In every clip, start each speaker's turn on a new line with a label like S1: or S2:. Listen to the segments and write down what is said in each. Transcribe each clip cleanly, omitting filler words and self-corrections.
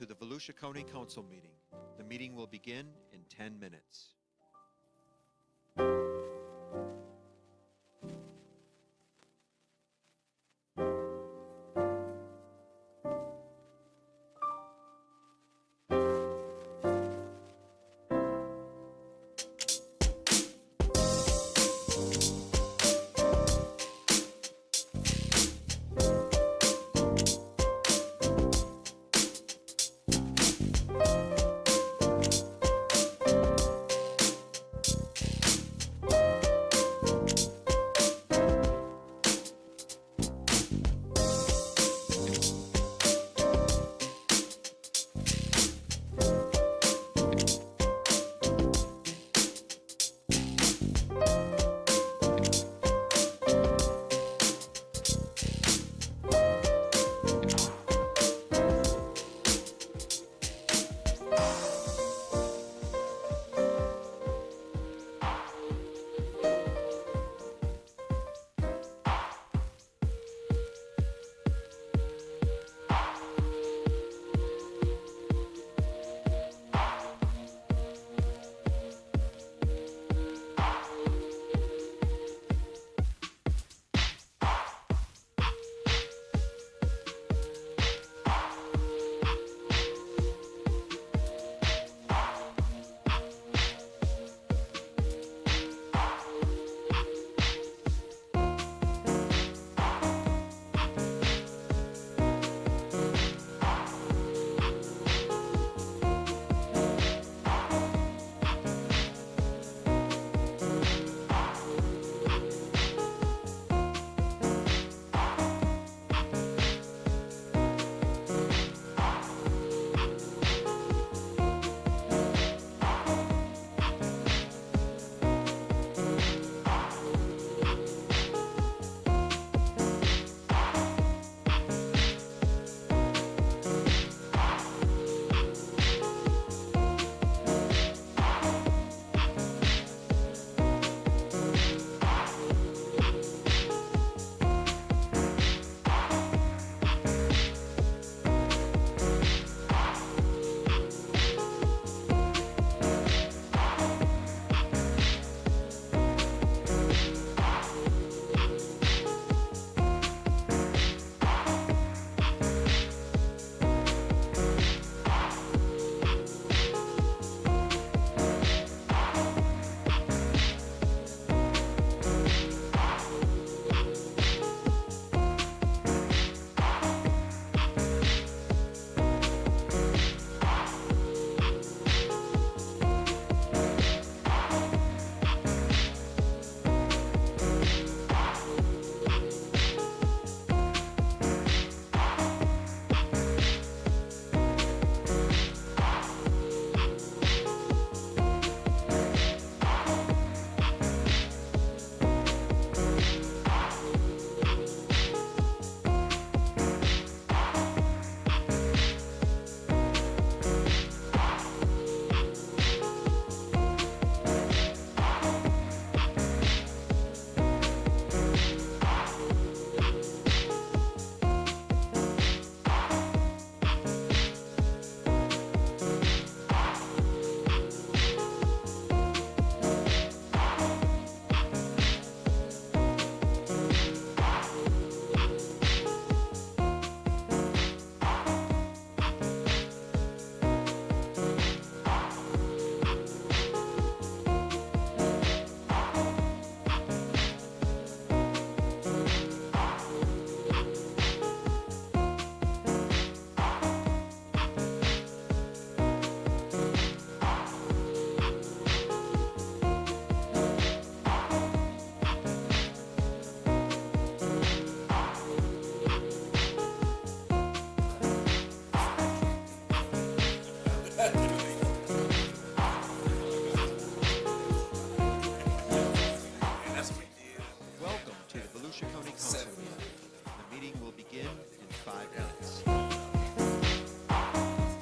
S1: to the Volusia County Council meeting. The meeting will begin in 10 minutes.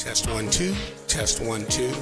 S2: Test 1 2. Test 1 2.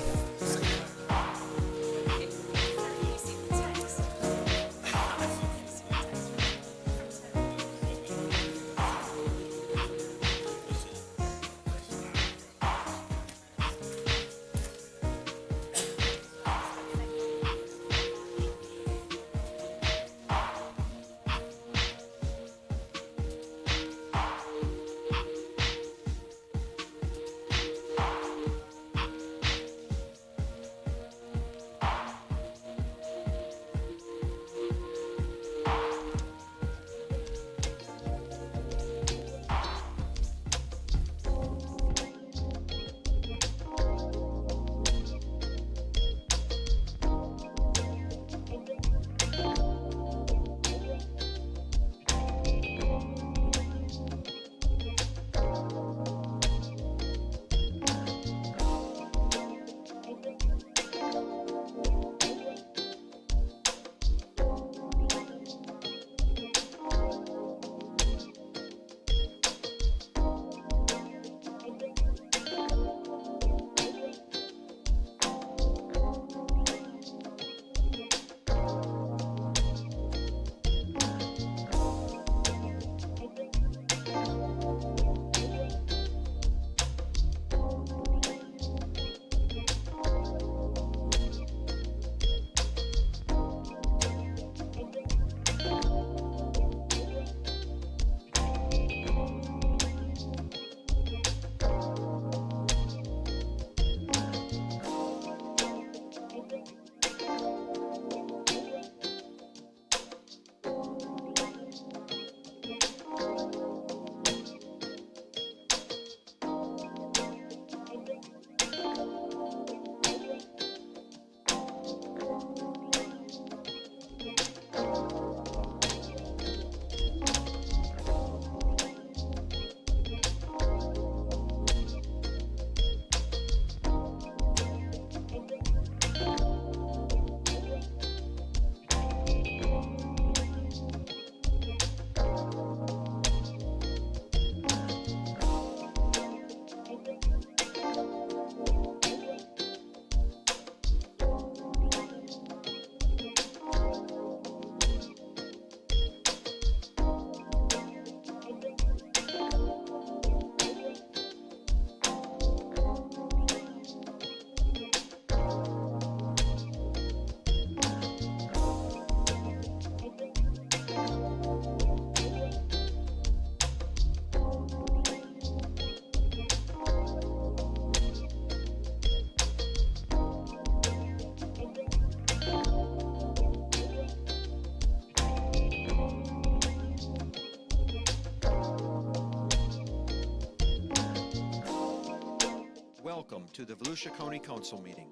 S1: to the Volusia County Council meeting.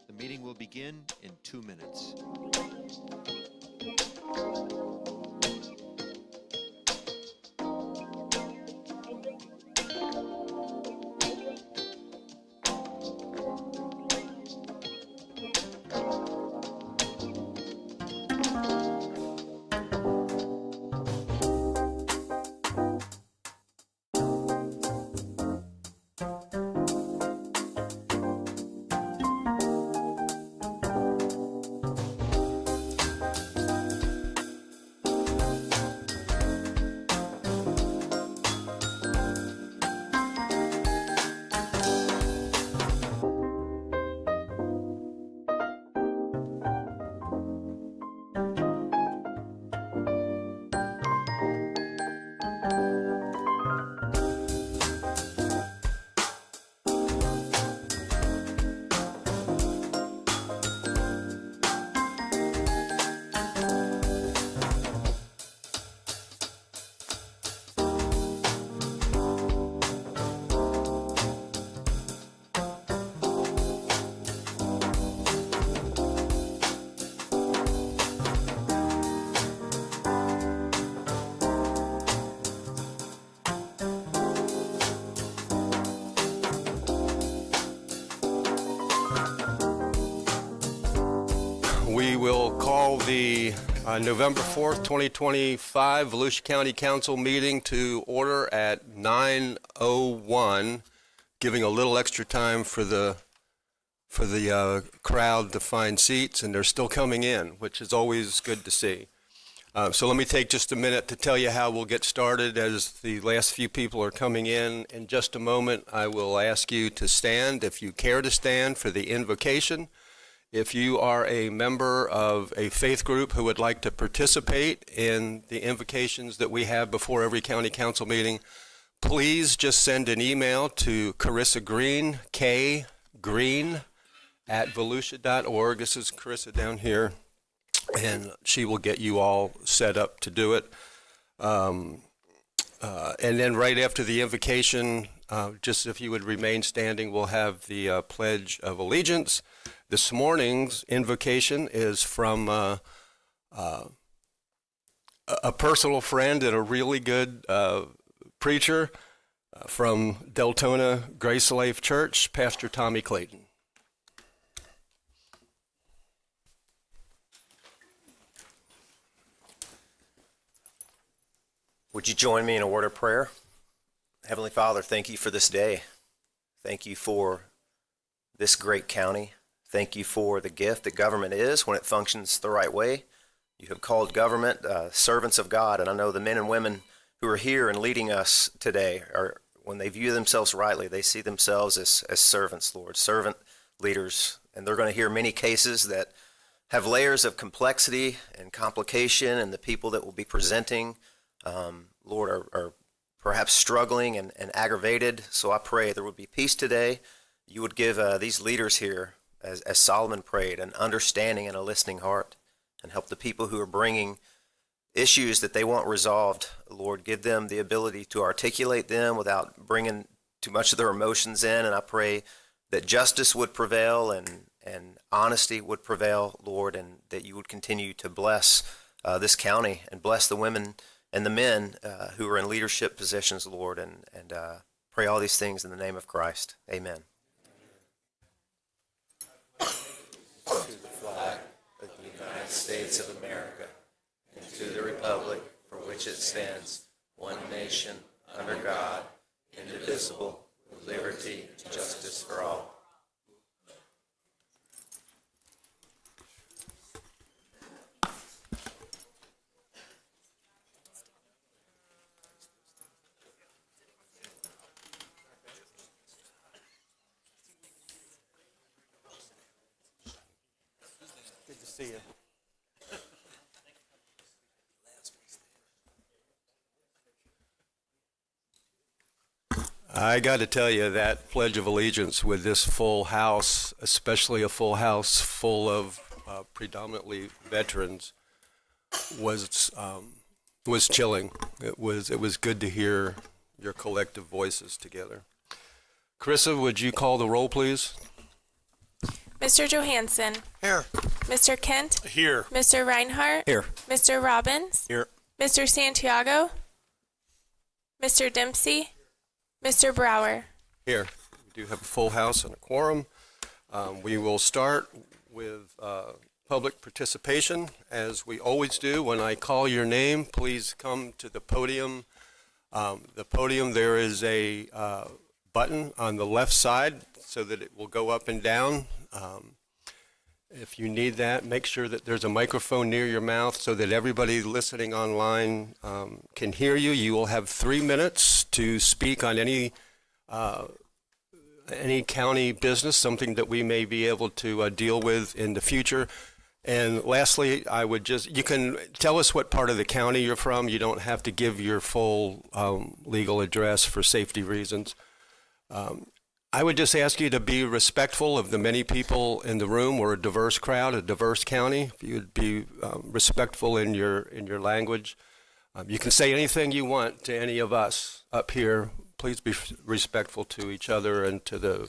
S1: The meeting will begin in 2 minutes.
S3: We will call the November 4th, 2025 Volusia County Council meeting to order at 9:01, giving a little extra time for the crowd to find seats, and they're still coming in, which is always good to see. So let me take just a minute to tell you how we'll get started as the last few people are coming in. In just a moment, I will ask you to stand if you care to stand for the invocation. If you are a member of a faith group who would like to participate in the invocations that we have before every county council meeting, please just send an email to Carissa Green, kgreen@volusia.org. This is Carissa down here, and she will get you all set up to do it. And then right after the invocation, just if you would remain standing, we'll have the Pledge of Allegiance. This morning's invocation is from a personal friend and a really good preacher from Deltona Grace Life Church, Pastor Tommy Clayton.
S4: Would you join me in a word of prayer? Heavenly Father, thank you for this day. Thank you for this great county. Thank you for the gift that government is when it functions the right way. You have called government servants of God, and I know the men and women who are here and leading us today are, when they view themselves rightly, they see themselves as servants, Lord, servant leaders. And they're going to hear many cases that have layers of complexity and complication, and the people that will be presenting, Lord, are perhaps struggling and aggravated. So I pray there would be peace today. You would give these leaders here, as Solomon prayed, an understanding and a listening heart, and help the people who are bringing issues that they want resolved. Lord, give them the ability to articulate them without bringing too much of their emotions in. And I pray that justice would prevail and honesty would prevail, Lord, and that you would continue to bless this county and bless the women and the men who are in leadership positions, Lord, and pray all these things in the name of Christ. Amen. To the flag of the United States of America, and to the republic for which it stands, one nation, under God, indivisible, with liberty and justice for all.
S3: Good to see you. I got to tell you, that Pledge of Allegiance with this full house, especially a full house full of predominantly veterans, was chilling. It was good to hear your collective voices together. Carissa, would you call the roll, please?
S5: Mr. Johansson.
S2: Here.
S5: Mr. Kent.
S2: Here.
S5: Mr. Reinhardt.
S3: Here.
S5: Mr. Robbins.
S2: Here.
S5: Mr. Santiago. Mr. Dempsey. Mr. Brower.
S3: Here. We do have a full house and a quorum. We will start with public participation, as we always do. When I call your name, please come to the podium. There is a button on the left side so that it will go up and down. If you need that, make sure that there's a microphone near your mouth so that everybody listening online can hear you. You will have 3 minutes to speak on any county business, something that we may be able to deal with in the future. And lastly, you can tell us what part of the county you're from. You don't have to give your full legal address for safety reasons. I would just ask you to be respectful of the many people in the room. We're a diverse crowd, a diverse county. If you would be respectful in your language. You can say anything you want to any of us up here. Please be respectful to each other and to the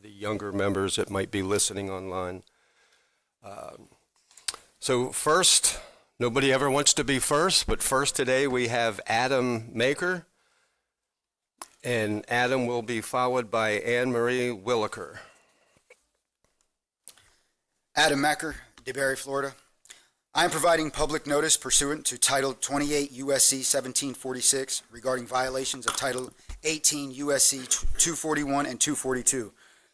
S3: younger members that might be listening online. So first, nobody ever wants to be first, but first today we have Adam Maker. And Adam will be followed by Anne Marie Williker.
S6: Adam Macker, DeBerry, Florida. I am providing public notice pursuant to Title 28 U.S.C. 1746 regarding violations of Title 18 U.S.C. 241 and 242.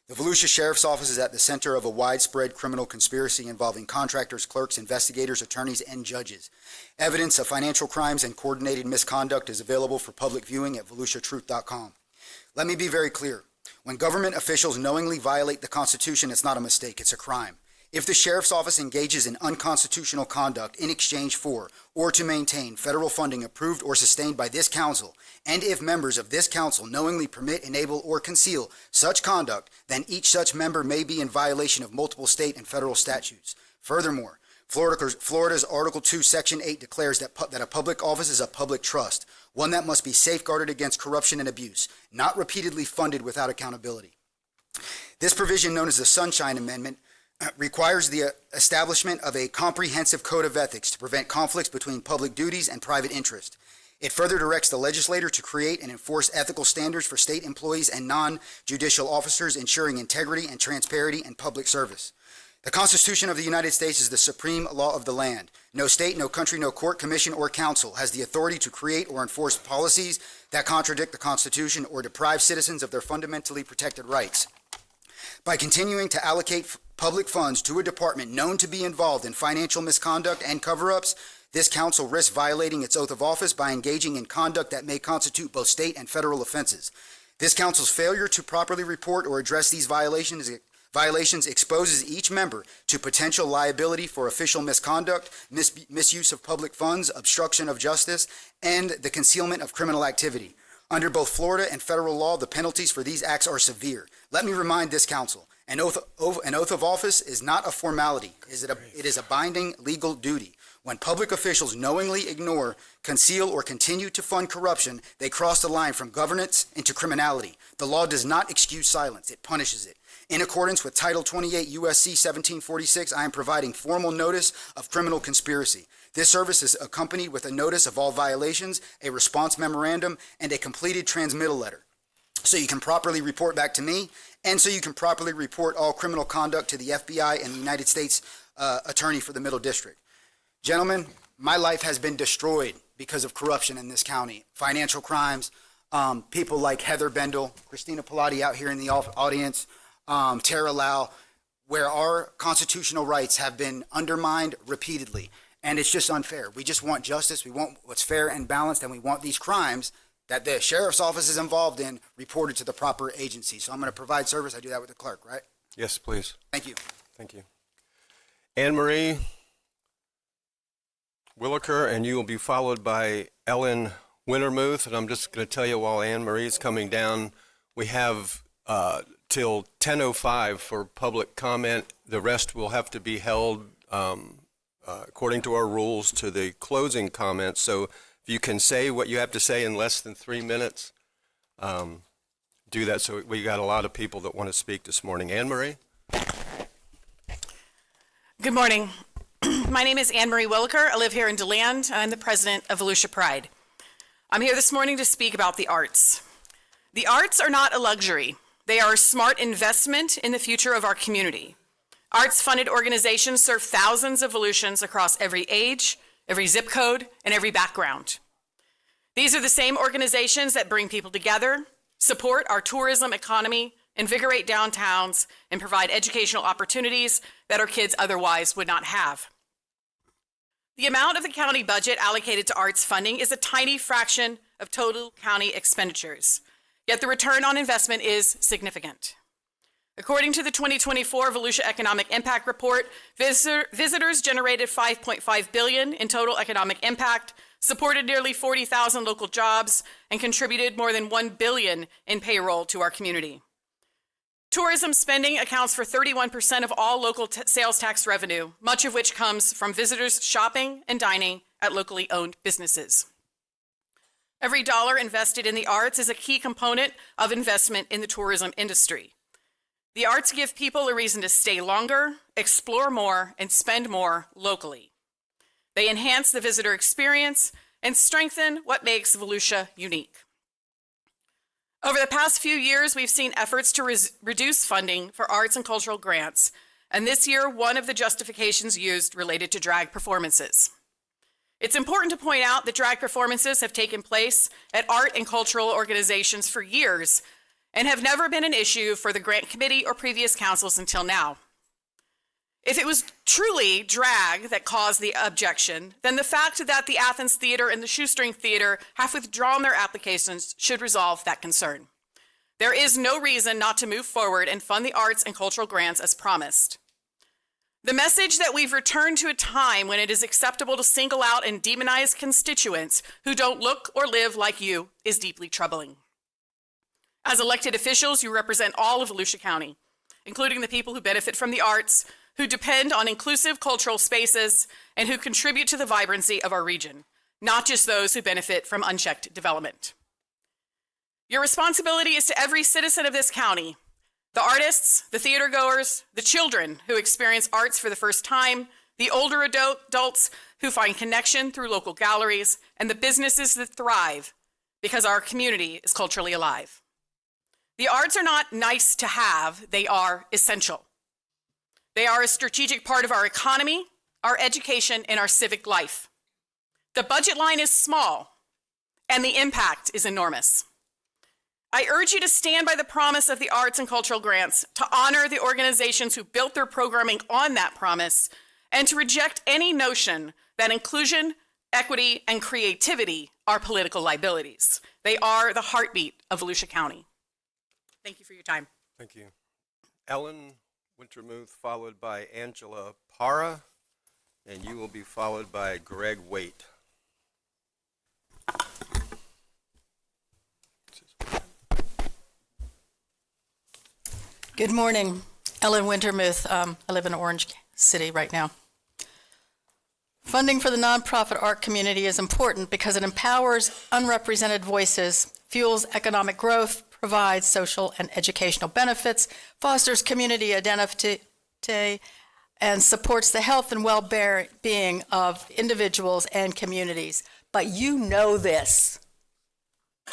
S6: The Volusia Sheriff's Office is at the center of a widespread criminal conspiracy involving contractors, clerks, investigators, attorneys, and judges. Evidence of financial crimes and coordinated misconduct is available for public viewing at volusiatruth.com. Let me be very clear. When government officials knowingly violate the Constitution, it's not a mistake, it's a crime. If the Sheriff's Office engages in unconstitutional conduct in exchange for or to maintain federal funding approved or sustained by this council, and if members of this council knowingly permit, enable, or conceal such conduct, then each such member may be in violation of multiple state and federal statutes. Furthermore, Florida's Article 2, Section 8 declares that a public office is a public trust, one that must be safeguarded against corruption and abuse, not repeatedly funded without accountability. This provision, known as the Sunshine Amendment, requires the establishment of a comprehensive code of ethics to prevent conflicts between public duties and private interest. It further directs the legislator to create and enforce ethical standards for state employees and non-judicial officers, ensuring integrity and transparency in public service. The Constitution of the United States is the supreme law of the land. No state, no country, no court, commission, or council has the authority to create or enforce policies that contradict the Constitution or deprive citizens of their fundamentally protected rights. By continuing to allocate public funds to a department known to be involved in financial misconduct and cover-ups, this council risks violating its oath of office by engaging in conduct that may constitute both state and federal offenses. This council's failure to properly report or address these violations exposes each member to potential liability for official misconduct, misuse of public funds, obstruction of justice, and the concealment of criminal activity. Under both Florida and federal law, the penalties for these acts are severe. Let me remind this council, an oath of office is not a formality. It is a binding legal duty. When public officials knowingly ignore, conceal, or continue to fund corruption, they cross the line from governance into criminality. The law does not excuse silence, it punishes it. In accordance with Title 28 U.S.C. 1746, I am providing formal notice of criminal conspiracy. This service is accompanied with a notice of all violations, a response memorandum, and a completed transmittal letter. So you can properly report back to me, and so you can properly report all criminal conduct to the FBI and the United States Attorney for the Middle District. Gentlemen, my life has been destroyed because of corruption in this county. Financial crimes, people like Heather Bendel, Christina Pilati out here in the audience, Tara Lau, where our constitutional rights have been undermined repeatedly. And it's just unfair. We just want justice. We want what's fair and balanced, and we want these crimes that the sheriff's office is involved in reported to the proper agency. So I'm going to provide service. I do that with the clerk, right?
S3: Yes, please.
S6: Thank you.
S3: Thank you. Anne Marie Williker, and you will be followed by Ellen Wintermuth. And I'm just going to tell you, while Anne Marie is coming down, we have till 10:05 for public comment. The rest will have to be held according to our rules to the closing comments. So if you can say what you have to say in less than 3 minutes, do that. So we got a lot of people that want to speak this morning. Anne Marie?
S7: Good morning. My name is Anne Marie Williker. I live here in DeLand. I'm the president of Volusia Pride. I'm here this morning to speak about the arts. The arts are not a luxury. They are a smart investment in the future of our community. Arts-funded organizations serve thousands of Volusians across every age, every zip code, and every background. These are the same organizations that bring people together, support our tourism economy, invigorate downtowns, and provide educational opportunities that our kids otherwise would not have. The amount of the county budget allocated to arts funding is a tiny fraction of total county expenditures, yet the return on investment is significant. According to the 2024 Volusia Economic Impact Report, visitors generated $5.5 billion in total economic impact, supported nearly 40,000 local jobs, and contributed more than $1 billion in payroll to our community. Tourism spending accounts for 31% of all local sales tax revenue, much of which comes from visitors shopping and dining at locally owned businesses. Every dollar invested in the arts is a key component of investment in the tourism industry. The arts give people a reason to stay longer, explore more, and spend more locally. They enhance the visitor experience and strengthen what makes Volusia unique. Over the past few years, we've seen efforts to reduce funding for arts and cultural grants, and this year, one of the justifications used related to drag performances. It's important to point out that drag performances have taken place at art and cultural organizations for years and have never been an issue for the grant committee or previous councils until now. If it was truly drag that caused the objection, then the fact that the Athens Theater and the Shoestring Theater have withdrawn their applications should resolve that concern. There is no reason not to move forward and fund the arts and cultural grants as promised. The message that we've returned to a time when it is acceptable to single out and demonize constituents who don't look or live like you is deeply troubling. As elected officials, you represent all of Volusia County, including the people who benefit from the arts, who depend on inclusive cultural spaces, and who contribute to the vibrancy of our region, not just those who benefit from unchecked development. Your responsibility is to every citizen of this county, the artists, the theater goers, the children who experience arts for the first time, the older adults who find connection through local galleries, and the businesses that thrive because our community is culturally alive. The arts are not nice to have, they are essential. They are a strategic part of our economy, our education, and our civic life. The budget line is small, and the impact is enormous. I urge you to stand by the promise of the arts and cultural grants, to honor the organizations who built their programming on that promise, and to reject any notion that inclusion, equity, and creativity are political liabilities. They are the heartbeat of Volusia County. Thank you for your time.
S3: Thank you. Ellen Wintermuth, followed by Angela Para, and you will be followed by Greg Waite.
S8: Good morning. Ellen Wintermuth. I live in Orange City right now. Funding for the nonprofit art community is important because it empowers unrepresented voices, fuels economic growth, provides social and educational benefits, fosters community identity, and supports the health and well-being of individuals and communities. But you know this.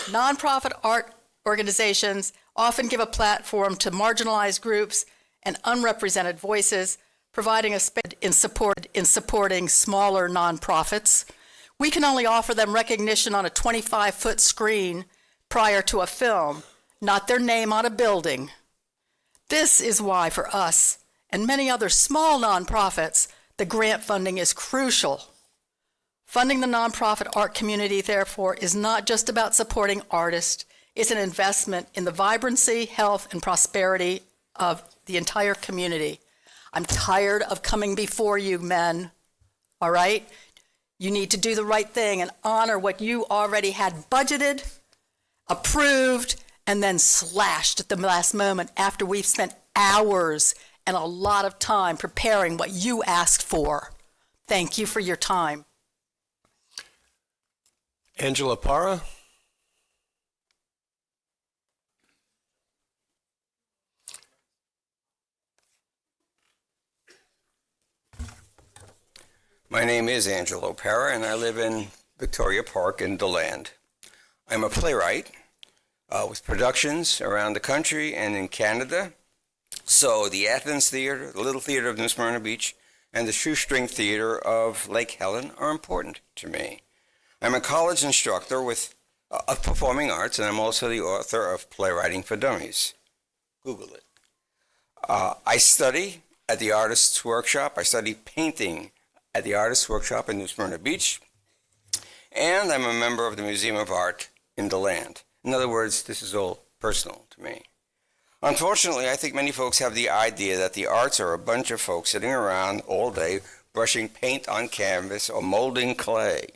S8: Nonprofit art organizations often give a platform to marginalized groups and unrepresented voices, providing a space in supporting smaller nonprofits. We can only offer them recognition on a 25-foot screen prior to a film, not their name on a building. This is why, for us and many other small nonprofits, the grant funding is crucial. Funding the nonprofit art community, therefore, is not just about supporting artists. It's an investment in the vibrancy, health, and prosperity of the entire community. I'm tired of coming before you, men, all right? You need to do the right thing and honor what you already had budgeted, approved, and then slashed at the last moment after we've spent hours and a lot of time preparing what you asked for. Thank you for your time.
S3: Angela Para.
S9: My name is Angelo Parra, and I live in Victoria Park in DeLand. I'm a playwright with productions around the country and in Canada. So the Athens Theater, the Little Theater of New Smyrna Beach, and the Shoestring Theater of Lake Helen are important to me. I'm a college instructor of performing arts, and I'm also the author of Playwriting for Dummies. Google it. I study at the Artists Workshop. I study painting at the Artists Workshop in New Smyrna Beach, and I'm a member of the Museum of Art in DeLand. In other words, this is all personal to me. Unfortunately, I think many folks have the idea that the arts are a bunch of folks sitting around all day brushing paint on canvas or molding clay.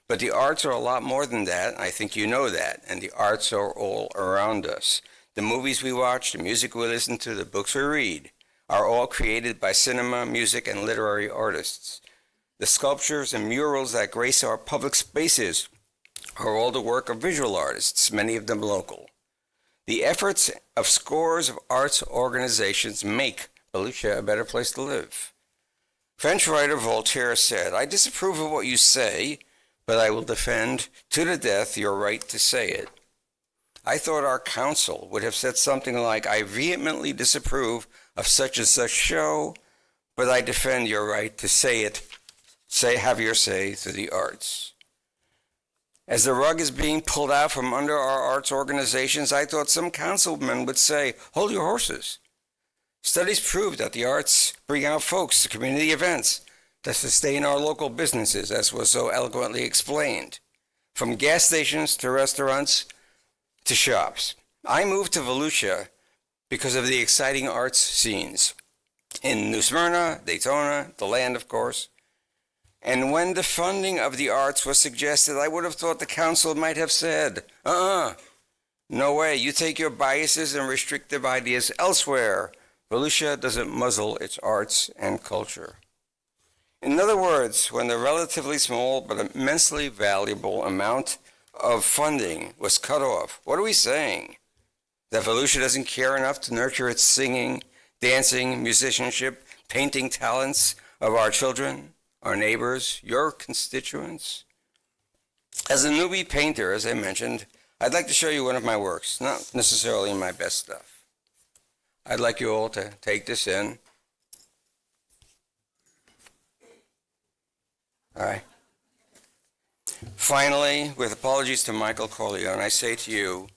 S9: But the arts are a lot more than that. I think you know that, and the arts are all around us. The movies we watch, the music we listen to, the books we read are all created by cinema, music, and literary artists. The sculptures and murals that grace our public spaces are all the work of visual artists, many of them local. The efforts of scores of arts organizations make Volusia a better place to live. French writer Voltaire said, "I disapprove of what you say, but I will defend to the death your right to say it." I thought our council would have said something like, "I vehemently disapprove of such and such show, but I defend your right to say it. Have your say through the arts." As the rug is being pulled out from under our arts organizations, I thought some councilmen would say, "Hold your horses." Studies prove that the arts bring out folks to community events that sustain our local businesses, as was so eloquently explained, from gas stations to restaurants to shops. I moved to Volusia because of the exciting arts scenes in New Smyrna, Daytona, DeLand, of course. And when the funding of the arts was suggested, I would have thought the council might have said, no way, you take your biases and restrictive ideas elsewhere. Volusia doesn't muzzle its arts and culture. In other words, when the relatively small but immensely valuable amount of funding was cut off, what are we saying? That Volusia doesn't care enough to nurture its singing, dancing, musicianship, painting talents of our children, our neighbors, your constituents? As a newbie painter, as I mentioned, I'd like to show you one of my works, not necessarily my best stuff. I'd like you all to take this in. All right. Finally, with apologies to Michael Corleone, I say to you,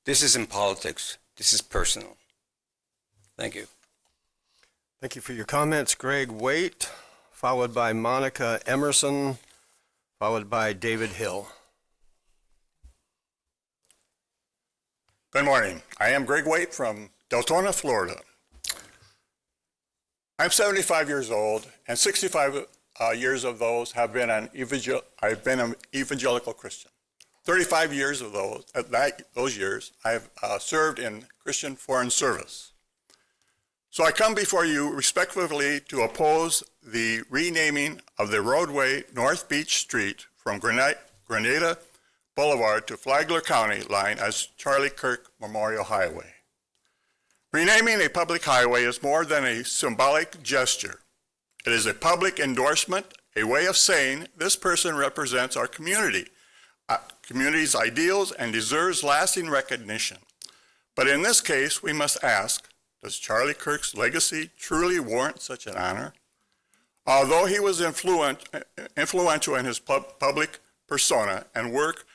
S9: this isn't politics, this is personal. Thank you.
S3: Thank you for your comments, Greg Waite, followed by Monica Emerson, followed by David Hill.
S10: Good morning. I am Greg Waite from Deltona, Florida. I'm 75 years old, and 65 years of those have been an evangelical Christian. 35 years of those years, I have served in Christian Foreign Service. So I come before you respectfully to oppose the renaming of the roadway North Beach Street from Grenada Boulevard to Flagler County line as Charlie Kirk Memorial Highway. Renaming a public highway is more than a symbolic gesture. It is a public endorsement, a way of saying this person represents our community's ideals and deserves lasting recognition. But in this case, we must ask, does Charlie Kirk's legacy truly warrant such an honor? Although he was influential in his public persona and work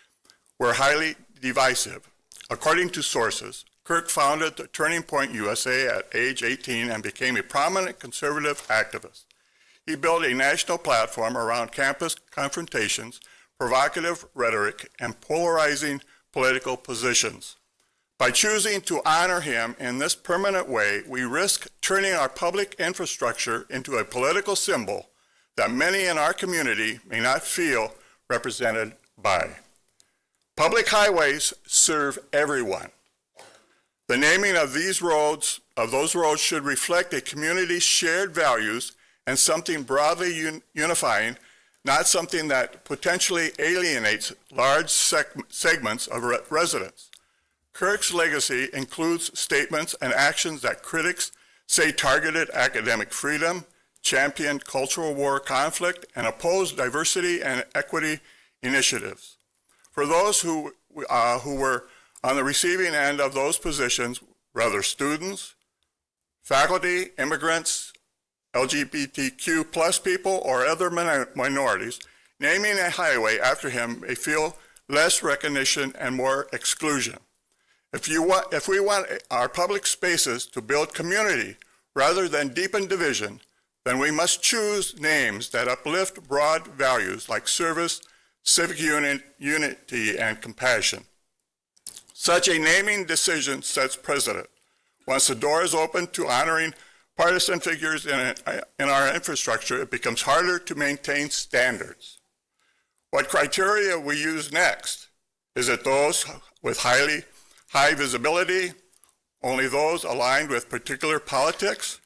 S10: were highly divisive, according to sources, Kirk founded the Turning Point USA at age 18 and became a prominent conservative activist. He built a national platform around campus confrontations, provocative rhetoric, and polarizing political positions. By choosing to honor him in this permanent way, we risk turning our public infrastructure into a political symbol that many in our community may not feel represented by. Public highways serve everyone. The naming of those roads should reflect a community's shared values and something broadly unifying, not something that potentially alienates large segments of residents. Kirk's legacy includes statements and actions that critics say targeted academic freedom, championed cultural war conflict, and opposed diversity and equity initiatives. For those who were on the receiving end of those positions, whether students, faculty, immigrants, LGBTQ plus people, or other minorities, naming a highway after him may feel less recognition and more exclusion. If we want our public spaces to build community rather than deepen division, then we must choose names that uplift broad values like service, civic unity, and compassion. Such a naming decision sets precedent. Once the door is open to honoring partisan figures in our infrastructure, it becomes harder to maintain standards. What criteria we use next? Is it those with high visibility, only those aligned with particular politics?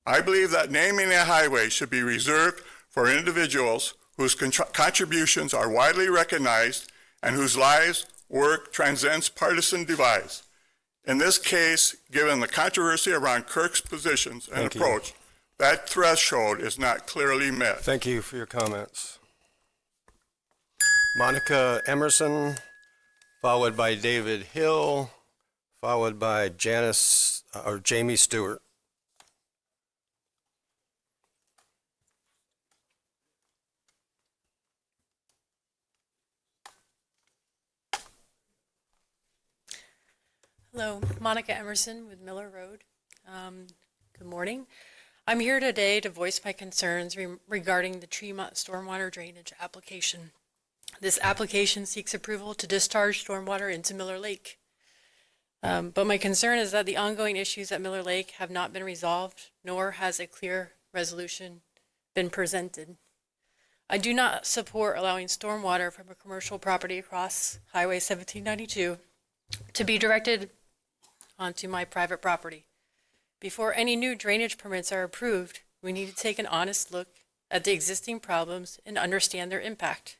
S10: I believe that naming a highway should be reserved for individuals whose contributions are widely recognized and whose lives' work transcends partisan divides. In this case, given the controversy around Kirk's positions and approach, that threshold is not clearly met.
S3: Thank you for your comments. Monica Emerson, followed by David Hill, followed by Jamie Stewart.
S11: Hello, Monica Emerson with Miller Road. Good morning. I'm here today to voice my concerns regarding the Tremont stormwater drainage application. This application seeks approval to discharge stormwater into Miller Lake. But my concern is that the ongoing issues at Miller Lake have not been resolved, nor has a clear resolution been presented. I do not support allowing stormwater from a commercial property across Highway 1792 to be directed onto my private property. Before any new drainage permits are approved, we need to take an honest look at the existing problems and understand their impact.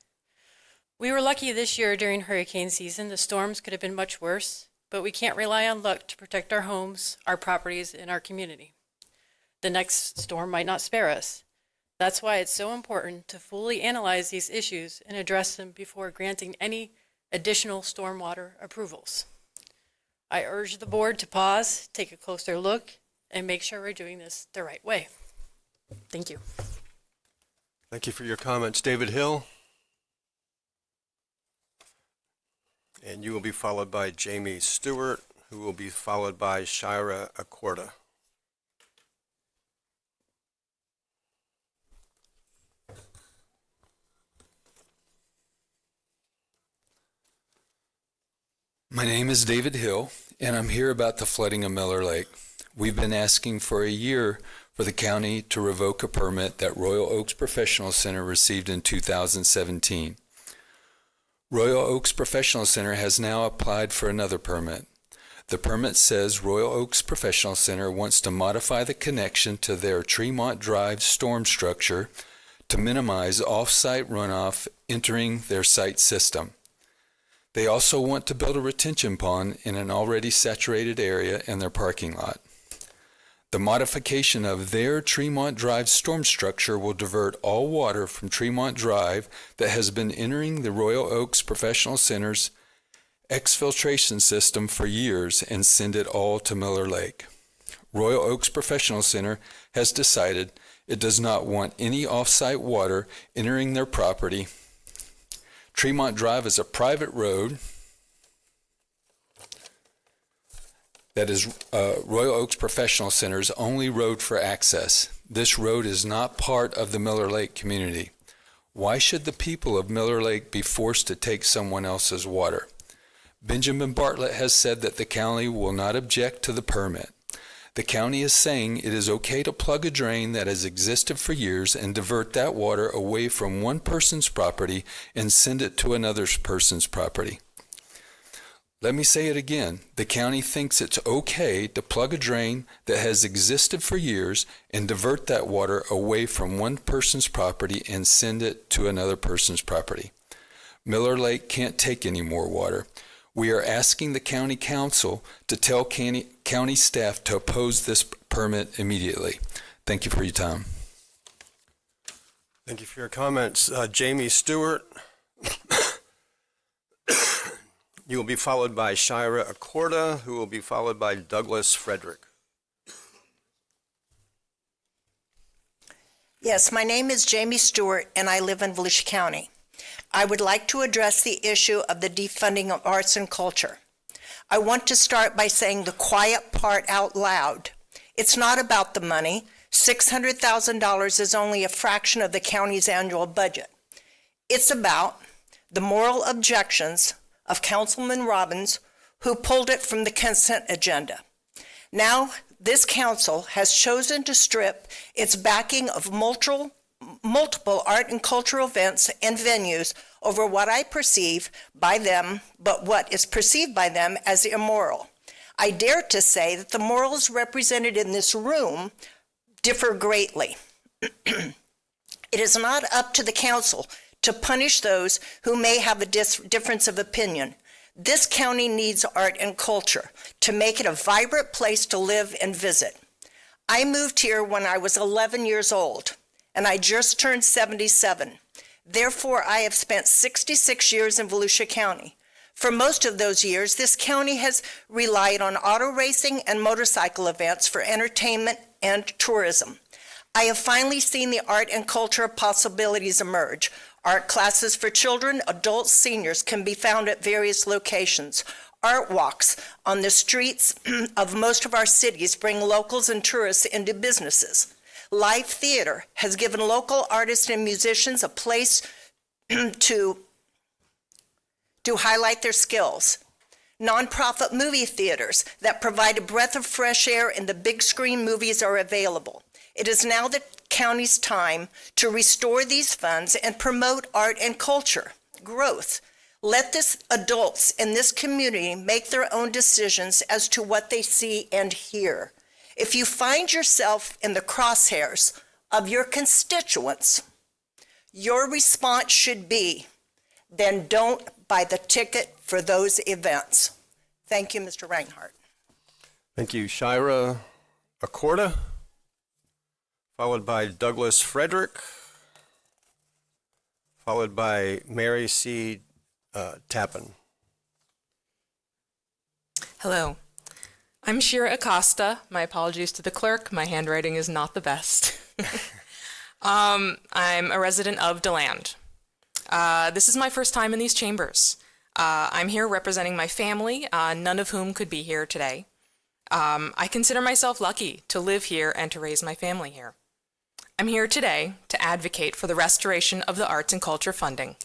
S11: We were lucky this year during hurricane season. The storms could have been much worse, but we can't rely on luck to protect our homes, our properties, and our community. The next storm might not spare us. That's why it's so important to fully analyze these issues and address them before granting any additional stormwater approvals. I urge the board to pause, take a closer look, and make sure we're doing this the right way. Thank you.
S3: Thank you for your comments. David Hill. And you will be followed by Jamie Stewart, who will be followed by Shira Accorda.
S12: My name is David Hill, and I'm here about the flooding of Miller Lake. We've been asking for a year for the county to revoke a permit that Royal Oaks Professional Center received in 2017. Royal Oaks Professional Center has now applied for another permit. The permit says Royal Oaks Professional Center wants to modify the connection to their Tremont Drive storm structure to minimize off-site runoff entering their site system. They also want to build a retention pond in an already saturated area in their parking lot. The modification of their Tremont Drive storm structure will divert all water from Tremont Drive that has been entering the Royal Oaks Professional Center's exfiltration system for years and send it all to Miller Lake. Royal Oaks Professional Center has decided it does not want any off-site water entering their property. Tremont Drive is a private road that is Royal Oaks Professional Center's only road for access. This road is not part of the Miller Lake community. Why should the people of Miller Lake be forced to take someone else's water? Benjamin Bartlett has said that the county will not object to the permit. The county is saying it is okay to plug a drain that has existed for years and divert that water away from one person's property and send it to another person's property. Let me say it again. The county thinks it's okay to plug a drain that has existed for years and divert that water away from one person's property and send it to another person's property. Miller Lake can't take any more water. We are asking the county council to tell county staff to oppose this permit immediately. Thank you for your time.
S3: Thank you for your comments. Jamie Stewart. You will be followed by Shira Accorda, who will be followed by Douglas Frederick.
S13: Yes, my name is Jamie Stewart, and I live in Volusia County. I would like to address the issue of the defunding of arts and culture. I want to start by saying the quiet part out loud. It's not about the money. $600,000 is only a fraction of the county's annual budget. It's about the moral objections of Councilman Robbins, who pulled it from the consent agenda. Now, this council has chosen to strip its backing of multiple art and cultural events and venues over what I perceive by them, but what is perceived by them as immoral. I dare to say that the morals represented in this room differ greatly. It is not up to the council to punish those who may have a difference of opinion. This county needs art and culture to make it a vibrant place to live and visit. I moved here when I was 11 years old, and I just turned 77. Therefore, I have spent 66 years in Volusia County. For most of those years, this county has relied on auto racing and motorcycle events for entertainment and tourism. I have finally seen the art and culture possibilities emerge. Art classes for children, adults, seniors can be found at various locations. Art walks on the streets of most of our cities bring locals and tourists into businesses. Live theater has given local artists and musicians a place to highlight their skills. Nonprofit movie theaters that provide a breath of fresh air and the big screen movies are available. It is now the county's time to restore these funds and promote art and culture growth. Let the adults in this community make their own decisions as to what they see and hear. If you find yourself in the crosshairs of your constituents, your response should be, then don't buy the ticket for those events. Thank you, Mr. Reinhardt.
S3: Thank you. Shira Accorda, followed by Douglas Frederick, followed by Mary C. Tappan.
S14: Hello. I'm Shira Acosta. My apologies to the clerk. My handwriting is not the best. I'm a resident of DeLand. This is my first time in these chambers. I'm here representing my family, none of whom could be here today. I consider myself lucky to live here and to raise my family here. I'm here today to advocate for the restoration of the arts and culture funding.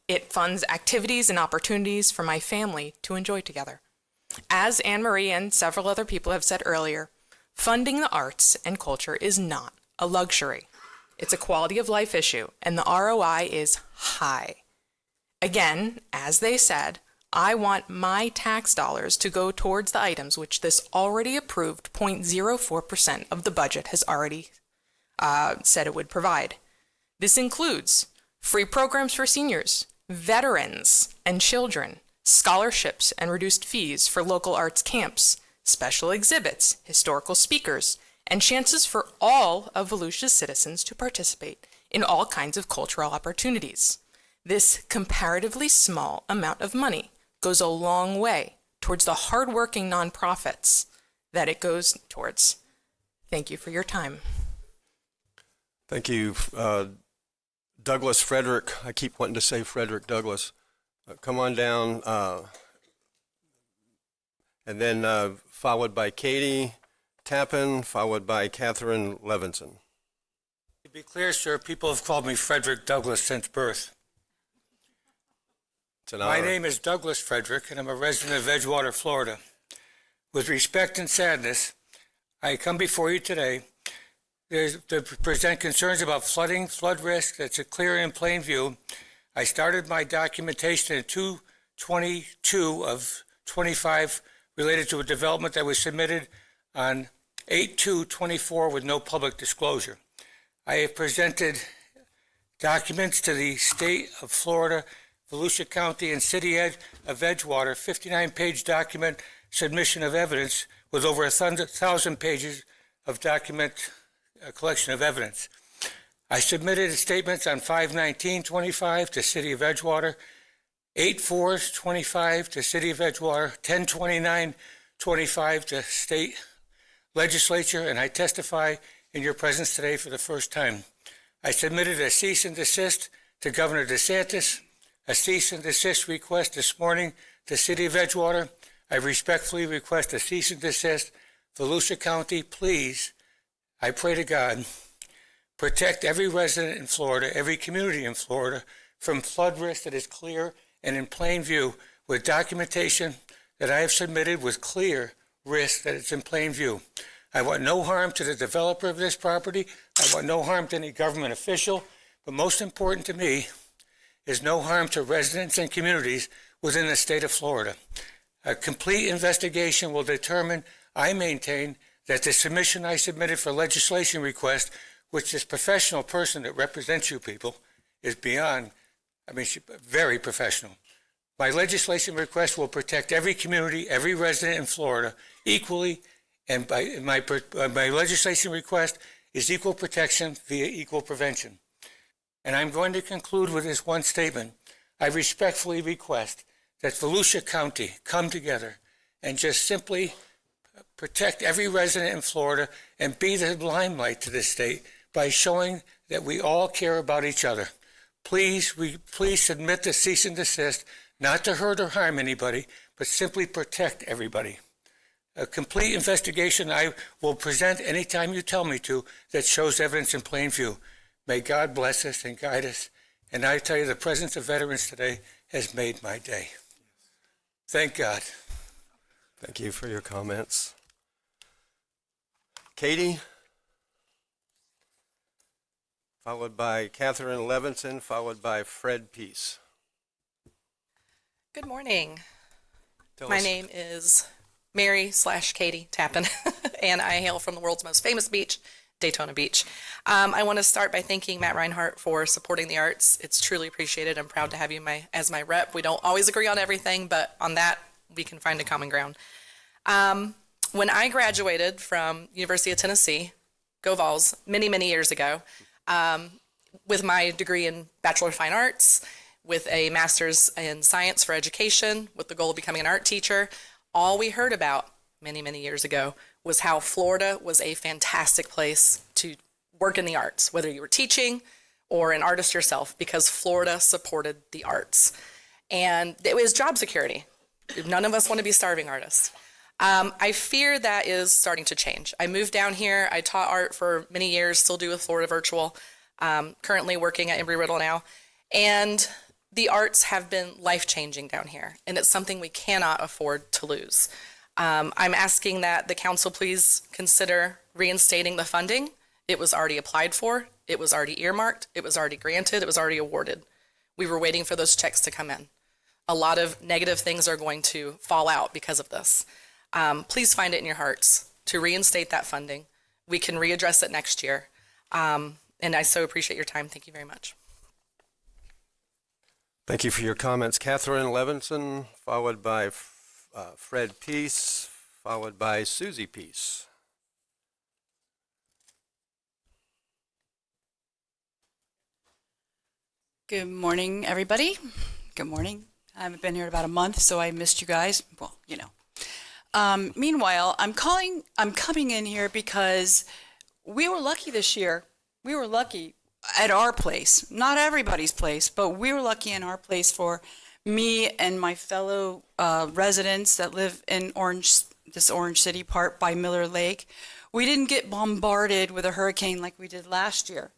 S14: It funds activities and opportunities for my family to enjoy together. As Anne Marie and several other people have said earlier, funding the arts and culture is not a luxury. It's a quality of life issue, and the ROI is high. Again, as they said, I want my tax dollars to go towards the items which this already approved 0.04% of the budget has already said it would provide. This includes free programs for seniors, veterans, and children, scholarships and reduced fees for local arts camps, special exhibits, historical speakers, and chances for all of Volusia's citizens to participate in all kinds of cultural opportunities. This comparatively small amount of money goes a long way towards the hardworking nonprofits that it goes towards. Thank you for your time.
S3: Thank you. Douglas Frederick, I keep wanting to say Frederick Douglass. Come on down, and then followed by Katie Tappan, followed by Catherine Levinson.
S15: To be clear, sir, people have called me Frederick Douglass since birth.
S3: It's an honor.
S15: My name is Douglas Frederick, and I'm a resident of Edgewater, Florida. With respect and sadness, I come before you today to present concerns about flooding, flood risk that's clear and in plain view. I started my documentation in 2/22 of 25 related to a development that was submitted on 8/2/24 with no public disclosure. I have presented documents to the state of Florida, Volusia County, and City of Edgewater, 59-page document submission of evidence with over 1,000 pages of document collection of evidence. I submitted statements on 5/19/25 to City of Edgewater, 8/4/25 to City of Edgewater, 10/29/25 to State Legislature, and I testify in your presence today for the first time. I submitted a cease and desist to Governor DeSantis, a cease and desist request this morning to City of Edgewater. I respectfully request a cease and desist. Volusia County, please, I pray to God, protect every resident in Florida, every community in Florida from flood risk that is clear and in plain view with documentation that I have submitted with clear risk that it's in plain view. I want no harm to the developer of this property. I want no harm to any government official. But most important to me is no harm to residents and communities within the state of Florida. A complete investigation will determine, I maintain, that the submission I submitted for legislation request, which this professional person that represents you people is beyond, she's very professional. My legislation request will protect every community, every resident in Florida equally, and my legislation request is equal protection via equal prevention. And I'm going to conclude with this one statement. I respectfully request that Volusia County come together and just simply protect every resident in Florida and be the limelight to this state by showing that we all care about each other. Please submit the cease and desist, not to hurt or harm anybody, but simply protect everybody. A complete investigation I will present anytime you tell me to that shows evidence in plain view. May God bless us and guide us. And I tell you, the presence of veterans today has made my day. Thank God.
S3: Thank you for your comments. Katie, followed by Catherine Levinson, followed by Fred Peace.
S16: Good morning.
S3: Tell
S16: My
S3: us.
S16: name is Mary/Katie Tappan, and I hail from the world's most famous beach, Daytona Beach. I want to start by thanking Matt Reinhardt for supporting the arts. It's truly appreciated. I'm proud to have you as my rep. We don't always agree on everything, but on that, we can find a common ground. When I graduated from University of Tennessee, go Vols, many, many years ago, with my degree in Bachelor of Fine Arts, with a master's in science for education, with the goal of becoming an art teacher, all we heard about many, many years ago was how Florida was a fantastic place to work in the arts, whether you were teaching or an artist yourself, because Florida supported the arts. And it was job security. None of us want to be starving artists. I fear that is starting to change. I moved down here. I taught art for many years, still do with Florida Virtual, currently working at Embry-Riddle now. And the arts have been life-changing down here, and it's something we cannot afford to lose. I'm asking that the council please consider reinstating the funding. It was already applied for. It was already earmarked. It was already granted. It was already awarded. We were waiting for those checks to come in. A lot of negative things are going to fall out because of this. Please find it in your hearts to reinstate that funding. We can readdress it next year. And I so appreciate your time. Thank you very much.
S3: Thank you for your comments. Catherine Levinson, followed by Fred Peace, followed by Susie Peace.
S17: Good morning, everybody. Good morning. I haven't been here about a month, so I missed you guys. Well, you know. Meanwhile, I'm coming in here because we were lucky this year. We were lucky at our place, not everybody's place, but we were lucky in our place for me and my fellow residents that live in this Orange City part by Miller Lake. We didn't get bombarded with a hurricane like we did last year.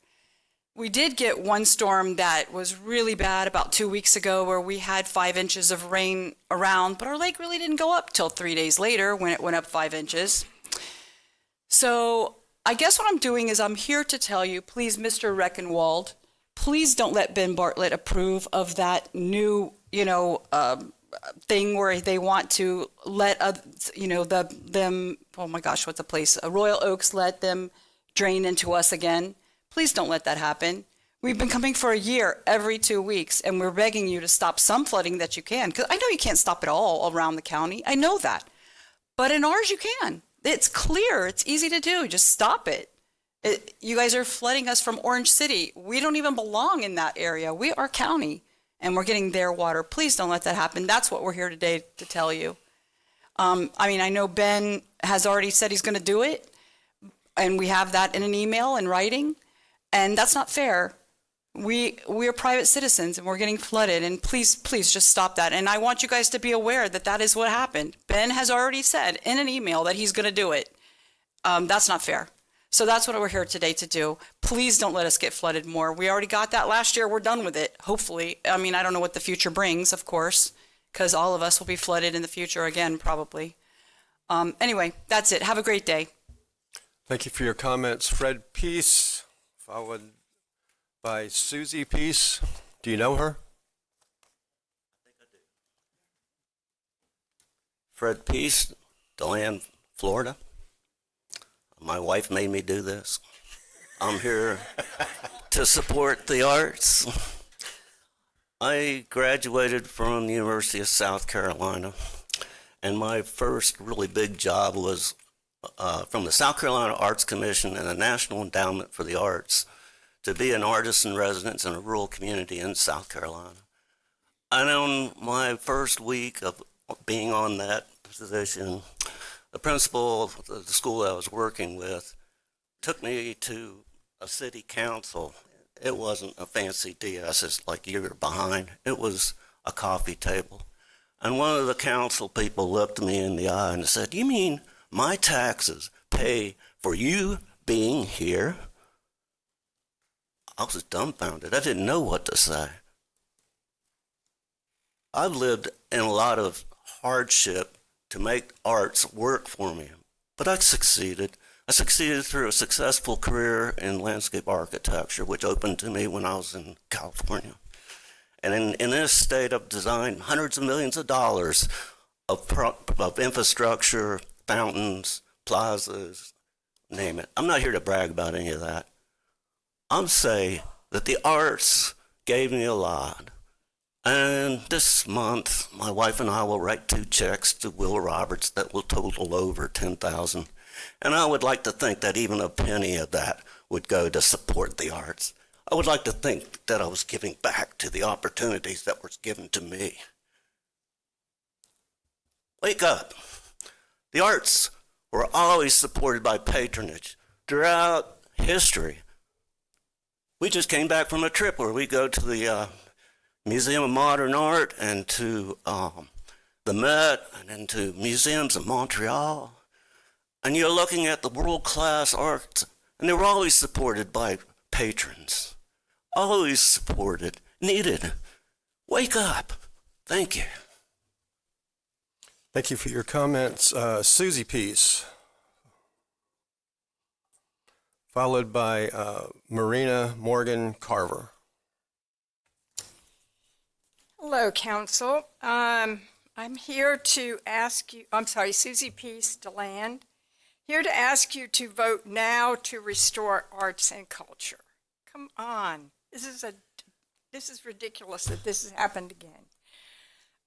S17: We did get one storm that was really bad about 2 weeks ago where we had 5 inches of rain around, but our lake really didn't go up till 3 days later when it went up 5 inches. So I guess what I'm doing is I'm here to tell you, please, Mr. Reckenwald, please don't let Ben Bartlett approve of that new, thing where they want to let, oh my gosh, what's the place? Royal Oaks let them drain into us again. Please don't let that happen. We've been coming for a year every 2 weeks, and we're begging you to stop some flooding that you can, because I know you can't stop it all around the county. I know that. But in ours, you can. It's clear. It's easy to do. Just stop it. You guys are flooding us from Orange City. We don't even belong in that area. We are county, and we're getting their water. Please don't let that happen. That's what we're here today to tell you. I know Ben has already said he's going to do it, and we have that in an email in writing, and that's not fair. We are private citizens, and we're getting flooded, and please just stop that. And I want you guys to be aware that that is what happened. Ben has already said in an email that he's going to do it. That's not fair. So that's what we're here today to do. Please don't let us get flooded more. We already got that last year. We're done with it, hopefully. I don't know what the future brings, of course, because all of us will be flooded in the future again, probably. Anyway, that's it. Have a great day.
S3: Thank you for your comments. Fred Peace, followed by Susie Peace. Do you know her?
S18: Fred Peace, DeLand, Florida. My wife made me do this. I'm here to support the arts. I graduated from the University of South Carolina, and my first really big job was from the South Carolina Arts Commission and the National Endowment for the Arts to be an artist in residence in a rural community in South Carolina. And on my first week of being on that position, the principal of the school I was working with took me to a city council. It wasn't a fancy DS, it's like you're behind. It was a coffee table. And one of the council people looked me in the eye and said, "You mean my taxes pay for you being here?" I was dumbfounded. I didn't know what to say. I've lived in a lot of hardship to make arts work for me, but I succeeded. I succeeded through a successful career in landscape architecture, which opened to me when I was in California. And in this state, I've designed hundreds of millions of dollars of infrastructure, fountains, plazas, name it. I'm not here to brag about any of that. I'm saying that the arts gave me a lot. And this month, my wife and I will write 2 checks to Will Roberts that will total over $10,000. And I would like to think that even a penny of that would go to support the arts. I would like to think that I was giving back to the opportunities that were given to me. Wake up. The arts were always supported by patronage throughout history. We just came back from a trip where we go to the Museum of Modern Art and to the Met and then to museums in Montreal. And you're looking at the world-class arts, and they were always supported by patrons. Always supported, needed. Wake up. Thank you.
S3: Thank you for your comments. Susie Peace, followed by Marina Morgan Carver.
S19: Hello, Council. I'm here to ask you, Susie Peace, DeLand, here to ask you to vote now to restore arts and culture. Come on. This is ridiculous that this has happened again.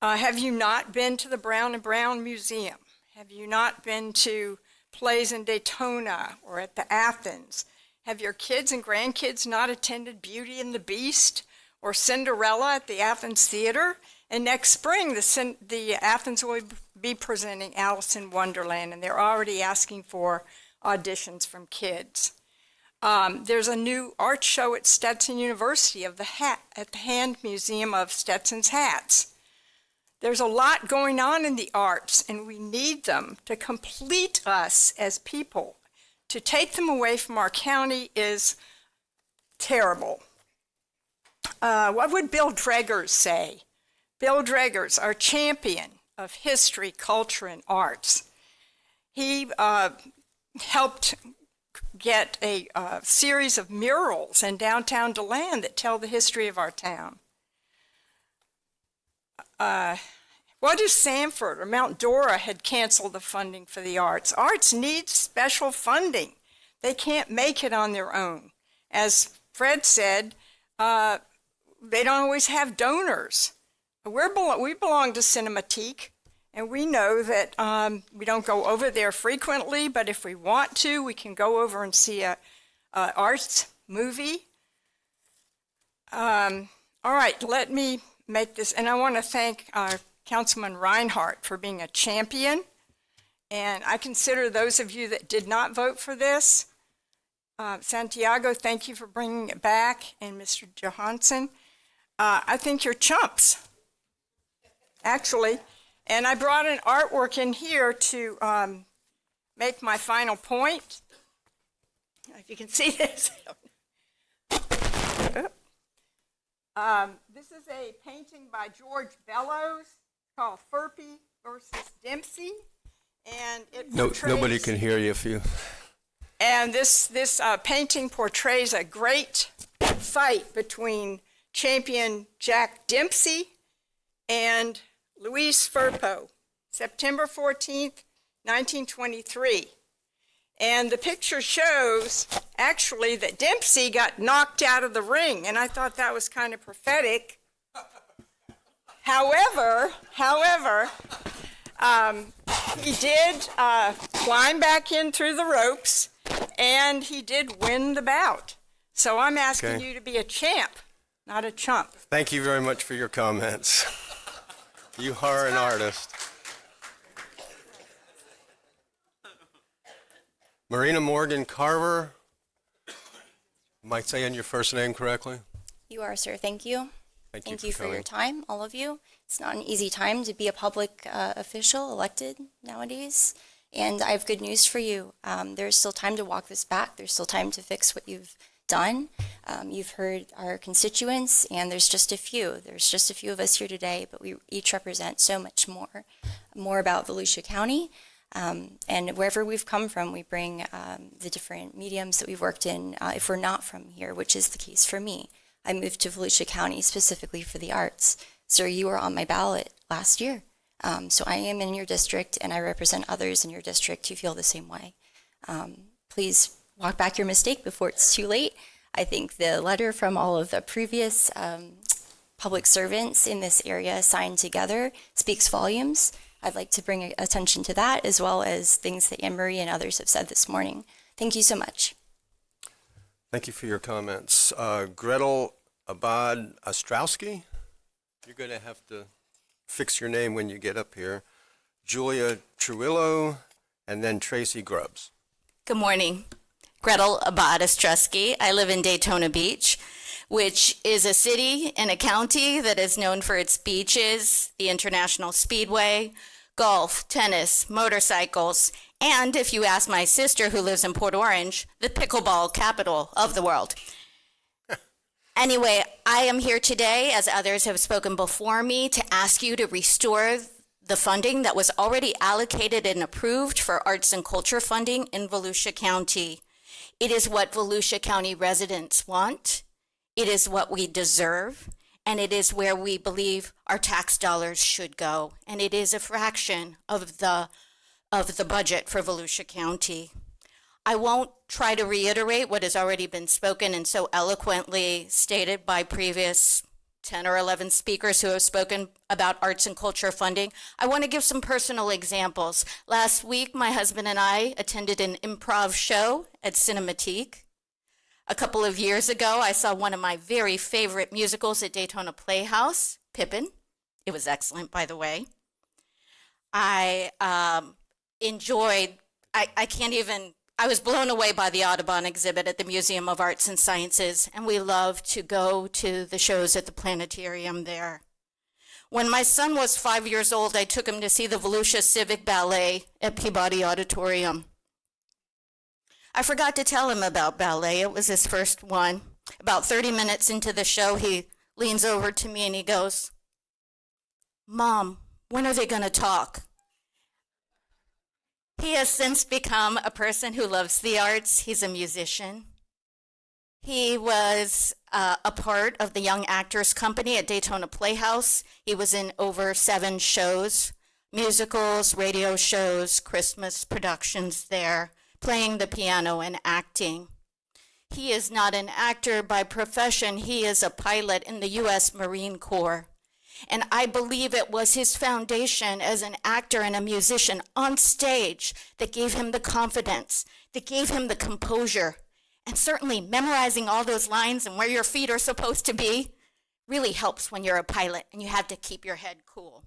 S19: Have you not been to the Brown and Brown Museum? Have you not been to plays in Daytona or at the Athens? Have your kids and grandkids not attended Beauty and the Beast or Cinderella at the Athens Theater? And next spring, the Athens will be presenting Alice in Wonderland, and they're already asking for auditions from kids. There's a new art show at Stetson University at the Hand Museum of Stetson's Hats. There's a lot going on in the arts, and we need them to complete us as people. To take them away from our county is terrible. What would Bill Dreggers say? Bill Dreggers, our champion of history, culture, and arts. He helped get a series of murals in downtown DeLand that tell the history of our town. What if Sanford or Mount Dora had canceled the funding for the arts? Arts needs special funding. They can't make it on their own. As Fred said, they don't always have donors. We belong to Cinematique, and we know that we don't go over there frequently, but if we want to, we can go over and see a arts movie. All right, let me make this, and I want to thank Councilman Reinhardt for being a champion. And I consider those of you that did not vote for this, Santiago, thank you for bringing it back, and Mr. Johansson, I think you're chumps, actually. And I brought an artwork in here to make my final point. If you can see this. This is a painting by George Bellows called Furpy versus Dempsey. And it
S3: Nobody can hear you if you...
S19: And this painting portrays a great fight between champion Jack Dempsey and Luis Firpo, September 14th, 1923. And the picture shows actually that Dempsey got knocked out of the ring, and I thought that was kind of prophetic. However, he did climb back in through the ropes, and he did win the bout. So I'm asking you to be a champ, not a chump.
S3: Thank you very much for your comments. You are an artist. Marina Morgan Carver. Am I saying your first name correctly?
S20: You are, sir. Thank you.
S3: Thank
S20: you for your time, all of you. It's not an easy time to be a public official elected nowadays. And I have good news for you. There's still time to walk this back. There's still time to fix what you've done. You've heard our constituents, and there's just a few. There's just a few of us here today, but we each represent so much more about Volusia County. And wherever we've come from, we bring the different mediums that we've worked in, if we're not from here, which is the case for me. I moved to Volusia County specifically for the arts. Sir, you were on my ballot last year. So I am in your district, and I represent others in your district who feel the same way. Please walk back your mistake before it's too late. I think the letter from all of the previous public servants in this area signed together speaks volumes. I'd like to bring attention to that, as well as things that Anne-Marie and others have said this morning. Thank you so much.
S3: Thank you for your comments. Gretel Abad Ostrowski. You're going to have to fix your name when you get up here. Julia Truillo, and then Tracy Grubbs.
S21: Good morning. Gretel Abad Ostrowski. I live in Daytona Beach, which is a city and a county that is known for its beaches, the International Speedway, golf, tennis, motorcycles, and, if you ask my sister who lives in Port Orange, the pickleball capital of the world. Anyway, I am here today, as others have spoken before me, to ask you to restore the funding that was already allocated and approved for arts and culture funding in Volusia County. It is what Volusia County residents want. It is what we deserve, and it is where we believe our tax dollars should go. And it is a fraction of the budget for Volusia County. I won't try to reiterate what has already been spoken and so eloquently stated by previous 10 or 11 speakers who have spoken about arts and culture funding. I want to give some personal examples. Last week, my husband and I attended an improv show at Cinematique. A couple of years ago, I saw one of my very favorite musicals at Daytona Playhouse, Pippin. It was excellent, by the way. I was blown away by the Audubon exhibit at the Museum of Arts and Sciences, and we love to go to the shows at the planetarium there. When my son was 5 years old, I took him to see the Volusia Civic Ballet at Peabody Auditorium. I forgot to tell him about ballet. It was his first one. About 30 minutes into the show, he leans over to me and he goes, "Mom, when are they going to talk?" He has since become a person who loves the arts. He's a musician. He was a part of the Young Actors Company at Daytona Playhouse. He was in over 7 shows, musicals, radio shows, Christmas productions there, playing the piano and acting. He is not an actor by profession. He is a pilot in the U.S. Marine Corps. And I believe it was his foundation as an actor and a musician on stage that gave him the confidence, that gave him the composure, And certainly memorizing all those lines and where your feet are supposed to be really helps when you're a pilot and you have to keep your head cool.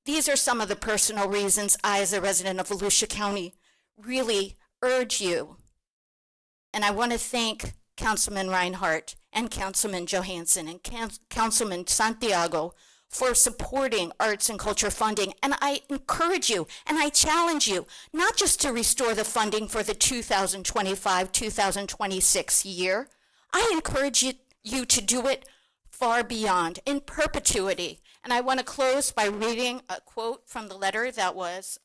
S21: These are some of the personal reasons I, as a resident of Volusia County, really urge you. And I want to thank Councilman Reinhardt and Councilman Johansson and Councilman Santiago for supporting arts and culture funding. And I encourage you and I challenge you not just to restore the funding for the 2025-2026 year. I encourage you to do it far beyond, in perpetuity. And I want to close by reading a quote from the letter that was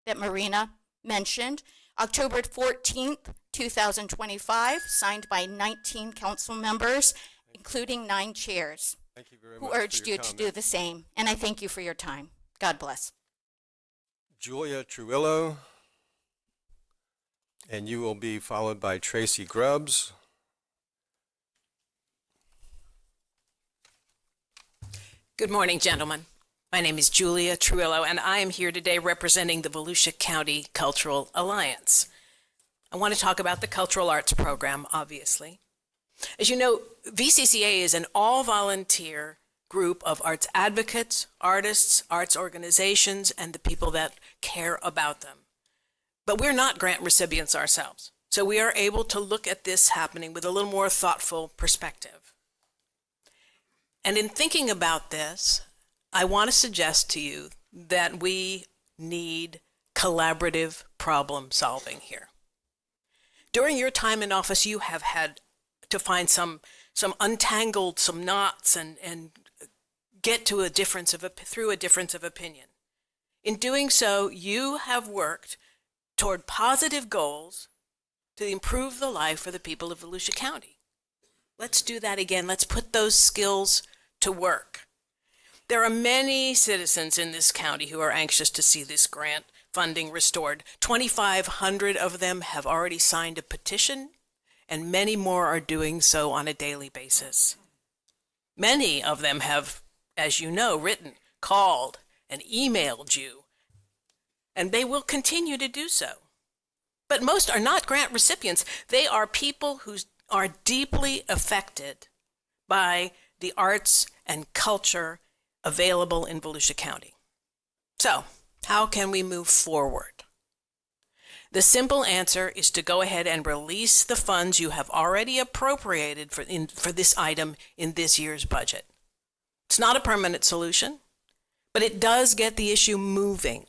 S21: that Marina mentioned. October 14th, 2025, signed by 19 council members, including 9 chairs,
S3: Thank you very
S21: who
S3: much
S21: urged
S3: for your
S21: you to do the same. And I thank you for your time. God bless.
S3: Julia Trujillo, and you will be followed by Tracy Grubbs.
S1: Good morning, gentlemen. My name is Julia Trujillo, and I am here today representing the Volusia County Cultural Alliance. I want to talk about the Cultural Arts Program, obviously. As you know, VCCA is an all-volunteer group of arts advocates, artists, arts organizations, and the people that care about them. But we're not grant recipients ourselves, so we are able to look at this happening with a little more thoughtful perspective. And in thinking about this, I want to suggest to you that we need collaborative problem solving here. During your time in office, you have had to find some untangled some knots and get to through a difference of opinion. In doing so, you have worked toward positive goals to improve the life for the people of Volusia County. Let's do that again. Let's put those skills to work. There are many citizens in this county who are anxious to see this grant funding restored. 2,500 of them have already signed a petition, and many more are doing so on a daily basis. Many of them have, as you know, written, called, and emailed you, and they will continue to do so. But most are not grant recipients. They are people who are deeply affected by the arts and culture available in Volusia County. So, how can we move forward? The simple answer is to go ahead and release the funds you have already appropriated for this item in this year's budget. It's not a permanent solution, but it does get the issue moving.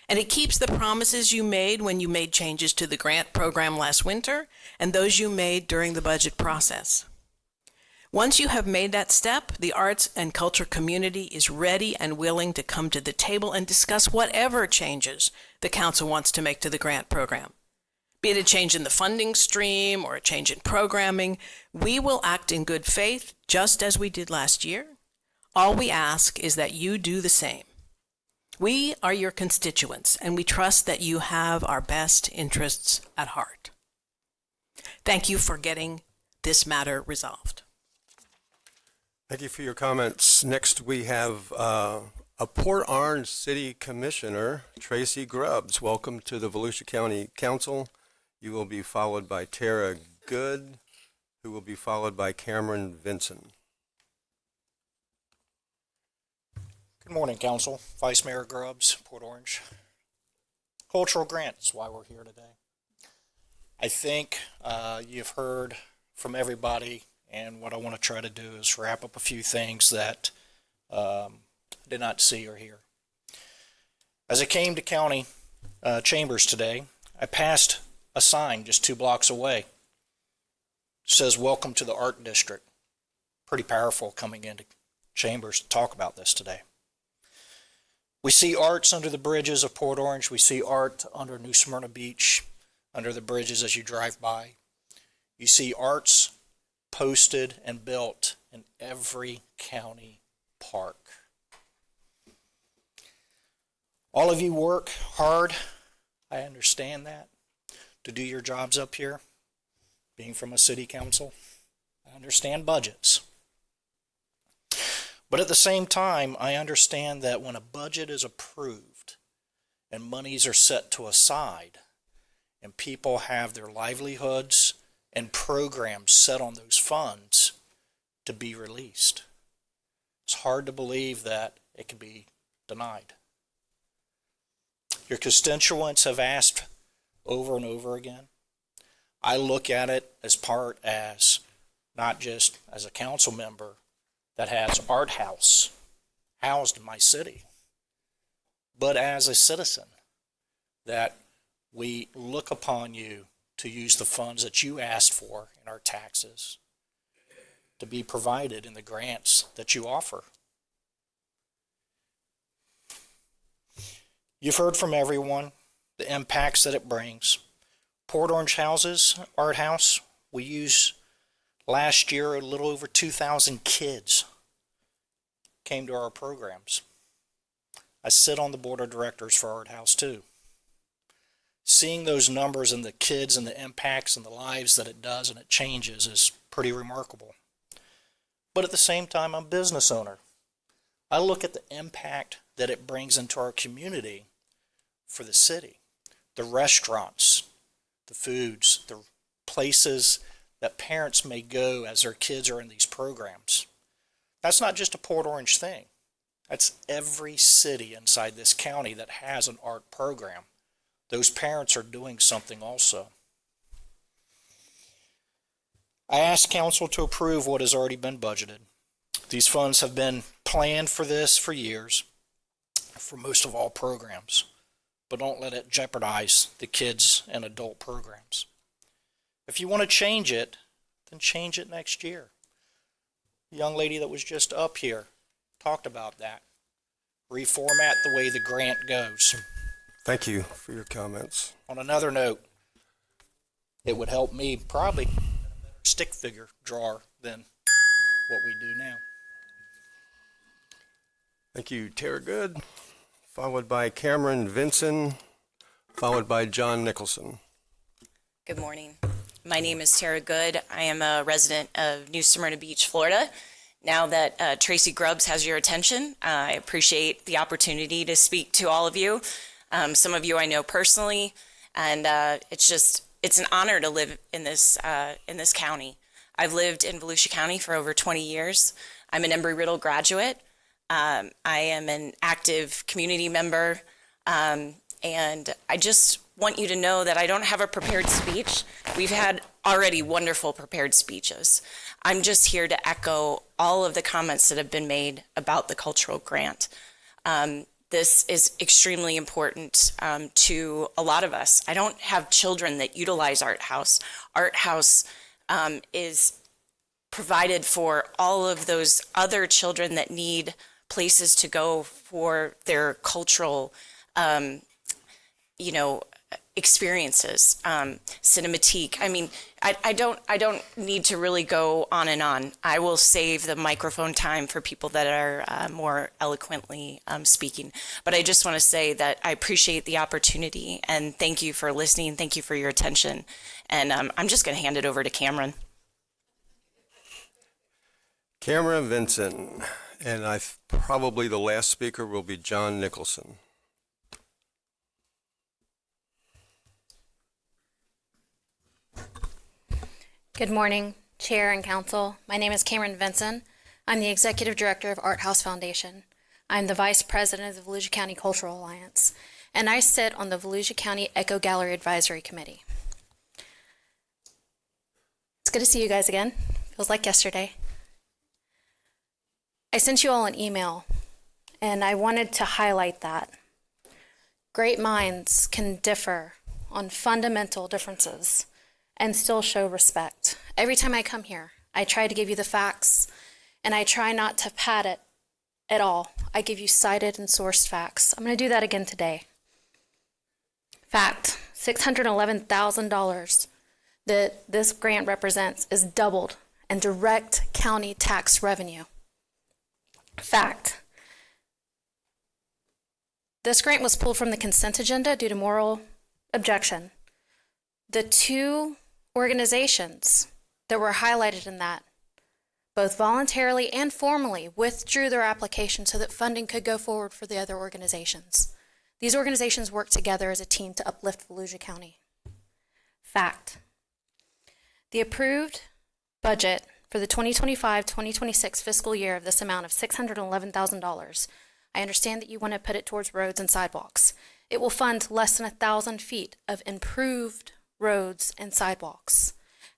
S1: And it keeps the promises you made when you made changes to the grant program last winter and those you made during the budget process. Once you have made that step, the arts and culture community is ready and willing to come to the table and discuss whatever changes the council wants to make to the grant program. Be it a change in the funding stream or a change in programming, we will act in good faith just as we did last year. All we ask is that you do the same. We are your constituents, and we trust that you have our best interests at heart. Thank you for getting this matter resolved.
S3: Thank you for your comments. Next, we have a Port Orange City Commissioner, Tracy Grubbs. Welcome to the Volusia County Council. You will be followed by Tara Good, who will be followed by Cameron Vinson.
S22: Good morning, Council. Vice Mayor Grubbs, Port Orange. Cultural grants, why we're here today. I think you've heard from everybody, and what I want to try to do is wrap up a few things that I did not see or hear. As I came to county chambers today, I passed a sign just 2 blocks away. It says, "Welcome to the Art District." Pretty powerful coming into chambers to talk about this today. We see arts under the bridges of Port Orange. We see art under New Smyrna Beach, under the bridges as you drive by. You see arts posted and built in every county park. All of you work hard, I understand that, to do your jobs up here, being from a city council. I understand budgets. But at the same time, I understand that when a budget is approved and monies are set to aside, and people have their livelihoods and programs set on those funds to be released. It's hard to believe that it can be denied. Your constituents have asked over and over again. I look at it as not just as a council member that has Art House housed in my city, but as a citizen that we look upon you to use the funds that you asked for in our taxes to be provided in the grants that you offer. You've heard from everyone the impacts that it brings. Port Orange Houses, Art House, we used last year a little over 2,000 kids came to our programs. I sit on the board of directors for Art House too. Seeing those numbers and the kids and the impacts and the lives that it does and it changes is pretty remarkable. But at the same time, I'm a business owner. I look at the impact that it brings into our community for the city. The restaurants, the foods, the places that parents may go as their kids are in these programs. That's not just a Port Orange thing. That's every city inside this county that has an art program. Those parents are doing something also. I asked council to approve what has already been budgeted. These funds have been planned for this for years, for most of all programs, but don't let it jeopardize the kids and adult programs. If you want to change it, then change it next year. The young lady that was just up here talked about that. Reformat the way the grant goes.
S3: Thank you for your comments.
S22: On another note, it would help me probably stick figure drawer than what we do now.
S3: Thank you, Tara Good, followed by Cameron Vinson, followed by John Nicholson.
S2: Good morning. My name is Tara Good. I am a resident of New Smyrna Beach, Florida. Now that Tracy Grubbs has your attention, I appreciate the opportunity to speak to all of you. Some of you I know personally, and it's an honor to live in this county. I've lived in Volusia County for over 20 years. I'm an Embry-Riddle graduate. I am an active community member, and I just want you to know that I don't have a prepared speech. We've had already wonderful prepared speeches. I'm just here to echo all of the comments that have been made about the cultural grant. This is extremely important to a lot of us. I don't have children that utilize Art House. Art House is provided for all of those other children that need places to go for their cultural, experiences. Cinematique. I mean, I don't need to really go on and on. I will save the microphone time for people that are more eloquently speaking. But I just want to say that I appreciate the opportunity and thank you for listening. Thank you for your attention. And I'm just going to hand it over to Cameron.
S3: Cameron Vinson, and probably the last speaker will be John Nicholson.
S4: Good morning, Chair and Council. My name is Cameron Vinson. I'm the Executive Director of Art House Foundation. I'm the Vice President of the Volusia County Cultural Alliance, and I sit on the Volusia County Echo Gallery Advisory Committee. It's good to see you guys again. Feels like yesterday. I sent you all an email, and I wanted to highlight that. Great minds can differ on fundamental differences and still show respect. Every time I come here, I try to give you the facts, and I try not to pad it at all. I give you cited and sourced facts. I'm going to do that again today. Fact, $611,000 that this grant represents is doubled in direct county tax revenue. Fact, this grant was pulled from the consent agenda due to moral objection. The two organizations that were highlighted in that, both voluntarily and formally, withdrew their application so that funding could go forward for the other organizations. These organizations work together as a team to uplift Volusia County. Fact. The approved budget for the 2025-2026 fiscal year of this amount of $611,000. I understand that you want to put it towards roads and sidewalks. It will fund less than 1,000 feet of improved roads and sidewalks.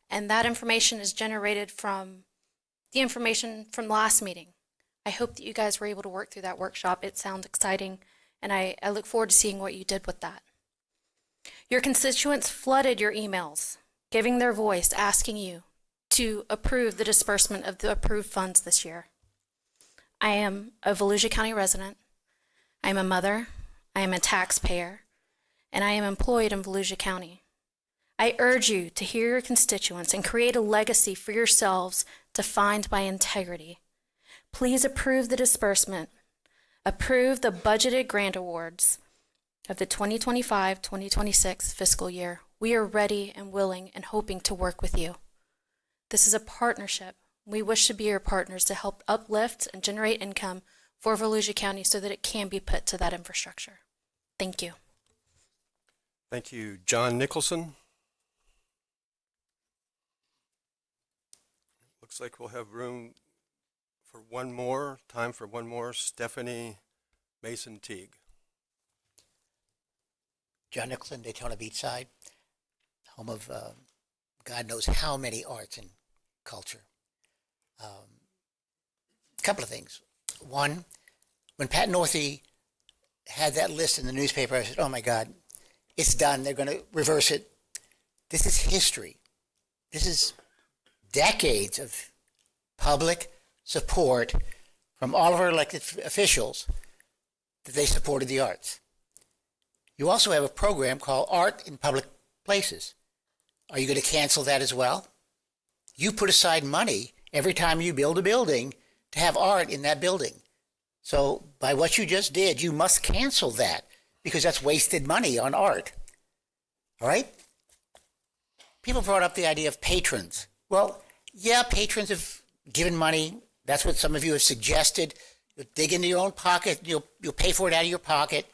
S4: And that information is generated from the information from the last meeting. I hope that you guys were able to work through that workshop. It sounds exciting, and I look forward to seeing what you did with that. Your constituents flooded your emails, giving their voice, asking you to approve the disbursement of the approved funds this year. I am a Volusia County resident. I am a mother. I am a taxpayer, and I am employed in Volusia County. I urge you to hear your constituents and create a legacy for yourselves defined by integrity. Please approve the disbursement. Approve the budgeted grant awards of the 2025-2026 fiscal year. We are ready and willing and hoping to work with you. This is a partnership. We wish to be your partners to help uplift and generate income for Volusia County so that it can be put to that infrastructure. Thank you.
S3: Thank you. John Nicholson. Looks like we'll have room for one more, time for one more. Stephanie Mason Teague.
S5: John Nicholson, Daytona Beachside, home of God knows how many arts and culture. A couple of things. One, when Pat Northey had that list in the newspaper, I said, oh my God, it's done. They're going to reverse it. This is history. This is decades of public support from all of our elected officials that they supported the arts. You also have a program called Art in Public Places. Are you going to cancel that as well? You put aside money every time you build a building to have art in that building. So by what you just did, you must cancel that because that's wasted money on art. All right? People brought up the idea of patrons. Well, yeah, patrons have given money. That's what some of you have suggested. You'll dig into your own pocket. You'll pay for it out of your pocket.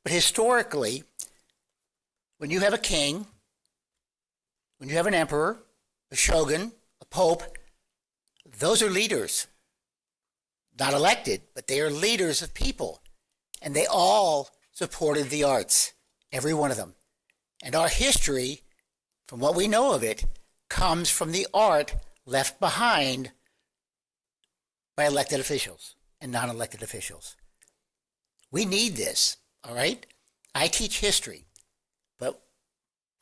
S5: But historically, when you have a king, when you have an emperor, a shogun, a pope, those are leaders. Not elected, but they are leaders of people. And they all supported the arts, every one of them. And our history, from what we know of it, comes from the art left behind by elected officials and non-elected officials. We need this, all right? I teach history, but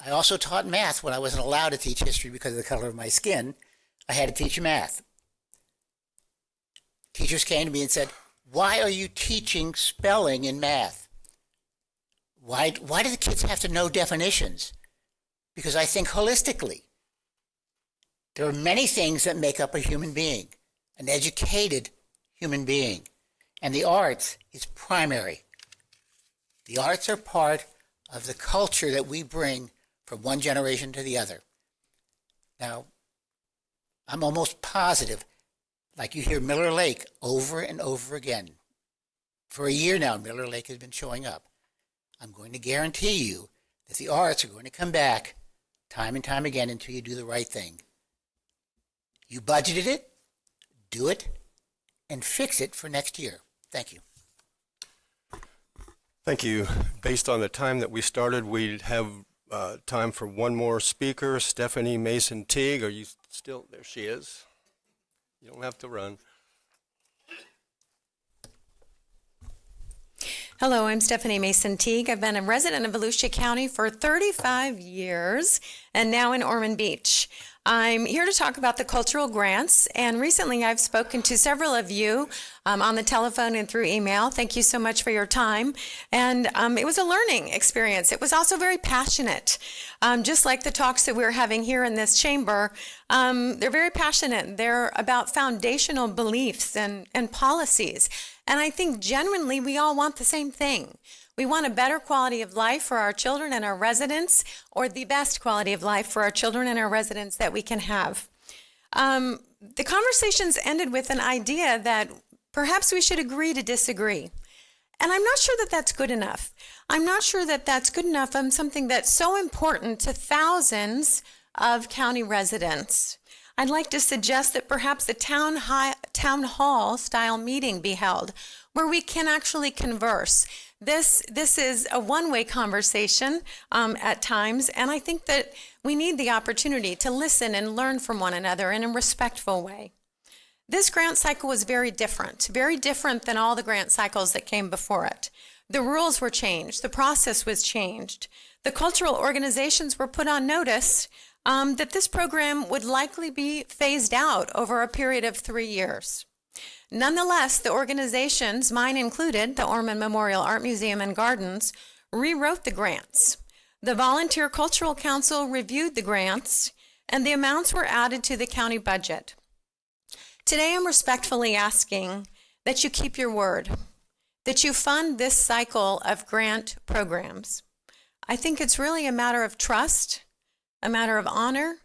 S5: I also taught math when I wasn't allowed to teach history because of the color of my skin. I had to teach math. Teachers came to me and said, why are you teaching spelling in math? Why do the kids have to know definitions? Because I think holistically. There are many things that make up a human being, an educated human being, and the arts is primary. The arts are part of the culture that we bring from one generation to the other. Now, I'm almost positive, like you hear Miller Lake over and over again. For a year now, Miller Lake has been showing up. I'm going to guarantee you that the arts are going to come back time and time again until you do the right thing. You budgeted it, do it, and fix it for next year. Thank you.
S3: Thank you. Based on the time that we started, we have time for one more speaker, Stephanie Mason Teague. Are you still there? She is. You don't have to run.
S6: Hello, I'm Stephanie Mason Teague. I've been a resident of Volusia County for 35 years and now in Ormond Beach. I'm here to talk about the cultural grants, and recently I've spoken to several of you on the telephone and through email. Thank you so much for your time. And it was a learning experience. It was also very passionate. Just like the talks that we're having here in this chamber, they're very passionate. They're about foundational beliefs and policies. And I think genuinely we all want the same thing. We want a better quality of life for our children and our residents, or the best quality of life for our children and our residents that we can have. The conversations ended with an idea that perhaps we should agree to disagree. And I'm not sure that that's good enough. I'm not sure that that's good enough on something that's so important to thousands of county residents. I'd like to suggest that perhaps a town hall style meeting be held where we can actually converse. This is a one-way conversation at times, and I think that we need the opportunity to listen and learn from one another in a respectful way. This grant cycle was very different than all the grant cycles that came before it. The rules were changed. The process was changed. The cultural organizations were put on notice that this program would likely be phased out over a period of 3 years. Nonetheless, the organizations, mine included, the Orman Memorial Art Museum and Gardens, rewrote the grants. The Volunteer Cultural Council reviewed the grants, and the amounts were added to the county budget. Today, I'm respectfully asking that you keep your word, that you fund this cycle of grant programs. I think it's really a matter of trust, a matter of honor,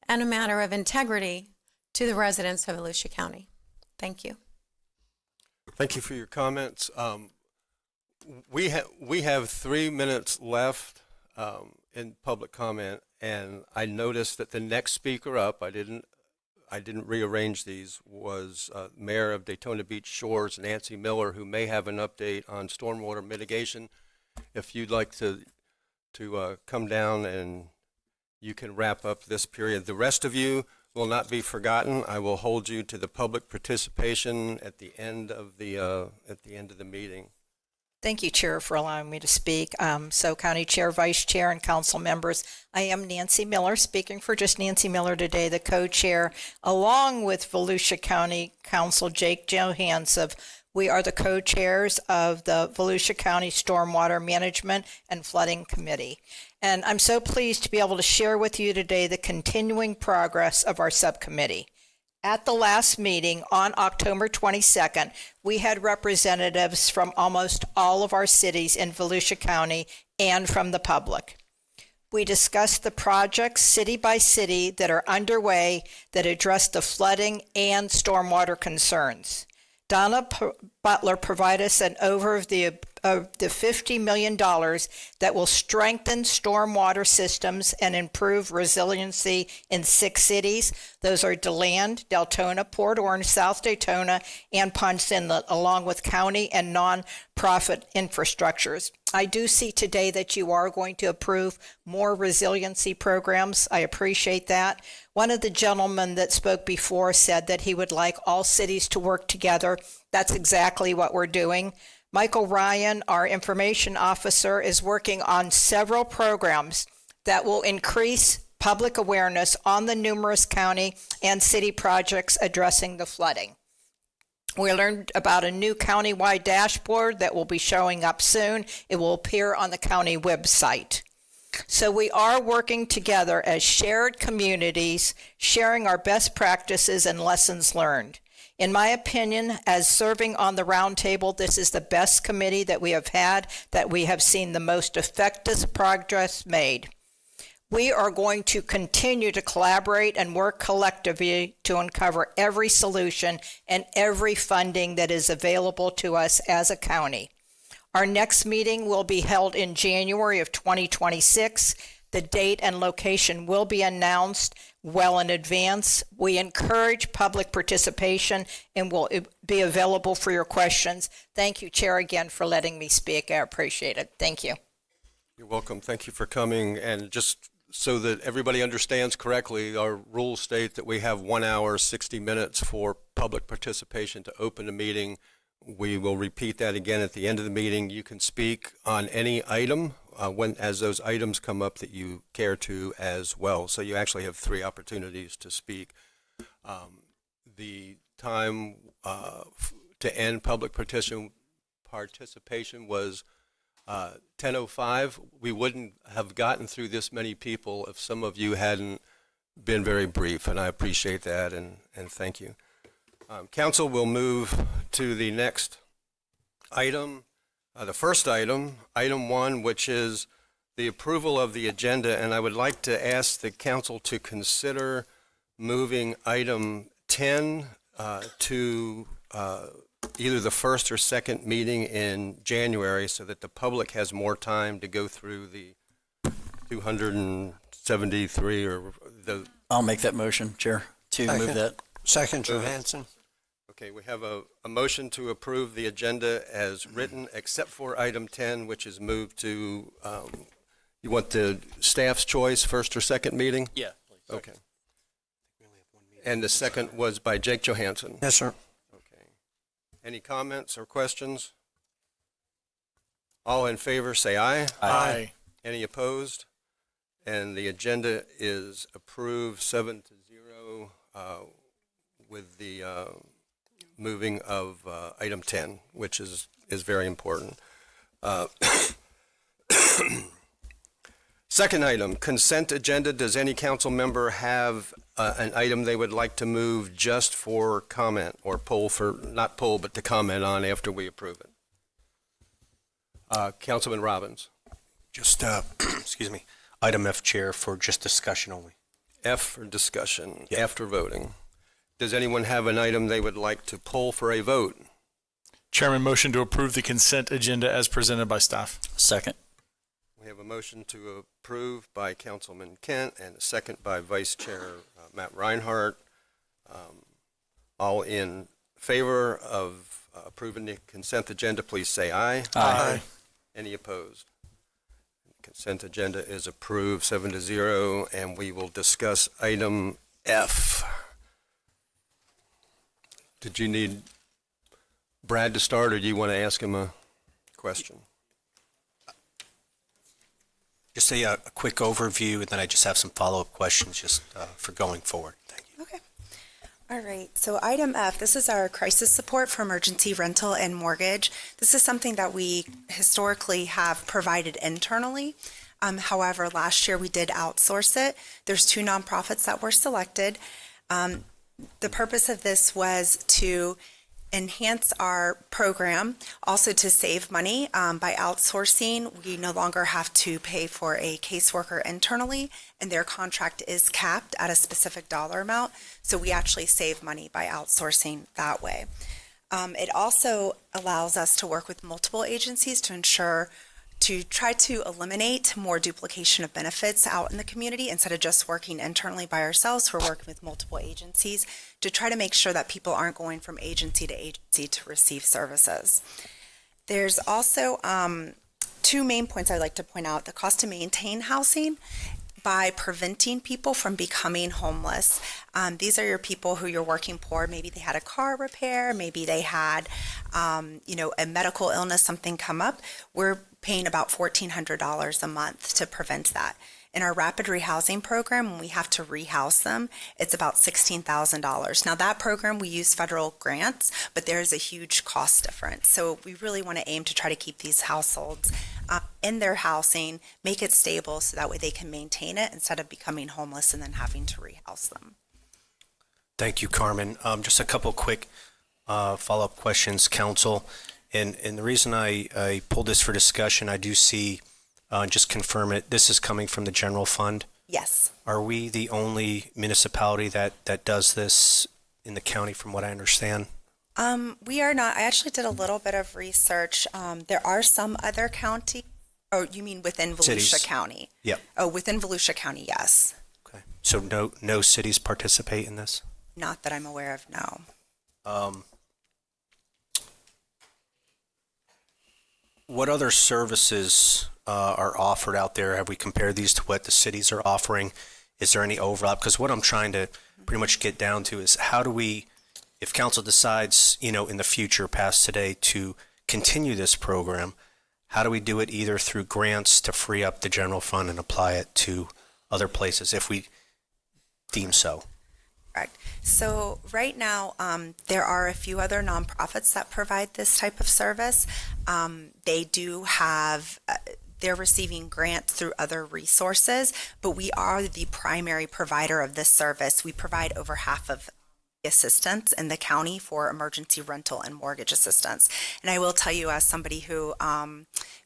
S6: and a matter of integrity to the residents of Volusia County. Thank you.
S3: Thank you for your comments. We have 3 minutes left in public comment, and I noticed that the next speaker up, I didn't rearrange these, was Mayor of Daytona Beach Shores, Nancy Miller, who may have an update on stormwater mitigation. If you'd like to come down, and you can wrap up this period. The rest of you will not be forgotten. I will hold you to the public participation at the end of the meeting.
S13: Thank you, Chair, for allowing me to speak. So County Chair, Vice Chair, and Council members, I am Nancy Miller, speaking for just Nancy Miller today, the co-chair, along with Volusia County Council Jake Johansson. We are the co-chairs of the Volusia County Stormwater Management and Flooding Committee. And I'm so pleased to be able to share with you today the continuing progress of our subcommittee. At the last meeting on October 22nd, we had representatives from almost all of our cities in Volusia County and from the public. We discussed the projects city by city that are underway that address the flooding and stormwater concerns. Donna Butler provided us an overview of the $50 million that will strengthen stormwater systems and improve resiliency in 6 cities. Those are DeLand, Deltona, Port Orange, South Daytona, and Ponce Inlet, along with county and nonprofit infrastructures. I do see today that you are going to approve more resiliency programs. I appreciate that. One of the gentlemen that spoke before said that he would like all cities to work together. That's exactly what we're doing. Michael Ryan, our information officer, is working on several programs that will increase public awareness on the numerous county and city projects addressing the flooding. We learned about a new countywide dashboard that will be showing up soon. It will appear on the county website. So we are working together as shared communities, sharing our best practices and lessons learned. In my opinion, as serving on the roundtable, this is the best committee that we have had, that we have seen the most effective progress made. We are going to continue to collaborate and work collectively to uncover every solution and every funding that is available to us as a county. Our next meeting will be held in January of 2026. The date and location will be announced well in advance. We encourage public participation and will be available for your questions. Thank you, Chair, again for letting me speak. I appreciate it. Thank you.
S3: You're welcome. Thank you for coming. And just so that everybody understands correctly, our rules state that we have 1 hour, 60 minutes for public participation to open the meeting. We will repeat that again at the end of the meeting. You can speak on any item as those items come up that you care to as well. So you actually have 3 opportunities to speak. The time to end public participation was 10:05. We wouldn't have gotten through this many people if some of you hadn't been very brief, and I appreciate that, and thank you. Council will move to the next item, the first item, item 1, which is the approval of the agenda, and I would like to ask the council to consider moving item 10 to either the first or second meeting in January so that the public has more time to go through the 273 or the...
S7: I'll make that motion, Chair, to move that.
S3: Second, Johansson. Okay, we have a motion to approve the agenda as written, except for item 10, which is moved to, you want the staff's choice, first or second meeting?
S7: Yeah, please.
S3: Okay. And the second was by Jake Johansson.
S7: Yes, sir.
S3: Okay. Any comments or questions? All in favor, say aye.
S22: Aye.
S3: Any opposed? And the agenda is approved 7-0 with the moving of item 10, which is very important. Second item, consent agenda. Does any council member have an item they would like to move just for comment or poll for, not poll, but to comment on after we approve it? Councilman Robbins.
S8: Just, excuse me, item F, Chair, for just discussion only.
S3: F for discussion after voting. Does anyone have an item they would like to poll for a vote?
S23: Chairman, motion to approve the consent agenda as presented by staff.
S7: Second.
S3: We have a motion to approve by Councilman Kent and a second by Vice Chair Matt Reinhardt. All in favor of approving the consent agenda, please say aye.
S23: Aye.
S3: Any opposed? Consent agenda is approved 7-0, and we will discuss item F. Did you need Brad to start, or do you want to ask him a question?
S8: Just a quick overview, and then I just have some follow-up questions just for going forward. Thank you.
S24: All right, so item F, this is our crisis support for emergency rental and mortgage. This is something that we historically have provided internally. However, last year we did outsource it. There's 2 nonprofits that were selected. The purpose of this was to enhance our program, also to save money. By outsourcing, we no longer have to pay for a caseworker internally, and their contract is capped at a specific dollar amount, so we actually save money by outsourcing that way. It also allows us to work with multiple agencies to try to eliminate more duplication of benefits out in the community. Instead of just working internally by ourselves, we're working with multiple agencies to try to make sure that people aren't going from agency to agency to receive services. There's also 2 main points I'd like to point out. The cost to maintain housing by preventing people from becoming homeless. These are your people who you're working for. Maybe they had a car repair, maybe they had a medical illness, something come up. We're paying about $1,400 a month to prevent that. In our rapid rehousing program, when we have to rehouse them, it's about $16,000. Now that program, we use federal grants, but there's a huge cost difference. So we really want to aim to try to keep these households in their housing, make it stable so that way they can maintain it instead of becoming homeless and then having to rehouse them.
S8: Thank you, Carmen. Just a couple quick follow-up questions, Council. And the reason I pulled this for discussion, I do see, just confirm it, this is coming from the general fund?
S24: Yes.
S8: Are we the only municipality that does this in the county, from what I understand?
S24: We are not. I actually did a little bit of research. There are some other counties. Oh, you mean within Volusia
S8: Cities.
S24: County?
S8: Yep.
S24: Oh, within Volusia County, yes.
S8: Okay. So no cities participate in this?
S24: Not that I'm aware of, no.
S8: What other services are offered out there? Have we compared these to what the cities are offering? Is there any overlap? Because what I'm trying to pretty much get down to is how do we, if council decides, in the future past today to continue this program, how do we do it either through grants to free up the general fund and apply it to other places if we deem so?
S24: Correct. So right now, there are a few other nonprofits that provide this type of service. They do have, they're receiving grants through other resources, but we are the primary provider of this service. We provide over half of the assistance in the county for emergency rental and mortgage assistance. And I will tell you, as somebody who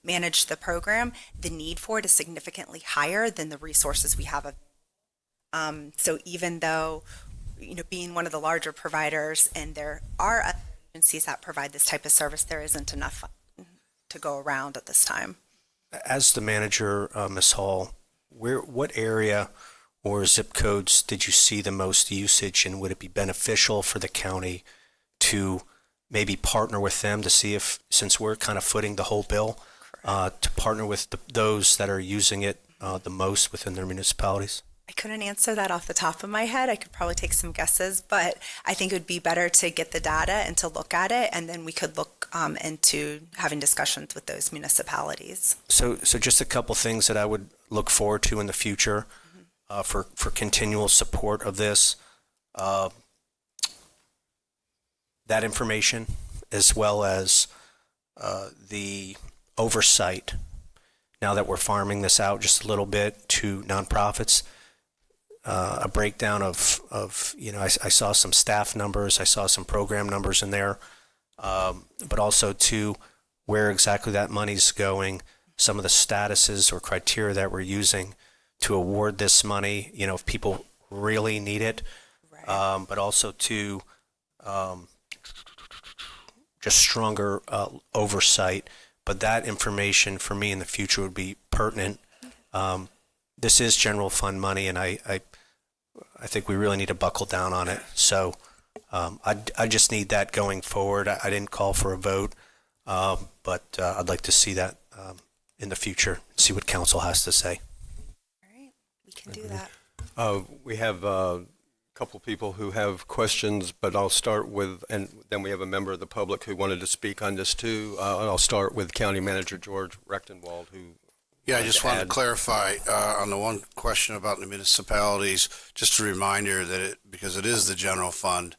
S24: managed the program, the need for it is significantly higher than the resources we have. So even though being one of the larger providers, and there are agencies that provide this type of service, there isn't enough to go around at this time.
S8: As the manager, Ms. Hall, what area or zip codes did you see the most usage, and would it be beneficial for the county to maybe partner with them to see if, since we're kind of footing the whole bill, to partner with those that are using it the most within their municipalities?
S24: I couldn't answer that off the top of my head. I could probably take some guesses, but I think it would be better to get the data and to look at it, and then we could look into having discussions with those municipalities.
S8: So just a couple things that I would look forward to in the future for continual support of this. That information, as well as the oversight, now that we're farming this out just a little bit to nonprofits, a breakdown of I saw some staff numbers, I saw some program numbers in there, but also to where exactly that money's going, some of the statuses or criteria that we're using to award this money, if people really need it, but also to just stronger oversight. But that information for me in the future would be pertinent. This is general fund money, and I think we really need to buckle down on it. So I just need that going forward. I didn't call for a vote, but I'd like to see that in the future, see what council has to say.
S24: We can do that.
S3: We have a couple people who have questions, but I'll start with, and then we have a member of the public who wanted to speak on this too. And I'll start with County Manager George Rechtenwald, who.
S9: Yeah, I just wanted to clarify on the one question about the municipalities, just a reminder that because it is the general fund,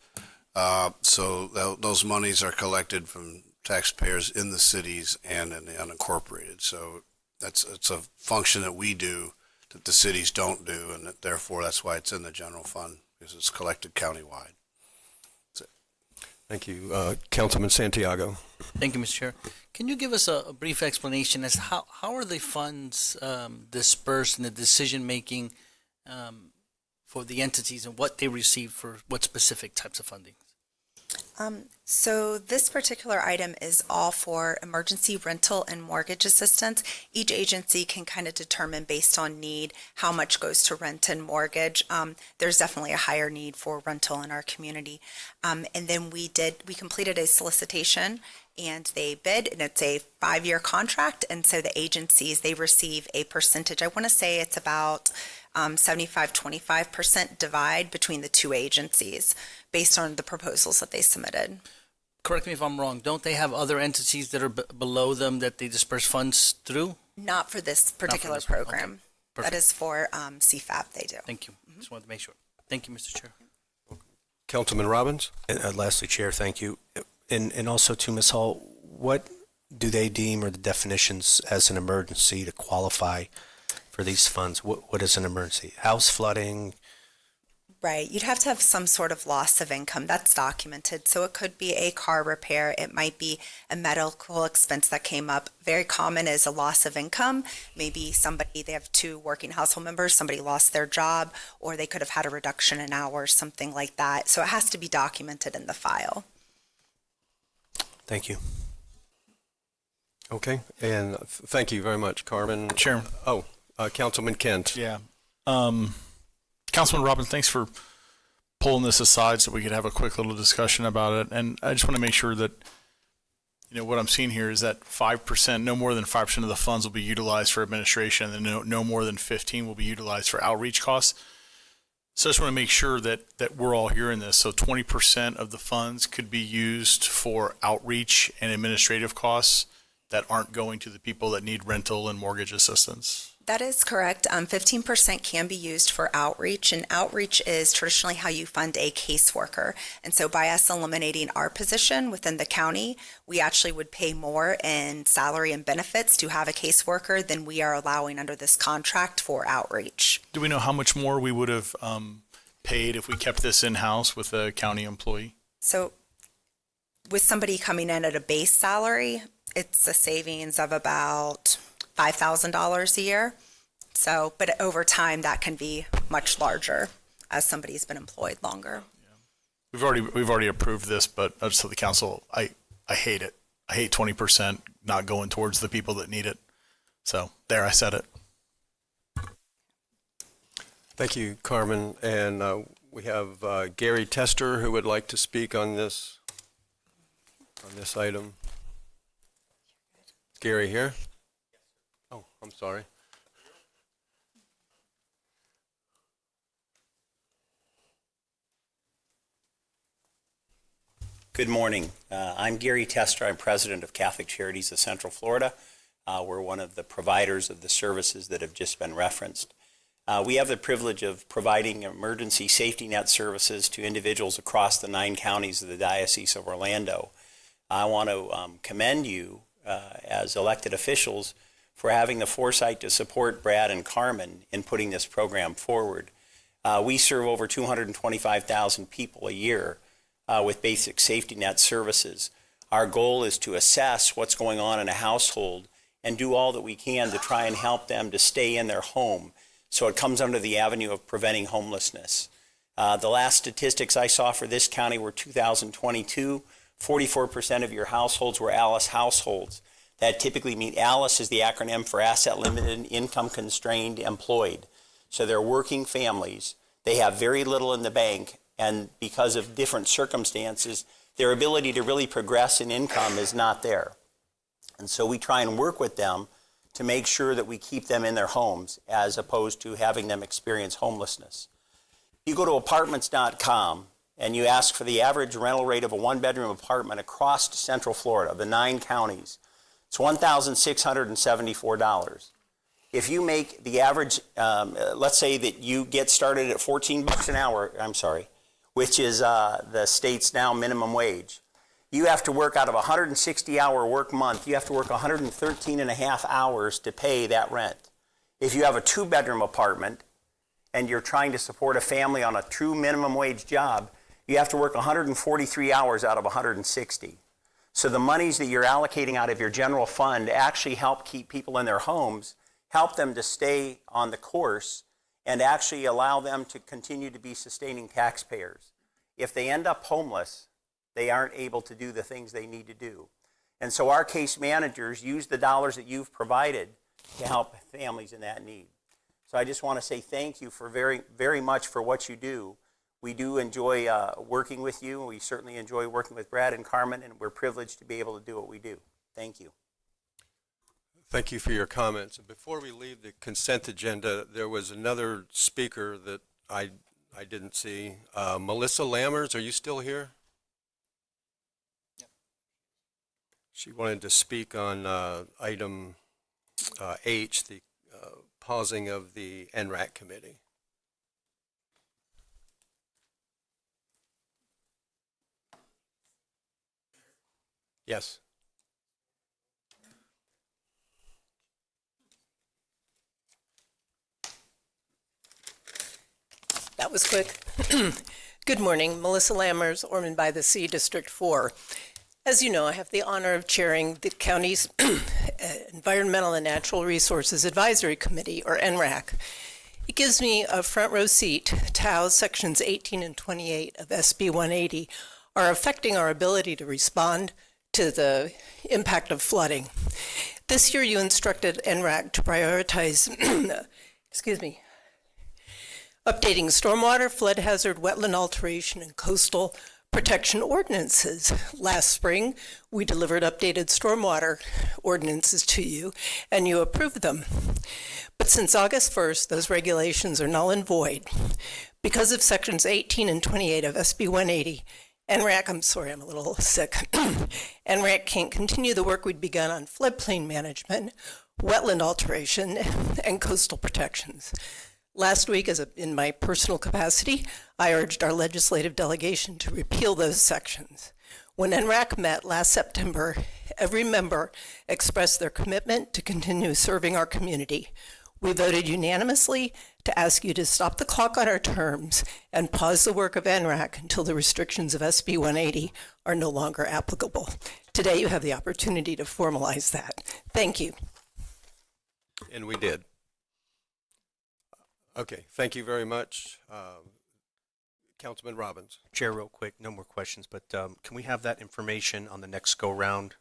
S9: so those monies are collected from taxpayers in the cities and in the unincorporated. So it's a function that we do that the cities don't do, and therefore that's why it's in the general fund, because it's collected countywide. That's it.
S3: Thank you. Councilman Santiago.
S10: Thank you, Mr. Chair. Can you give us a brief explanation as how are the funds dispersed in the decision-making for the entities and what they receive for what specific types of funding?
S24: So this particular item is all for emergency rental and mortgage assistance. Each agency can kind of determine based on need how much goes to rent and mortgage. There's definitely a higher need for rental in our community. And then we completed a solicitation and they bid, and it's a 5-year contract. And so the agencies, they receive a percentage. I want to say it's about 75-25% divide between the two agencies based on the proposals that they submitted.
S10: Correct me if I'm wrong. Don't they have other entities that are below them that they disperse funds through?
S24: Not for this particular program.
S10: Okay.
S24: That is for CFAP, they do.
S10: Thank you. Just wanted to make sure. Thank you, Mr. Chair.
S3: Councilman Robbins.
S8: And lastly, Chair, thank you. And also to Ms. Hall, what do they deem are the definitions as an emergency to qualify for these funds? What is an emergency? House flooding?
S24: Right. You'd have to have some sort of loss of income. That's documented. So it could be a car repair. It might be a medical expense that came up. Very common is a loss of income. Maybe they have 2 working household members, somebody lost their job, or they could have had a reduction in hours, something like that. So it has to be documented in the file.
S8: Thank you.
S3: Okay, and thank you very much, Carmen.
S23: Chair.
S3: Councilman Kent.
S23: Yeah. Councilman Robbins, thanks for pulling this aside so we could have a quick little discussion about it. And I just want to make sure that, what I'm seeing here is that 5%, no more than 5% of the funds will be utilized for administration, and then no more than 15 will be utilized for outreach costs. So I just want to make sure that we're all hearing this. So 20% of the funds could be used for outreach and administrative costs that aren't going to the people that need rental and mortgage assistance.
S24: That is correct. 15% can be used for outreach, and outreach is traditionally how you fund a caseworker. And so by us eliminating our position within the county, we actually would pay more in salary and benefits to have a caseworker than we are allowing under this contract for outreach.
S23: Do we know how much more we would have paid if we kept this in-house with a county employee?
S24: So with somebody coming in at a base salary, it's a savings of about $5,000 a year. So, but over time, that can be much larger as somebody's been employed longer.
S23: we've already approved this, but I just tell the council, I hate it. I hate 20% not going towards the people that need it. So there, I said it.
S3: Thank you, Carmen. And we have Gary Tester who would like to speak on this item. Is Gary here? Oh, I'm sorry.
S11: Good morning. I'm Gary Tester. I'm president of Catholic Charities of Central Florida. We're one of the providers of the services that have just been referenced. We have the privilege of providing emergency safety net services to individuals across the 9 counties of the Diocese of Orlando. I want to commend you as elected officials for having the foresight to support Brad and Carmen in putting this program forward. We serve over 225,000 people a year with basic safety net services. Our goal is to assess what's going on in a household and do all that we can to try and help them to stay in their home. So it comes under the avenue of preventing homelessness. The last statistics I saw for this county were 2022, 44% of your households were ALICE households. That typically means ALICE is the acronym for Asset Limited, Income Constrained, Employed. So they're working families. They have very little in the bank, and because of different circumstances, their ability to really progress in income is not there. And so we try and work with them to make sure that we keep them in their homes as opposed to having them experience homelessness. You go to apartments.com and you ask for the average rental rate of a 1-bedroom apartment across Central Florida, the 9 counties. It's $1,674. If you make the average, let's say that you get started at $14 an hour, which is the state's now minimum wage. You have to work out of a 160-hour work month. You have to work 113 and a half hours to pay that rent. If you have a 2-bedroom apartment and you're trying to support a family on a true minimum wage job, you have to work 143 hours out of 160. So the monies that you're allocating out of your general fund actually help keep people in their homes, help them to stay on the course, and actually allow them to continue to be sustaining taxpayers. If they end up homeless, they aren't able to do the things they need to do. And so our case managers use the dollars that you've provided to help families in that need. So I just want to say thank you for very, very much for what you do. We do enjoy working with you. We certainly enjoy working with Brad and Carmen, and we're privileged to be able to do what we do. Thank you.
S3: Thank you for your comments. Before we leave the consent agenda, there was another speaker that I didn't see. Melissa Lammers, are you still here? Yep. She wanted to speak on item H, the pausing of the NRAC committee. Yes.
S12: That was quick. Good morning, Melissa Lammers, Ormond by the Sea, District 4. As you know, I have the honor of chairing the county's Environmental and Natural Resources Advisory Committee, or NRAC. It gives me a front row seat to how sections 18 and 28 of SB 180 are affecting our ability to respond to the impact of flooding. This year you instructed NRAC to prioritize, updating stormwater, flood hazard, wetland alteration, and coastal protection ordinances. Last spring, we delivered updated stormwater ordinances to you, and you approved them. But since August 1st, those regulations are null and void. Because of sections 18 and 28 of SB 180, NRAC, I'm sorry, I'm a little sick. NRAC can't continue the work we'd begun on floodplain management, wetland alteration, and coastal protections. Last week, in my personal capacity, I urged our legislative delegation to repeal those sections. When NRAC met last September, every member expressed their commitment to continue serving our community. We voted unanimously to ask you to stop the clock on our terms and pause the work of NRAC until the restrictions of SB 180 are no longer applicable. Today, you have the opportunity to formalize that. Thank you.
S3: And we did. Okay, thank you very much. Councilman Robbins.
S8: Chair, real quick, no more questions, but can we have that information on the next go-round?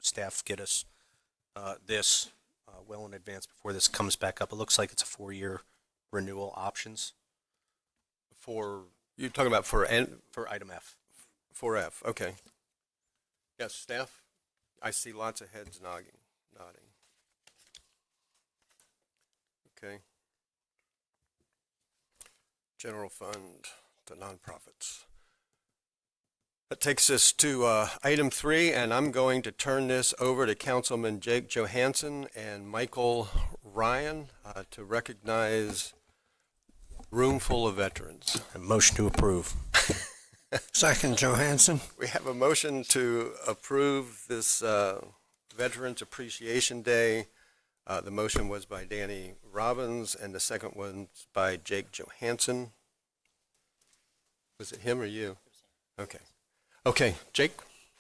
S8: Staff get us this well in advance before this comes back up. It looks like it's a 4-year renewal options.
S3: You're talking about for
S8: item F.
S3: For F, okay. Yes, staff? I see lots of heads nodding. Okay. General fund to nonprofits. That takes us to item 3, and I'm going to turn this over to Councilman Jake Johansson and Michael Ryan to recognize room full of veterans.
S8: A motion to approve.
S14: Second, Johansson.
S3: We have a motion to approve this Veterans Appreciation Day. The motion was by Danny Robbins, and the second one by Jake Johansson. Was it him or you? Okay. Okay, Jake?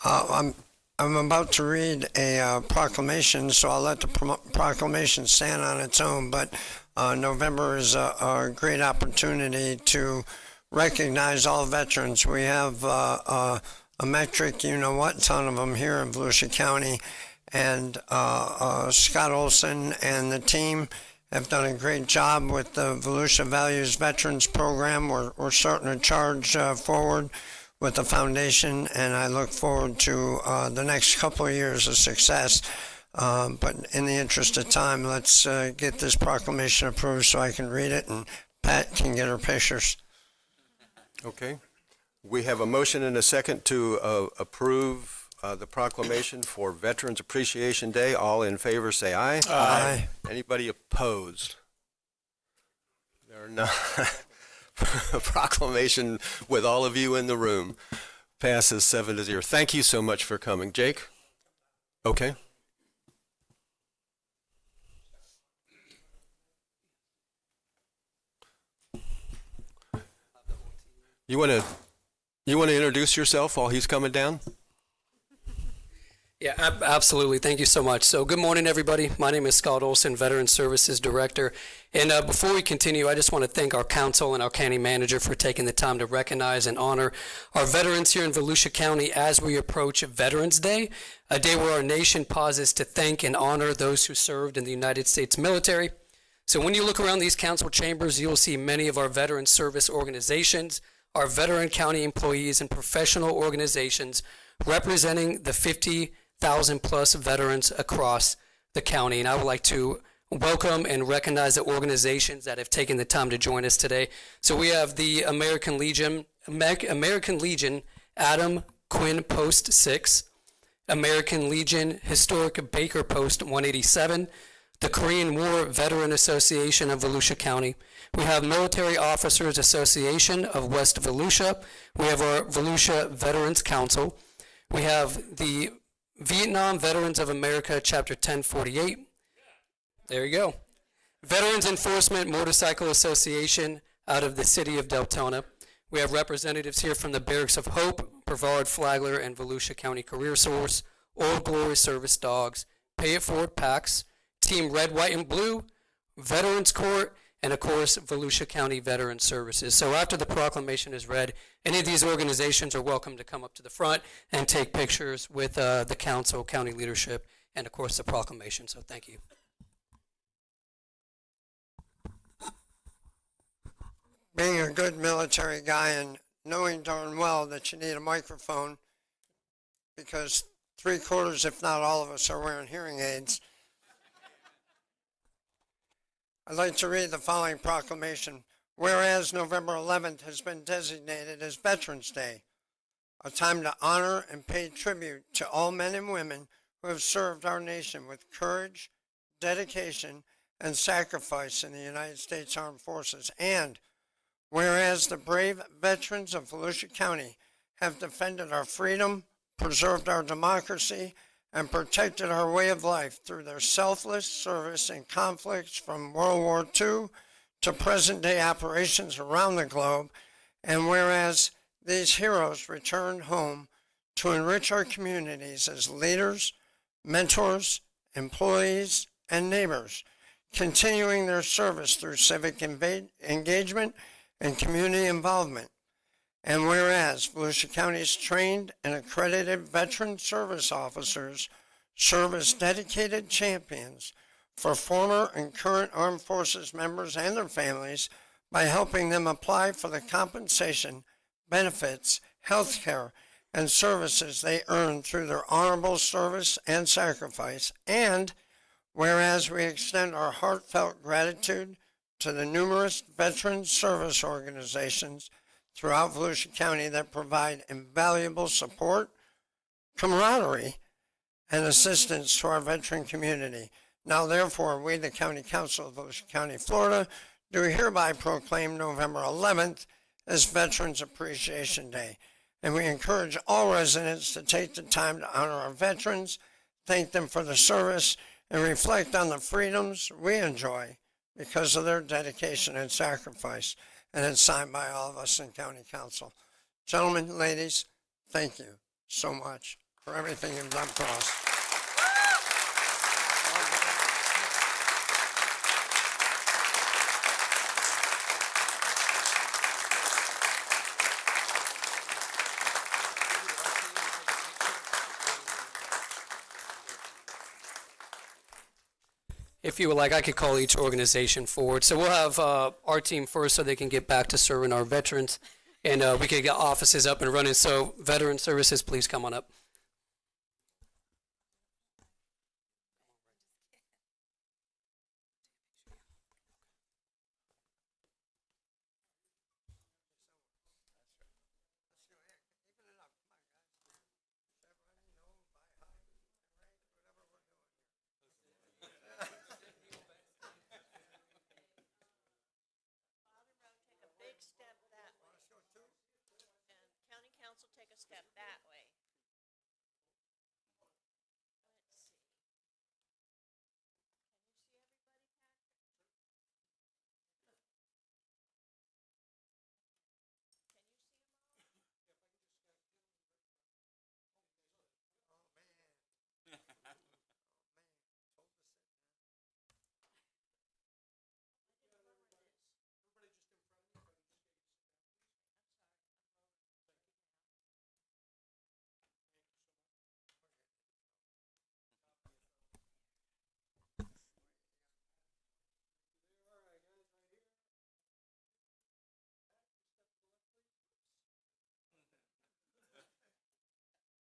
S14: I'm about to read a proclamation, so I'll let the proclamation stand on its own, but November is a great opportunity to recognize all veterans. We have a metric, you know what, ton of them here in Volusia County, and Scott Olson and the team have done a great job with the Volusia Values Veterans Program. We're starting to charge forward with the foundation, and I look forward to the next couple of years of success. But in the interest of time, let's get this proclamation approved so I can read it and Pat can get her pictures.
S3: Okay. We have a motion and a second to approve the proclamation for Veterans Appreciation Day. All in favor say aye.
S14: Aye.
S3: Anybody opposed? There are none. A proclamation with all of you in the room passes 7-0. Thank you so much for coming. Jake? Okay. You want to introduce yourself while he's coming down?
S15: Yeah, absolutely. Thank you so much. So good morning, everybody. My name is Scott Olson, Veteran Services Director. And before we continue, I just want to thank our council and our county manager for taking the time to recognize and honor our veterans here in Volusia County as we approach Veterans Day, a day where our nation pauses to thank and honor those who served in the United States military. So when you look around these council chambers, you'll see many of our veteran service organizations, our veteran county employees, and professional organizations representing the 50,000 plus veterans across the county. And I would like to welcome and recognize the organizations that have taken the time to join us today. So we have the American Legion Adam Quinn Post 6, American Legion Historic Baker Post 187, the Korean War Veteran Association of Volusia County. We have Military Officers Association of West Volusia. We have our Volusia Veterans Council. We have the Vietnam Veterans of America, Chapter 1048. There you go. Veterans Enforcement Motorcycle Association out of the city of Deltona. We have representatives here from the Barracks of Hope, Brevard, Flagler, and Volusia County Career Source, Old Glory Service Dogs, Pay It Forward PACs, Team Red, White, and Blue, Veterans Court, and of course, Volusia County Veteran Services. So after the proclamation is read, any of these organizations are welcome to come up to the front and take pictures with the council, county leadership, and of course the proclamation. So thank you.
S14: Being a good military guy and knowing darn well that you need a microphone because 3/4, if not all of us, are wearing hearing aids. I'd like to read the following proclamation. Whereas November 11th has been designated as Veterans Day, a time to honor and pay tribute to all men and women who have served our nation with courage, dedication, and sacrifice in the United States Armed Forces. And whereas the brave veterans of Volusia County have defended our freedom, preserved our democracy, and protected our way of life through their selfless service in conflicts from World War II to present-day operations around the globe, and whereas these heroes returned home to enrich our communities as leaders, mentors, employees, and neighbors, continuing their service through civic engagement and community involvement. And whereas Volusia County's trained and accredited veteran service officers serve as dedicated champions for former and current armed forces members and their families by helping them apply for the compensation, benefits, health care, and services they earn through their honorable service and sacrifice. And whereas we extend our heartfelt gratitude to the numerous veteran service organizations throughout Volusia County that provide invaluable support, camaraderie, and assistance to our veteran community. Now, therefore, we, the County Council of Volusia County, Florida, do hereby proclaim November 11th as Veterans Appreciation Day. And we encourage all residents to take the time to honor our veterans, thank them for the service, and reflect on the freedoms we enjoy because of their dedication and sacrifice. And it's signed by all of us in County Council. Gentlemen, ladies, thank you so much for everything you've done for us.
S15: If you would like, I could call each organization forward. So we'll have our team first so they can get back to serving our veterans, and we can get offices up and running. So Veteran Services, please come on up.
S16: Take a step that way.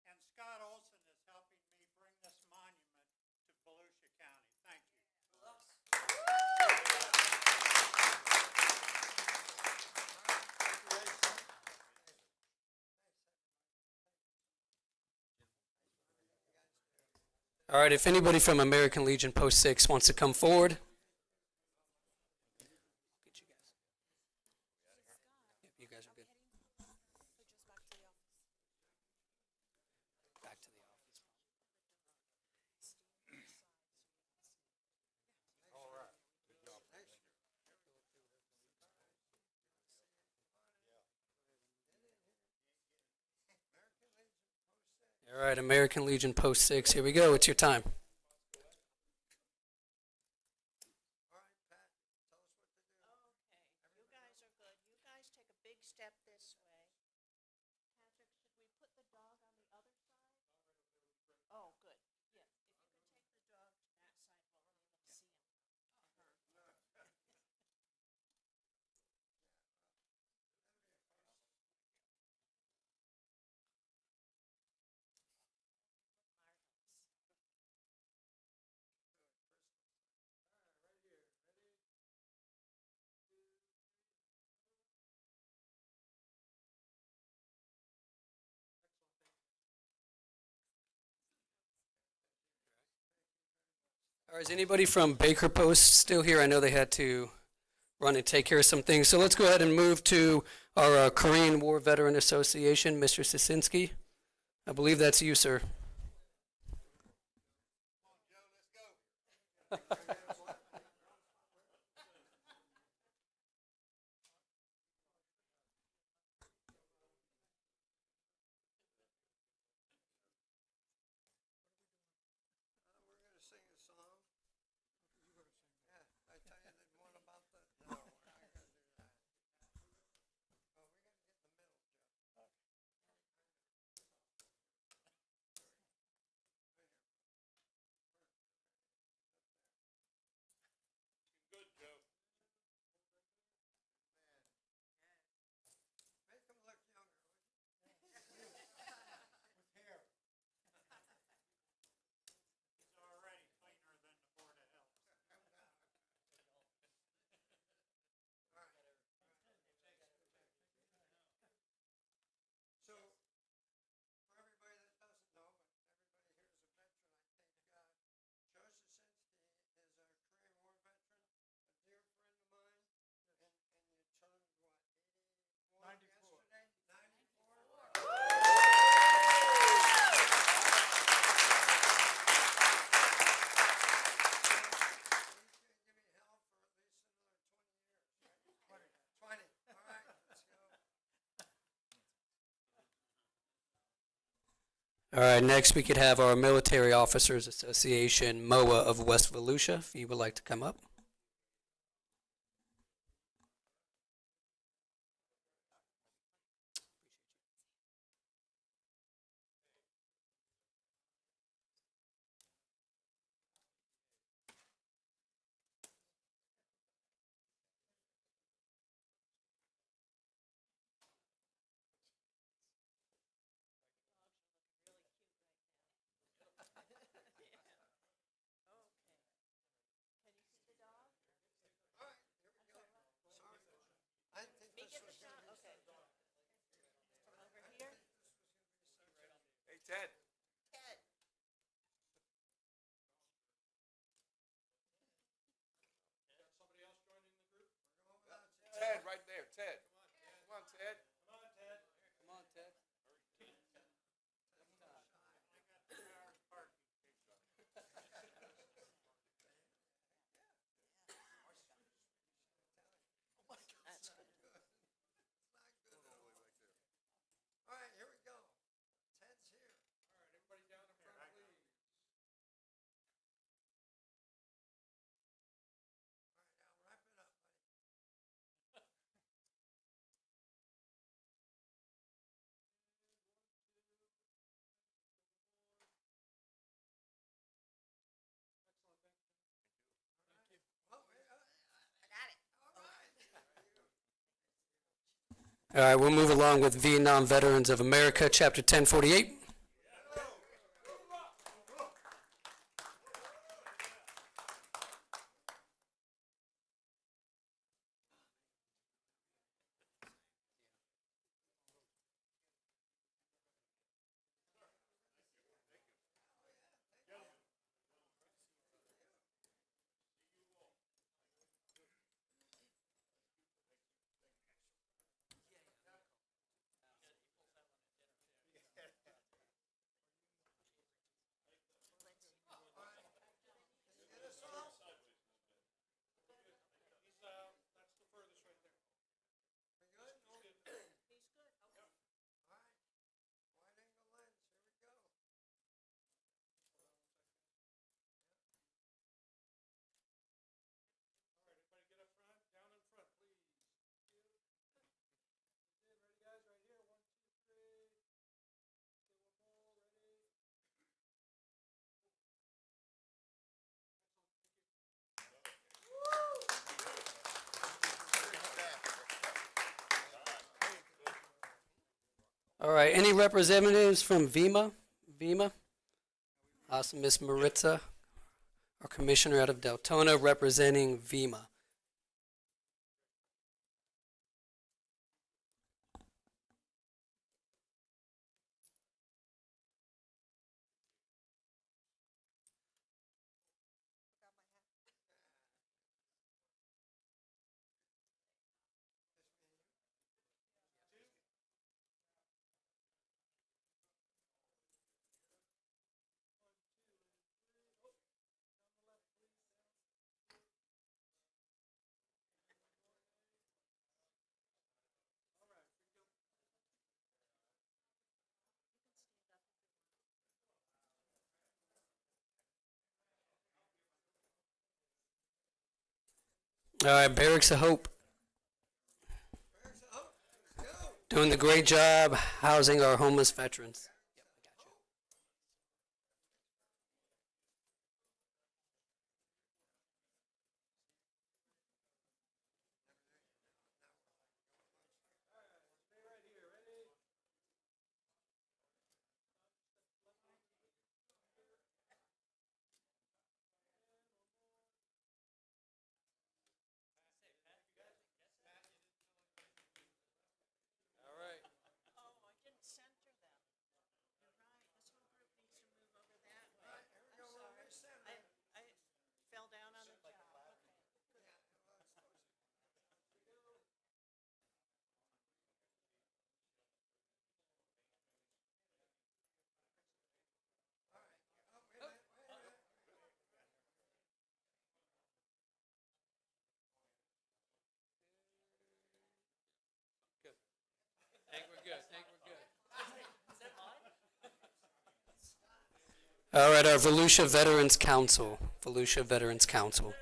S17: And Scott Olson is helping me bring this monument to Volusia County. Thank you.
S15: All right, if anybody from American Legion Post 6 wants to come forward. You guys are good. Back to the office. All right, American Legion Post 6, here we go. It's your time.
S16: You guys are good. You guys take a big step this way. Patrick, should we put the dog on the other side? Oh, good. Yeah. If you could take the dog to that side while we're able to see him.
S15: All right, is anybody from Baker Post still here? I know they had to run and take care of some things. So let's go ahead and move to our Korean War Veteran Association, Mr. Sisinski. I believe that's you, sir. All right, next we could have our Military Officers Association, MOA of West Volusia, if you would like to come up.
S18: Ted. Ted, right there. Ted. Come on, Ted. Come on, Ted. Come on, Ted.
S14: All right, here we go. Ted's here. All right, everybody down in front, please. All right, now wrap it up, buddy.
S15: All right, we'll move along with Vietnam Veterans of America, Chapter 1048. All right, any representatives from VEMA? VEMA? Awesome, Miss Maritza, our commissioner out of Deltona representing VEMA. All right, Barracks of Hope. Doing the great job housing our homeless veterans.
S18: All right.
S16: Oh, I didn't center them.
S15: All right, our Volusia Veterans Council. Volusia Veterans Council.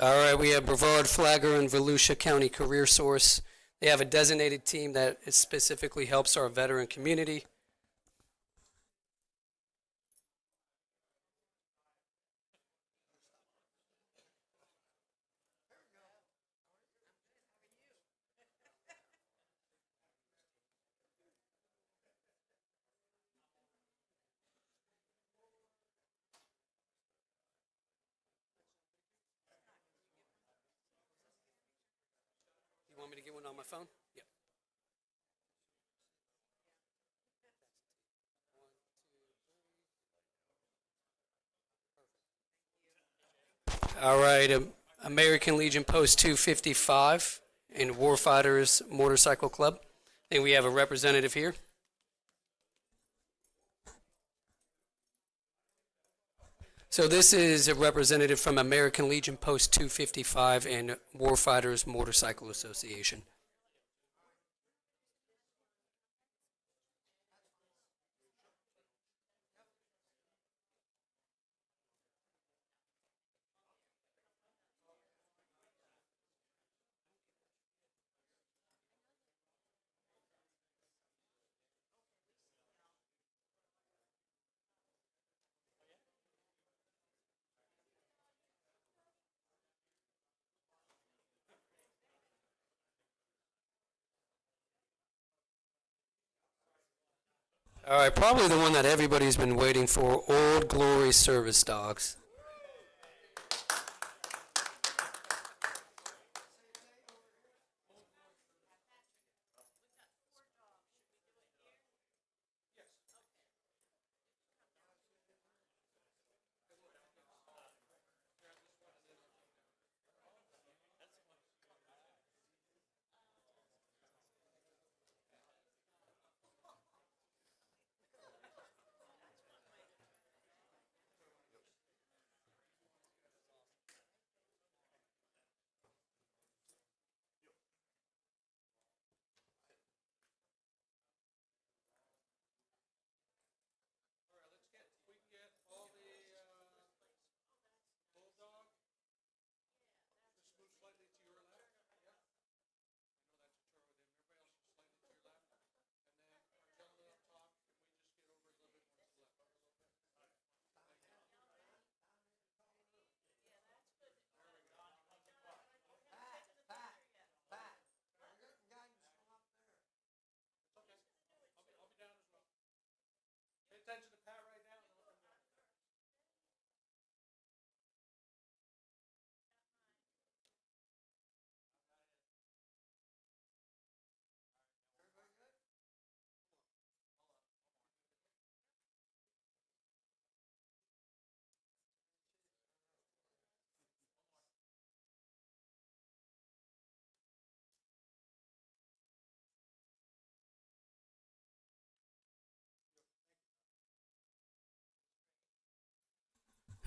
S15: All right, we have Brevard Flagger and Volusia County Career Source. They have a designated team that specifically helps our veteran community. You want me to get one on my phone? Yeah. All right, American Legion Post 255 and Warfighters Motorcycle Club. I think we have a representative here. So this is a representative from American Legion Post 255 and Warfighters Motorcycle Association. All right, probably the one that everybody's been waiting for, Old Glory Service Dogs.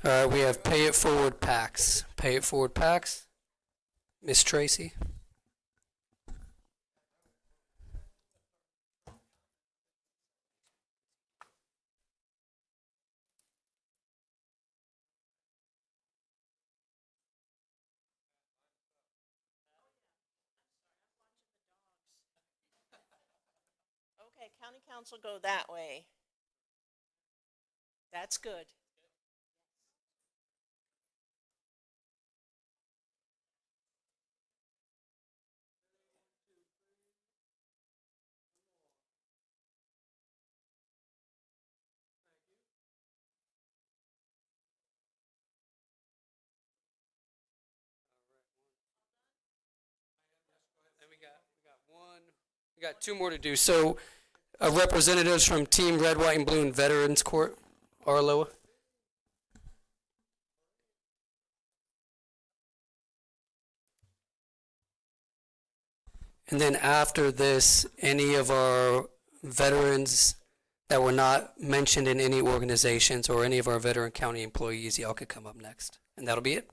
S15: All right, we have Pay It Forward Packs. Pay It Forward Packs. Miss Tracy.
S16: Okay, county council go that way. That's good.
S15: And we got two more to do. So representatives from Team Red, White, and Blue and Veterans Court, Arloa. And then after this, any of our veterans that were not mentioned in any organizations or any of our veteran county employees, y'all could come up next. And that'll be it.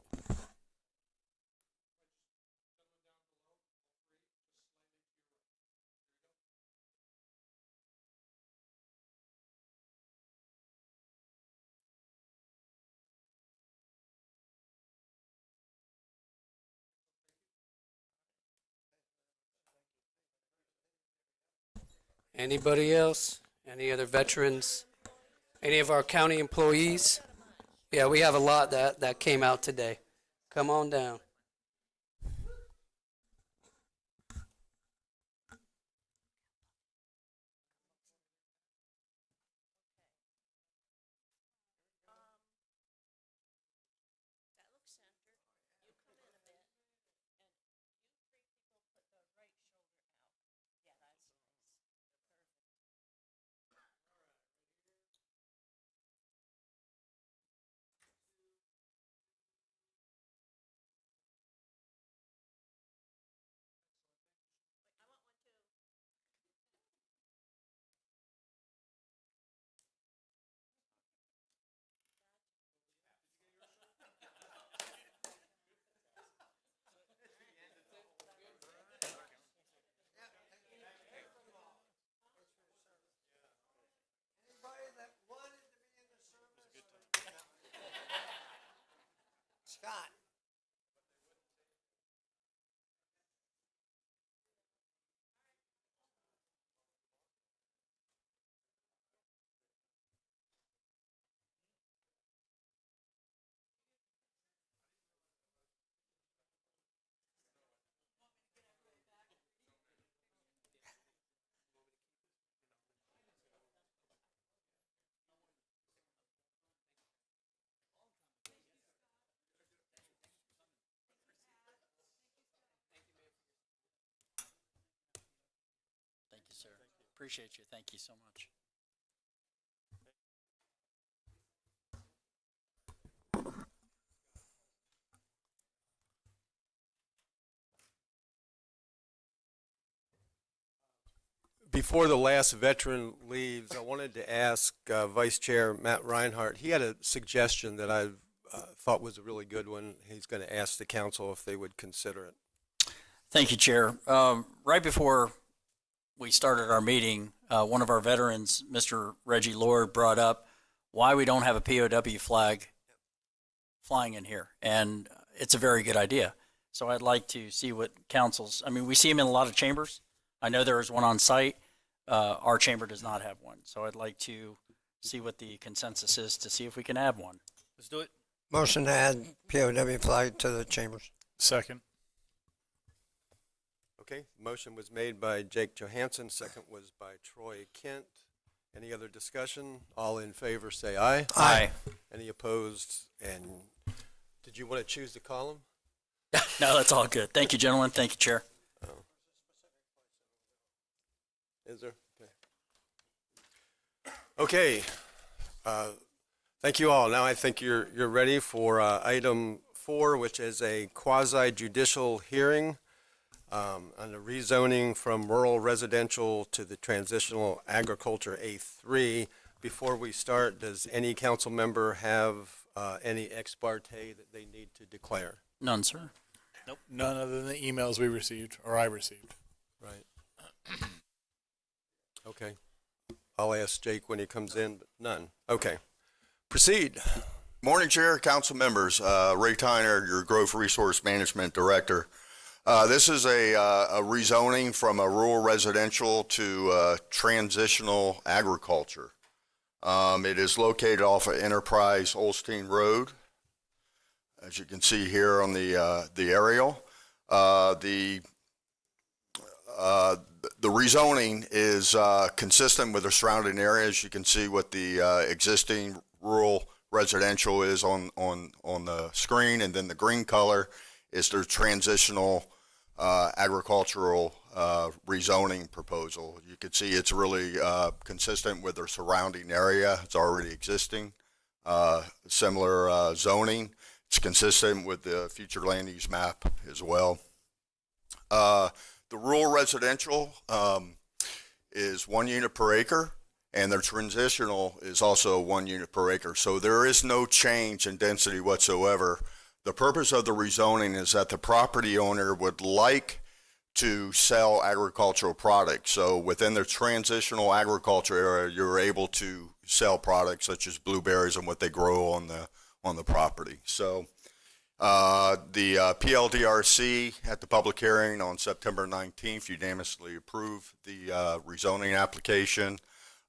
S15: Anybody else? Any other veterans? Any of our county employees? Yeah, we have a lot that came out today. Come on down.
S14: Scott.
S7: Thank you, sir. Appreciate you. Thank you so much.
S3: Before the last veteran leaves, I wanted to ask Vice Chair Matt Reinhardt. He had a suggestion that I thought was a really good one. He's going to ask the council if they would consider it.
S7: Thank you, Chair. Right before we started our meeting, one of our veterans, Mr. Reggie Lord, brought up why we don't have a POW flag flying in here. And it's a very good idea. So I'd like to see what councils, I mean, we see them in a lot of chambers. I know there is one on site. Our chamber does not have one. So I'd like to see what the consensus is to see if we can add one.
S10: Let's do it.
S14: Motion to add POW flag to the chambers.
S23: Second.
S3: Okay, motion was made by Jake Johansson, second was by Troy Kent. Any other discussion? All in favor say aye.
S7: Aye.
S3: Any opposed? And did you want to choose the column?
S7: No, that's all good. Thank you, gentlemen. Thank you, Chair.
S3: Is there? Okay. Thank you all. Now I think you're ready for item 4, which is a quasi-judicial hearing on the rezoning from rural residential to the transitional agriculture A3. Before we start, does any council member have any ex parte that they need to declare?
S7: None, sir.
S23: Nope. None other than the emails we received, or I received.
S3: Right. Okay. I'll ask Jake when he comes in, but none. Okay. Proceed.
S1: Morning, Chair, council members. Ray Tyner, your Growth Resource Management Director. This is a rezoning from a rural residential to transitional agriculture. It is located off of Enterprise Olstein Road, as you can see here on the aerial. The rezoning is consistent with the surrounding areas. You can see what the existing rural residential is on the screen, and then the green color is their transitional agricultural rezoning proposal. You can see it's really consistent with their surrounding area. It's already existing. Similar zoning. It's consistent with the future land use map as well. The rural residential is 1 unit per acre, and their transitional is also 1 unit per acre. So there is no change in density whatsoever. The purpose of the rezoning is that the property owner would like to sell agricultural products. So within the transitional agriculture area, you're able to sell products such as blueberries and what they grow on the property. So the PLDRC at the public hearing on September 19th unanimously approved the rezoning application.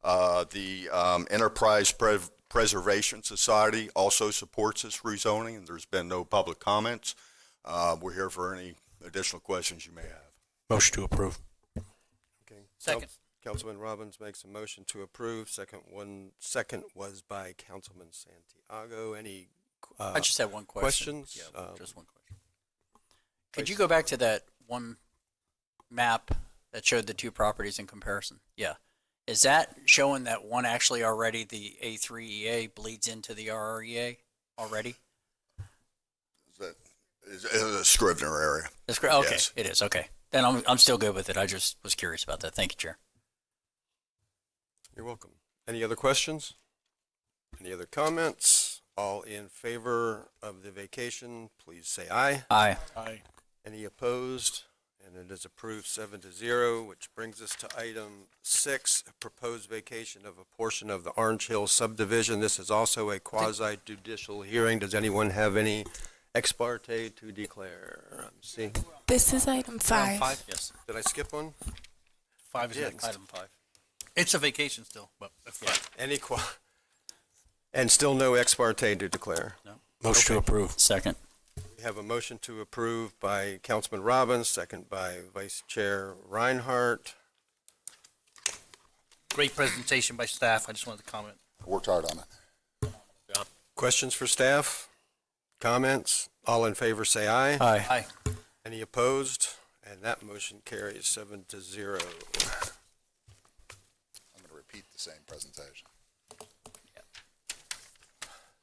S1: The Enterprise Preservation Society also supports this rezoning, and there's been no public comments. We're here for any additional questions you may have.
S8: Motion to approve.
S3: Okay.
S7: Second.
S3: Councilman Robbins makes a motion to approve. Second was by Councilman Santiago. Any
S7: I just have one question.
S3: questions?
S7: Yeah, just one question. Could you go back to that one map that showed the two properties in comparison? Yeah. Is that showing that one actually already, the A3EA bleeds into the RREA already?
S1: Is a Scrivener area.
S7: Okay,
S1: Yes.
S7: it is. Okay. Then I'm still good with it. I just was curious about that. Thank you, Chair.
S3: You're welcome. Any other questions? Any other comments? All in favor of the vacation, please say aye.
S7: Aye.
S23: Aye.
S3: Any opposed? And it is approved 7-0, which brings us to item 6, proposed vacation of a portion of the Orange Hill subdivision. This is also a quasi-judicial hearing. Does anyone have any ex parte to declare? See.
S2: This is item 5.
S7: Yes.
S3: Did I skip one?
S10: 5 is
S3: Yeah.
S10: next.
S7: Item 5.
S10: It's a vacation still, but
S7: Yeah.
S3: Any and still no ex parte to declare.
S7: No.
S8: Motion to approve.
S7: Second.
S3: We have a motion to approve by Councilman Robbins, second by Vice Chair Reinhardt.
S10: great presentation by staff. I just wanted to comment.
S1: Worked hard on it.
S3: Questions for staff? Comments? All in favor say aye.
S7: Aye.
S10: Aye.
S3: Any opposed? And that motion carries 7-0.
S19: I'm going to repeat the same presentation.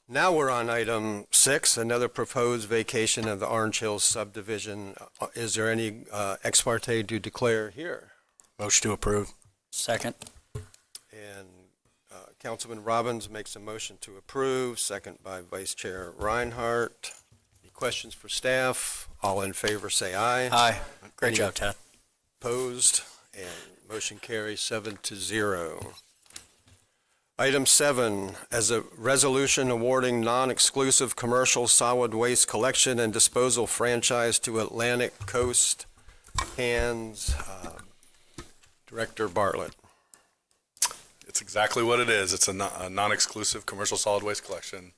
S3: Now we're on item 6, another proposed vacation of the Orange Hills subdivision. Is there any ex parte to declare here?
S8: Motion to approve.
S7: Second.
S3: And Councilman Robbins makes a motion to approve, second by Vice Chair Reinhardt. Any questions for staff? All in favor say aye.
S7: Aye. Great
S3: Any
S7: job, Ted.
S3: Opposed? And motion carries 7-0. Item 7, as a resolution awarding non-exclusive commercial solid waste collection and disposal franchise to Atlantic Coast Cans. Director Bartlett.
S20: It's exactly what it is. It's a non-exclusive commercial solid waste collection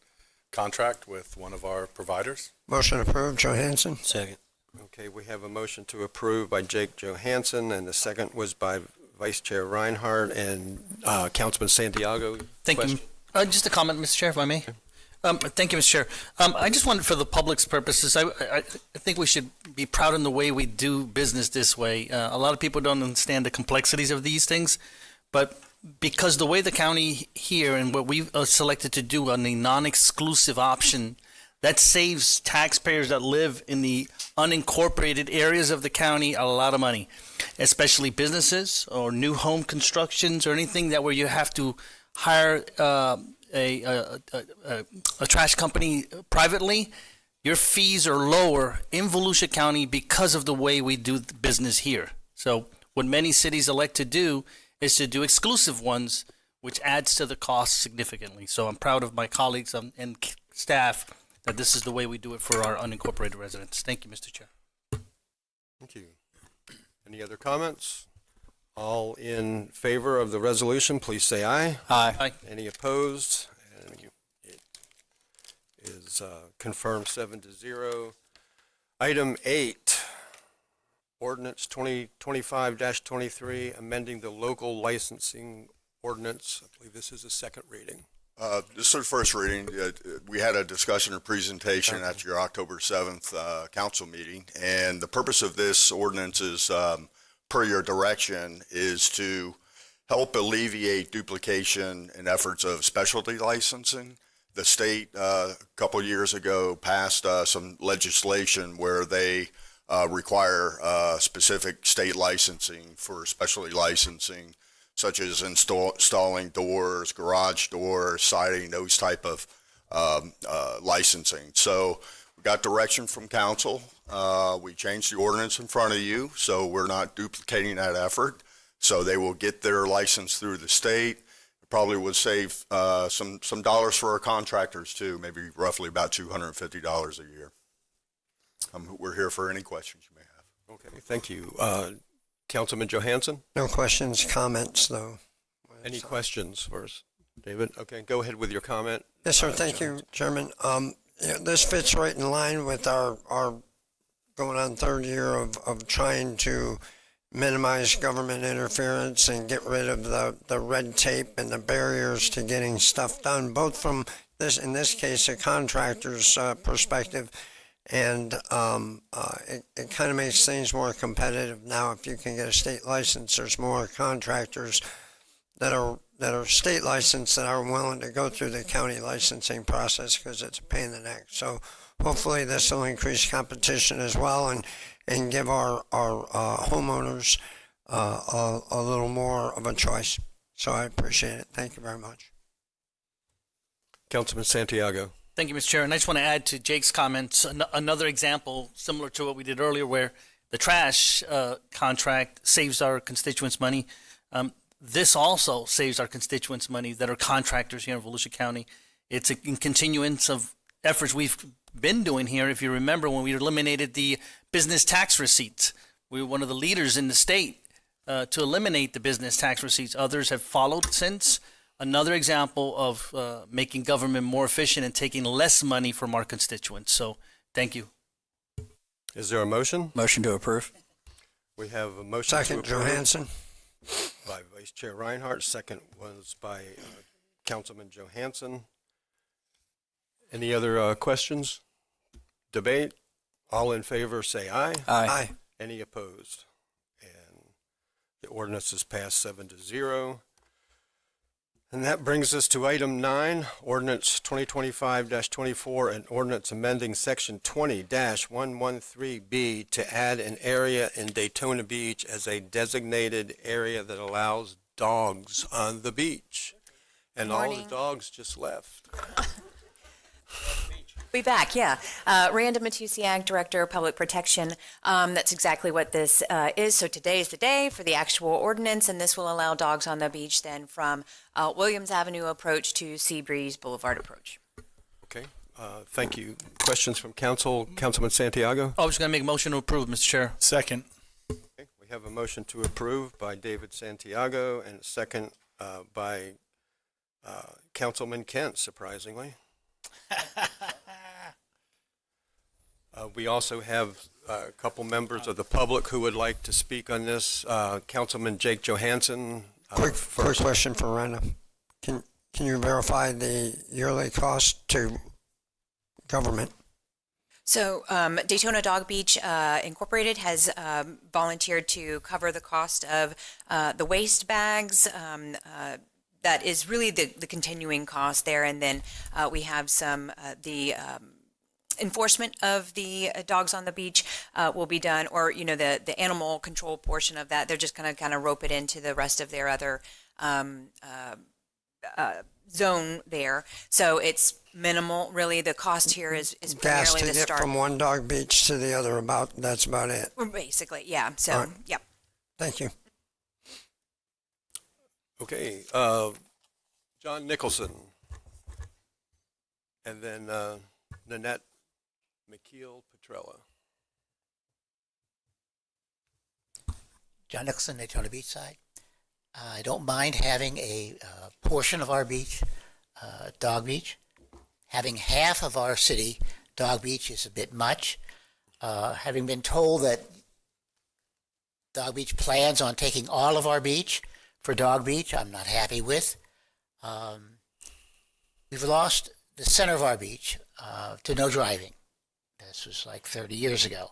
S20: contract with one of our providers.
S14: Motion approved, Johansson.
S8: Second.
S3: Okay, we have a motion to approve by Jake Johansson, and the second was by Vice Chair Reinhardt and Councilman Santiago.
S10: Thank you. Just a comment, Mr. Chair, if I may. Thank you, Mr. Chair. I just wanted, for the public's purposes, I think we should be proud in the way we do business this way. A lot of people don't understand the complexities of these things, but because the way the county here and what we've selected to do on the non-exclusive option, that saves taxpayers that live in the unincorporated areas of the county a lot of money, especially businesses or new home constructions or anything that where you have to hire a trash company privately. Your fees are lower in Volusia County because of the way we do business here. So what many cities elect to do is to do exclusive ones, which adds to the cost significantly. So I'm proud of my colleagues and staff that this is the way we do it for our unincorporated residents. Thank you, Mr. Chair.
S3: Thank you. Any other comments? All in favor of the resolution, please say aye.
S7: Aye.
S10: Aye.
S3: Any opposed? And it is confirmed 7-0. Item 8, ordinance 2025-23, amending the local licensing ordinance. I believe this is a second reading.
S1: This is the first reading. We had a discussion or presentation at your October 7th council meeting, and the purpose of this ordinance is per your direction, is to help alleviate duplication in efforts of specialty licensing. The state, a couple years ago, passed some legislation where they require specific state licensing for specialty licensing, such as installing doors, garage doors, siding, those type of licensing. So we got direction from council. We changed the ordinance in front of you, so we're not duplicating that effort. So they will get their license through the state. It probably would save some dollars for our contractors too, maybe roughly about $250 a year. We're here for any questions you may have.
S3: Okay, thank you. Councilman Johansson?
S14: No questions, comments, though.
S3: Any questions for us, David? Okay, go ahead with your comment.
S14: Yes, sir. Thank you, Chairman. This fits right in line with our going on third year of trying to minimize government interference and get rid of the red tape and the barriers to getting stuff done, both from this, in this case, a contractor's perspective. And it kind of makes things more competitive now. If you can get a state license, there's more contractors that are state licensed that are willing to go through the county licensing process because it's a pain in the neck. So hopefully this will increase competition as well and give our homeowners a little more of a choice. So I appreciate it. Thank you very much.
S3: Councilman Santiago.
S10: Thank you, Mr. Chair. And I just want to add to Jake's comments another example similar to what we did earlier where the trash contract saves our constituents money. This also saves our constituents money that are contractors here in Volusia County. It's a continuance of efforts we've been doing here. If you remember when we eliminated the business tax receipts, we were one of the leaders in the state to eliminate the business tax receipts. Others have followed since. Another example of making government more efficient and taking less money from our constituents. So thank you.
S3: Is there a motion?
S7: Motion to approve.
S3: We have a motion
S14: Second,
S3: to approve
S14: Johansson.
S3: by Vice Chair Reinhardt. Second was by Councilman Johansson. Any other questions? Debate? All in favor say aye.
S14: Aye.
S3: Any opposed? And the ordinance is passed 7-0. And that brings us to item 9, ordinance 2025-24, and ordinance amending section 20-113B to add an area in Daytona Beach as a designated area that allows dogs on the beach. And all the dogs just left.
S4: Be back, yeah. Randa Matusiak, Director of Public Protection. That's exactly what this is. So today is the day for the actual ordinance, and this will allow dogs on the beach then from Williams Avenue approach to Seabreeze Boulevard approach.
S3: Okay, thank you. Questions from council? Councilman Santiago?
S10: I was going to make a motion to approve, Mr. Chair.
S23: Second.
S3: Okay, we have a motion to approve by David Santiago and a second by Councilman Kent, surprisingly. We also have a couple members of the public who would like to speak on this. Councilman Jake Johansson.
S14: Quick question for Randa. Can you verify the yearly cost to government?
S4: So Daytona Dog Beach Incorporated has volunteered to cover the cost of the waste bags. That is really the continuing cost there. And then we have some, the enforcement of the dogs on the beach will be done, or, you know, the animal control portion of that. They're just going to kind of rope it into the rest of their other zone there. So it's minimal, really. The cost here is
S14: Gas
S4: primarily
S14: to
S4: the
S14: get
S4: start.
S14: from one dog beach to the other, that's about it.
S4: Basically, yeah. So,
S14: All right.
S4: yep.
S14: Thank you.
S3: Okay, John Nicholson. And then Nanette McKeel Petrella.
S5: John Nicholson, Daytona Beach side. I don't mind having a portion of our beach, Dog Beach. Having half of our city, Dog Beach, is a bit much. Having been told that Dog Beach plans on taking all of our beach for Dog Beach, I'm not happy with. We've lost the center of our beach to no driving. This was like 30 years ago.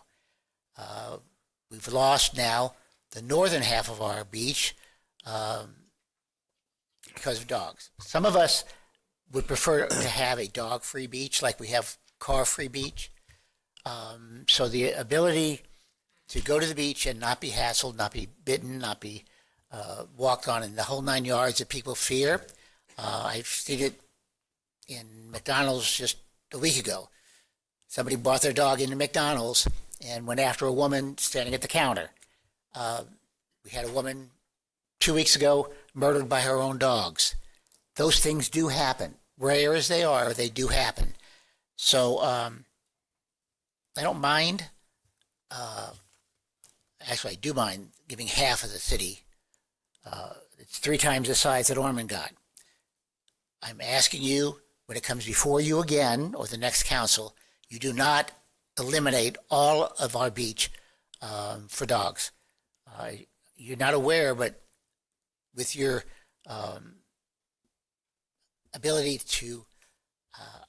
S5: We've lost now the northern half of our beach because of dogs. Some of us would prefer to have a dog-free beach like we have car-free beach. So the ability to go to the beach and not be hassled, not be bitten, not be walked on in the whole 9 yards that people fear. I've seen it in McDonald's just a week ago. Somebody brought their dog into McDonald's and went after a woman standing at the counter. We had a woman 2 weeks ago murdered by her own dogs. Those things do happen. Rare as they are, they do happen. So I don't mind. Actually, I do mind giving half of the city. It's 3 times the size that Ormond got. I'm asking you, when it comes before you again, or the next council, you do not eliminate all of our beach for dogs. You're not aware, but with your ability to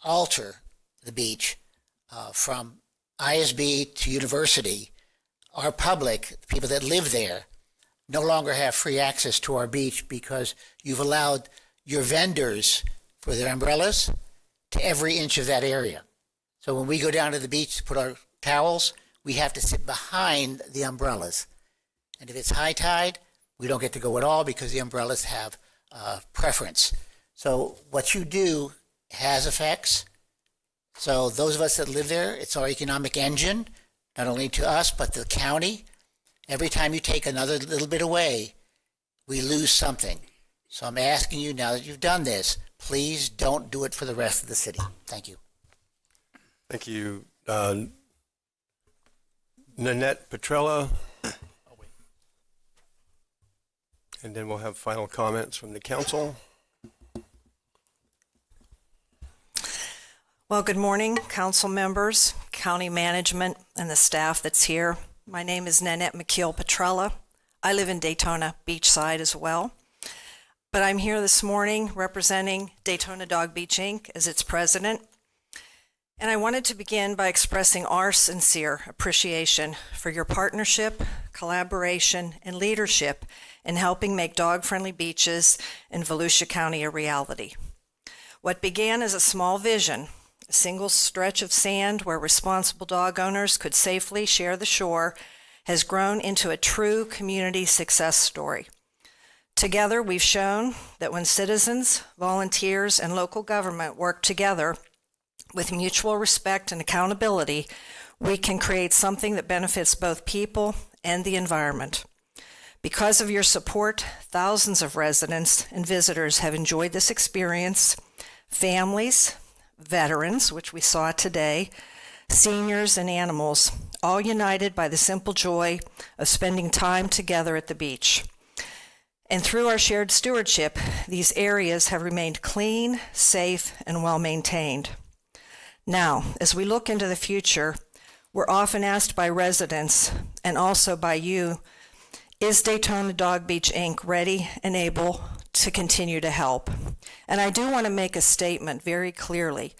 S5: alter the beach from ISB to university, our public, the people that live there, no longer have free access to our beach because you've allowed your vendors for their umbrellas to every inch of that area. So when we go down to the beach to put our towels, we have to sit behind the umbrellas. And if it's high tide, we don't get to go at all because the umbrellas have preference. So what you do has effects. So those of us that live there, it's our economic engine, not only to us, but the county. Every time you take another little bit away, we lose something. So I'm asking you, now that you've done this, please don't do it for the rest of the city. Thank you.
S3: Thank you. Nanette Petrella. And then we'll have final comments from the council.
S6: Well, good morning, council members, county management, and the staff that's here. My name is Nanette McKeel Petrella. I live in Daytona Beachside as well. But I'm here this morning representing Daytona Dog Beach, Inc. as its president. And I wanted to begin by expressing our sincere appreciation for your partnership, collaboration, and leadership in helping make dog-friendly beaches in Volusia County a reality. What began as a small vision, a single stretch of sand where responsible dog owners could safely share the shore, has grown into a true community success story. Together, we've shown that when citizens, volunteers, and local government work together with mutual respect and accountability, we can create something that benefits both people and the environment. Because of your support, thousands of residents and visitors have enjoyed this experience. Families, veterans, which we saw today, seniors, and animals, all united by the simple joy of spending time together at the beach. And through our shared stewardship, these areas have remained clean, safe, and well-maintained. Now, as we look into the future, we're often asked by residents, and also by you, is Daytona Dog Beach, Inc. ready and able to continue to help? And I do want to make a statement very clearly.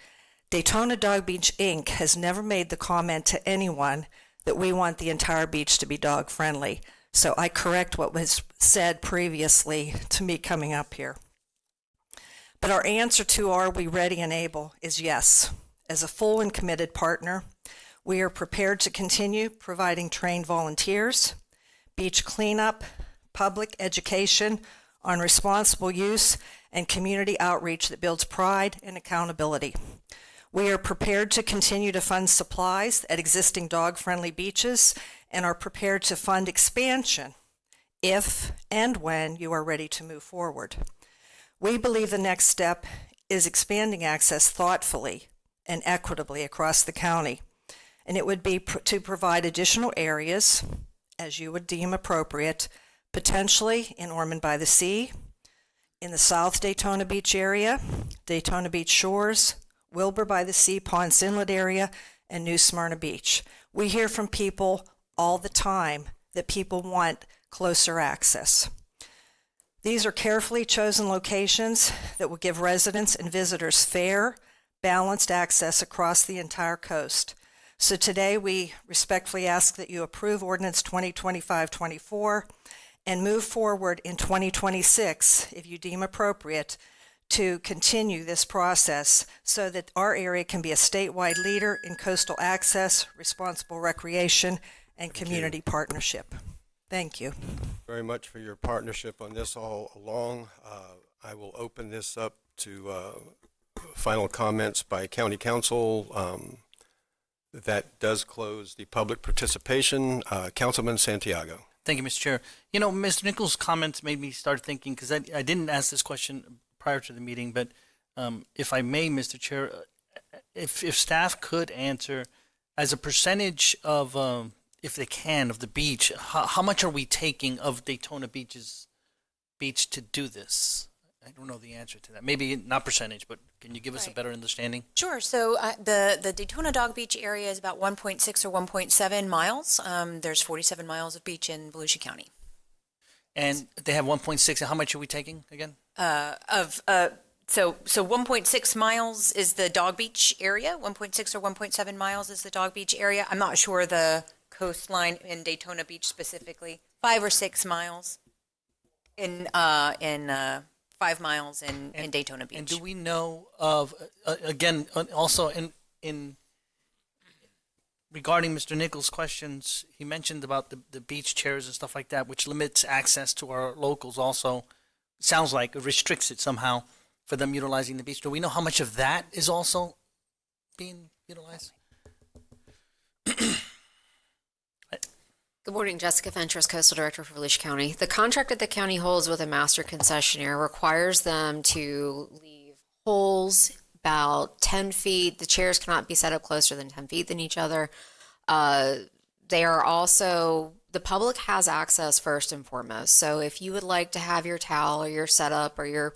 S6: Daytona Dog Beach, Inc. has never made the comment to anyone that we want the entire beach to be dog-friendly. So I correct what was said previously to me coming up here. But our answer to are we ready and able is yes. As a full and committed partner, we are prepared to continue providing trained volunteers, beach cleanup, public education on responsible use, and community outreach that builds pride and accountability. We are prepared to continue to fund supplies at existing dog-friendly beaches and are prepared to fund expansion if and when you are ready to move forward. We believe the next step is expanding access thoughtfully and equitably across the county, and it would be to provide additional areas, as you would deem appropriate, potentially in Ormond by the Sea, in the South Daytona Beach area, Daytona Beach Shores, Wilbur by the Sea, Ponce Inlet area, and New Smyrna Beach. We hear from people all the time that people want closer access. These are carefully chosen locations that will give residents and visitors fair, balanced access across the entire coast. So today we respectfully ask that you approve ordinance 2025-24 and move forward in 2026, if you deem appropriate, to continue this process so that our area can be a statewide leader in coastal access, responsible recreation, and community partnership. Thank you.
S3: Very much for your partnership on this all along. I will open this up to final comments by County Council. That does close the public participation. Councilman Santiago.
S10: Thank you, Mr. Chair. You know, Mr. Nichols' comments made me start thinking, because I didn't ask this question prior to the meeting, but if I may, Mr. Chair, if staff could answer as a percentage of, if they can, of the beach, how much are we taking of Daytona Beach to do this? I don't know the answer to that. Maybe not percentage, but can you give us a better understanding?
S4: Sure. So the Daytona Dog Beach area is about 1.6 or 1.7 miles. There's 47 miles of beach in Volusia County.
S10: And they have 1.6. How much are we taking again?
S4: So 1.6 miles is the Dog Beach area. 1.6 or 1.7 miles is the Dog Beach area. I'm not sure the coastline in Daytona Beach specifically. 5 or 6 miles in 5 miles in Daytona Beach.
S10: And do we know of, again, also in regarding Mr. Nichols' questions, he mentioned about the beach chairs and stuff like that, which limits access to our locals also. Sounds like it restricts it somehow for them utilizing the beach. Do we know how much of that is also being utilized?
S9: Good morning, Jessica Fentress, Coastal Director for Volusia County. The contract that the county holds with a master concessionaire requires them to leave holes about 10 feet. The chairs cannot be set up closer than 10 feet than each other. They are also, the public has access first and foremost. So if you would like to have your towel or your setup or your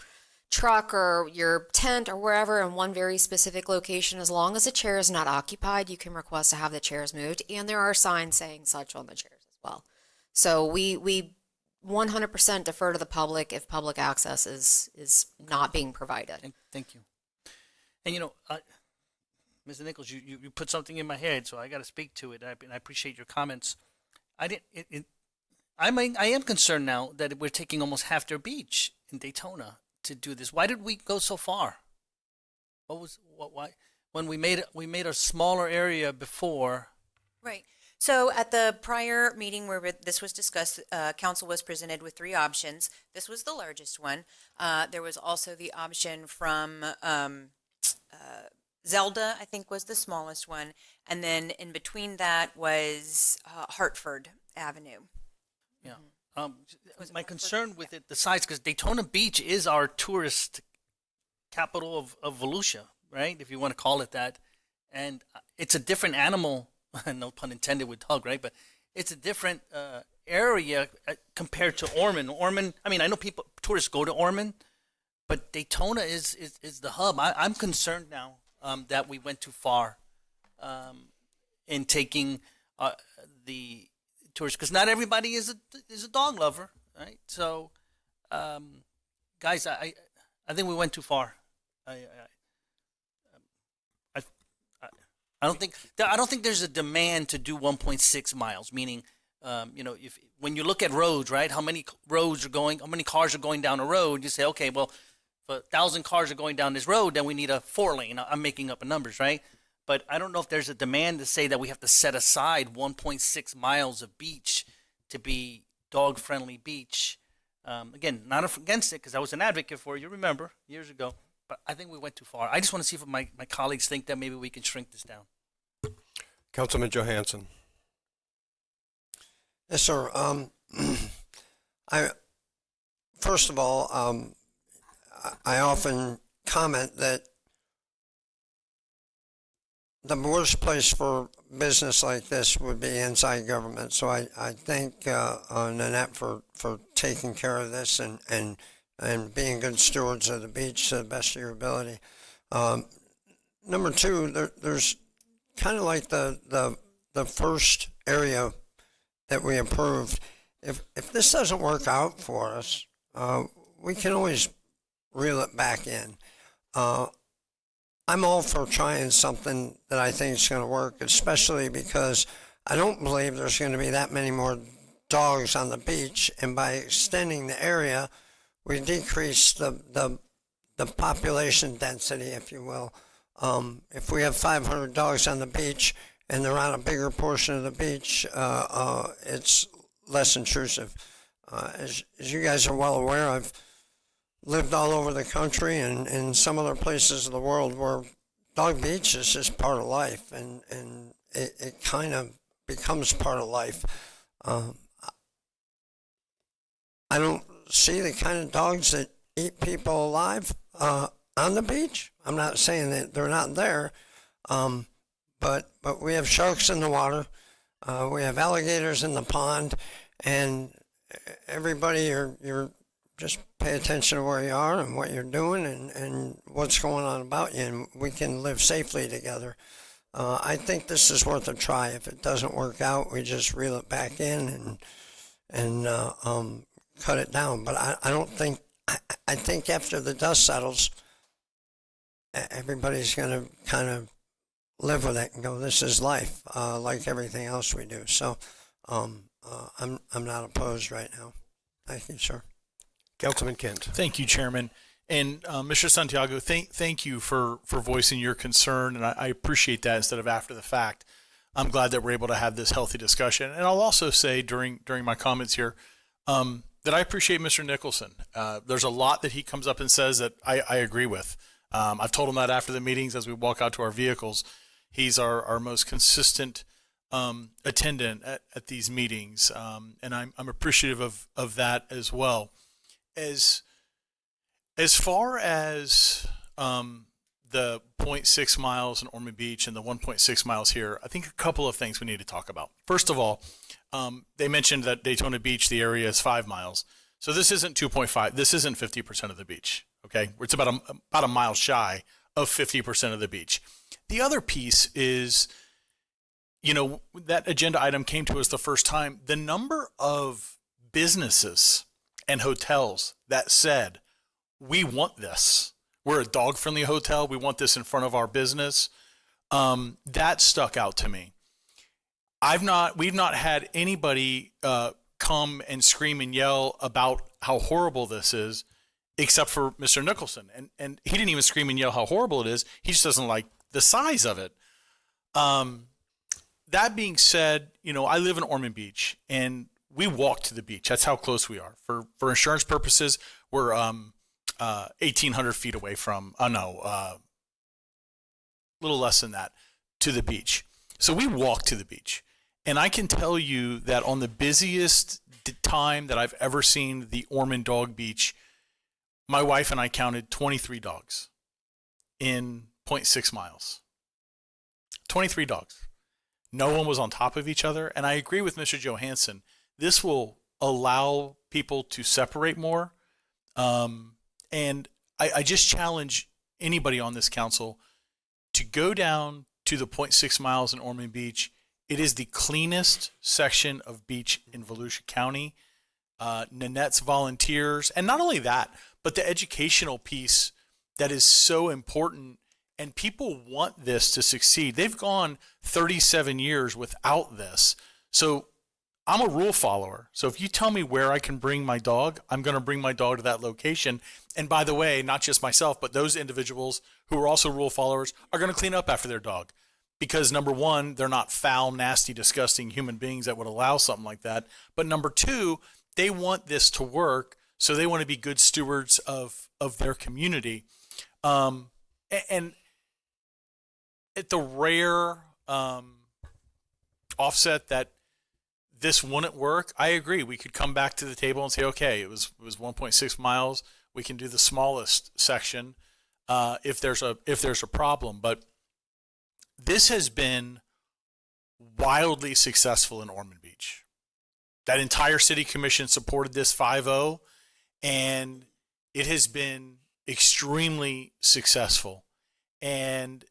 S9: truck or your tent or wherever in one very specific location, as long as the chair is not occupied, you can request to have the chairs moved. And there are signs saying such on the chairs as well. So we 100% defer to the public if public access is not being provided.
S10: Thank you. And you know, Mr. Nichols, you put something in my head, so I got to speak to it. And I appreciate your comments. I am concerned now that we're taking almost half their beach in Daytona to do this. Why did we go so far? Why when we made a smaller area before?
S4: Right. So at the prior meeting where this was discussed, council was presented with 3 options. This was the largest one. There was also the option from Zelda, I think, was the smallest one. And then in between that was Hartford Avenue.
S10: Yeah. My concern with it, the size, because Daytona Beach is our tourist capital of Volusia, right? If you want to call it that. And it's a different animal, no pun intended with Doug, right? But it's a different area compared to Ormond. Ormond, I mean, I know tourists go to Ormond, but Daytona is the hub. I'm concerned now that we went too far in taking the tourists, because not everybody is a dog lover, right? So, guys, I think we went too far. I don't think there's a demand to do 1.6 miles. Meaning, when you look at roads, right? How many cars are going down a road? You say, okay, well, if 1,000 cars are going down this road, then we need a 4-lane. I'm making up numbers, right? But I don't know if there's a demand to say that we have to set aside 1.6 miles of beach to be dog-friendly beach. Again, not against it, because I was an advocate for it, you remember, years ago. But I think we went too far. I just want to see if my colleagues think that maybe we can shrink this down.
S3: Councilman Johansson.
S14: Yes, sir. First of all, I often comment that the worst place for business like this would be inside government. So I thank Nanette for taking care of this and being good stewards of the beach to the best of your ability. Number 2, there's kind of like the first area that we approved. If this doesn't work out for us, we can always reel it back in. I'm all for trying something that I think is going to work, especially because I don't believe there's going to be that many more dogs on the beach, and by extending the area, we decrease the population density, if you will. If we have 500 dogs on the beach and they're on a bigger portion of the beach, it's less intrusive. As you guys are well aware, I've lived all over the country and in some other places of the world where Dog Beach is just part of life, and it kind of becomes part of life. I don't see the kind of dogs that eat people alive on the beach. I'm not saying that they're not there, but we have sharks in the water, we have alligators in the pond, and everybody, you're just pay attention to where you are and what you're doing and what's going on about you, and we can live safely together. I think this is worth a try. If it doesn't work out, we just reel it back in and cut it down. But I don't think, I think after the dust settles, everybody's going to kind of live with it and go, this is life, like everything else we do. So I'm not opposed right now. Thank you, sir.
S3: Councilman Kent.
S23: Thank you, Chairman. And Mr. Santiago, thank you for voicing your concern, and I appreciate that instead of after the fact. I'm glad that we're able to have this healthy discussion. And I'll also say during my comments here that I appreciate Mr. Nicholson. There's a lot that he comes up and says that I agree with. I've told him that after the meetings as we walk out to our vehicles. He's our most consistent attendant at these meetings, and I'm appreciative of that as well. As far as the 0.6 miles in Ormond Beach and the 1.6 miles here, I think a couple of things we need to talk about. First of all, they mentioned that Daytona Beach, the area is 5 miles. So this isn't 2.5. This isn't 50% of the beach. Okay, it's about a mile shy of 50% of the beach. The other piece is, that agenda item came to us the first time. The number of businesses and hotels that said, we want this. We're a dog-friendly hotel. We want this in front of our business. That stuck out to me. We've not had anybody come and scream and yell about how horrible this is, except for Mr. Nicholson. And he didn't even scream and yell how horrible it is. He just doesn't like the size of it. That being said, I live in Ormond Beach, and we walk to the beach. That's how close we are. For insurance purposes, we're 1,800 feet away from, a little less than that, to the beach. So we walk to the beach. And I can tell you that on the busiest time that I've ever seen the Ormond Dog Beach, my wife and I counted 23 dogs in 0.6 miles. 23 dogs. No one was on top of each other. And I agree with Mr. Johansson. This will allow people to separate more. And I just challenge anybody on this council to go down to the 0.6 miles in Ormond Beach. It is the cleanest section of beach in Volusia County. Nanette's volunteers, and not only that, but the educational piece that is so important. And people want this to succeed. They've gone 37 years without this. So I'm a rule follower. So if you tell me where I can bring my dog, I'm going to bring my dog to that location. And by the way, not just myself, but those individuals who are also rule followers are going to clean up after their dog. Because number one, they're not foul, nasty, disgusting human beings that would allow something like that. But number two, they want this to work. So they want to be good stewards of their community. And at the rare offset that this wouldn't work, I agree. We could come back to the table and say, okay, it was 1.6 miles. We can do the smallest section if there's a problem. But this has been wildly successful in Ormond Beach. That entire city commission supported this 5-0, and it has been extremely successful. And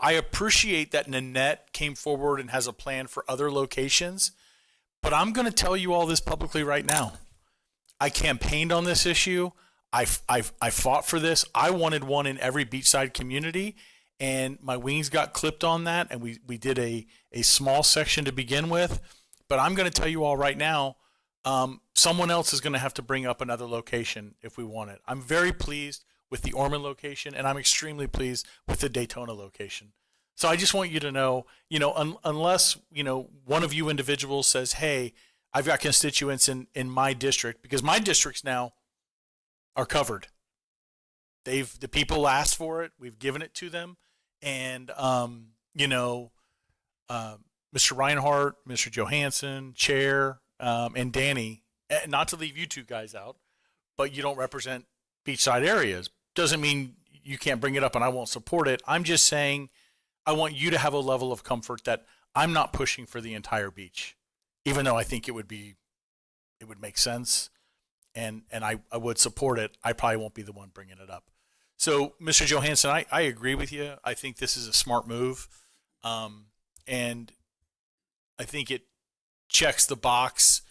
S23: I appreciate that Nanette came forward and has a plan for other locations, but I'm going to tell you all this publicly right now. I campaigned on this issue. I fought for this. I wanted one in every beachside community, and my wings got clipped on that, and we did a small section to begin with. But I'm going to tell you all right now, someone else is going to have to bring up another location if we want it. I'm very pleased with the Ormond location, and I'm extremely pleased with the Daytona location. So I just want you to know, unless, one of you individuals says, hey, I've got constituents in my district, because my districts now are covered. The people asked for it. We've given it to them. And, Mr. Reinhardt, Mr. Johansson, Chair, and Danny, not to leave you two guys out, but you don't represent beachside areas. Doesn't mean you can't bring it up and I won't support it. I'm just saying I want you to have a level of comfort that I'm not pushing for the entire beach, even though I think it would make sense and I would support it. I probably won't be the one bringing it up. So, Mr. Johansson, I agree with you. I think this is a smart move. And I think it checks the box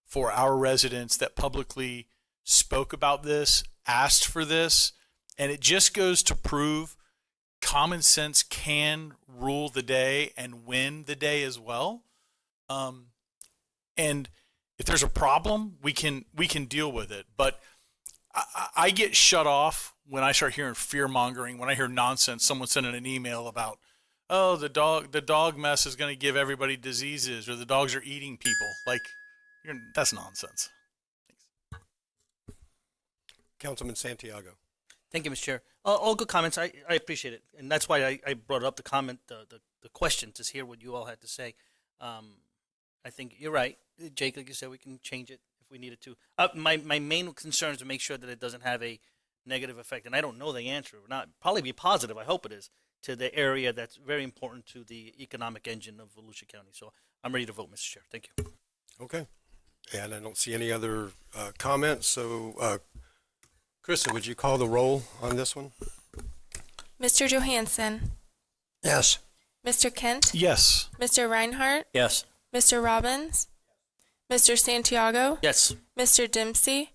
S23: for our residents that publicly spoke about this, asked for this, and it just goes to prove common sense can rule the day and win the day as well. And if there's a problem, we can deal with it. But I get shut off when I start hearing fear mongering, when I hear nonsense, someone sending an email about, oh, the dog mess is going to give everybody diseases, or the dogs are eating people. That's nonsense.
S3: Councilman Santiago.
S10: Thank you, Mr. Chair. All good comments. I appreciate it. And that's why I brought up the comment, the question, to hear what you all had to say. I think you're right. Jake, like you said, we can change it if we needed to. My main concern is to make sure that it doesn't have a negative effect. And I don't know the answer. Probably be positive, I hope it is, to the area that's very important to the economic engine of Volusia County. So I'm ready to vote, Mr. Chair. Thank you.
S3: Okay. And I don't see any other comments. So, Krista, would you call the roll on this one?
S2: Mr. Johansson,
S14: Yes.
S2: Mr. Kent,
S23: Yes.
S2: Mr. Reinhardt,
S7: Yes.
S2: Mr. Robbins, Mr. Santiago,
S10: Yes.
S2: Mr. Dempsey,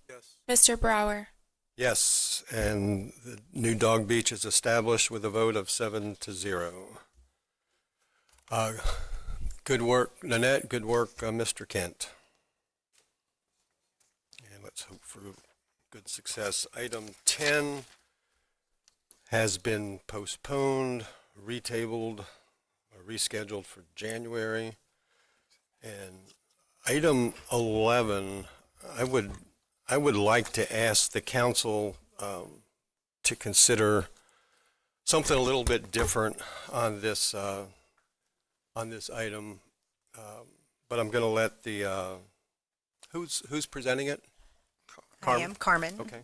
S2: Mr. Brower.
S3: Yes, and the new dog beach is established with a vote of 7-0. Good work, Nanette. Good work, Mr. Kent. And let's hope for good success. Item 10 has been postponed, retabled, or rescheduled for January. And item 11, I would like to ask the council to consider something a little bit different on this item, but I'm going to let the who's presenting it?
S4: I am Carmen.
S3: Okay,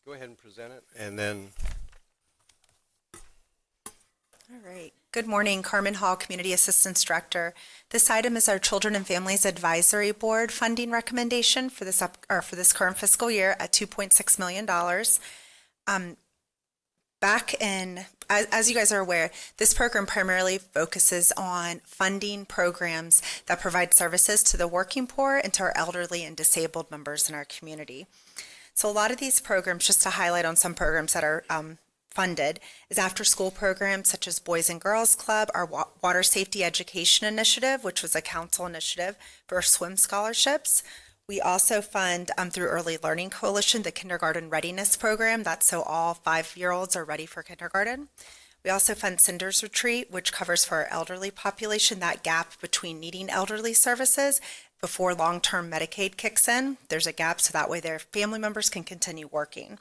S3: go ahead and present it, and then.
S4: All right. Good morning, Carmen Hall, Community Assistance Director. This item is our Children and Families Advisory Board funding recommendation for this for this current fiscal year at $2.6 million. As you guys are aware, this program primarily focuses on funding programs that provide services to the working poor and to our elderly and disabled members in our community. So a lot of these programs, just to highlight on some programs that are funded, is after-school programs such as Boys and Girls Club, our Water Safety Education Initiative, which was a council initiative for swim scholarships. We also fund, through Early Learning Coalition, the Kindergarten Readiness Program. That's so all 5-year-olds are ready for kindergarten. We also fund Cinders Retreat, which covers for our elderly population that gap between needing elderly services before long-term Medicaid kicks in. There's a gap so that way their family members can continue working.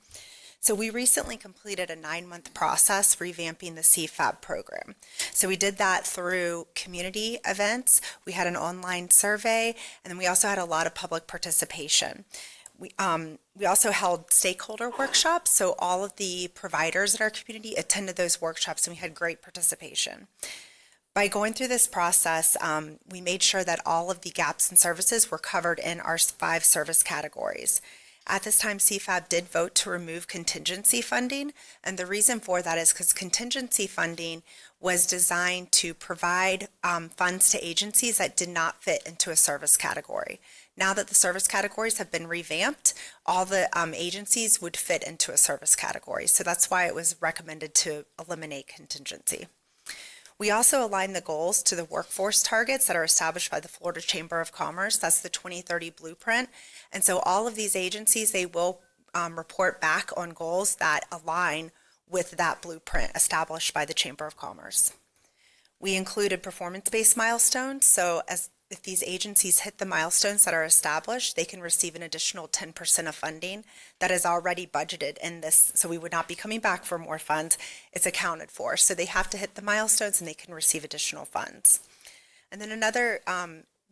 S4: So we recently completed a 9-month process revamping the CFAB program. So we did that through community events. We had an online survey, and then we also had a lot of public participation. We also held stakeholder workshops, so all of the providers in our community attended those workshops, and we had great participation. By going through this process, we made sure that all of the gaps in services were covered in our 5 service categories. At this time, CFAB did vote to remove contingency funding, and the reason for that is because contingency funding was designed to provide funds to agencies that did not fit into a service category.
S13: Now that the service categories have been revamped, all the agencies would fit into a service category. So that's why it was recommended to eliminate contingency. We also align the goals to the workforce targets that are established by the Florida Chamber of Commerce. That's the 2030 blueprint. And so all of these agencies, they will report back on goals that align with that blueprint established by the Chamber of Commerce. We included performance-based milestones. So if these agencies hit the milestones that are established, they can receive an additional 10% of funding that is already budgeted in this. So we would not be coming back for more funds. It's accounted for. So they have to hit the milestones and they can receive additional funds. And then another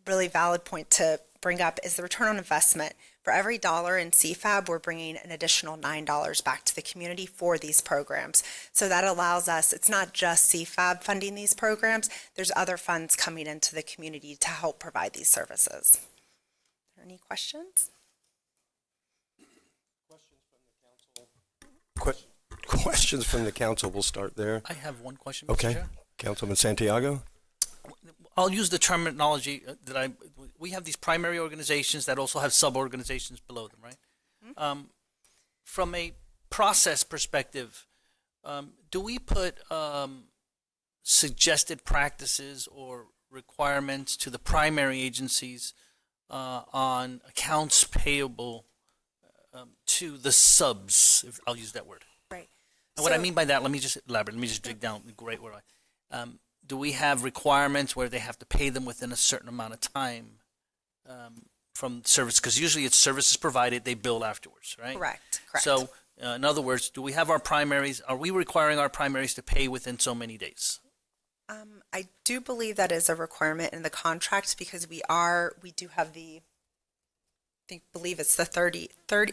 S13: really valid point to bring up is the return on investment. For every dollar in CFAB, we're bringing an additional $9 back to the community for these programs. So that allows us, it's not just CFAB funding these programs, there's other funds coming into the community to help provide these services. Are there any questions?
S3: Questions from the council, we'll start there.
S10: I have one question, Mr.
S3: Okay,
S10: Chair.
S3: Councilman Santiago?
S10: I'll use the terminology we have these primary organizations that also have sub-organizations below them, right? From a process perspective, do we put suggested practices or requirements to the primary agencies on accounts payable to the subs, if I'll use that word?
S13: Right.
S10: And what I mean by that, let me just elaborate. Let me just dig down right where do we have requirements where they have to pay them within a certain amount of time from service? Because usually it's services provided, they bill afterwards, right?
S13: Correct.
S10: So in other words, do we have our primaries, are we requiring our primaries to pay within so many days?
S13: I do believe that is a requirement in the contract because we do have believe it's the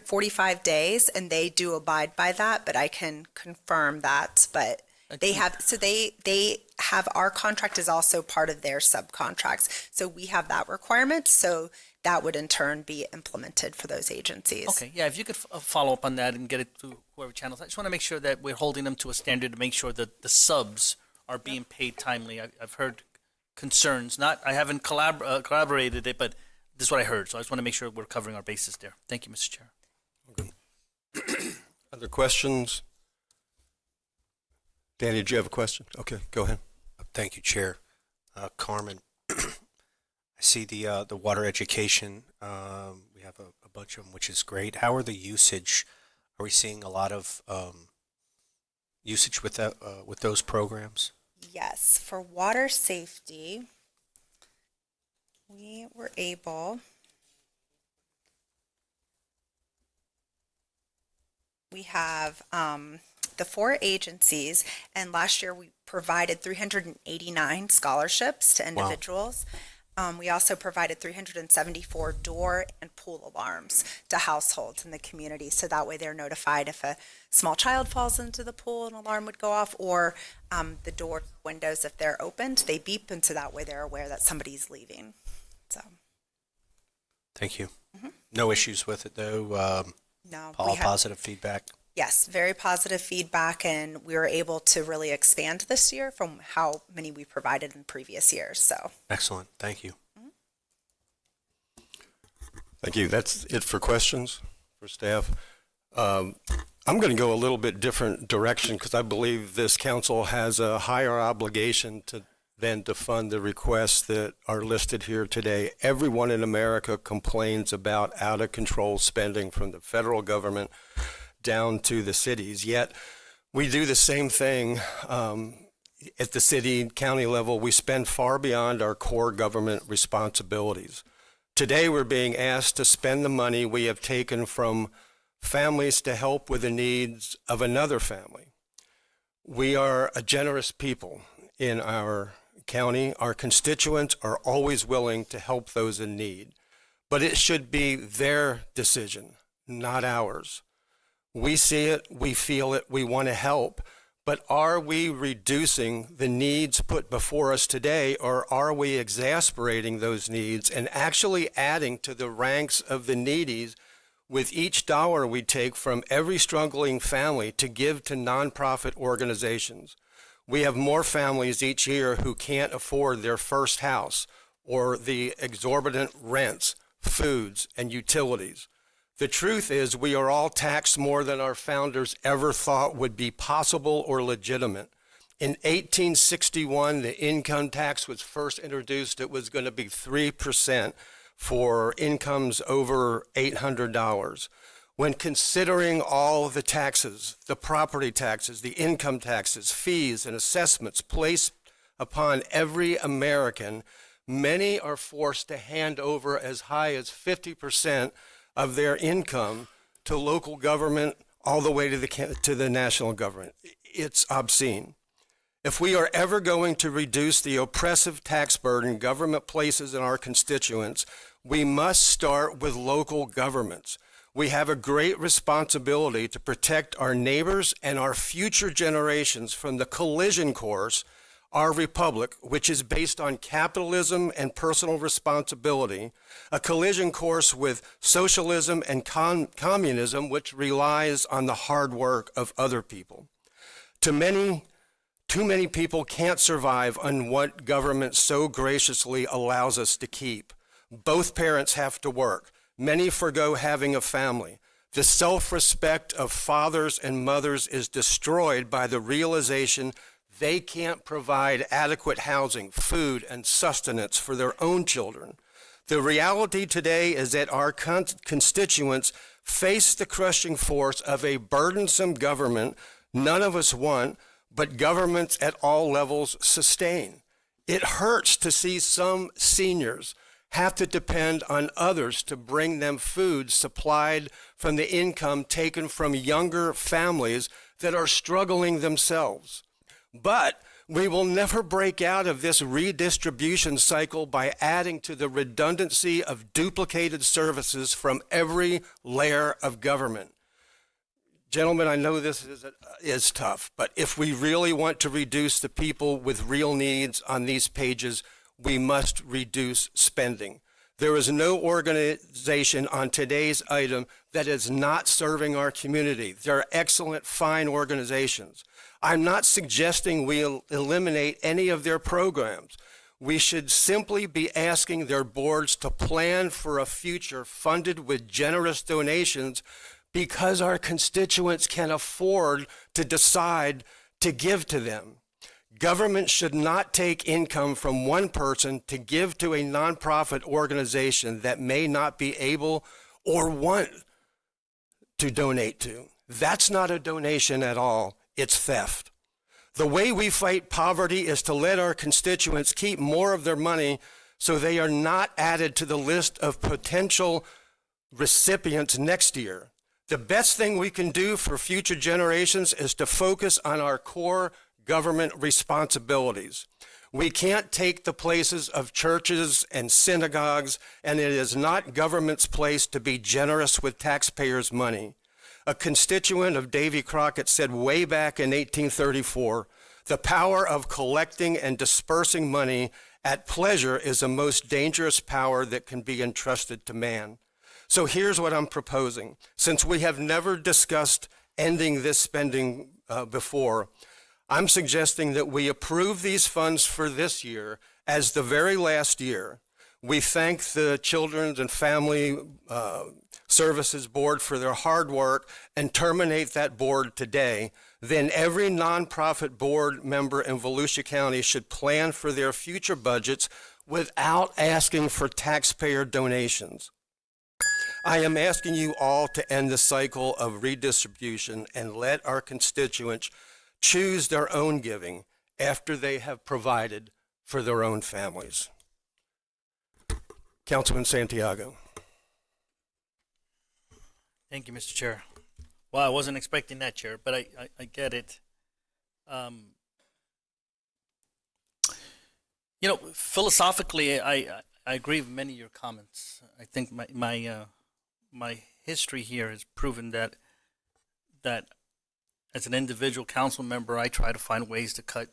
S13: 45 days and they do abide by that, but I can confirm that. But they have our contract is also part of their subcontracts. So we have that requirement. So that would in turn be implemented for those agencies.
S10: Okay, yeah, if you could follow up on that and get it to whoever channels. I just want to make sure that we're holding them to a standard to make sure that the subs are being paid timely. I've heard concerns. I haven't collaborated it, but this is what I heard. So I just want to make sure we're covering our bases there. Thank you, Mr. Chair.
S3: Okay. Other questions? Danny, did you have a question? Okay, go ahead.
S8: Thank you, Chair. Carmen, I see the water education. We have a bunch of them, which is great. How are the usage? Are we seeing a lot of usage with that with those programs?
S13: Yes, for water safety, we were able. We have the 4 agencies, and last year we provided 389 scholarships to individuals. Wow. We also provided 374 door and pool alarms to households in the community, so that way they're notified if a small child falls into the pool, an alarm would go off, or the door windows, if they're opened, they beep, and so that way they're aware that somebody's leaving. So.
S8: Thank you. Mm-hmm. No issues with it, though?
S13: No.
S8: All positive feedback?
S13: Yes, very positive feedback, and we were able to really expand this year from how many we provided in previous years. So
S8: excellent. Thank you.
S13: Mm-hmm.
S3: Thank you. That's it for questions for staff. I'm going to go a little bit different direction because I believe this council has a higher obligation than to fund the requests that are listed here today. Everyone in America complains about out-of-control spending from the federal government down to the cities, yet we do the same thing at the city, county level. We spend far beyond our core government responsibilities. Today we're being asked to spend the money we have taken from families to help with the needs of another family. We are a generous people in our county. Our constituents are always willing to help those in need, but it should be their decision, not ours. We see it, we feel it, we want to help, but are we reducing the needs put before us today, or are we exasperating those needs and actually adding to the ranks of the needies with each dollar we take from every struggling family to give to nonprofit organizations? We have more families each year who can't afford their first house or the exorbitant rents foods, and utilities. The truth is we are all taxed more than our founders ever thought would be possible or legitimate. In 1861, the income tax was first introduced. It was going to be 3% for incomes over $800. When considering all the taxes, the property taxes, the income taxes, fees, and assessments placed upon every American, many are forced to hand over as high as 50% of their income to local government all the way to the national government. It's obscene. If we are ever going to reduce the oppressive tax burden government places on our constituents, we must start with local governments. We have a great responsibility to protect our neighbors and our future generations from the collision course, our republic, which is based on capitalism and personal responsibility, a collision course with socialism and communism, which relies on the hard work of other people. Too many people can't survive on what government so graciously allows us to keep. Both parents have to work. Many forgo having a family. The self-respect of fathers and mothers is destroyed by the realization they can't provide adequate housing, food, and sustenance for their own children. The reality today is that our constituents face the crushing force of a burdensome government none of us want, but governments at all levels sustain. It hurts to see some seniors have to depend on others to bring them food supplied from the income taken from younger families that are struggling themselves. But we will never break out of this redistribution cycle by adding to the redundancy of duplicated services from every layer of government. Gentlemen, I know this is tough, but if we really want to reduce the people with real needs on these pages, we must reduce spending. There is no organization on today's item that is not serving our community. There are excellent, fine organizations. I'm not suggesting we eliminate any of their programs. We should simply be asking their boards to plan for a future funded with generous donations because our constituents can afford to decide to give to them. Government should not take income from one person to give to a nonprofit organization that may not be able or want to donate to. That's not a donation at all. It's theft. The way we fight poverty is to let our constituents keep more of their money so they are not added to the list of potential recipients next year. The best thing we can do for future generations is to focus on our core government responsibilities. We can't take the places of churches and synagogues, and it is not government's place to be generous with taxpayers' money. A constituent of Davy Crockett said way back in 1834, the power of collecting and dispersing money at pleasure is the most dangerous power that can be entrusted to man. So here's what I'm proposing. Since we have never discussed ending this spending before, I'm suggesting that we approve these funds for this year as the very last year. We thank the Children's and Family Services Board for their hard work and terminate that board today. Then every nonprofit board member in Volusia County should plan for their future budgets without asking for taxpayer donations. I am asking you all to end the cycle of redistribution and let our constituents choose their own giving after they have provided for their own families. Councilman Santiago.
S10: Thank you, Mr. Chair. Well, I wasn't expecting that, Chair, but I get it. Philosophically, I agree with many of your comments. I think my history here has proven that as an individual council member, I try to find ways to cut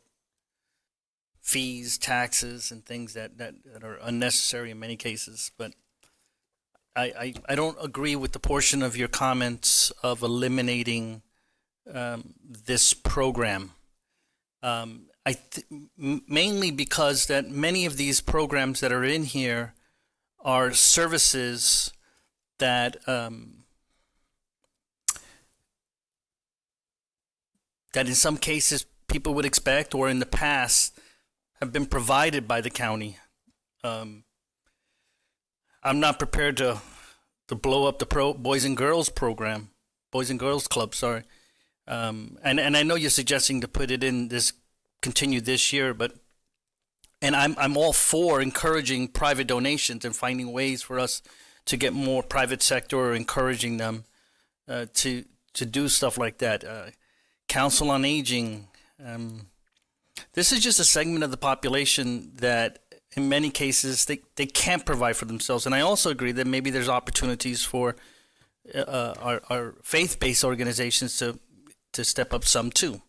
S10: fees, taxes, and things that are unnecessary in many cases. But I don't agree with the portion of your comments of eliminating this program. Mainly because that many of these programs that are in here are services that that in some cases people would expect, or in the past have been provided by the county. I'm not prepared to blow up the Boys and Girls program, Boys and Girls Club, sorry. And I know you're suggesting to put it in this, continue this year, but, and I'm all for encouraging private donations and finding ways for us to get more private sector, or encouraging them to do stuff like that. Council on Aging, this is just a segment of the population that in many cases they can't provide for themselves. And I also agree that maybe there's opportunities for our faith-based organizations to step up some too.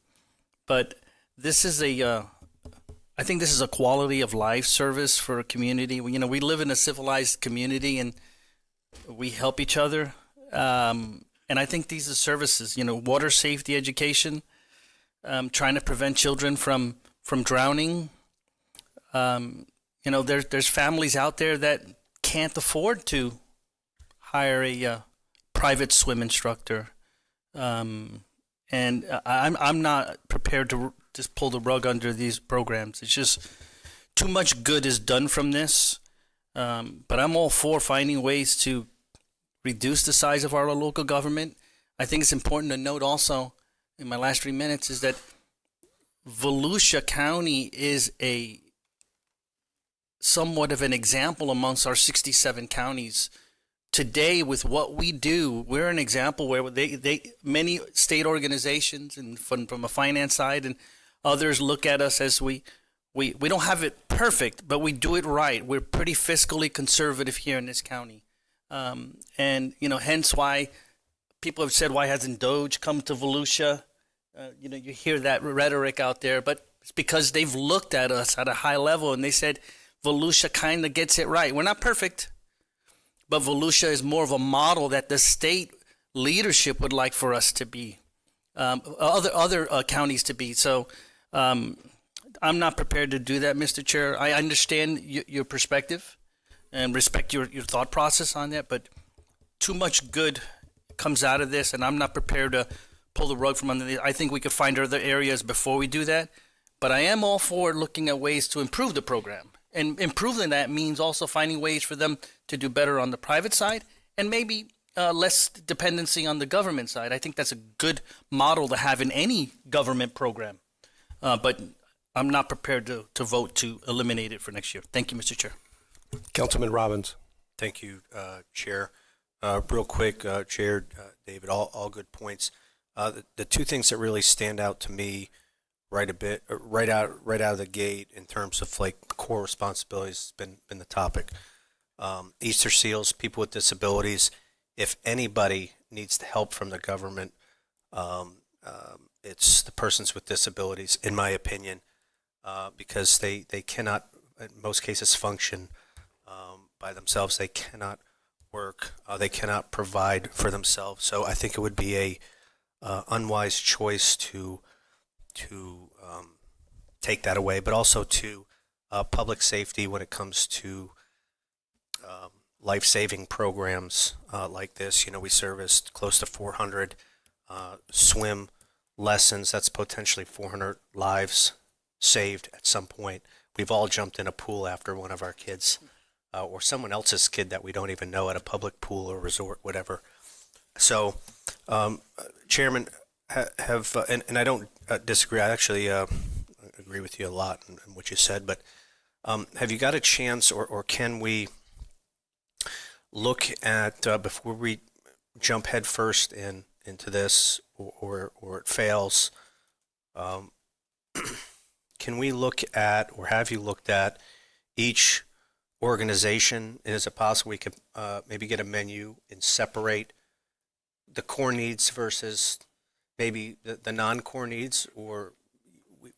S10: But this is I think this is a quality of life service for a community. You know, we live in a civilized community and we help each other. And I think these are services, you know, water safety education, trying to prevent children from drowning. You know, there's families out there that can't afford to hire a private swim instructor. And I'm not prepared to just pull the rug under these programs. It's just too much good is done from this. But I'm all for finding ways to reduce the size of our local government. I think it's important to note also, in my last 3 minutes, is that Volusia County is somewhat of an example amongst our 67 counties. Today, with what we do, we're an example where many state organizations and from a finance side and others look at us as we don't have it perfect, but we do it right. We're pretty fiscally conservative here in this county. And, you know, hence why people have said, why hasn't Doge come to Volusia? You know, you hear that rhetoric out there, but it's because they've looked at us at a high level and they said, Volusia kind of gets it right. We're not perfect, but Volusia is more of a model that the state leadership would like for us to be, other counties to be. So I'm not prepared to do that, Mr. Chair. I understand your perspective and respect your thought process on that, but too much good comes out of this, and I'm not prepared to pull the rug from under. I think we could find other areas before we do that, but I am all for looking at ways to improve the program. And improving that means also finding ways for them to do better on the private side and maybe less dependency on the government side. I think that's a good model to have in any government program, but I'm not prepared to vote to eliminate it for next year. Thank you, Mr. Chair.
S3: Councilman Robbins.
S8: Thank you, Chair. Real quick, Chair, David, all good points. The two things that really stand out to me right out of the gate in terms of like core responsibilities has been the topic. Easter seals, people with disabilities. If anybody needs the help from the government, it's the persons with disabilities, in my opinion, because they cannot, in most cases, function by themselves. They cannot work. They cannot provide for themselves. So I think it would be a unwise choice to take that away, but also to public safety when it comes to life-saving programs like this. You know, we serviced close to 400 swim lessons. That's potentially 400 lives saved at some point. We've all jumped in a pool after one of our kids or someone else's kid that we don't even know at a public pool or resort, whatever. So, Chairman, and I don't disagree. I actually agree with you a lot in what you said, but have you got a chance or can we look at, before we jump headfirst into this or it fails, can we look at, or have you looked at each organization, and is it possible we could maybe get a menu and separate the core needs versus maybe the non-core needs, or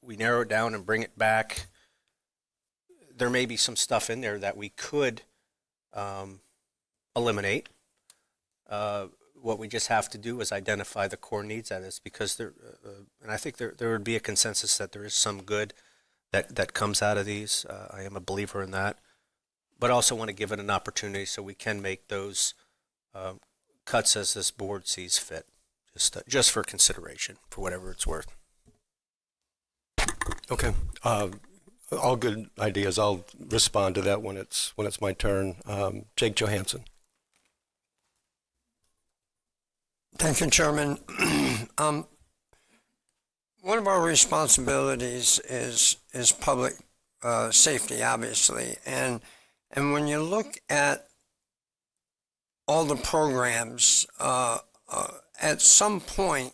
S8: we narrow it down and bring it back? There may be some stuff in there that we could eliminate. What we just have to do is identify the core needs of this, because there, and I think there would be a consensus that there is some good that comes out of these. I am a believer in that. but also want to give it an opportunity so we can make those cuts as this board sees fit, just for consideration, for whatever it's worth.
S3: Okay. All good ideas. I'll respond to that when it's my turn. Jake Johansson.
S14: Thank you, Chairman. One of our responsibilities is public safety, obviously, and when you look at all the programs, at some point,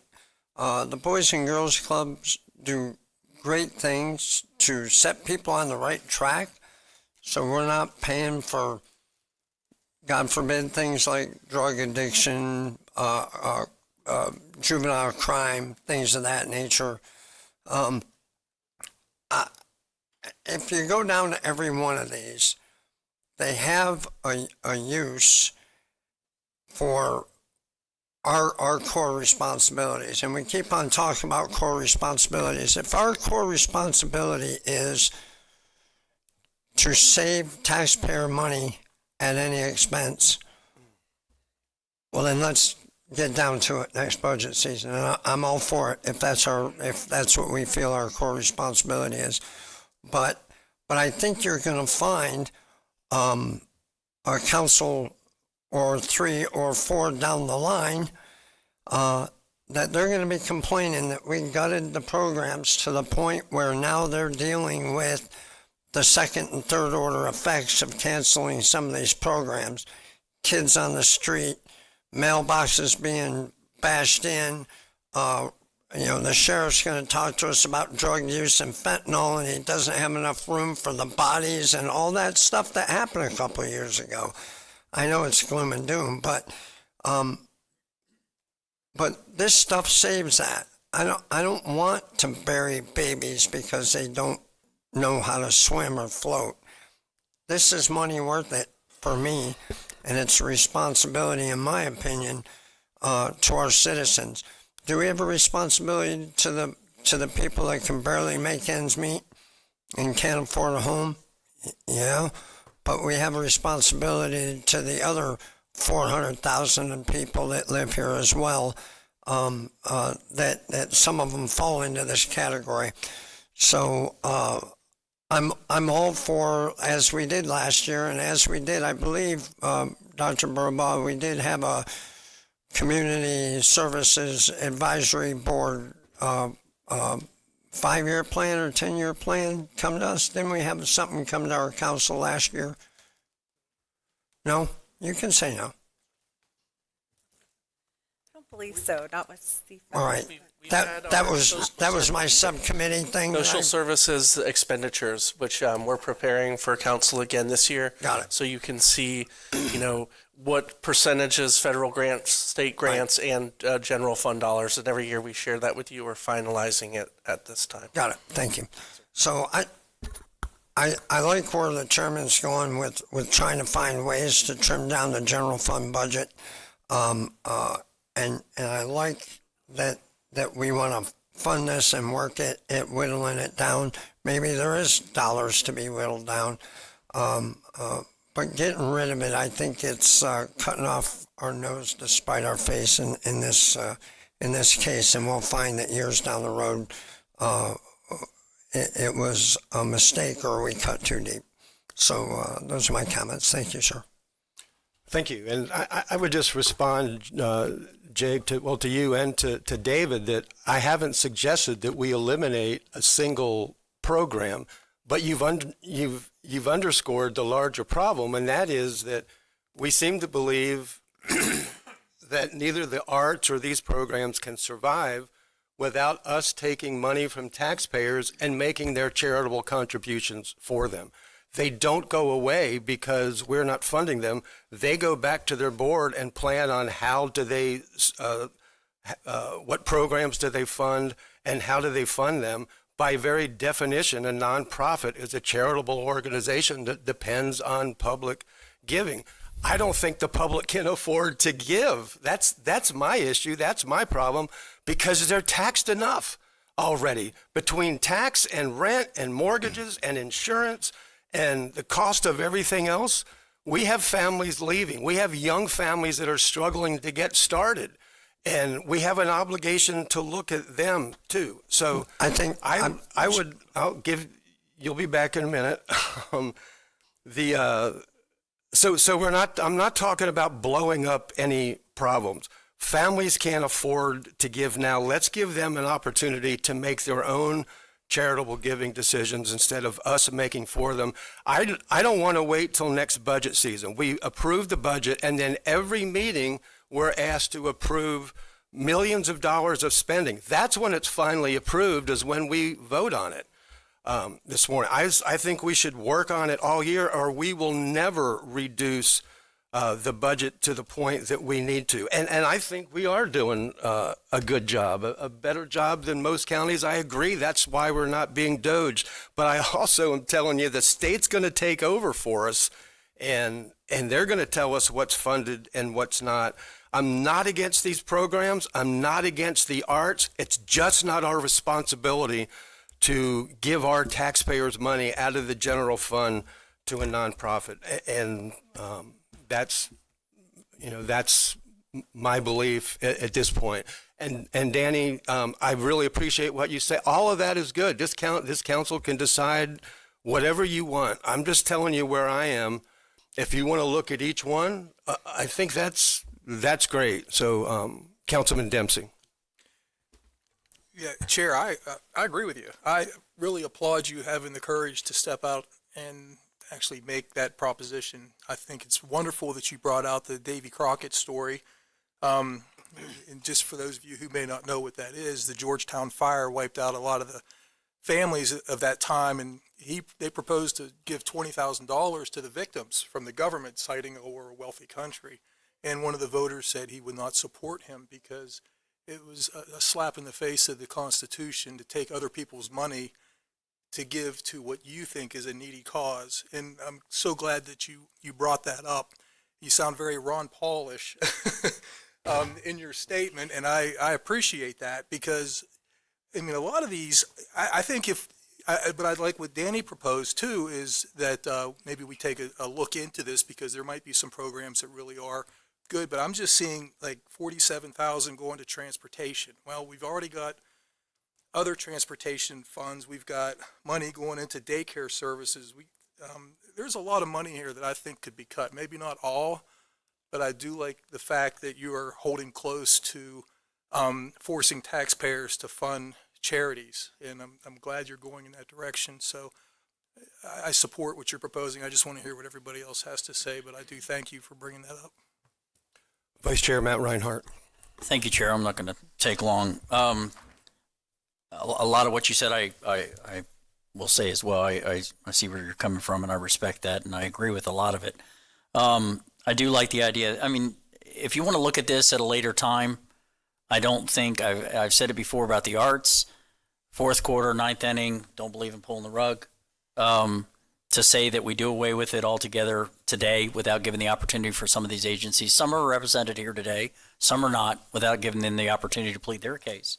S14: the Boys and Girls Clubs do great things to set people on the right track, so we're not paying for, God forbid, things like drug addiction, juvenile crime, things of that nature. If you go down to every one of these, they have a use for our core responsibilities. And we keep on talking about core responsibilities. If our core responsibility is to save taxpayer money at any expense, well, then let's get down to it next budget season. And I'm all for it if that's what we feel our core responsibility is. But I think you're going to find a council or 3 or 4 down the line that they're going to be complaining that we gutted the programs to the point where now they're dealing with the second and third order effects of canceling some of these programs. Kids on the street, mailboxes being bashed in. The sheriff's going to talk to us about drug use and fentanyl, and he doesn't have enough room for the bodies and all that stuff that happened a couple of years ago. I know it's gloom and doom, but this stuff saves that. I don't want to bury babies because they don't know how to swim or float. This is money worth it for me, and it's a responsibility, in my opinion, to our citizens. Do we have a responsibility to the people that can barely make ends meet and can't afford a home? Yeah, but we have a responsibility to the other 400,000 people that live here as well. That some of them fall into this category. So I'm all for, as we did last year, and as we did, I believe, Dr. Burbaugh, we did have a Community Services Advisory Board 5-year plan or 10-year plan come to us. Didn't we have something come to our council last year? No? You can say no.
S13: I don't believe so. Not with Steve.
S14: All right. That was my subcommittee thing.
S11: Social services expenditures, which we're preparing for council again this year.
S14: Got it.
S11: So you can see, what percentages federal grants, state grants, and general fund dollars. And every year we share that with you. We're finalizing it at this time.
S14: Got it. Thank you. So I like where the chairman's going with trying to find ways to trim down the general fund budget. And I like that we want to fund this and work it at whittling it down. Maybe there is dollars to be whittled down. But getting rid of it, I think it's cutting off our nose to spite our face in this case, and we'll find that years down the road it was a mistake or we cut too deep. So those are my comments. Thank you, sir.
S3: Thank you. And I would just respond, Jake, to you and to David, that I haven't suggested that we eliminate a single program, but you've underscored the larger problem, and that is that we seem to believe that neither the arts or these programs can survive without us taking money from taxpayers and making their charitable contributions for them. They don't go away because we're not funding them. They go back to their board and plan on how do they, what programs do they fund and how do they fund them. By very definition, a nonprofit is a charitable organization that depends on public giving. I don't think the public can afford to give. That's my issue. That's my problem, because they're taxed enough already between tax and rent and mortgages and insurance and the cost of everything else, we have families leaving. We have young families that are struggling to get started. And we have an obligation to look at them too. So
S14: I think
S3: you'll be back in a minute. I'm not talking about blowing up any problems. Families can't afford to give now. Let's give them an opportunity to make their own charitable giving decisions instead of us making for them. I don't want to wait till next budget season. We approve the budget, and then every meeting we're asked to approve millions of dollars of spending. That's when it's finally approved, is when we vote on it. This morning, I think we should work on it all year, or we will never reduce the budget to the point that we need to. And I think we are doing a good job, a better job than most counties. I agree. That's why we're not being doged. But I also am telling you the state's going to take over for us, and they're going to tell us what's funded and what's not. I'm not against these programs. I'm not against the arts. It's just not our responsibility to give our taxpayers money out of the general fund to a nonprofit. And that's my belief at this point. And Danny, I really appreciate what you say. All of that is good. This council can decide whatever you want. I'm just telling you where I am. If you want to look at each one, I think that's great. So, Councilman Dempsey.
S18: Yeah, Chair, I agree with you. I really applaud you having the courage to step out and actually make that proposition. I think it's wonderful that you brought out the Davy Crockett story. And just for those of you who may not know what that is, the Georgetown fire wiped out a lot of the families of that time, and they proposed to give $20,000 to the victims from the government, citing, oh, we're a wealthy country. And one of the voters said he would not support him because it was a slap in the face of the Constitution to take other people's money to give to what you think is a needy cause. And I'm so glad that you brought that up. You sound very Ron Paulish in your statement, and I appreciate that because, I mean, a lot of these, I think but I'd like what Danny proposed too, is that maybe we take a look into this because there might be some programs that really are good, but I'm just seeing like 47,000 going to transportation. Well, we've already got other transportation funds. We've got money going into daycare services. There's a lot of money here that I think could be cut. Maybe not all, but I do like the fact that you are holding close to forcing taxpayers to fund charities, and I'm glad you're going in that direction. So I support what you're proposing. I just want to hear what everybody else has to say, but I do thank you for bringing that up.
S3: Vice Chair Matt Reinhardt.
S7: Thank you, Chair. I'm not going to take long. A lot of what you said, I will say as well. I see where you're coming from, and I respect that, and I agree with a lot of it. I do like the idea. I mean, if you want to look at this at a later time, I don't think I've said it before about the arts. Fourth quarter, ninth inning. Don't believe in pulling the rug. To say that we do away with it altogether today without giving the opportunity for some of these agencies. Some are represented here today, some are not, without giving them the opportunity to plead their case.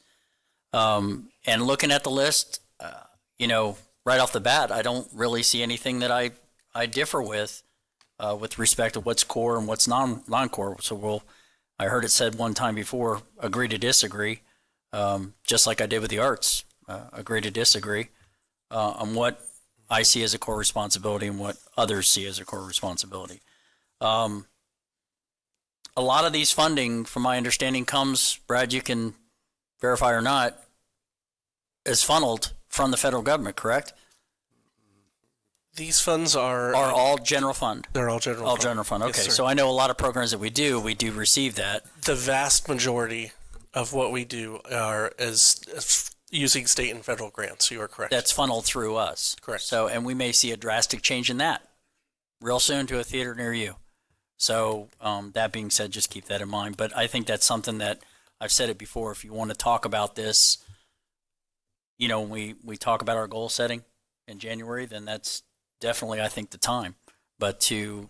S7: And looking at the list, right off the bat, I don't really see anything that I differ with respect to what's core and what's non-core. So I heard it said one time before, agree to disagree, just like I did with the arts, agree to disagree on what I see as a core responsibility and what others see as a core responsibility. A lot of these funding, from my understanding, comes, Brad, you can verify or not, is funneled from the federal government, correct?
S11: These funds are
S7: all general fund.
S11: They're all general.
S7: All
S11: fund.
S7: general fund. Okay,
S11: Yes,
S7: so I know a lot of programs that we do receive that.
S11: The vast majority of what we do is using state and federal grants. You are correct.
S7: That's funneled through us.
S11: Correct.
S7: So, and we may see a drastic change in that real soon to a theater near you. So, that being said, just keep that in mind. But I think that's something that I've said it before. If you want to talk about this, when we talk about our goal setting in January, then that's definitely, I think, the time. But to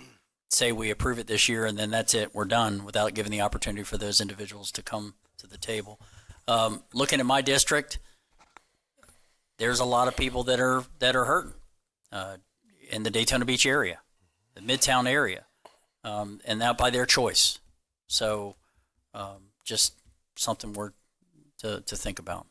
S7: say we approve it this year and then that's it, we're done, without giving the opportunity for those individuals to come to the table. Looking at my district, there's a lot of people that are hurting. in the Daytona Beach area, the Midtown area, and that by their choice. So just something to think about.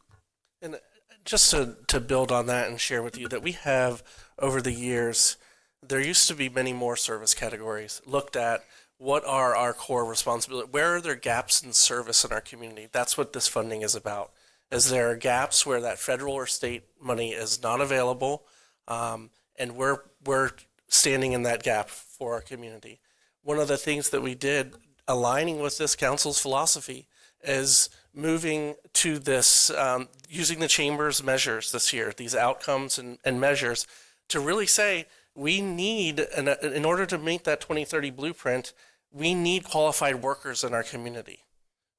S11: And just to build on that and share with you that we have over the years, there used to be many more service categories looked at. What are our core responsibilities? Where are there gaps in service in our community? That's what this funding is about. Is there are gaps where that federal or state money is not available, and we're standing in that gap for our community. One of the things that we did, aligning with this council's philosophy, is moving to this, using the chamber's measures this year, these outcomes and measures, to really say, we need, in order to meet that 2030 blueprint, we need qualified workers in our community.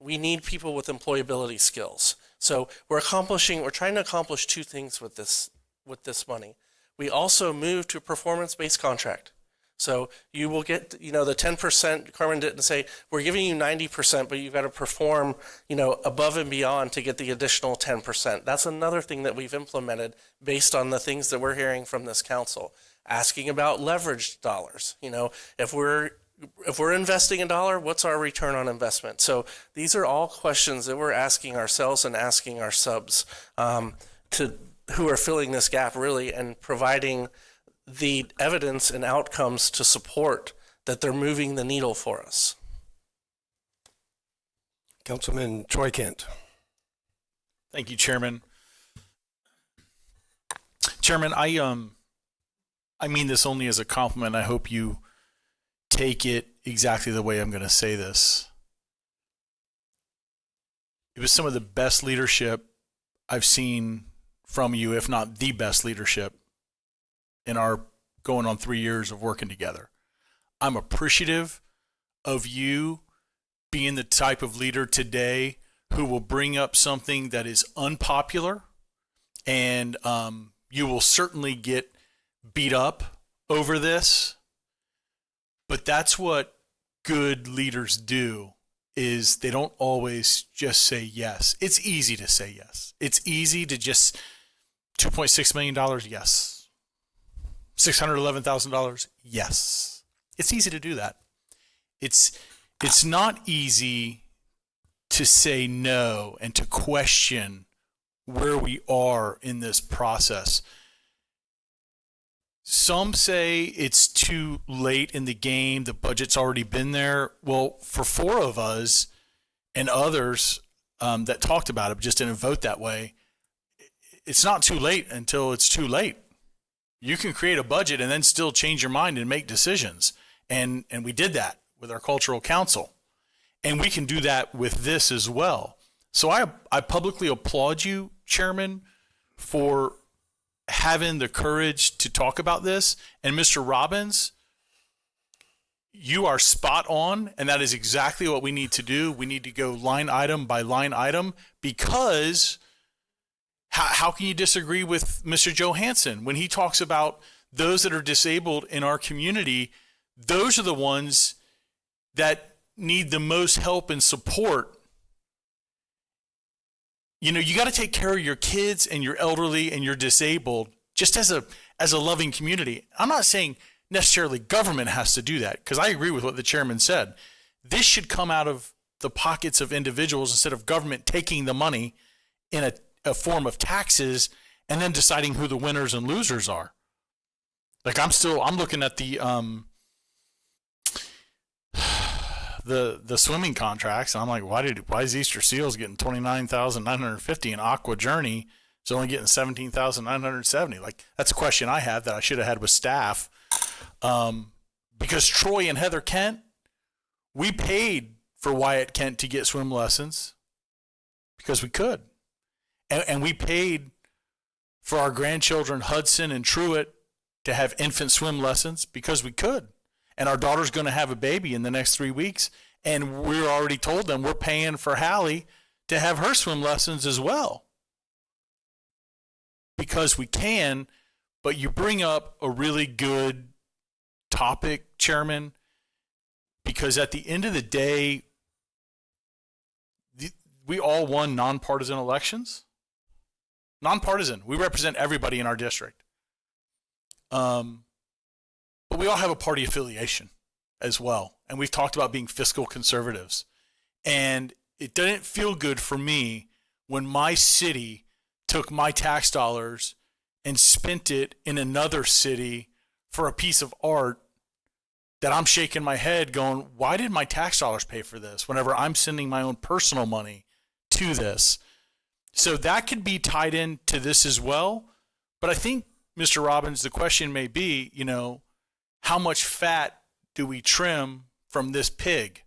S11: We need people with employability skills. So we're trying to accomplish two things with this money. We also move to a performance-based contract. So you will get, the 10%, Carmen didn't say, we're giving you 90%, but you've got to perform, above and beyond to get the additional 10%. That's another thing that we've implemented based on the things that we're hearing from this council. Asking about leveraged dollars. If we're investing $1, what's our return on investment? So these are all questions that we're asking ourselves and asking our subs who are filling this gap really, and providing the evidence and outcomes to support that they're moving the needle for us.
S3: Councilman Troy Kent.
S23: Thank you, Chairman. Chairman, I mean this only as a compliment. I hope you take it exactly the way I'm going to say this. It was some of the best leadership I've seen from you, if not the best leadership in our going on 3 years of working together. I'm appreciative of you being the type of leader today who will bring up something that is unpopular, and you will certainly get beat up over this, but that's what good leaders do, is they don't always just say yes. It's easy to say yes. It's easy to just $2.6 million, yes. $611,000, yes. It's easy to do that. It's not easy to say no and to question where we are in this process. Some say it's too late in the game. The budget's already been there. Well, for 4 of us and others that talked about it, but just didn't vote that way, it's not too late until it's too late. You can create a budget and then still change your mind and make decisions. And we did that with our cultural council. And we can do that with this as well. So I publicly applaud you, Chairman, for having the courage to talk about this. And Mr. Robbins, you are spot on, and that is exactly what we need to do. We need to go line item by line item, because how can you disagree with Mr. Johansson when he talks about those that are disabled in our community? Those are the ones that need the most help and support. You got to take care of your kids and your elderly and your disabled just as a loving community. I'm not saying necessarily government has to do that, because I agree with what the chairman said. This should come out of the pockets of individuals instead of government taking the money in a form of taxes and then deciding who the winners and losers are. Like I'm looking at the swimming contracts, and I'm like, why is Easter Seals getting $29,950 and Aqua Journey is only getting $17,970? Like, that's a question I have that I should have had with staff. Because Troy and Heather Kent, we paid for Wyatt Kent to get swim lessons because we could. And we paid for our grandchildren, Hudson and Truett, to have infant swim lessons because we could. And our daughter's going to have a baby in the next 3 weeks. And we're already told them we're paying for Hallie to have her swim lessons as well. Because we can, but you bring up a really good topic, Chairman, because at the end of the day, we all won nonpartisan elections. Nonpartisan. We represent everybody in our district. but we all have a party affiliation as well. And we've talked about being fiscal conservatives. And it didn't feel good for me when my city took my tax dollars and spent it in another city for a piece of art that I'm shaking my head going, why did my tax dollars pay for this whenever I'm sending my own personal money to this? So that could be tied into this as well. But I think, Mr. Robbins, the question may be, how much fat do we trim from this pig?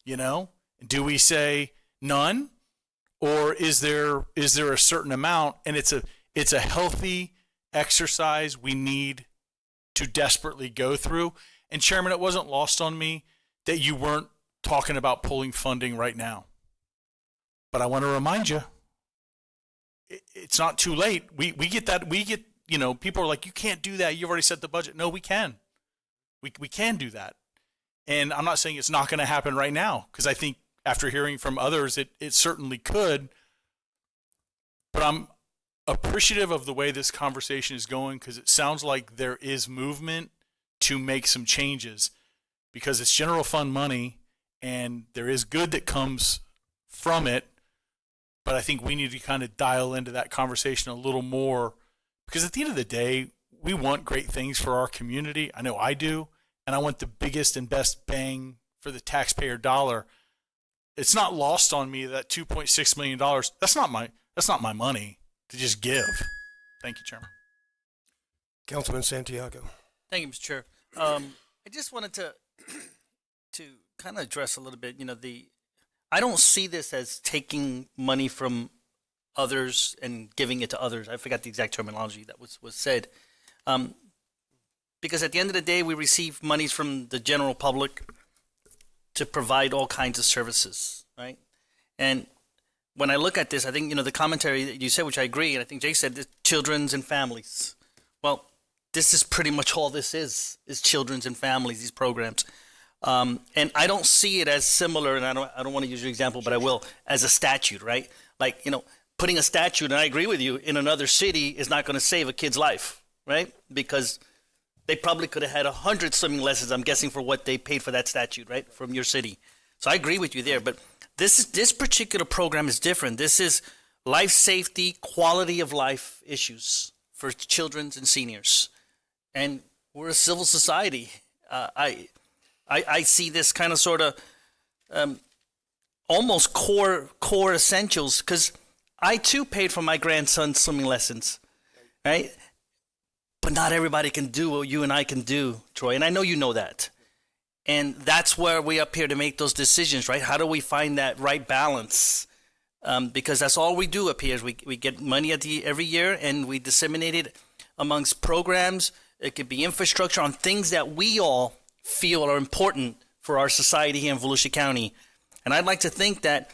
S23: Do we say none, or is there a certain amount? And it's a healthy exercise we need to desperately go through. And Chairman, it wasn't lost on me that you weren't talking about pulling funding right now. But I want to remind you, it's not too late. We get that. We get, people are like, you can't do that. You've already set the budget. No, we can. We can do that. And I'm not saying it's not going to happen right now, because I think after hearing from others, it certainly could. But I'm appreciative of the way this conversation is going, because it sounds like there is movement to make some changes, because it's general fund money and there is good that comes from it. But I think we need to kind of dial into that conversation a little more, because at the end of the day, we want great things for our community. I know I do. And I want the biggest and best bang for the taxpayer dollar. It's not lost on me that $2.6 million, that's not my money to just give. Thank you, Chairman.
S3: Councilman Santiago.
S10: Thank you, Mr. Chair. I just wanted to kind of address a little bit, I don't see this as taking money from others and giving it to others. I forgot the exact terminology that was said. Because at the end of the day, we receive monies from the general public to provide all kinds of services, right? And when I look at this, I think, the commentary that you said, which I agree, and I think Jay said, the children's and families. Well, this is pretty much all this is children's and families, these programs. And I don't see it as similar, and I don't want to use your example, but I will, as a statute, right? Like, putting a statute, and I agree with you, in another city is not going to save a kid's life, right? Because they probably could have had 100 swimming lessons, I'm guessing, for what they paid for that statute, right, from your city. So I agree with you there. But this particular program is different. This is life safety, quality of life issues for children and seniors. And we're a civil society. I see this kind of sort of almost core essentials, because I too paid for my grandson's swimming lessons, right? But not everybody can do what you and I can do, Troy, and I know you know that. And that's where we're up here to make those decisions, right? How do we find that right balance? Because that's all we do up here is we get money every year, and we disseminate it amongst programs. It could be infrastructure on things that we all feel are important for our society here in Volusia County. And I'd like to think that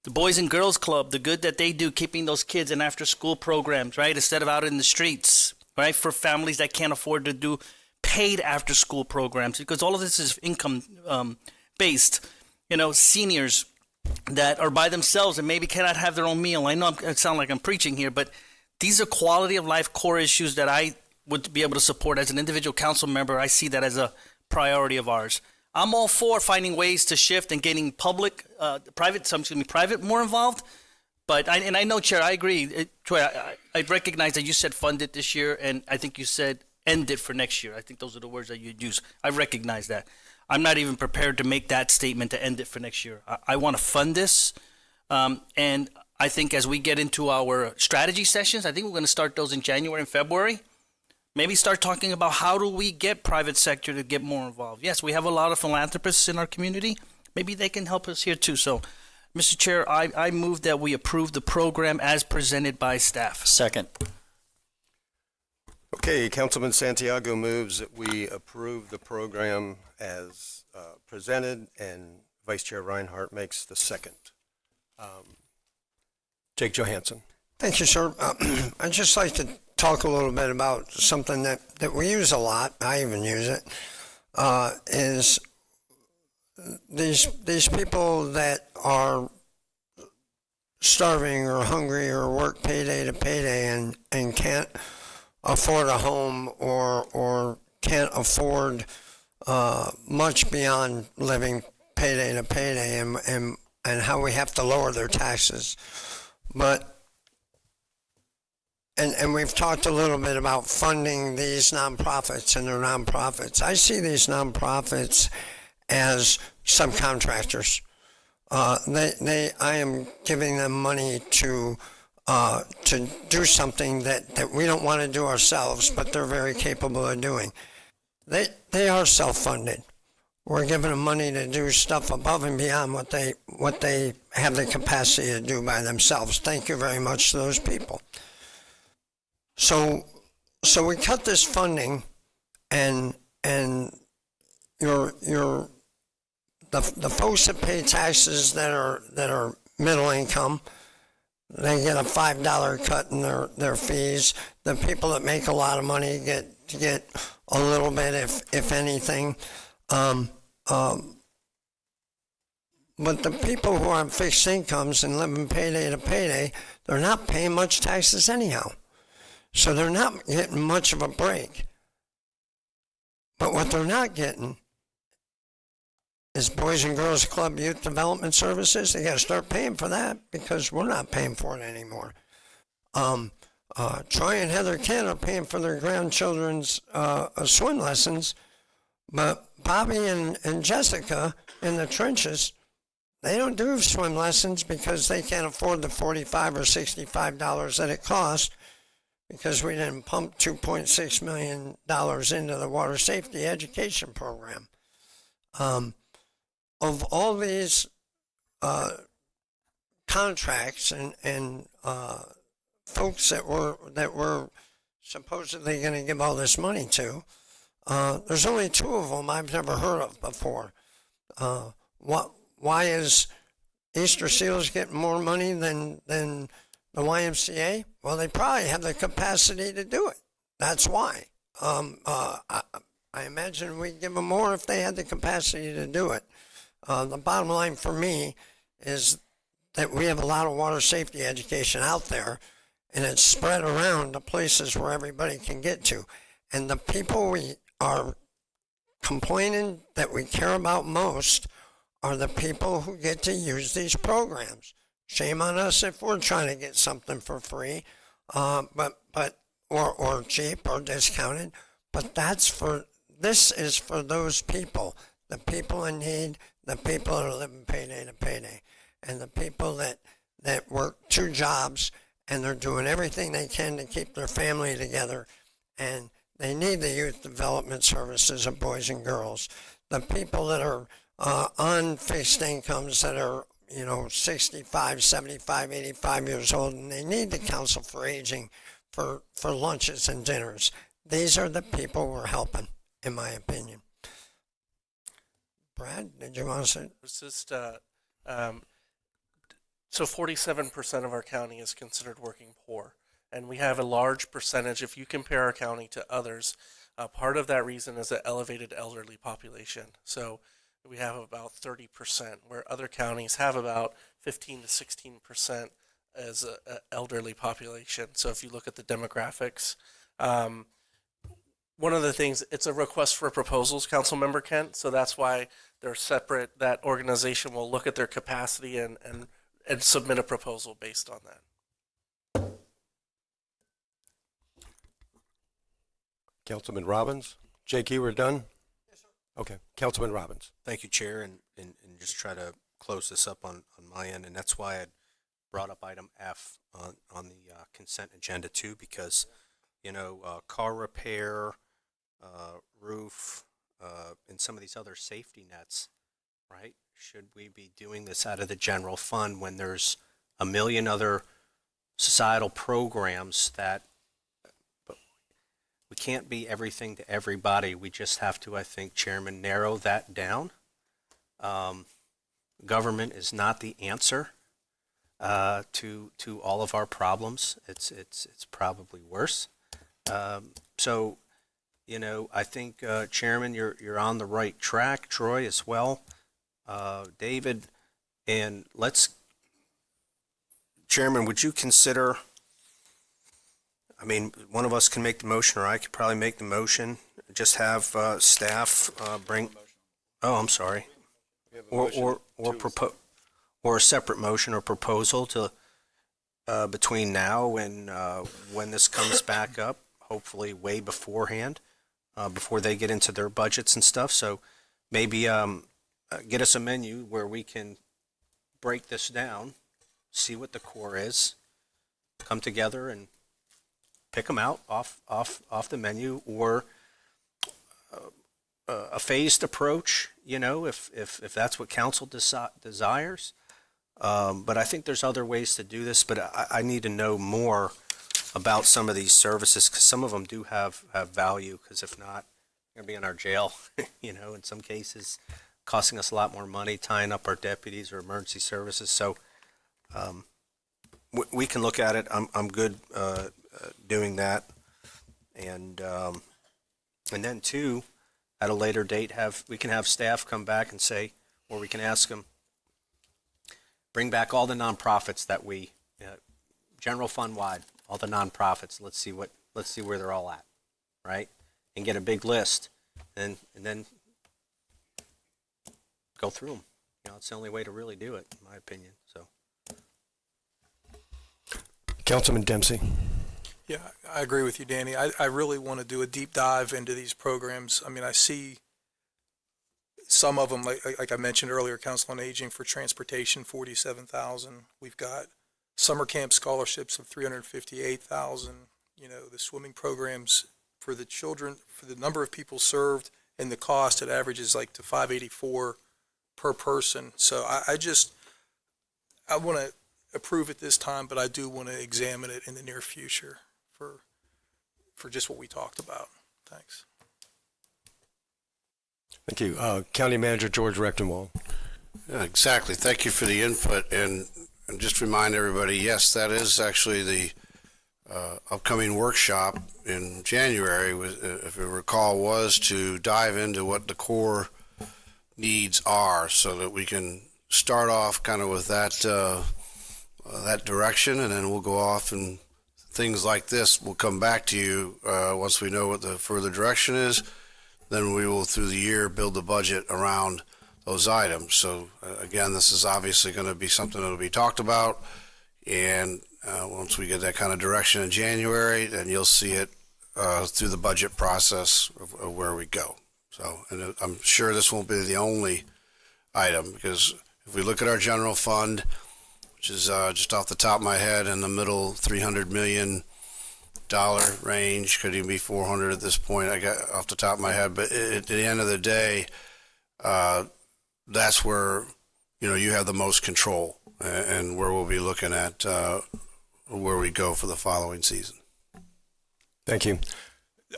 S10: the Boys and Girls Club, the good that they do, keeping those kids in after-school programs, right, instead of out in the streets, right, for families that can't afford to do paid after-school programs, because all of this is income based. Seniors that are by themselves and maybe cannot have their own meal. I know it sounds like I'm preaching here, but these are quality of life core issues that I would be able to support as an individual council member. I see that as a priority of ours. I'm all for finding ways to shift and getting private more involved. But I know, Chair, I agree. Troy, I recognize that you said fund it this year, and I think you said end it for next year. I think those are the words that you use. I recognize that. I'm not even prepared to make that statement to end it for next year. I want to fund this, and I think as we get into our strategy sessions, I think we're going to start those in January and February. Maybe start talking about how do we get private sector to get more involved. Yes, we have a lot of philanthropists in our community. Maybe they can help us here too. So, Mr. Chair, I move that we approve the program as presented by staff.
S7: Second.
S3: Okay, Councilman Santiago moves that we approve the program as presented, and Vice Chair Reinhardt makes the second. Jake Johansson.
S14: Thank you, sir. I'd just like to talk a little bit about something that we use a lot. I even use it. Is these people that are starving or hungry or work payday to payday and can't afford a home or can't afford much beyond living payday to payday, and how we have to lower their taxes. But and we've talked a little bit about funding these nonprofits and their nonprofits. I see these nonprofits as subcontractors. I am giving them money to do something that we don't want to do ourselves, but they're very capable of doing. They are self-funded. We're giving them money to do stuff above and beyond what they have the capacity to do by themselves. Thank you very much to those people. So we cut this funding, and the folks that pay taxes that are middle income, they get a $5 cut in their fees. The people that make a lot of money get a little bit, if anything. But the people who are on fixed incomes and living payday to payday, they're not paying much taxes anyhow. So they're not getting much of a break. But what they're not getting is Boys and Girls Club Youth Development Services. They got to start paying for that because we're not paying for it anymore. Troy and Heather Kent are paying for their grandchildren's swim lessons, but Bobby and Jessica in the trenches, they don't do swim lessons because they can't afford the $45 or $65 that it costs, because we didn't pump $2.6 million into the water safety education program. Of all these contracts and folks that we're supposedly going to give all this money to, there's only 2 of them I've never heard of before. Why is Easter Seals getting more money than the YMCA? Well, they probably have the capacity to do it. That's why. I imagine we'd give them more if they had the capacity to do it. The bottom line for me is that we have a lot of water safety education out there, and it's spread around the places where everybody can get to. And the people we are complaining that we care about most are the people who get to use these programs. Shame on us if we're trying to get something for free, or cheap or discounted. But this is for those people, the people in need, the people that are living payday to payday, and the people that work 2 jobs and they're doing everything they can to keep their family together, and they need the youth development services of boys and girls. The people that are on fixed incomes that are 65, 75, 85 years old, and they need the Council for Aging for lunches and dinners. These are the people we're helping, in my opinion. Brad, did you want to say?
S11: It's just, so 47% of our county is considered working poor. And we have a large percentage, if you compare our county to others, part of that reason is an elevated elderly population. So we have about 30%, where other counties have about 15 to 16% as an elderly population. So if you look at the demographics, one of the things, it's a request for proposals, Councilmember Kent, so that's why they're separate. That organization will look at their capacity and submit a proposal based on that.
S3: Councilman Robbins? Jake, you were done? Yes, sir. Okay, Councilman Robbins.
S8: Thank you, Chair, and just try to close this up on my end, and that's why I brought up item F on the consent agenda too, because, car repair, roof, and some of these other safety nets, right? Should we be doing this out of the general fund when there's a million other societal programs that we can't be everything to everybody? We just have to, I think, Chairman, narrow that down. Government is not the answer to all of our problems. It's probably worse. So, I think, Chairman, you're on the right track. Troy as well. David, and Chairman, would you consider, one of us can make the motion, or I could probably make the motion, just have staff bring, oh, I'm sorry. Or a separate motion or proposal to, between now and when this comes back up, hopefully way beforehand, before they get into their budgets and stuff. So maybe get us a menu where we can break this down, see what the core is, come together and pick them out off the menu, or a phased approach, if that's what council desires. But I think there's other ways to do this, but I need to know more about some of these services, because some of them do have value, because if not, they're going to be in our jail, in some cases, costing us a lot more money, tying up our deputies or emergency services. So we can look at it. I'm good doing that. And then too, at a later date, we can have staff come back and say, or we can ask them, bring back all the nonprofits that we, general fund wide, all the nonprofits. Let's see where they're all at, right? And get a big list, and then go through them. It's the only way to really do it, in my opinion. So,
S3: Councilman Dempsey.
S18: Yeah, I agree with you, Danny. I really want to do a deep dive into these programs. I mean, I see some of them, like I mentioned earlier, Council on Aging for transportation, $47,000. We've got summer camp scholarships of $358,000. The swimming programs for the children, for the number of people served, and the cost, it averages like to $584 per person. So I want to approve it this time, but I do want to examine it in the near future for just what we talked about. Thanks.
S3: Thank you. County Manager George Rechtenwald.
S12: Exactly. Thank you for the input. And just remind everybody, yes, that is actually the upcoming workshop in January, if you recall, was to dive into what the core needs are, so that we can start off kind of with that direction, and then we'll go off, and things like this will come back to you once we know what the further direction is. Then we will, through the year, build the budget around those items. So again, this is obviously going to be something that will be talked about, and once we get that kind of direction in January, then you'll see it through the budget process of where we go. So, and I'm sure this won't be the only item, because if we look at our general fund, which is just off the top of my head in the middle $300 million range, could even be 400 at this point, I got off the top of my head. But at the end of the day, that's where you have the most control, and where we'll be looking at where we go for the following season.
S3: Thank you.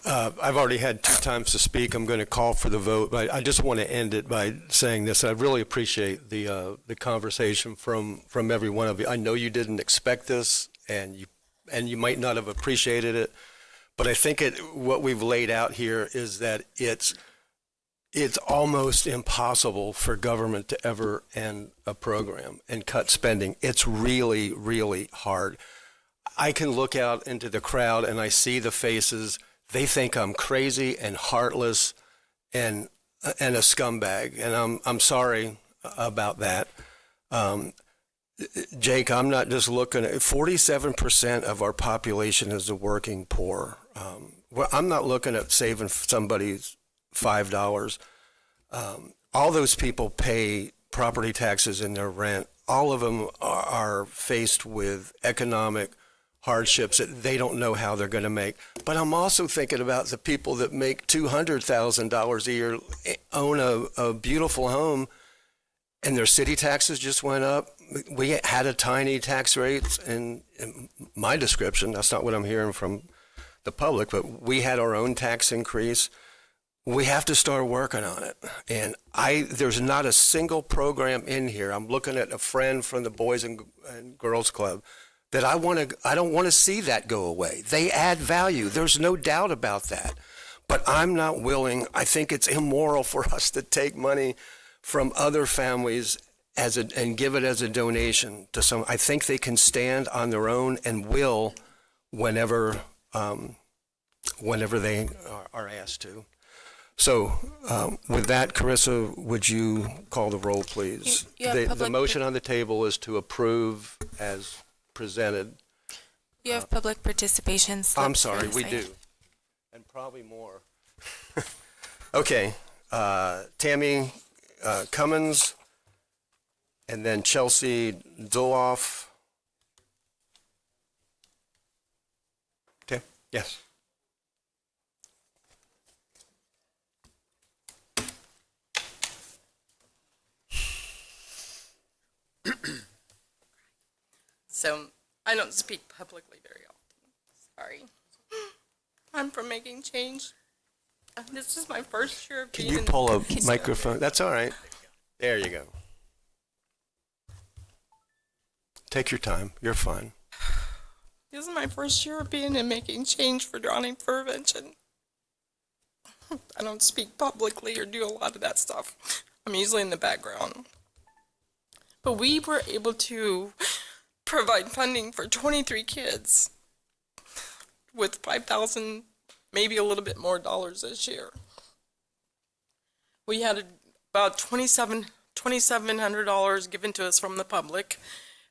S3: I've already had 2 times to speak. I'm going to call for the vote, but I just want to end it by saying this. I really appreciate the conversation from every one of you. I know you didn't expect this, and you might not have appreciated it, but I think what we've laid out here is that it's almost impossible for government to ever end a program and cut spending. It's really, really hard. I can look out into the crowd and I see the faces. They think I'm crazy and heartless and a scumbag, and I'm sorry about that. Jake, I'm not just looking at 47% of our population is the working poor. Well, I'm not looking at saving somebody's $5. All those people pay property taxes and their rent. All of them are faced with economic hardships that they don't know how they're going to make. But I'm also thinking about the people that make $200,000 a year, own a beautiful home, and their city taxes just went up. We had a tiny tax rate in my description. That's not what I'm hearing from the public, but we had our own tax increase. We have to start working on it. And there's not a single program in here. I'm looking at a friend from the Boys and Girls Club that I don't want to see that go away. They add value. There's no doubt about that. But I'm not willing. I think it's immoral for us to take money from other families and give it as a donation to some. I think they can stand on their own and will whenever they are asked to. So with that, Carissa, would you call the roll, please?
S2: You have
S3: The
S2: public-
S3: motion on the table is to approve as presented.
S2: You have public participation slips.
S3: I'm sorry,
S2: for
S3: we
S2: this
S3: do.
S2: item.
S3: And probably more. Okay, Tammy Cummins, and then Chelsea Doloff. Okay, yes.
S17: So I don't speak publicly very often. Sorry. I'm from Making Change. This is my first year of
S3: Can
S17: being
S3: you
S17: in
S3: pull a microphone? That's all right. There you go. Take your time. You're fine.
S17: This is my first year of being in Making Change for drowning prevention. I don't speak publicly or do a lot of that stuff. I'm usually in the background. But we were able to provide funding for 23 kids with $5,000, maybe a little bit more dollars this year. We had about $2,700 given to us from the public,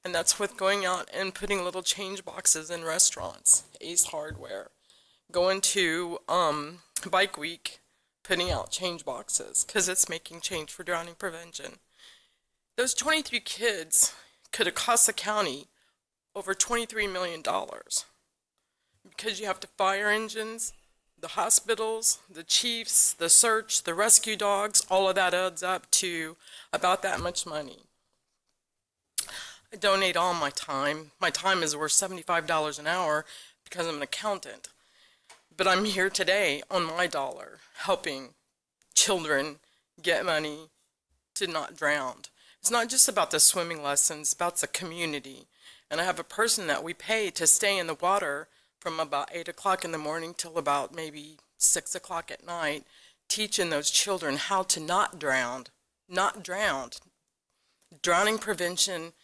S17: and that's with going out and putting little change boxes in restaurants, Ace Hardware, going to Bike Week, putting out change boxes, because it's making change for drowning prevention. Those 23 kids could have cost the county over $23 million, because you have to fire engines, the hospitals, the chiefs, the search, the rescue dogs, all of that adds up to about that much money. I donate all my time. My time is worth $75 an hour because I'm an accountant. But I'm here today on my dollar, helping children get money to not drown. It's not just about the swimming lessons, it's about the community. And I have a person that we pay to stay in the water from about 8 o'clock in the morning till about maybe 6 o'clock at night, teaching those children how to not drown. Drowning prevention,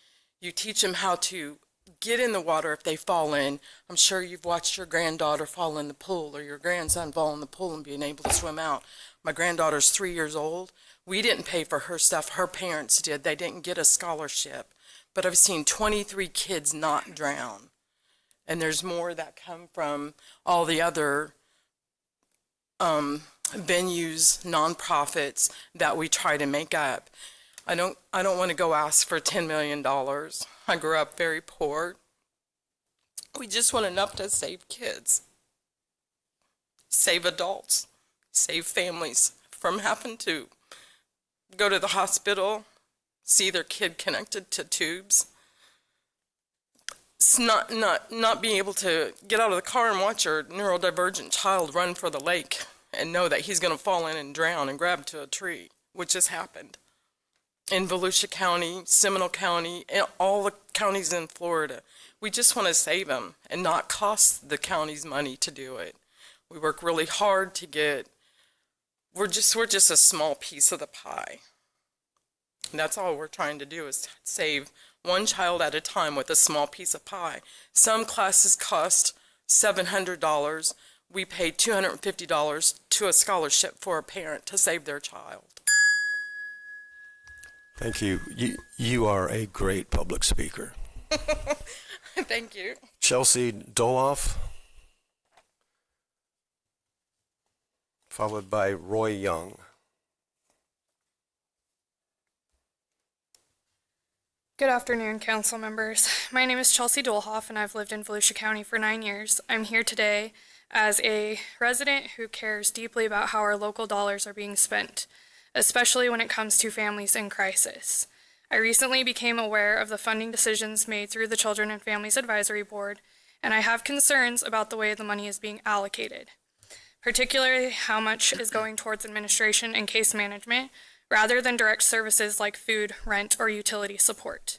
S17: you teach them how to get in the water if they fall in. I'm sure you've watched your granddaughter fall in the pool or your grandson fall in the pool and being able to swim out. My granddaughter's 3 years old. We didn't pay for her stuff, her parents did. They didn't get a scholarship. But I've seen 23 kids not drown. And there's more that come from all the other venues, nonprofits that we try to make up. I don't want to go ask for $10 million. I grew up very poor. We just want enough to save kids, save adults, save families from having to go to the hospital, see their kid connected to tubes. It's not being able to get out of the car and watch your neurodivergent child run for the lake and know that he's going to fall in and drown and grab to a tree, which has happened in Volusia County, Seminole County, and all the counties in Florida. We just want to save them and not cost the counties money to do it. We work really hard to get, we're just a small piece of the pie. And that's all we're trying to do is save one child at a time with a small piece of pie. Some classes cost $700. We pay $250 to a scholarship for a parent to save their child.
S3: Thank you. You are a great public speaker.
S17: Thank you.
S3: Chelsea Doloff, followed by Roy Young.
S21: Good afternoon, council members. My name is Chelsea Dolhoff, and I've lived in Volusia County for 9 years. I'm here today as a resident who cares deeply about how our local dollars are being spent, especially when it comes to families in crisis. I recently became aware of the funding decisions made through the Children and Families Advisory Board, and I have concerns about the way the money is being allocated, particularly how much is going towards administration and case management, rather than direct services like food, rent, or utility support.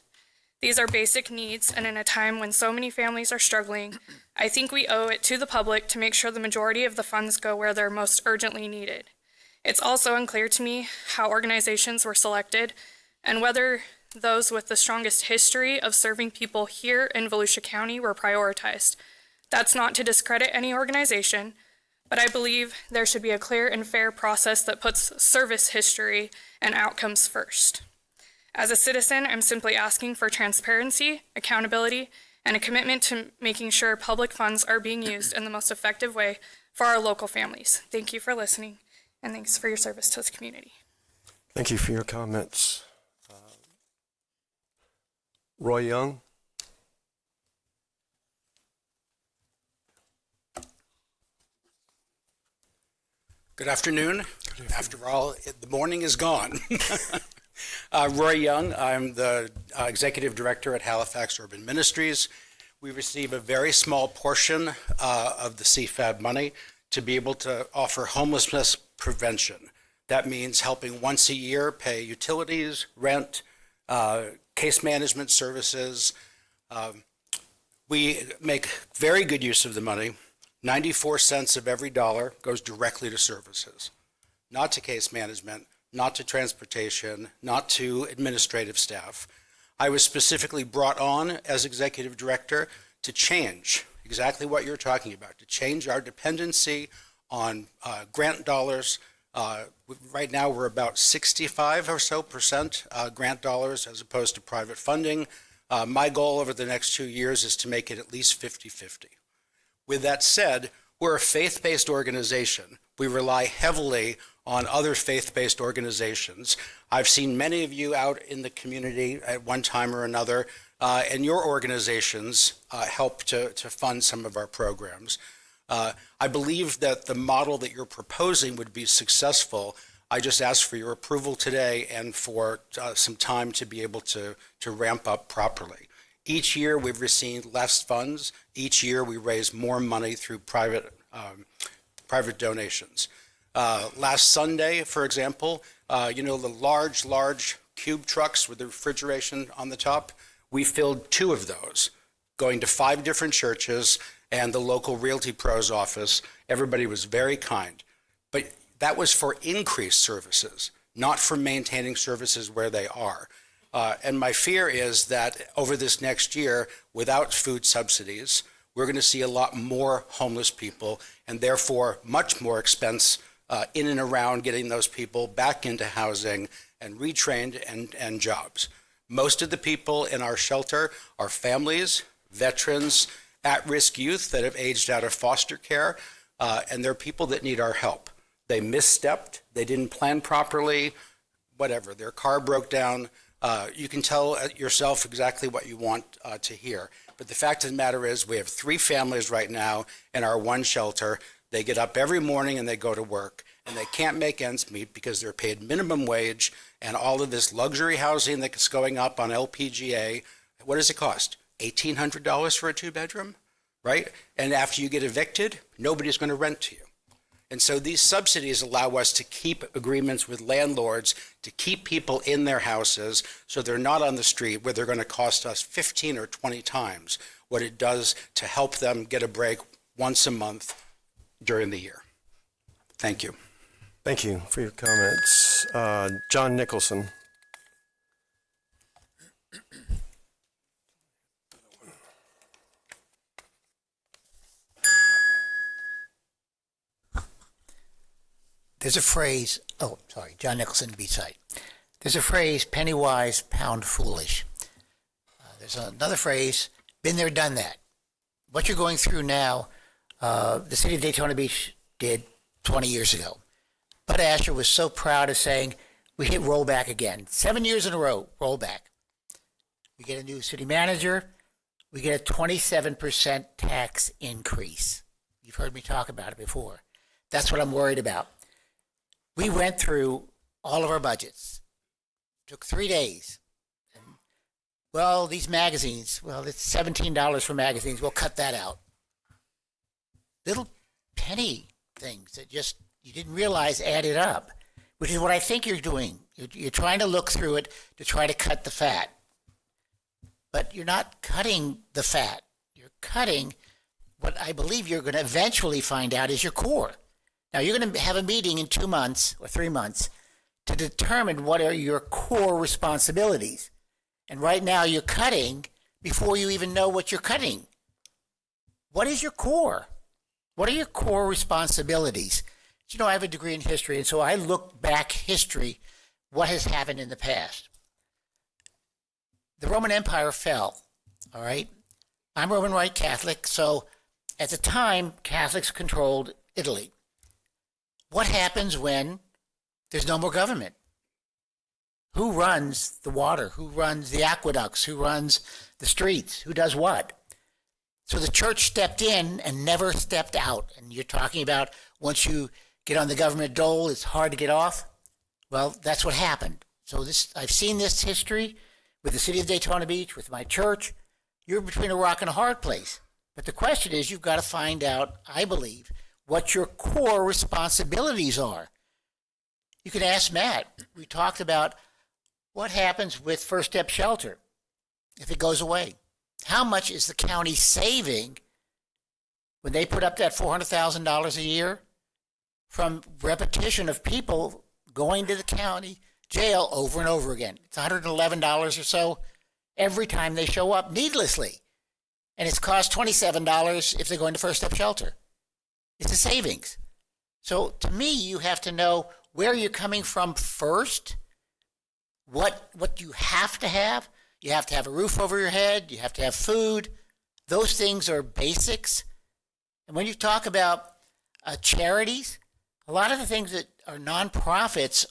S21: These are basic needs, and in a time when so many families are struggling, I think we owe it to the public to make sure the majority of the funds go where they're most urgently needed. It's also unclear to me how organizations were selected and whether those with the strongest history of serving people here in Volusia County were prioritized. That's not to discredit any organization, but I believe there should be a clear and fair process that puts service history and outcomes first. As a citizen, I'm simply asking for transparency, accountability, and a commitment to making sure public funds are being used in the most effective way for our local families. Thank you for listening, and thanks for your service to this community.
S3: Thank you for your comments. Roy Young?
S15: Good afternoon. After all, the morning is gone. Roy Young, I'm the Executive Director at Halifax Urban Ministries. We receive a very small portion of the CFAB money to be able to offer homelessness prevention. That means helping once a year pay utilities, rent, case management services. We make very good use of the money. 94 cents of every dollar goes directly to services, not to case management, not to transportation, not to administrative staff. I was specifically brought on as executive director to change exactly what you're talking about, to change our dependency on grant dollars. Right now, we're about 65 or so percent grant dollars as opposed to private funding. My goal over the next 2 years is to make it at least 50-50. With that said, we're a faith-based organization. We rely heavily on other faith-based organizations. I've seen many of you out in the community at one time or another, and your organizations help to fund some of our programs. I believe that the model that you're proposing would be successful. I just ask for your approval today and for some time to be able to ramp up properly. Each year we've received less funds. Each year we raise more money through private donations. Last Sunday, for example, the large cube trucks with the refrigeration on the top, we filled 2 of those, going to 5 different churches and the local Realty Pros office. Everybody was very kind. But that was for increased services, not for maintaining services where they are. And my fear is that over this next year, without food subsidies, we're going to see a lot more homeless people and therefore much more expense in and around getting those people back into housing and retrained and jobs. Most of the people in our shelter are families, veterans, at-risk youth that have aged out of foster care, and they're people that need our help. They misstepped, they didn't plan properly, whatever, their car broke down. You can tell yourself exactly what you want to hear. But the fact of the matter is we have 3 families right now in our one shelter. They get up every morning and they go to work, and they can't make ends meet because they're paid minimum wage, and all of this luxury housing that's going up on LPGA. What does it cost? $1,800 for a 2-bedroom, right? And after you get evicted, nobody's going to rent to you. And so these subsidies allow us to keep agreements with landlords to keep people in their houses so they're not on the street where they're going to cost us 15 or 20 times what it does to help them get a break once a month during the year. Thank you.
S3: Thank you for your comments. John Nicholson.
S5: There's a phrase, John Nicholson, Beachside. There's a phrase, penny wise, pound foolish. There's another phrase, been there, done that. What you're going through now, the city of Daytona Beach did 20 years ago. Bud Asher was so proud of saying, we hit rollback again. 7 years in a row, rollback. We get a new city manager, we get a 27% tax increase. You've heard me talk about it before. That's what I'm worried about. We went through all of our budgets. Took 3 days. And, well, these magazines, it's $17 for magazines. We'll cut that out. Little penny things that just you didn't realize added up, which is what I think you're doing. You're trying to look through it to try to cut the fat. But you're not cutting the fat. You're cutting what I believe you're going to eventually find out is your core. Now, you're going to have a meeting in 2 months or 3 months to determine what are your core responsibilities. And right now, you're cutting before you even know what you're cutting. What is your core? What are your core responsibilities? You know, I have a degree in history, and so I look back history, what has happened in the past. The Roman Empire fell, all right? I'm Roman Rite Catholic, so at the time, Catholics controlled Italy. What happens when there's no more government? Who runs the water? Who runs the aqueducts? Who runs the streets? Who does what? So the church stepped in and never stepped out. And you're talking about once you get on the government dole, it's hard to get off. Well, that's what happened. So I've seen this history with the city of Daytona Beach, with my church. You're between a rock and a hard place. But the question is, you've got to find out, I believe, what your core responsibilities are. You can ask Matt. We talked about what happens with First Step Shelter if it goes away. How much is the county saving when they put up that $400,000 a year from repetition of people going to the county jail over and over again? It's $111 or so every time they show up needlessly. And it's cost $27 if they're going to First Step Shelter. It's a savings. So to me, you have to know where you're coming from first, what you have to have. You have to have a roof over your head. You have to have food. Those things are basics. And when you talk about charities, a lot of the things that are nonprofits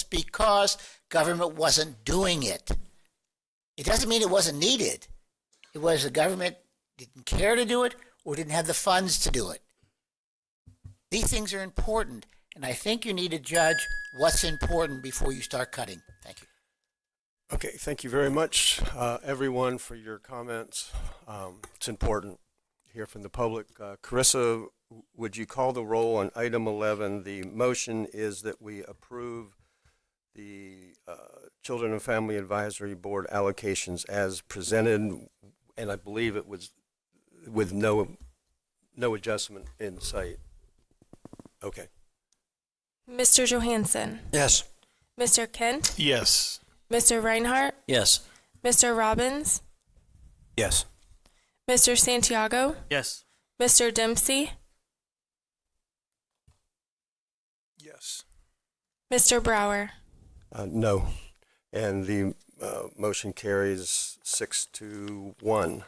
S5: because government wasn't doing it. It doesn't mean it wasn't needed. It was the government didn't care to do it or didn't have the funds to do it. These things are important, and I think you need to judge what's important before you start cutting. Thank you.
S3: Okay, thank you very much, everyone, for your comments. It's important to hear from the public. Carissa, would you call the roll on item 11? The motion is that we approve the Children and Family Advisory Board allocations as presented, and I believe it was with no adjustment in sight. Okay.
S2: Mr. Johansson,
S7: Yes.
S2: Mr. Kent,
S23: Yes.
S2: Mr. Reinhardt,
S7: Yes.
S2: Mr. Robbins,
S8: Yes.
S2: Mr. Santiago,
S10: Yes.
S2: Mr. Dempsey,
S18: Yes.
S2: Mr. Brower.
S3: No. And the motion carries 6-1.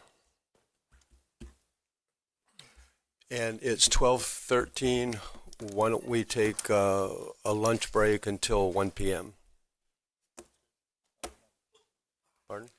S3: And it's 12:13. Why don't we take a lunch break until 1 p.m.? Pardon?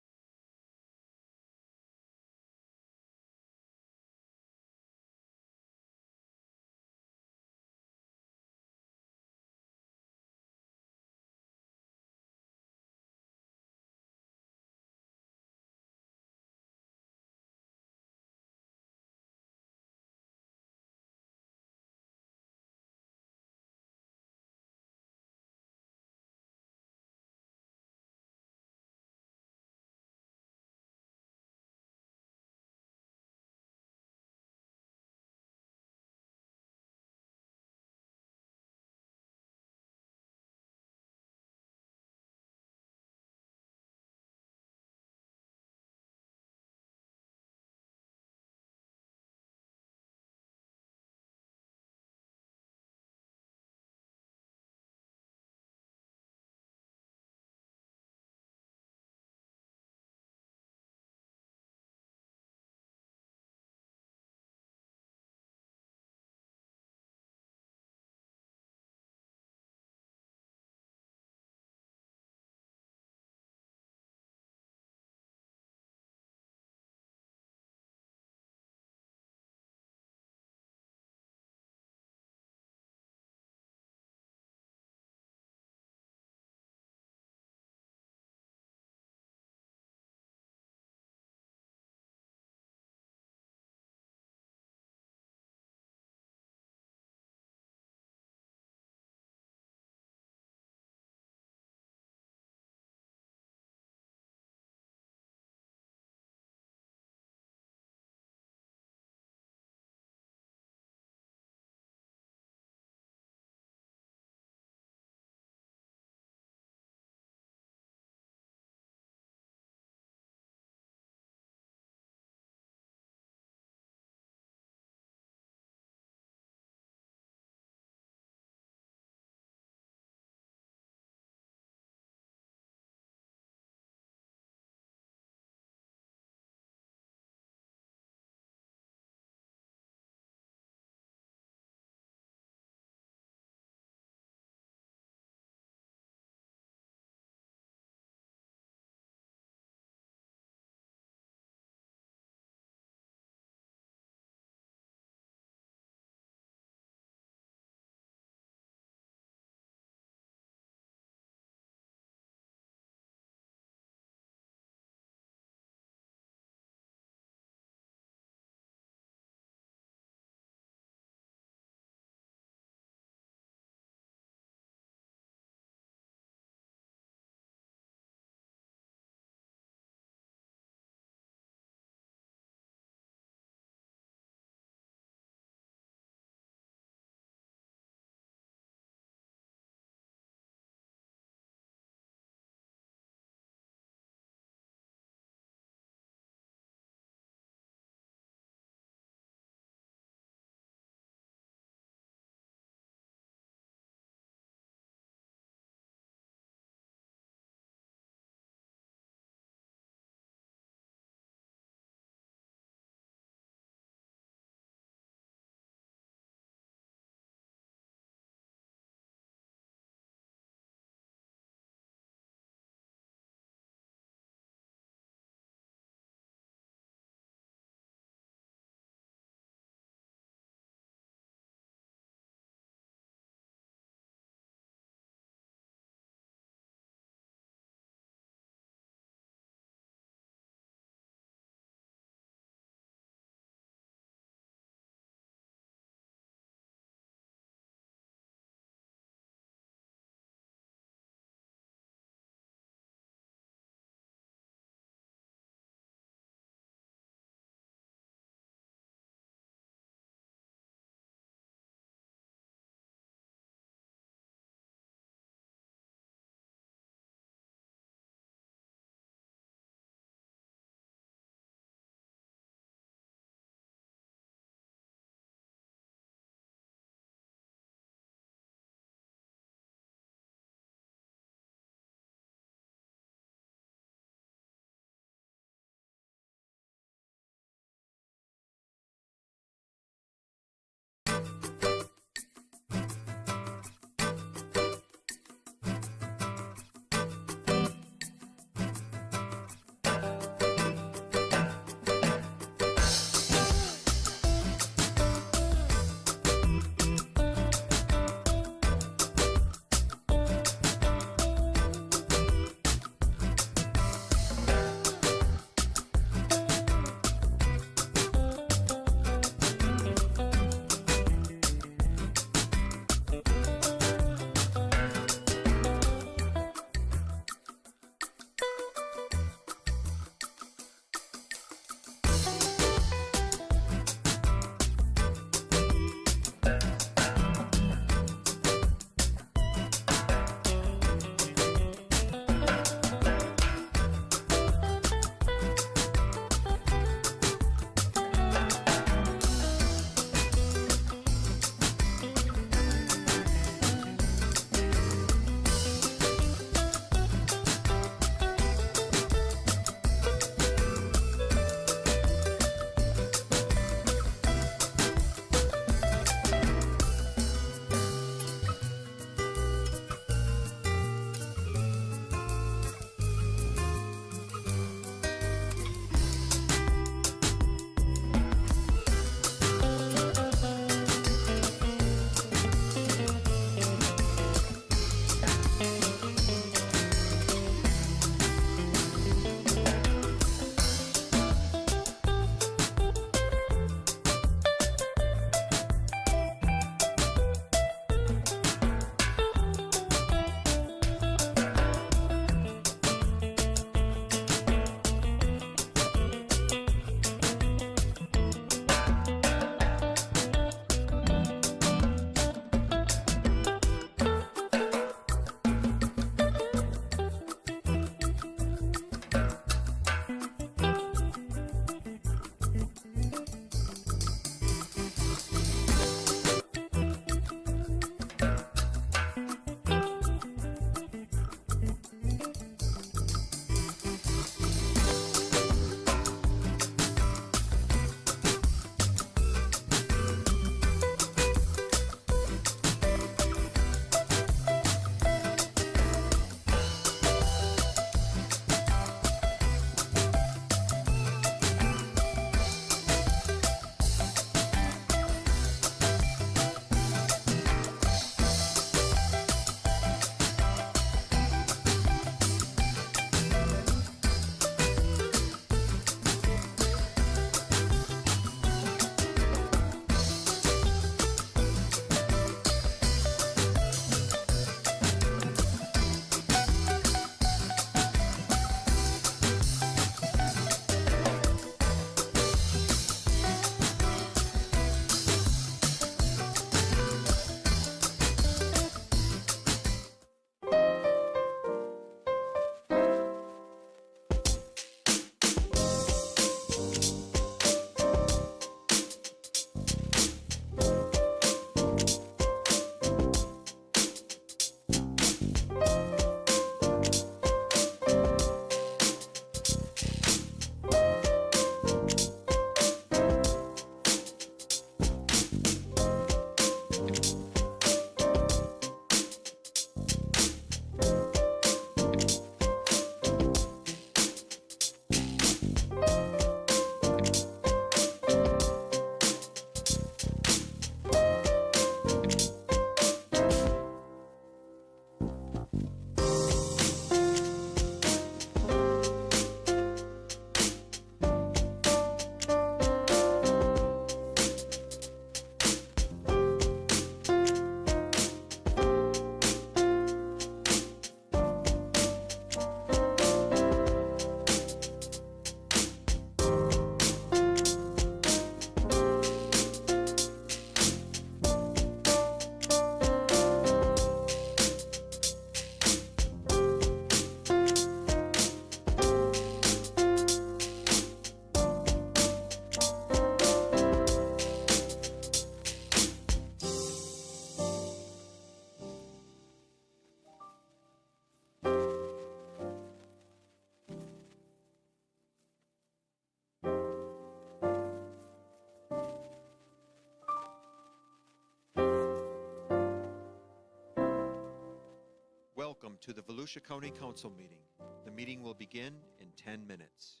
S16: Welcome to the Volusia County Council meeting. The meeting will begin in 10 minutes.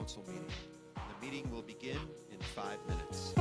S16: council meeting. The meeting will begin in 5 minutes.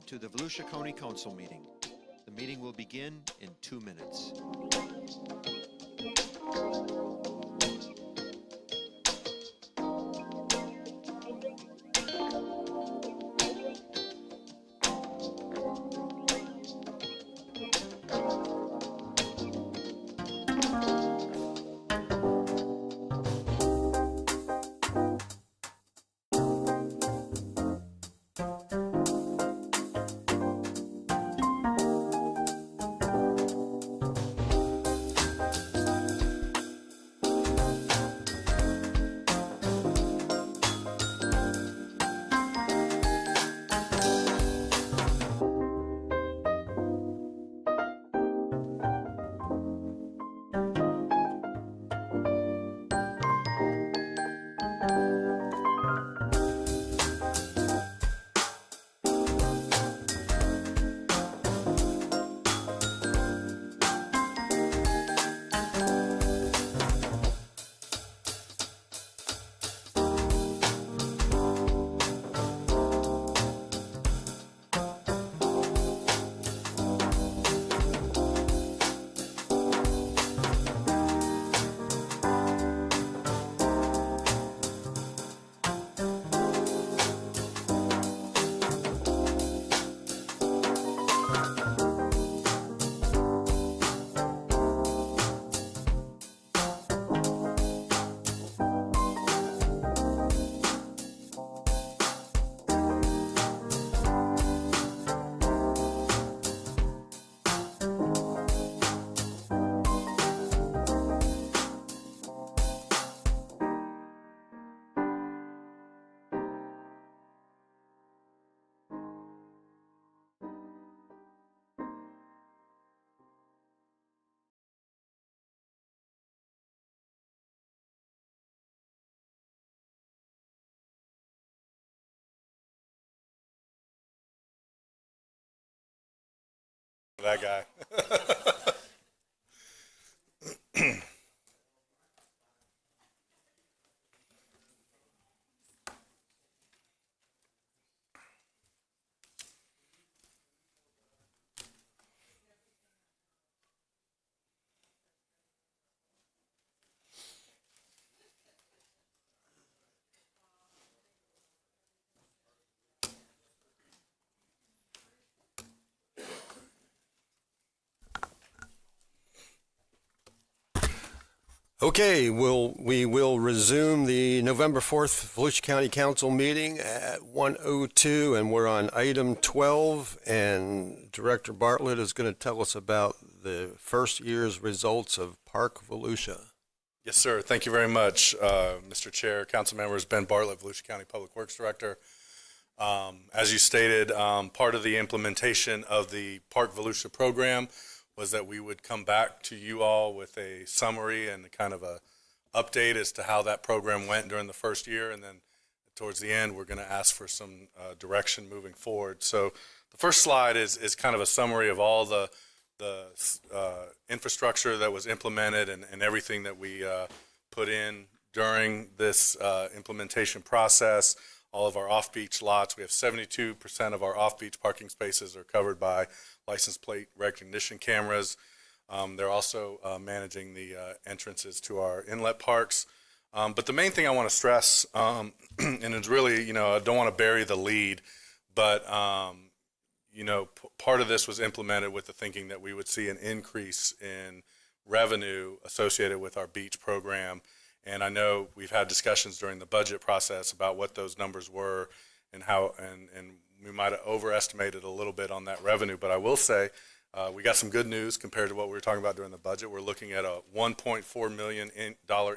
S16: Welcome to the Volusia County Council meeting. The meeting will begin in 2 minutes.
S19: That guy.
S3: Okay, we will resume the November 4th Volusia County Council meeting at 1:02, and we're on item 12, and Director Bartlett is going to tell us about the first year's results of Park Volusia.
S19: Yes, sir. Thank you very much, Mr. Chair, council members. Ben Bartlett, Volusia County Public Works Director. As you stated, part of the implementation of the Park Volusia program was that we would come back to you all with a summary and kind of a update as to how that program went during the first year. And then towards the end, we're going to ask for some direction moving forward. So the first slide is kind of a summary of all the infrastructure that was implemented and everything that we put in during this implementation process. All of our off-beach lots, we have 72% of our off-beach parking spaces are covered by license plate recognition cameras. They're also managing the entrances to our inlet parks. But the main thing I want to stress, and it's really, I don't want to bury the lead, but, part of this was implemented with the thinking that we would see an increase in revenue associated with our beach program. And I know we've had discussions during the budget process about what those numbers were and how, and we might have overestimated a little bit on that revenue. But I will say we got some good news compared to what we were talking about during the budget. We're looking at a $1.4 million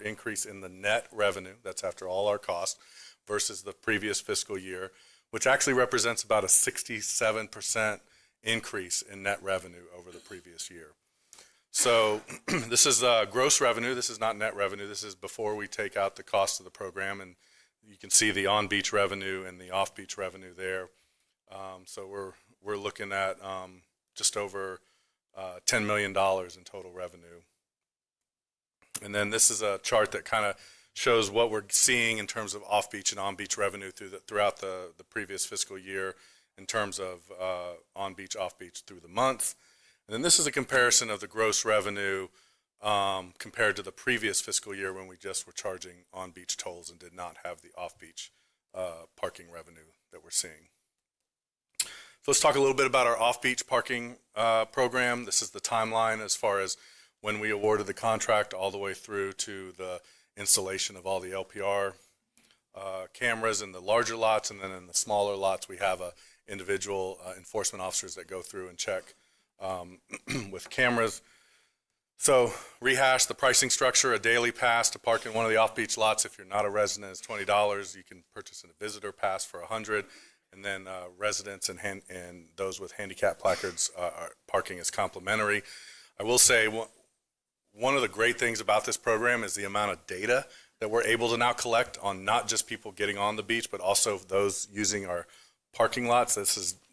S19: increase in the net revenue. That's after all our costs versus the previous fiscal year, which actually represents about a 67% increase in net revenue over the previous year. So this is gross revenue. This is not net revenue. This is before we take out the cost of the program. And you can see the on-beach revenue and the off-beach revenue there. So we're looking at just over $10 million in total revenue. And then this is a chart that kind of shows what we're seeing in terms of off-beach and on-beach revenue throughout the previous fiscal year. in terms of on beach, off beach through the month. And then this is a comparison of the gross revenue compared to the previous fiscal year when we just were charging on beach tolls and did not have the off beach parking revenue that we're seeing. So let's talk a little bit about our off beach parking program. This is the timeline as far as when we awarded the contract all the way through to the installation of all the LPR cameras in the larger lots, and then in the smaller lots we have individual enforcement officers that go through and check with cameras. So rehash the pricing structure: a daily pass to park in one of the off-beach lots if you're not a resident is $20. You can purchase a visitor pass for $100, and then residents and those with handicap placards parking is complimentary. I will say one of the great things about this program is the amount of data that we're able to now collect on not just people getting on the beach, but also those using our parking lots.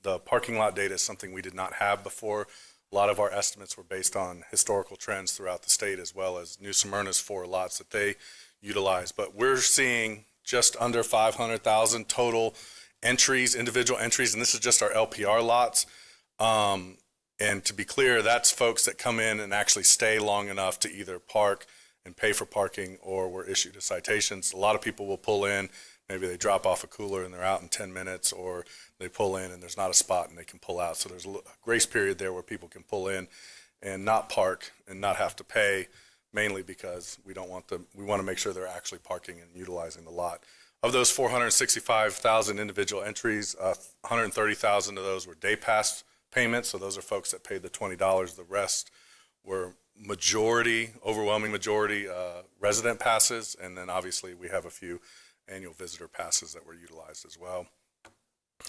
S19: The parking lot data is something we did not have before. A lot of our estimates were based on historical trends throughout the state, as well as New Smyrna's 4 lots that they utilize. But we're seeing just under 500,000 total entries, individual entries, and this is just our LPR lots. And to be clear, that's folks that come in and actually stay long enough to either park and pay for parking or were issued a citation. A lot of people will pull in, maybe they drop off a cooler and they're out in 10 minutes, or they pull in and there's not a spot and they can pull out. So there's a grace period there where people can pull in and not park and not have to pay, mainly because we want to make sure they're actually parking and utilizing the lot. Of those 465,000 individual entries, 130,000 of those were day pass payments. So those are folks that paid the $20. The rest were overwhelming majority resident passes. And then obviously we have a few annual visitor passes that were utilized as well.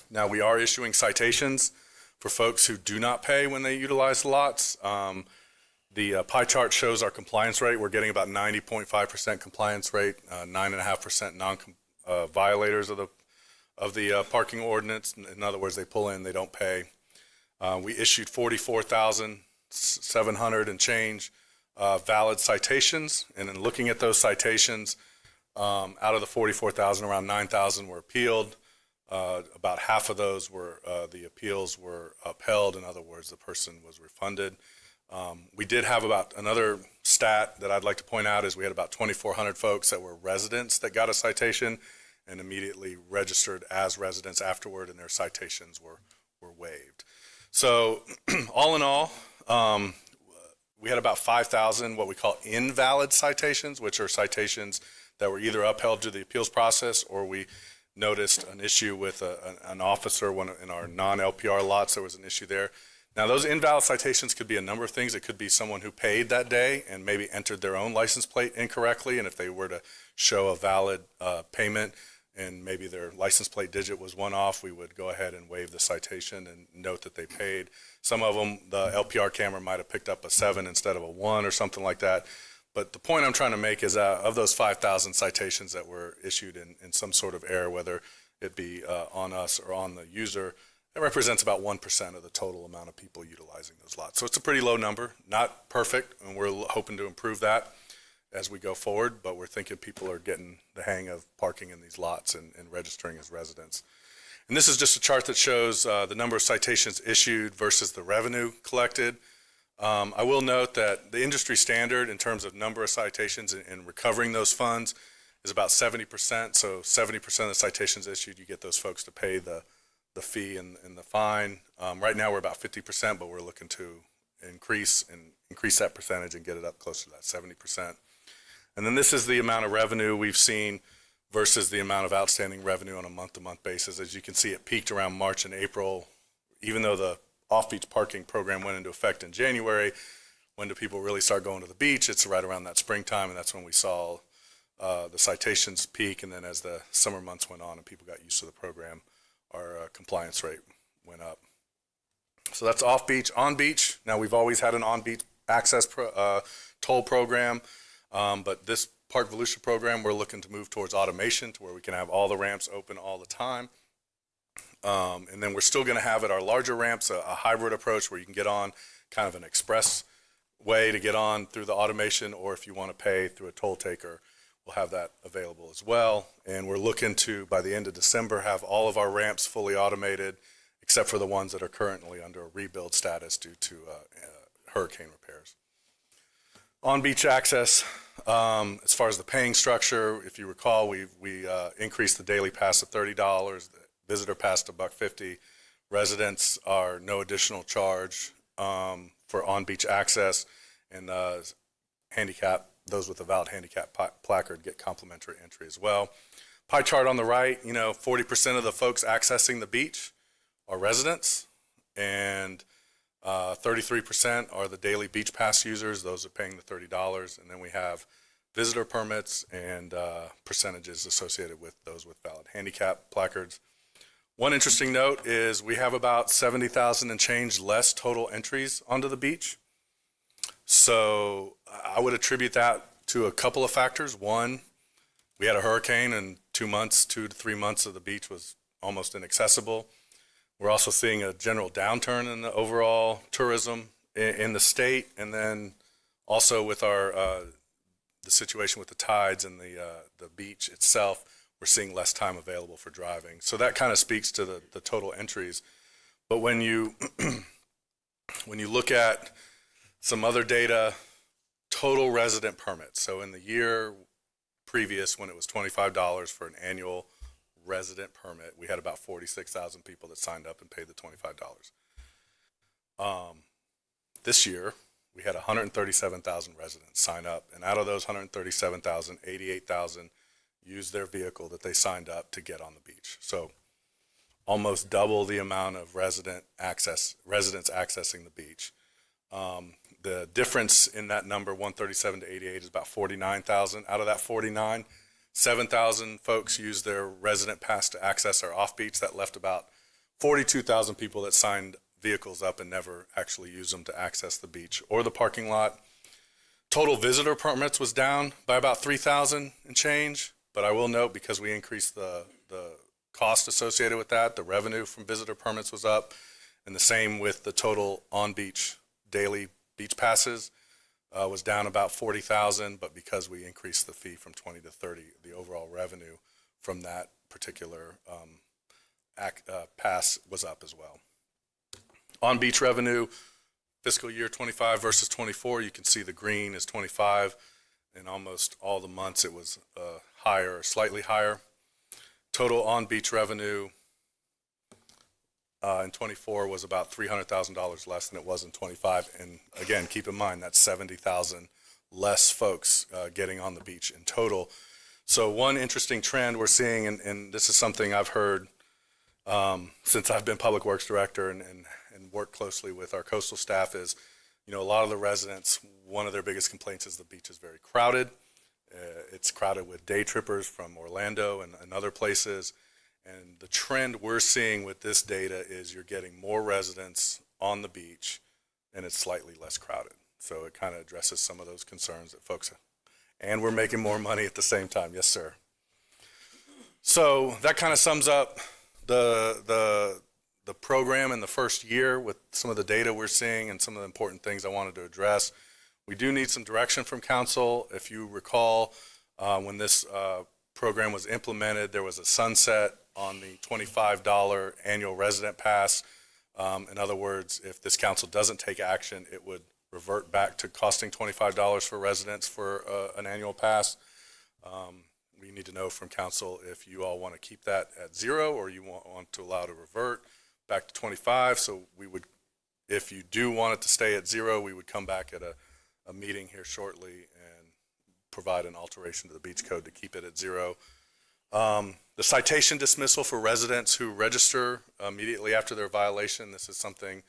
S19: Now we are issuing citations for folks who do not pay when they utilize the lots. The pie chart shows our compliance rate. We're getting about 90.5% compliance rate, 9.5% violators of the parking ordinance. In other words, they pull in, they don't pay. We issued 44,700 and change valid citations, and in looking at those citations, out of the 44,000, around 9,000 were appealed. About half of those the appeals were upheld. In other words, the person was refunded. We did have another stat that I'd like to point out is we had about 2,400 folks that were residents that got a citation and immediately registered as residents afterward, and their citations were waived. So all in all, we had about 5,000 what we call invalid citations, which are citations that were either upheld through the appeals process, or we noticed an issue with an officer in our non-LPR lots. There was an issue there. Now, those invalid citations could be a number of things. It could be someone who paid that day and maybe entered their own license plate incorrectly, and if they were to show a valid payment and maybe their license plate digit was one off, we would go ahead and waive the citation and note that they paid. Some of them, the LPR camera might have picked up a 7 instead of a 1 or something like that. But the point I'm trying to make is of those 5,000 citations that were issued in some sort of error, whether it be on us or on the user, it represents about 1% of the total amount of people utilizing those lots. So it's a pretty low number, not perfect, and we're hoping to improve that as we go forward, but we're thinking people are getting the hang of parking in these lots and registering as residents. And this is just a chart that shows the number of citations issued versus the revenue collected. I will note that the industry standard in terms of number of citations and recovering those funds is about 70%. So 70% of the citations issued, you get those folks to pay the fee and the fine. Right now we're about 50%, but we're looking to increase that percentage and get it up closer to that 70%. And then this is the amount of revenue we've seen versus the amount of outstanding revenue on a month-to-month basis. As you can see, it peaked around March and April. Even though the off-beach parking program went into effect in January, when do people really start going to the beach? It's right around that springtime, and that's when we saw the citations peak. And then as the summer months went on and people got used to the program, our compliance rate went up. So that's off-beach. On-beach, now we've always had an on-beach access toll program, but this Park Volusia program, we're looking to move towards automation to where we can have all the ramps open all the time. And then we're still going to have at our larger ramps a hybrid approach where you can get on kind of an express way to get on through the automation, or if you want to pay through a toll taker, we'll have that available as well. And we're looking to, by the end of December, have all of our ramps fully automated except for the ones that are currently under a rebuild status due to hurricane repairs. On beach access, as far as the paying structure, if you recall, we increased the daily pass to $30, the visitor pass to $150. Residents are no additional charge for on-beach access, and those with a valid handicap placard get complimentary entry as well. Pie chart on the right, 40% of the folks accessing the beach are residents, and 33% are the daily beach pass users. Those are paying the $30, and then we have visitor permits and percentages associated with those with valid handicap placards. One interesting note is we have about 70,000 and change less total entries onto the beach. So I would attribute that to a couple of factors. One, we had a hurricane, and 2 to 3 months of the beach was almost inaccessible. We're also seeing a general downturn in the overall tourism in the state, and then also with our the situation with the tides and the beach itself, we're seeing less time available for driving. So that kind of speaks to the total entries. But when you when you look at some other data, total resident permits. So in the year previous, when it was $25 for an annual resident permit, we had about 46,000 people that signed up and paid the $25. This year, we had 137,000 residents sign up, and out of those 137,000, 88,000 used their vehicle that they signed up to get on the beach. So almost double the amount of residents accessing the beach. The difference in that number, 137 to 88, is about 49,000. Out of that 49, 7,000 folks used their resident pass to access our off-beach. That left about 42,000 people that signed vehicles up and never actually used them to access the beach or the parking lot. Total visitor permits was down by about 3,000 and change, but I will note, because we increased the cost associated with that, the revenue from visitor permits was up, and the same with the total on-beach daily beach passes was down about 40,000, but because we increased the fee from 20 to 30, the overall revenue from that particular pass was up as well. On-beach revenue, fiscal year 25 versus 24, you can see the green is 25. In almost all the months, it was higher or slightly higher. Total on-beach revenue in 24 was about $300,000 less than it was in 25. And again, keep in mind that's 70,000 less folks getting on the beach in total. So one interesting trend we're seeing, and this is something I've heard since I've been Public Works Director and worked closely with our coastal staff, is, a lot of the residents, one of their biggest complaints is the beach is very crowded. It's crowded with day trippers from Orlando and other places. And the trend we're seeing with this data is you're getting more residents on the beach, and it's slightly less crowded. So it kind of addresses some of those concerns that folks have. And we're making more money at the same time. Yes, sir. So that kind of sums up the program in the first year with some of the data we're seeing and some of the important things I wanted to address. We do need some direction from council. If you recall, when this program was implemented, there was a sunset on the $25 annual resident pass. In other words, if this council doesn't take action, it would revert back to costing $25 for residents for an annual pass. We need to know from council if you all want to keep that at zero or you want to allow it to revert back to 25. So we would, if you do want it to stay at zero, we would come back at a meeting here shortly and provide an alteration to the beach code to keep it at zero. The citation dismissal for residents who register immediately after their violation, this is something,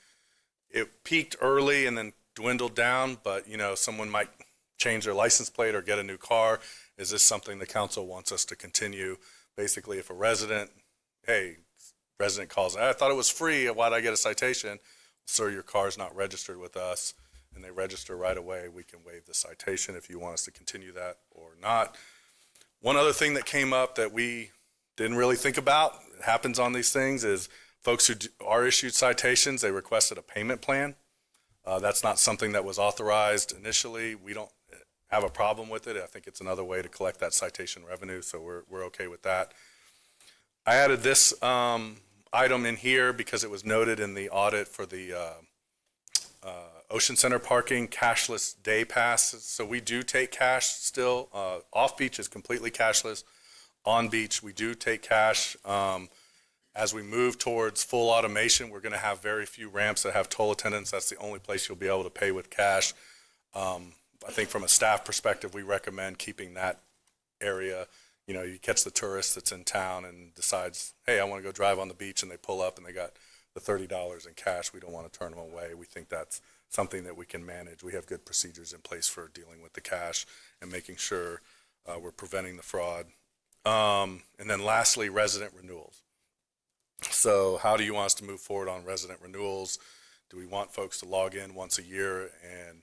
S19: it peaked early and then dwindled down, but someone might change their license plate or get a new car. Is this something the council wants us to continue? Basically, if a resident calls, I thought it was free, why'd I get a citation? Sir, your car's not registered with us, and they register right away, we can waive the citation if you want us to continue that or not. One other thing that came up that we didn't really think about, it happens on these things, is folks who are issued citations, they requested a payment plan. That's not something that was authorized initially. We don't have a problem with it. I think it's another way to collect that citation revenue, so we're okay with that. I added this item in here because it was noted in the audit for the Ocean Center parking, cashless day passes. So we do take cash still. Off beach is completely cashless. On beach, we do take cash. As we move towards full automation, we're going to have very few ramps that have toll attendants. That's the only place you'll be able to pay with cash. I think from a staff perspective, we recommend keeping that area. You know, you catch the tourist that's in town and decides, hey, I want to go drive on the beach, and they pull up and they got the $30 in cash. We don't want to turn them away. We think that's something that we can manage. We have good procedures in place for dealing with the cash and making sure we're preventing the fraud. And then lastly, resident renewals. So how do you want us to move forward on resident renewals? Do we want folks to log in once a year and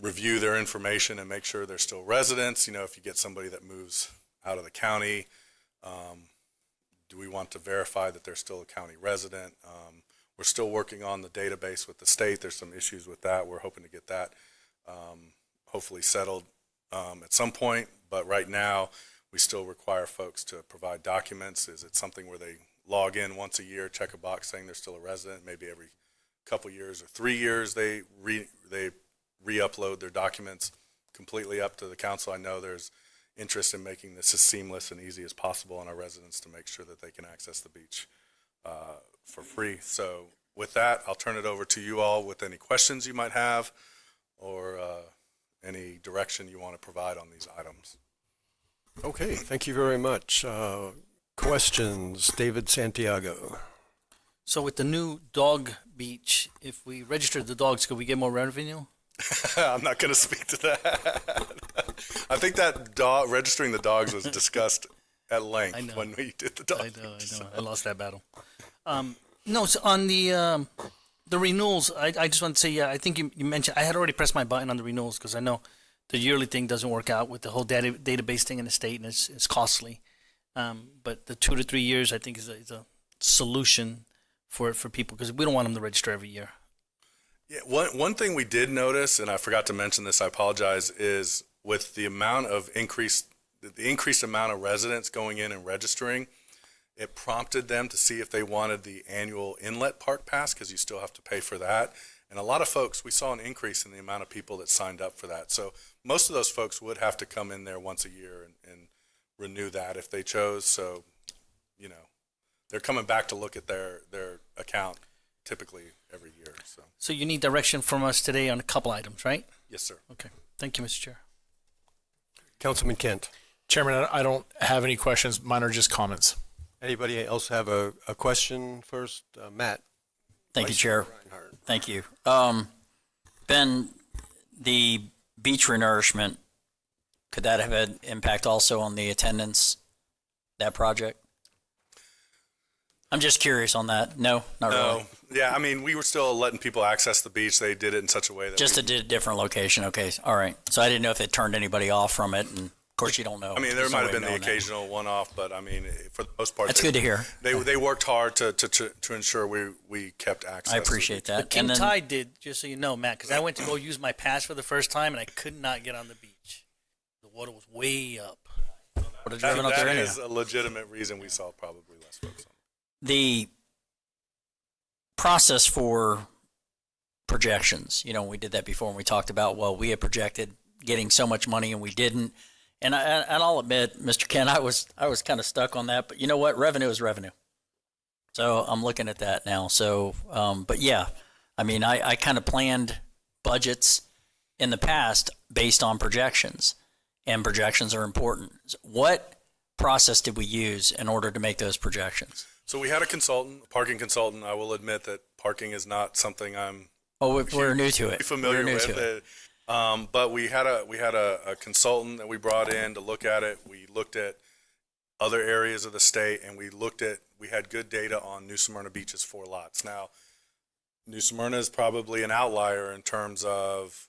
S19: review their information and make sure they're still residents? You know, if you get somebody that moves out of the county, do we want to verify that they're still a county resident? We're still working on the database with the state. There's some issues with that. We're hoping to get that hopefully settled at some point. But right now, we still require folks to provide documents. Is it something where they log in once a year, check a box saying they're still a resident? Maybe every couple years or 3 years they re-upload their documents. Completely up to the council. I know there's interest in making this as seamless and easy as possible on our residents to make sure that they can access the beach for free. So with that, I'll turn it over to you all with any questions you might have or any direction you want to provide on these items.
S3: Okay, thank you very much. Questions, David Santiago.
S10: So with the new dog beach, if we register the dogs, could we get more revenue?
S19: I'm not going to speak to that. I think that registering the dogs was discussed at length when we did the dog.
S10: I know. I lost that battle. No, so on the renewals, I just want to say, yeah, I think you mentioned, I had already pressed my button on the renewals because I know the yearly thing doesn't work out with the whole database thing in the state, and it's costly. But the 2 to 3 years, I think, is a solution for people because we don't want them to register every year.
S19: Yeah, one thing we did notice, and I forgot to mention this, I apologize, is with the amount of increased amount of residents going in and registering, it prompted them to see if they wanted the annual inlet park pass because you still have to pay for that. And a lot of folks, we saw an increase in the amount of people that signed up for that. So most of those folks would have to come in there once a year and renew that if they chose. So, you know, they're coming back to look at their account typically every year.
S10: So you need direction from us today on a couple items, right?
S19: Yes, sir.
S10: Okay. Thank you, Mr. Chair.
S3: Councilman Kent.
S23: Chairman, I don't have any questions. Mine are just comments.
S3: Anybody else have a question first? Matt.
S7: Thank you, Chair. Thank you. Ben, the beach renourishment, could that have an impact also on the attendance, that project? I'm just curious on that. No, not really.
S19: Yeah, I mean, we were still letting people access the beach. They did it in such a way that
S7: just a different location. Okay, all right. So I didn't know if it turned anybody off from it, and of course you don't know.
S19: I mean, there
S7: There's no
S19: might
S7: way
S19: have
S7: of
S19: been the
S7: knowing that.
S19: occasional one-off, but I mean, for the most part,
S7: That's good to hear.
S19: They worked hard to ensure we kept access.
S7: I appreciate that.
S10: The King
S7: And then-
S10: Tide did, just so you know, Matt, because I went to go use my pass for the first time and I could not get on the beach. The water was way up.
S7: Would have driven up there
S19: That
S7: anyhow.
S19: is a legitimate reason we saw probably less folks on.
S7: The process for projections, you know, we did that before and we talked about, well, we had projected getting so much money and we didn't. And I'll admit, Mr. Kent, I was kind of stuck on that, but you know what? Revenue is revenue. So I'm looking at that now. So, but yeah, I mean, I kind of planned budgets in the past based on projections, and projections are important. What process did we use in order to make those projections?
S19: So we had a consultant, a parking consultant. I will admit that parking is not something I'm
S7: we're new to it.
S19: Familiar
S7: We're new
S19: with
S7: to
S19: it. But we had a consultant that we brought in to look at it. We looked at other areas of the state, and we had good data on New Smyrna Beach's 4 lots. Now, New Smyrna is probably an outlier in terms of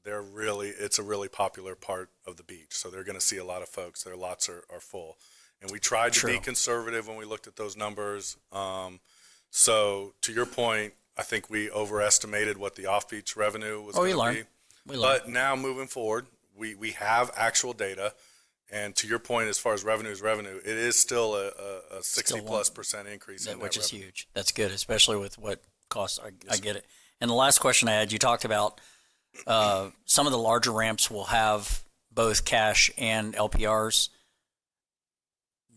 S19: it's a really popular part of the beach. So they're going to see a lot of folks. Their lots are full. And we tried to be conservative when we looked at those numbers. So to your point, I think we overestimated what the off-beach revenue was going to be.
S7: We learned.
S19: But now moving forward, we have actual data, And to your point, as far as revenue is revenue, it is still a 60+% increase in
S7: which
S19: net
S7: is
S19: revenue.
S7: huge. That's good, especially with what costs. I get it. And the last question I had, you talked about some of the larger ramps will have both cash and LPRs.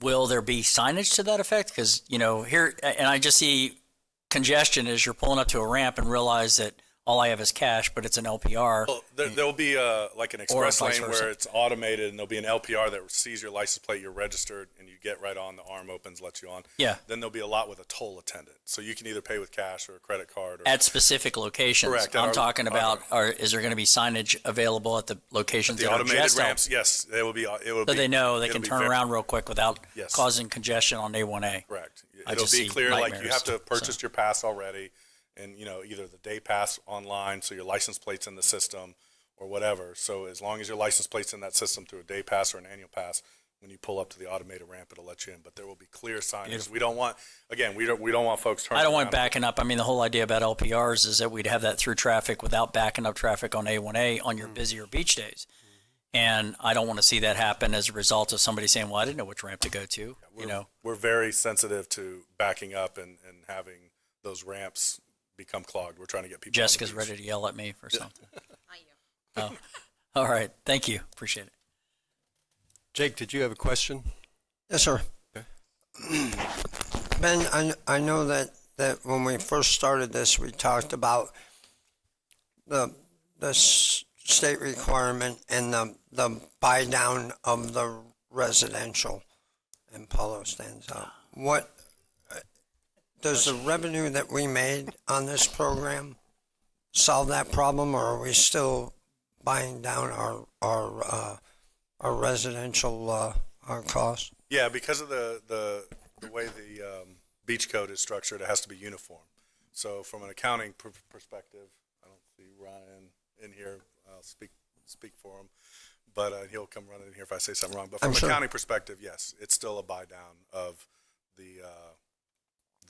S7: Will there be signage to that effect? Because, here, and I just see congestion as you're pulling up to a ramp and realize that all I have is cash, but it's an LPR.
S19: Well, there'll be like an express
S7: vice
S19: lane
S7: versa.
S19: where it's automated, and there'll be an LPR that sees your license plate, you're registered, and you get right on, the arm opens, lets you on.
S7: Yeah.
S19: Then there'll be a lot with a toll attendant. So you can either pay with cash or a credit card.
S7: At specific locations.
S19: Correct.
S7: I'm talking about, is there going to be signage available at the locations
S19: The
S7: that are
S19: automated
S7: just
S19: ramps, yes, it will be.
S7: so they know they can turn around real quick without
S19: Yes.
S7: causing congestion on A1A.
S19: Correct.
S7: I
S19: It'll
S7: just
S19: be
S7: see
S19: clear, like you
S7: nightmares,
S19: have to purchase
S7: so.
S19: your pass already, and either the day pass online, so your license plate's in the system, or whatever. So as long as your license plate's in that system through a day pass or an annual pass, when you pull up to the automated ramp, it'll let you in. But there will be clear signage.
S7: Beautiful.
S19: We don't want, again, we don't want folks turning.
S7: I don't want
S19: around.
S7: backing up. I mean, the whole idea about LPRs is that we'd have that through traffic without backing up traffic on A1A on your busier beach days. And I don't want to see that happen as a result of somebody saying, well, I didn't know which ramp to go to.
S19: We're very sensitive to backing up and having those ramps become clogged. We're trying to get people.
S7: Jessica's ready to yell at me for something. Oh, all right. Thank you. Appreciate it.
S3: Jake, did you have a question?
S14: Yes, sir. Ben, I know that when we first started this, we talked about the state requirement and the buy down of the residential, and Paulo stands up. What does the revenue that we made on this program solve that problem, or are we still buying down our residential our costs?
S19: Yeah, because of the way the beach code is structured, it has to be uniform. So from an accounting perspective, I don't see Ryan in here. I'll speak for him, but he'll come running in here if I say something wrong. But from an accounting perspective, yes, it's still a buy down of the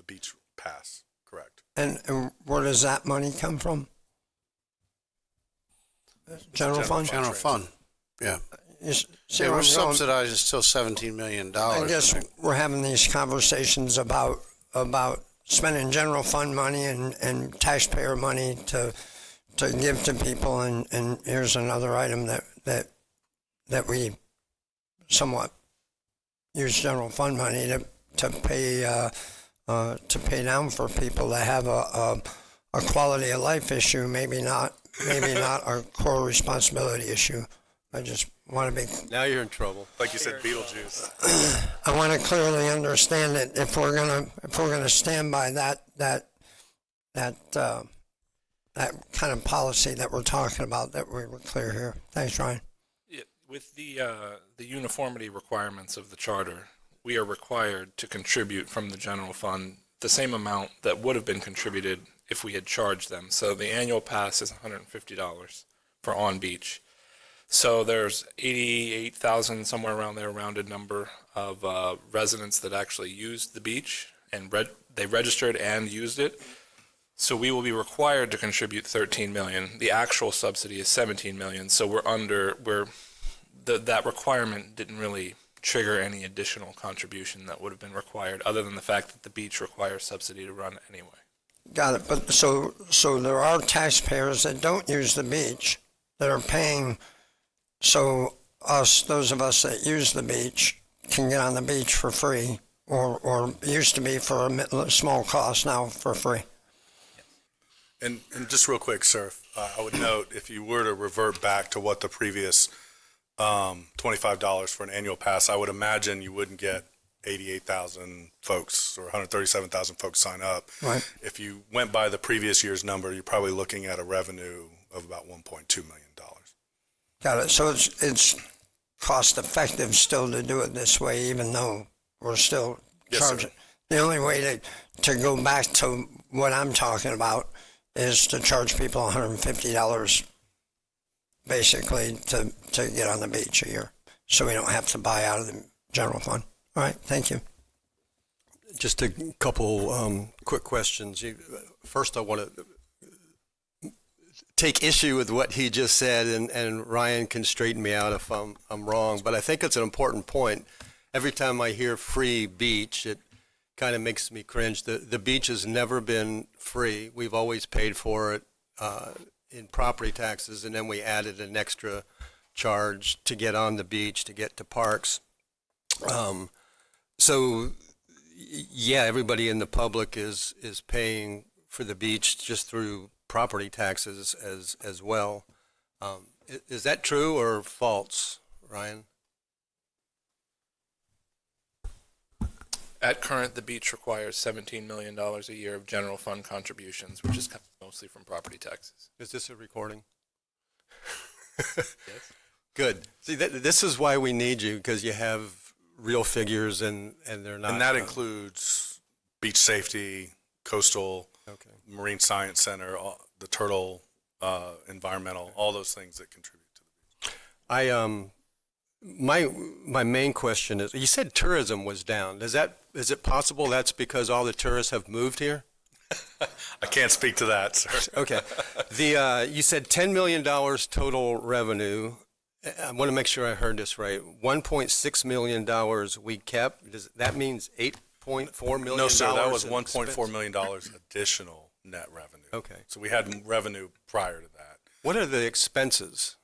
S19: beach pass. Correct.
S14: And where does that money come from? General fund?
S12: General fund, yeah.
S14: See
S12: Yeah,
S14: where
S12: we're
S14: I'm going?
S12: subsidized, it's still $17 million.
S14: I guess we're having these conversations about spending general fund money and taxpayer money to give to people, and here's another item that we somewhat use general fund money to pay down for people that have a quality of life issue, maybe not a core responsibility issue. I just want to be.
S3: Now you're in trouble.
S19: Like you said, Beetlejuice.
S14: I want to clearly understand that if we're gonna stand by that kind of policy that we're talking about, that we were clear here. Thanks, Ryan.
S1: Yeah, with the uniformity requirements of the charter, we are required to contribute from the general fund the same amount that would have been contributed if we had charged them. So the annual pass is $150 for on beach. So there's 88,000, somewhere around there, rounded number of residents that actually used the beach, and they registered and used it. So we will be required to contribute 13 million. The actual subsidy is 17 million. So that requirement didn't really trigger any additional contribution that would have been required, other than the fact that the beach requires subsidy to run anyway.
S14: Got it. But so there are taxpayers that don't use the beach that are paying. So those of us that use the beach can get on the beach for free, or used to be for a small cost, now for free.
S19: And just real quick, sir, I would note, if you were to revert back to what the previous $25 for an annual pass, I would imagine you wouldn't get 88,000 folks or 137,000 folks sign up.
S14: Right.
S19: If you went by the previous year's number, you're probably looking at a revenue of about $1.2 million.
S14: Got it. So it's cost effective still to do it this way, even though we're still charging. The only way to go back to what I'm talking about is to charge people $150 basically to get on the beach a year, so we don't have to buy out of the general fund. All right, thank you.
S3: Just a couple quick questions. First, I want to take issue with what he just said, and Ryan can straighten me out if I'm wrong, but I think it's an important point. Every time I hear free beach, it kind of makes me cringe. The beach has never been free. We've always paid for it in property taxes, and then we added an extra charge to get on the beach, to get to parks. So, yeah, everybody in the public is paying for the beach just through property taxes as well. Is that true or false, Ryan?
S1: At current, the beach requires $17 million a year of general fund contributions, which is mostly from property taxes.
S3: Is this a recording? Yes. Good. See, this is why we need you, because you have real figures and they're not.
S19: And that includes beach safety, coastal, marine science center, the turtle, environmental, all those things that contribute to the beach.
S3: My main question is, you said tourism was down. Is it possible that's because all the tourists have moved here?
S19: I can't speak to that, sir.
S3: Okay. You said $10 million total revenue. I want to make sure I heard this right. $1.6 million we kept. That means $8.4 million?
S19: No, sir, that was $1.4 million additional net revenue.
S3: Okay.
S19: So we had revenue prior to that.
S3: What are the expenses?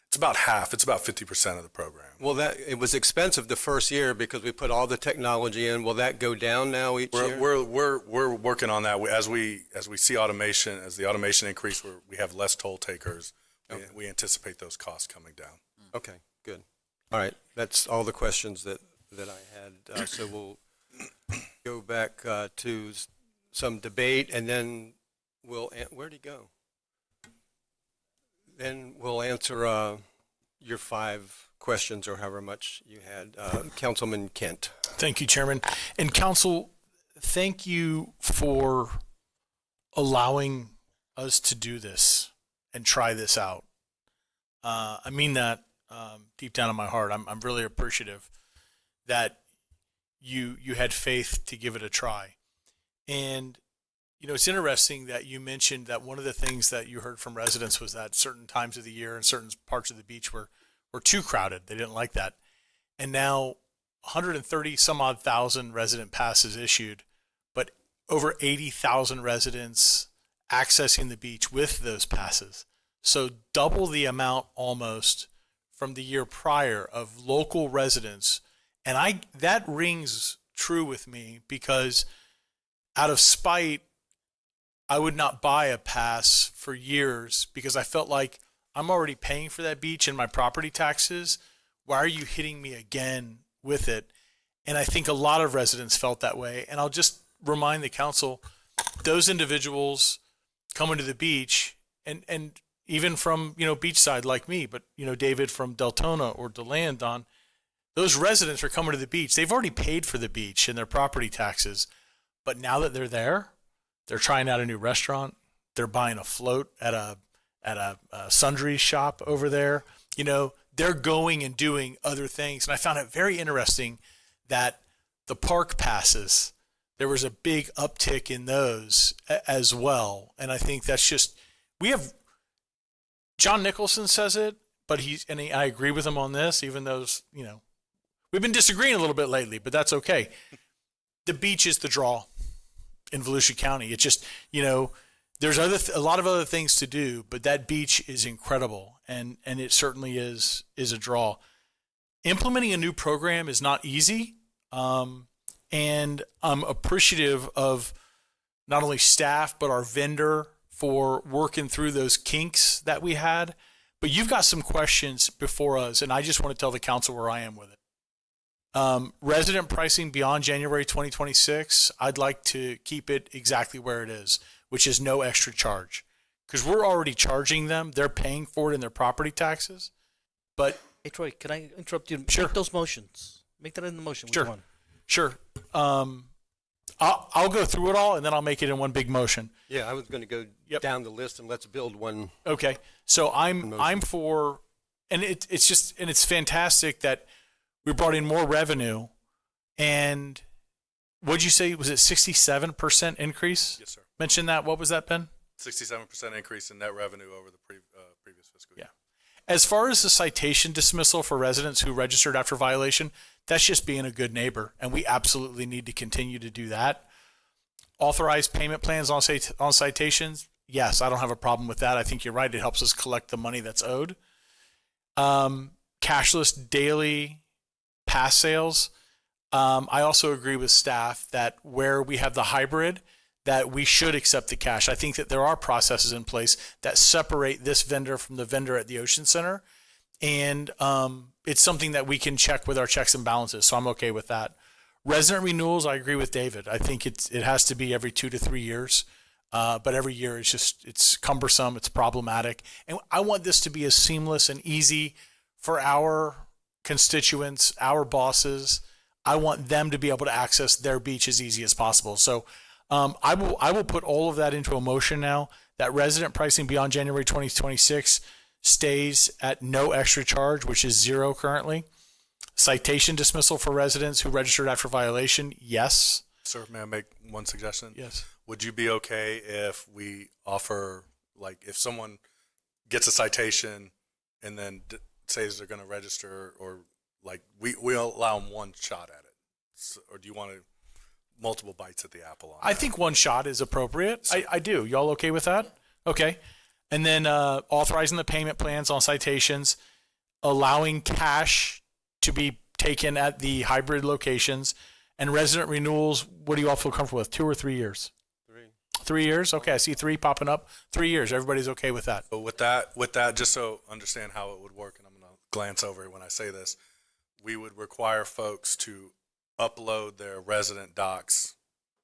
S19: It's about half. It's about 50% of the program.
S3: Well, it was expensive the first year because we put all the technology in. Will that go down now each year?
S19: We're working on that. As we see automation, as the automation increase, we have less toll takers. We anticipate those costs coming down.
S3: Okay, good. All right, that's all the questions that I had. So we'll go back to some debate, and then where'd he go? Then we'll answer your 5 questions or however much you had. Councilman Kent.
S23: Thank you, Chairman. And Council, thank you for allowing us to do this and try this out. I mean that deep down in my heart. I'm really appreciative that you had faith to give it a try. And you know, it's interesting that you mentioned that one of the things that you heard from residents was that certain times of the year and certain parts of the beach were too crowded. They didn't like that. And now 130 some odd thousand resident passes issued, but over 80,000 residents accessing the beach with those passes. So double the amount almost from the year prior of local residents. And that rings true with me because out of spite, I would not buy a pass for years because I felt like I'm already paying for that beach in my property taxes. Why are you hitting me again with it? And I think a lot of residents felt that way. And I'll just remind the council, those individuals coming to the beach and even from, beachside like me, but, David from Deltona or DeLand, Don, those residents are coming to the beach. They've already paid for the beach in their property taxes. But now that they're there, they're trying out a new restaurant. They're buying a float at a sundry shop over there. They're going and doing other things. And I found it very interesting that the park passes, there was a big uptick in those as well. And I think that's just, John Nicholson says it, but I agree with him on this, even though, we've been disagreeing a little bit lately, but that's okay. The beach is the draw in Volusia County. It's just, there's a lot of other things to do, but that beach is incredible, and it certainly is a draw. Implementing a new program is not easy, and I'm appreciative of not only staff but our vendor for working through those kinks that we had. But you've got some questions before us, and I just want to tell the council where I am with it. Resident pricing beyond January 2026, I'd like to keep it exactly where it is, which is no extra charge. Because we're already charging them. They're paying for it in their property taxes. But
S10: hey, Troy, can I interrupt you?
S23: Sure.
S10: Make those motions. Make that in the motion.
S23: Sure.
S10: Which one?
S23: Sure. I'll go through it all, and then I'll make it in one big motion.
S3: Yeah, I was going to go down the list, and let's build one.
S23: Okay. So I'm for, and it's fantastic that we brought in more revenue. And what'd you say? Was it 67% increase?
S19: Yes, sir.
S23: Mention that. What was that, Ben?
S19: 67% increase in net revenue over the previous fiscal year.
S23: As far as the citation dismissal for residents who registered after violation, that's just being a good neighbor, and we absolutely need to continue to do that. Authorized payment plans on citations, yes, I don't have a problem with that. I think you're right. It helps us collect the money that's owed. Cashless daily pass sales. I also agree with staff that where we have the hybrid, that we should accept the cash. I think that there are processes in place that separate this vendor from the vendor at the Ocean Center. And it's something that we can check with our checks and balances. So I'm okay with that. Resident renewals, I agree with David. I think it has to be every 2 to 3 years. But every year it's cumbersome, it's problematic. And I want this to be as seamless and easy for our constituents, our bosses. I want them to be able to access their beach as easy as possible. So I will put all of that into a motion now, that resident pricing beyond January 2026 stays at no extra charge, which is 0 currently. Citation dismissal for residents who registered after violation, yes.
S19: Sir, may I make one suggestion?
S23: Yes.
S19: Would you be okay if we offer, like, if someone gets a citation and then says they're going to register, or like we'll allow them one shot at it? So, or do you want multiple bites at the apple on
S23: I
S19: that?
S23: think one shot is appropriate. I do. Y'all okay with that? Okay. And then authorizing the payment plans on citations, allowing cash to be taken at the hybrid locations, and resident renewals. What do you all feel comfortable with? 2 or 3 years? 3 years? Okay, I see 3 popping up. 3 years. Everybody's okay with that.
S19: But with that, just so understand how it would work, and I'm going to glance over it when I say this, we would require folks to upload their resident docs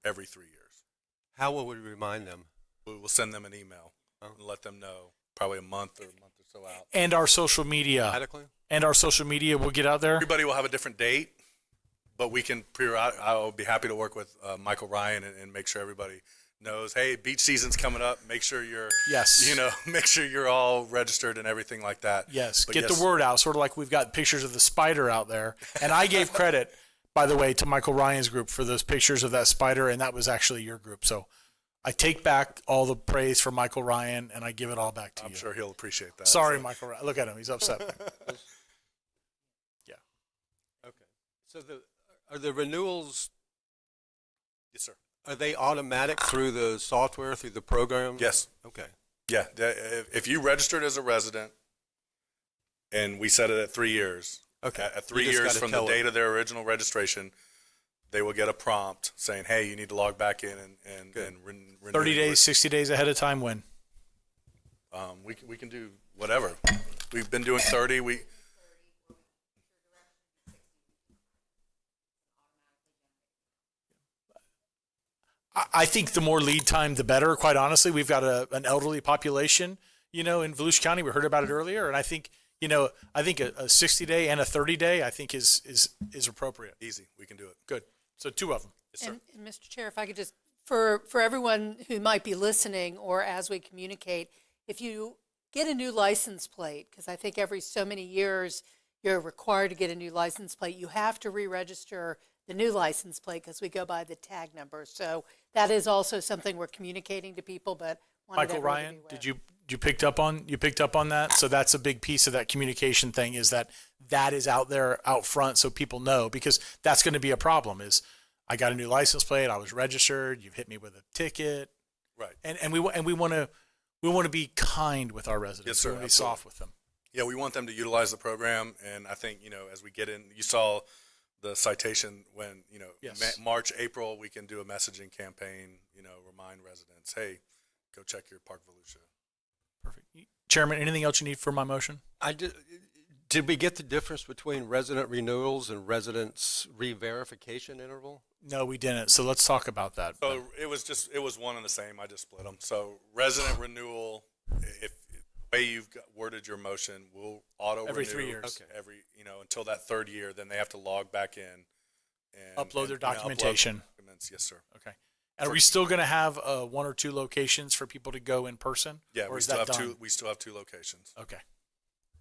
S19: every 3 years.
S3: How will we remind them?
S19: We will send them an email and let them know, probably a month or so out.
S23: And our social media. Will get out there.
S19: Everybody will have a different date, but we can I'll be happy to work with Michael Ryan and make sure everybody knows, hey, beach season's coming up. Make sure you're, make sure you're all registered and everything like that.
S23: Yes,
S19: But
S23: get the word out, sort of like we've got pictures of the spider out there. And I gave credit, by the way, to Michael Ryan's group for those pictures of that spider, and that was actually your group. So I take back all the praise for Michael Ryan, and I give it all back to you.
S19: I'm sure he'll appreciate that.
S23: Sorry, Michael Ryan. Look at him. He's upset. Yeah.
S3: Okay. So are the renewals,
S19: Yes, sir.
S3: are they automatic through the software, through the program?
S19: Yes.
S3: Okay.
S19: Yeah. If you registered as a resident and we set it at 3 years,
S3: Okay.
S19: at 3
S3: You just
S19: years
S3: gotta
S19: from the
S3: tell
S19: date of their original registration, they will get a prompt saying, hey, you need to log back in and renew.
S23: 30 days, 60 days ahead of time when?
S19: We can do whatever. We've been doing 30.
S23: I think the more lead time, the better, quite honestly. We've got an elderly population, in Volusia County. We heard about it earlier. And I think, a 60-day and a 30-day, I think is appropriate.
S19: Easy. We can do it.
S23: Good. So 2 of them.
S19: Yes, sir.
S6: And Mr. Chair, if I could just, for everyone who might be listening or as we communicate, if you get a new license plate, because I think every so many years you're required to get a new license plate, you have to re-register the new license plate because we go by the tag number. So that is also something we're communicating to people, but wanted
S23: Michael
S6: everyone to
S23: Ryan,
S6: be aware.
S23: did you picked up on that? So that's a big piece of that communication thing, is that is out there out front so people know, because that's going to be a problem. Is I got a new license plate, I was registered, you've hit me with a ticket.
S19: Right.
S23: And we want to be kind with our residents.
S19: Yes, sir.
S23: We want to be
S19: Absolutely.
S23: soft with them.
S19: Yeah, we want them to utilize the program, and I think as we get in, you saw the citation when
S23: Yes.
S19: March, April, we can do a messaging campaign. Remind residents, hey, go check your Park Volusia.
S23: Perfect. Chairman, anything else you need for my motion?
S3: Did we get the difference between resident renewals and residents re-verification interval?
S23: No, we didn't. So let's talk about that.
S19: So it was one and the same. I just split them. So resident renewal, if the way you've worded your motion, will auto renew
S23: Every 3 years.
S19: Every until that 3rd year, then they have to log back in and
S23: Upload their
S19: upload
S23: documentation.
S19: documents. Yes, sir.
S23: Okay. And are we still going to have 1 or 2 locations for people to go in person?
S19: Yeah,
S23: or
S19: we
S23: is
S19: still
S23: that
S19: have
S23: done?
S19: two. We still have 2 locations.
S23: Okay.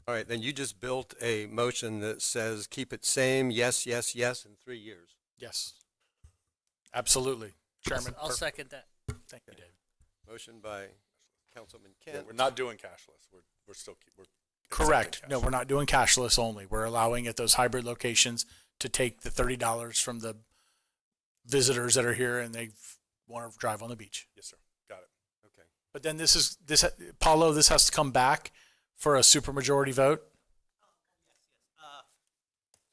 S3: All right, then you just built a motion that says keep it same, yes, yes, yes, in 3 years.
S23: Yes. Absolutely. Chairman.
S10: I'll second that.
S23: Thank you, David.
S3: Motion by Councilman
S19: Yeah,
S3: Kent.
S19: we're not doing cashless. We're still we're
S23: Correct.
S19: accepting
S23: No, we're not doing cashless only. We're allowing at those hybrid locations to take the $30 from the visitors that are here and they want to drive on the beach.
S19: Yes, sir. Got it.
S3: Okay.
S23: But then Paulo, this has to come back for a supermajority vote.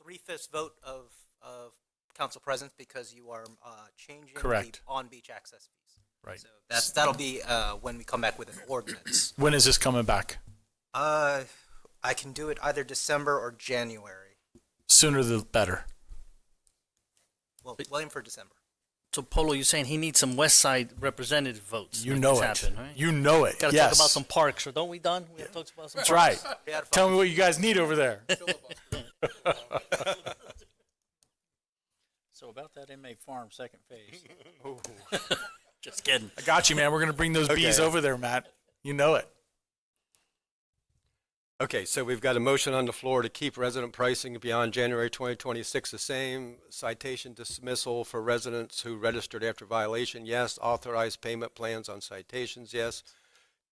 S9: 3/5 vote of council present because you are changing
S23: Correct.
S9: the on-beach access fees.
S23: Right.
S9: So that'll be when we come back with an ordinance.
S23: When is this coming back?
S9: I can do it either December or January.
S23: Sooner the better.
S9: Well, we'll aim for December.
S10: So Polo, you're saying he needs some West Side representative votes.
S23: You
S10: to make
S23: know
S10: this
S23: it.
S10: happen, right?
S23: You know it.
S10: Got to
S23: Yes.
S10: talk about some parks, or don't we, Don? We have to talk about some
S23: That's
S10: parks.
S23: right. Tell me what you guys need over there.
S7: So about that inmate farm, second phase.
S10: Just kidding.
S23: I got you, man. We're going to bring those bees
S3: Okay.
S23: over there, Matt. You know it.
S3: Okay, so we've got a motion on the floor to keep resident pricing beyond January 2026 the same. Citation dismissal for residents who registered after violation, yes. Authorized payment plans on citations, yes.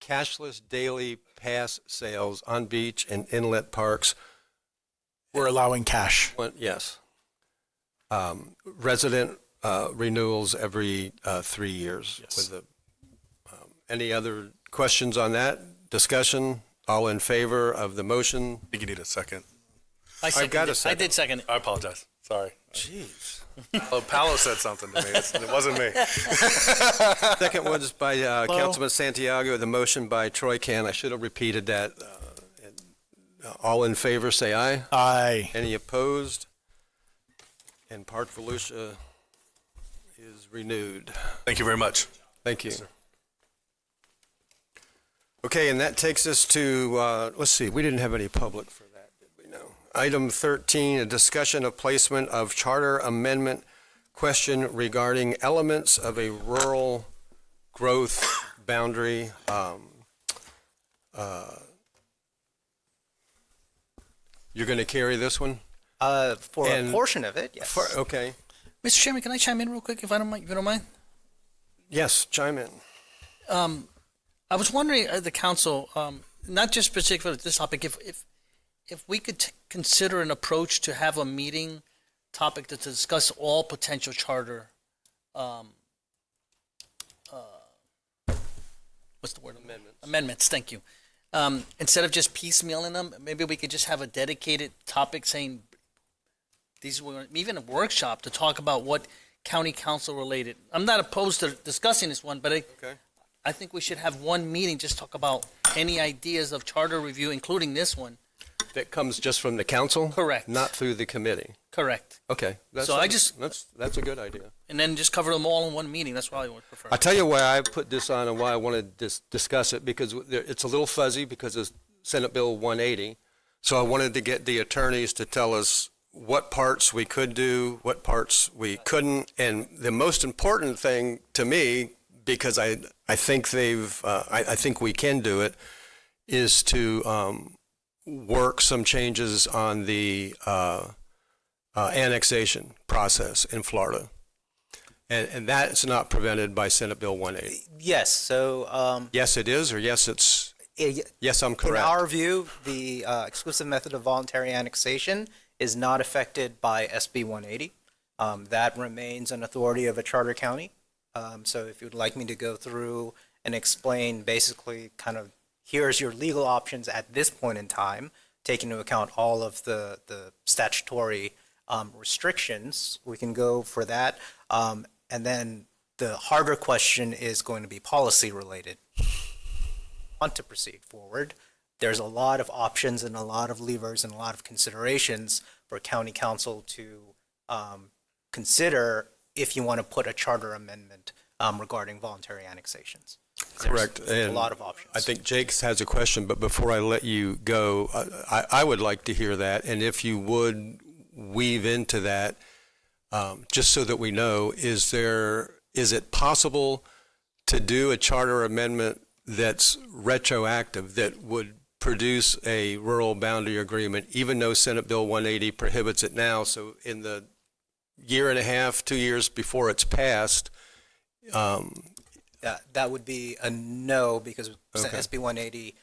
S3: Cashless daily pass sales on beach and inlet parks,
S23: We're allowing cash.
S3: yes. Resident renewals every 3 years.
S23: Yes.
S3: With the, any other questions on that? Discussion? All in favor of the motion?
S19: I think you need a second.
S3: I got a second.
S10: I did second it.
S19: I apologize. Sorry.
S3: Jeez.
S19: Oh, Paolo said something to me. It wasn't me.
S3: Second was by Councilman Santiago, the motion by Troy Can. I should have repeated that. All in favor, say aye.
S23: Aye.
S3: Any opposed? And Park Volusia is renewed.
S19: Thank you very much.
S3: Thank you. Okay, and that takes us to, let's see, we didn't have any public for that, did we? No. Item 13, a discussion of placement of charter amendment question regarding elements of a rural growth boundary. You're going to carry this one?
S9: For a portion of it, yes.
S3: Okay.
S10: Mr. Chairman, can I chime in real quick if I don't mind? If you don't mind?
S3: Yes, chime in.
S10: I was wondering, the council, not just particular to this topic, if we could consider an approach to have a meeting topic to discuss all potential charter, what's the word? Amendments, thank you. Instead of just piecemealing them, maybe we could just have a dedicated topic saying, these were, even a workshop to talk about what county council related. I'm not opposed to discussing this one, but I think we should have one meeting, just talk about any ideas of charter review, including this one.
S3: That comes just from the council?
S10: Correct.
S3: Not through the committee?
S10: Correct.
S3: Okay.
S10: So I just-
S3: That's a good idea.
S10: And then just cover them all in one meeting. That's what I would prefer.
S3: I'll tell you why I put this on and why I wanted to discuss it, because it's a little fuzzy because of Senate Bill 180. So I wanted to get the attorneys to tell us what parts we could do, what parts we couldn't. And the most important thing to me, because I think I think we can do it, is to work some changes on the annexation process in Florida. And that's not prevented by Senate Bill 180.
S9: Yes, so
S3: Yes, it is, or yes, it's, yes, I'm correct.
S9: in our view, the exclusive method of voluntary annexation is not affected by SB 180. That remains an authority of a charter county. So if you'd like me to go through and explain basically kind of here's your legal options at this point in time, taking into account all of the statutory restrictions, we can go for that. And then the harder question is going to be policy related. Want to proceed forward, there's a lot of options and a lot of levers and a lot of considerations for county council to consider if you want to put a charter amendment regarding voluntary annexations.
S3: Correct.
S9: There's
S3: And
S9: a lot of options.
S3: I think Jake has a question, but before I let you go, I would like to hear that. And if you would weave into that, just so that we know, is it possible to do a charter amendment that's retroactive, that would produce a rural boundary agreement, even though Senate Bill 180 prohibits it now? So in the year and a half, 2 years before it's passed,
S9: That would be a no, because
S3: Okay.
S9: SB 180,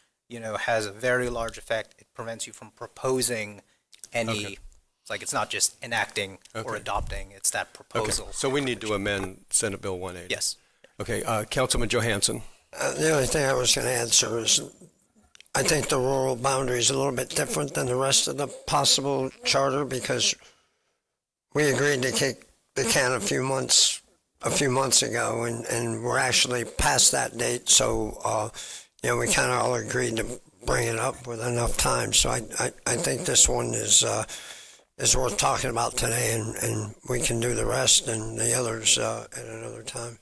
S9: has a very large effect. It prevents you from proposing any.
S3: Okay.
S9: It's like it's not just enacting or
S3: Okay.
S9: adopting; it's that
S3: Okay,
S9: proposal.
S3: so we need to amend Senate Bill 180.
S9: Yes.
S3: Okay, Councilman Johansson.
S14: The only thing I was going to add, sir, is I think the rural boundary is a little bit different than the rest of the possible charter because we agreed to kick the can a few months ago, and we're actually past that date. So, we kind of all agreed to bring it up with enough time. So I think this one is worth talking about today, and we can do the rest and the others at another time.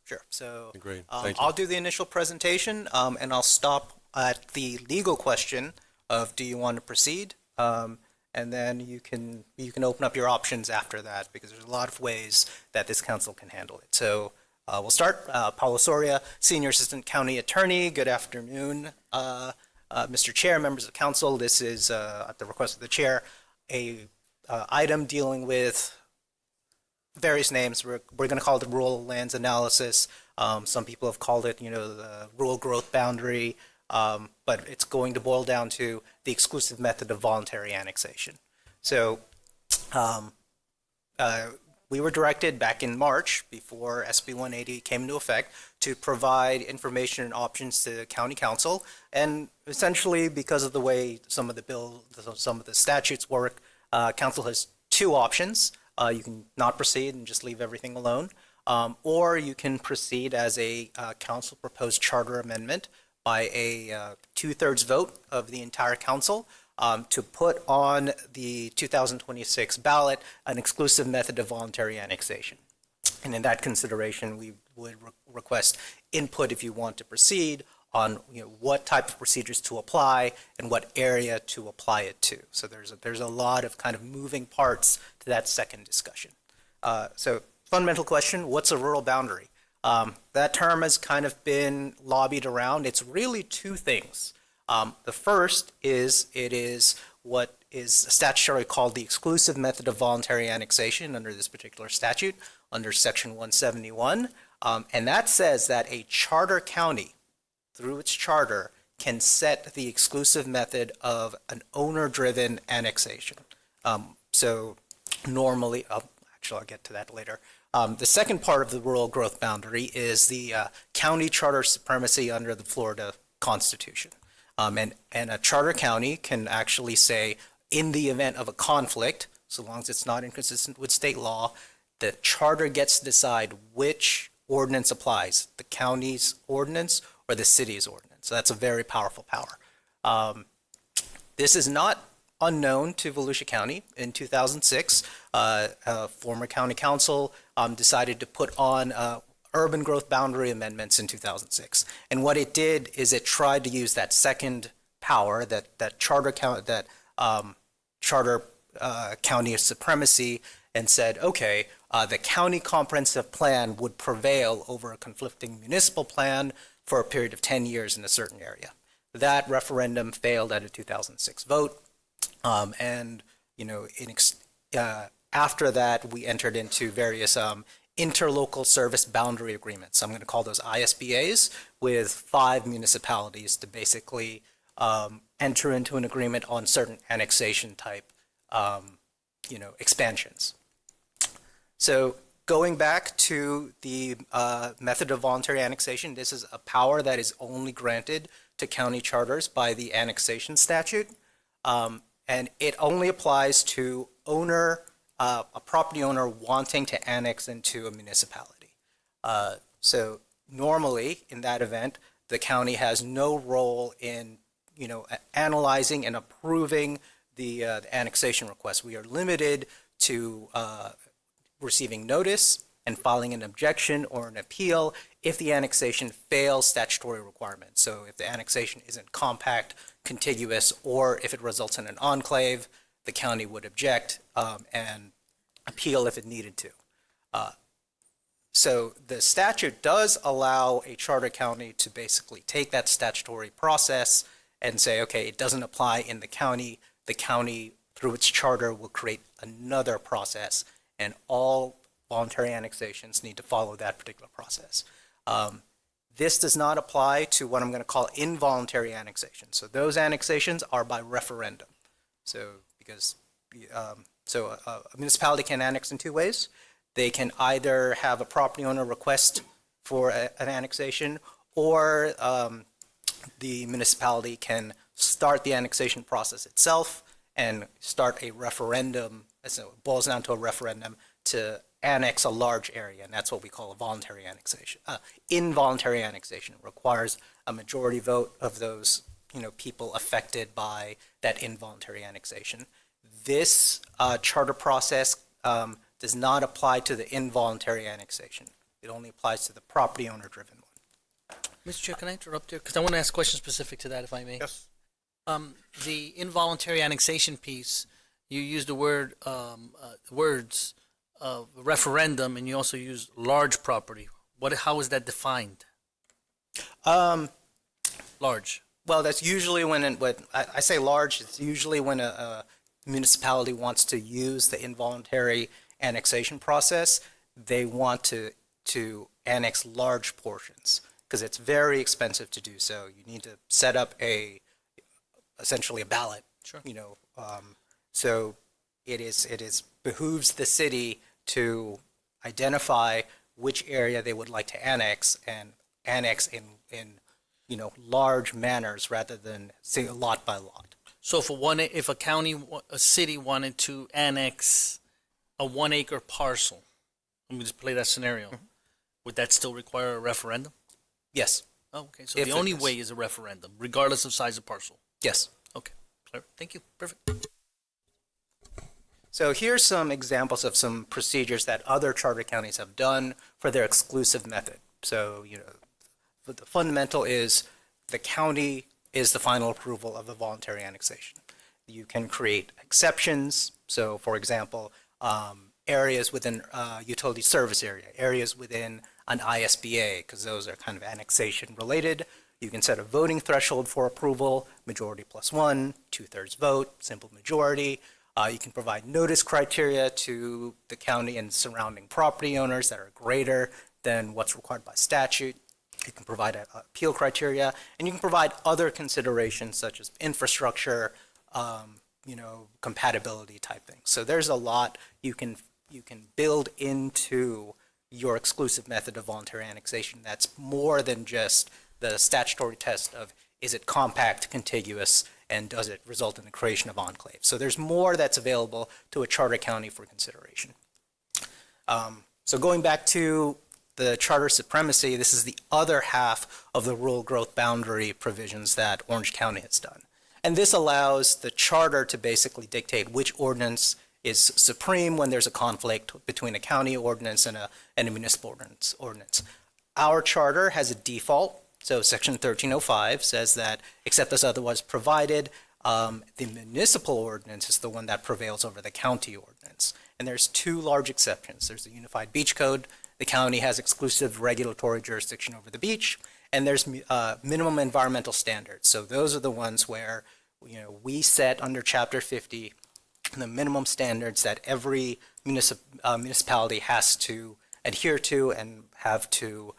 S9: Sure. So
S3: Agreed. Thank you.
S9: I'll do the initial presentation, and I'll stop at the legal question of do you want to proceed, and then you can open up your options after that, because there's a lot of ways that this council can handle it. So we'll start. Paulo Soria, Senior Assistant County Attorney. Good afternoon, Mr. Chair, members of council. This is at the request of the chair, a item dealing with various names. We're going to call it the rural lands analysis. Some people have called it, the rural growth boundary, but it's going to boil down to the exclusive method of voluntary annexation. So we were directed back in March, before SB 180 came into effect, to provide information and options to the county council. And essentially, because of the way some of the statutes work, council has two options. You can not proceed and just leave everything alone, or you can proceed as a council proposed charter amendment by a 2/3 vote of the entire council to put on the 2026 ballot an exclusive method of voluntary annexation. And in that consideration, we would request input, if you want to proceed, on what type of procedures to apply and what area to apply it to. So there's a lot of kind of moving parts to that second discussion. So fundamental question, what's a rural boundary? That term has kind of been lobbied around. It's really two things. The first is it is what is statutorily called the exclusive method of voluntary annexation under this particular statute, under Section 171. And that says that a charter county, through its charter, can set the exclusive method of an owner-driven annexation. So normally, actually I'll get to that later. The second part of the rural growth boundary is the county charter supremacy under the Florida Constitution. And a charter county can actually say, in the event of a conflict, so long as it's not inconsistent with state law, the charter gets to decide which ordinance applies, the county's ordinance or the city's ordinance. So that's a very powerful power. This is not unknown to Volusia County. In 2006, former county council decided to put on urban growth boundary amendments in 2006. And what it did is it tried to use that second power, that charter county supremacy, and said, okay, the county comprehensive plan would prevail over a conflicting municipal plan for a period of 10 years in a certain area. That referendum failed at a 2006 vote. After that, we entered into various interlocal service boundary agreements. I'm going to call those ISBAs, with 5 municipalities to basically enter into an agreement on certain annexation type, expansions. So going back to the method of voluntary annexation, this is a power that is only granted to county charters by the annexation statute. And it only applies to a property owner wanting to annex into a municipality. So normally, in that event, the county has no role in, analyzing and approving the annexation request. We are limited to receiving notice and filing an objection or an appeal if the annexation fails statutory requirements. So if the annexation isn't compact, contiguous, or if it results in an enclave, the county would object and appeal if it needed to. So the statute does allow a charter county to basically take that statutory process and say, okay, it doesn't apply in the county. The county, through its charter, will create another process, and all voluntary annexations need to follow that particular process. This does not apply to what I'm going to call involuntary annexation. So those annexations are by referendum. So because a municipality can annex in two ways. They can either have a property owner request for an annexation, or the municipality can start the annexation process itself and start a referendum. So it boils down to a referendum to annex a large area, and that's what we call a voluntary annexation. Involuntary annexation requires a majority vote of those people affected by that involuntary annexation. This charter process does not apply to the involuntary annexation. It only applies to the property owner-driven one.
S10: Mr. Chair, can I interrupt you? Because I want to ask questions specific to that, if I may.
S9: Yes.
S10: The involuntary annexation piece, you used the words referendum, and you also use large property. How is that defined? Large.
S9: Well, that's usually when I say large, it's usually when a municipality wants to use the involuntary annexation process. They want to annex large portions because it's very expensive to do so. You need to set up essentially a ballot.
S10: Sure.
S9: So it behooves the city to identify which area they would like to annex and annex in large manners rather than say lot by lot.
S10: So if a city wanted to annex a 1 acre parcel, let me just play that scenario, would that still require a referendum?
S9: Yes.
S10: Oh, okay. So the only way is a referendum, regardless of size of parcel.
S9: Yes.
S10: Okay. Clear. Thank you. Perfect.
S9: So here's some examples of some procedures that other charter counties have done for their exclusive method. So, the fundamental is the county is the final approval of the voluntary annexation. You can create exceptions. So, for example, areas within utility service area, areas within an ISBA, because those are kind of annexation related. You can set a voting threshold for approval, majority plus one, 2/3 vote, simple majority. You can provide notice criteria to the county and surrounding property owners that are greater than what's required by statute. You can provide appeal criteria, and you can provide other considerations such as infrastructure, compatibility type things. So there's a lot you can build into your exclusive method of voluntary annexation that's more than just the statutory test of is it compact, contiguous, and does it result in the creation of enclaves. So there's more that's available to a charter county for consideration. So going back to the charter supremacy, this is the other half of the rural growth boundary provisions that Orange County has done. And this allows the charter to basically dictate which ordinance is supreme when there's a conflict between a county ordinance and a municipal ordinance. Our charter has a default. So section 1305 says that except as otherwise provided, the municipal ordinance is the one that prevails over the county ordinance. And there's two large exceptions. There's the Unified Beach Code. The county has exclusive regulatory jurisdiction over the beach. And there's minimum environmental standards. So those are the ones where we set under Chapter 50 the minimum standards that every municipality has to adhere to and have to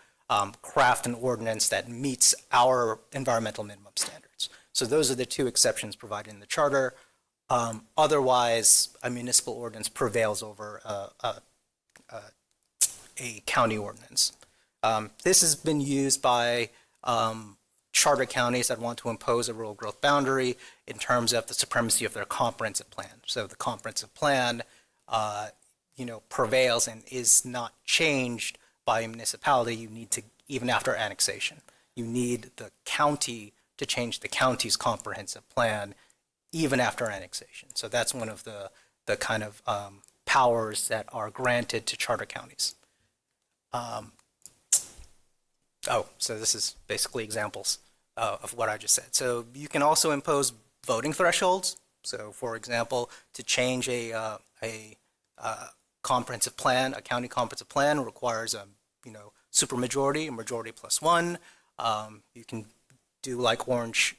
S9: craft an ordinance that meets our environmental minimum standards. So those are the two exceptions provided in the charter. Otherwise, a municipal ordinance prevails over a county ordinance. This has been used by charter counties that want to impose a rural growth boundary in terms of the supremacy of their comprehensive plan. So the comprehensive plan, prevails and is not changed by a municipality. You need to, even after annexation, you need the county to change the county's comprehensive plan even after annexation. So that's one of the kind of powers that are granted to charter counties. So this is basically examples of what I just said. So you can also impose voting thresholds. So for example, to change a comprehensive plan, a county comprehensive plan requires a supermajority, a majority plus one. You can do like Orange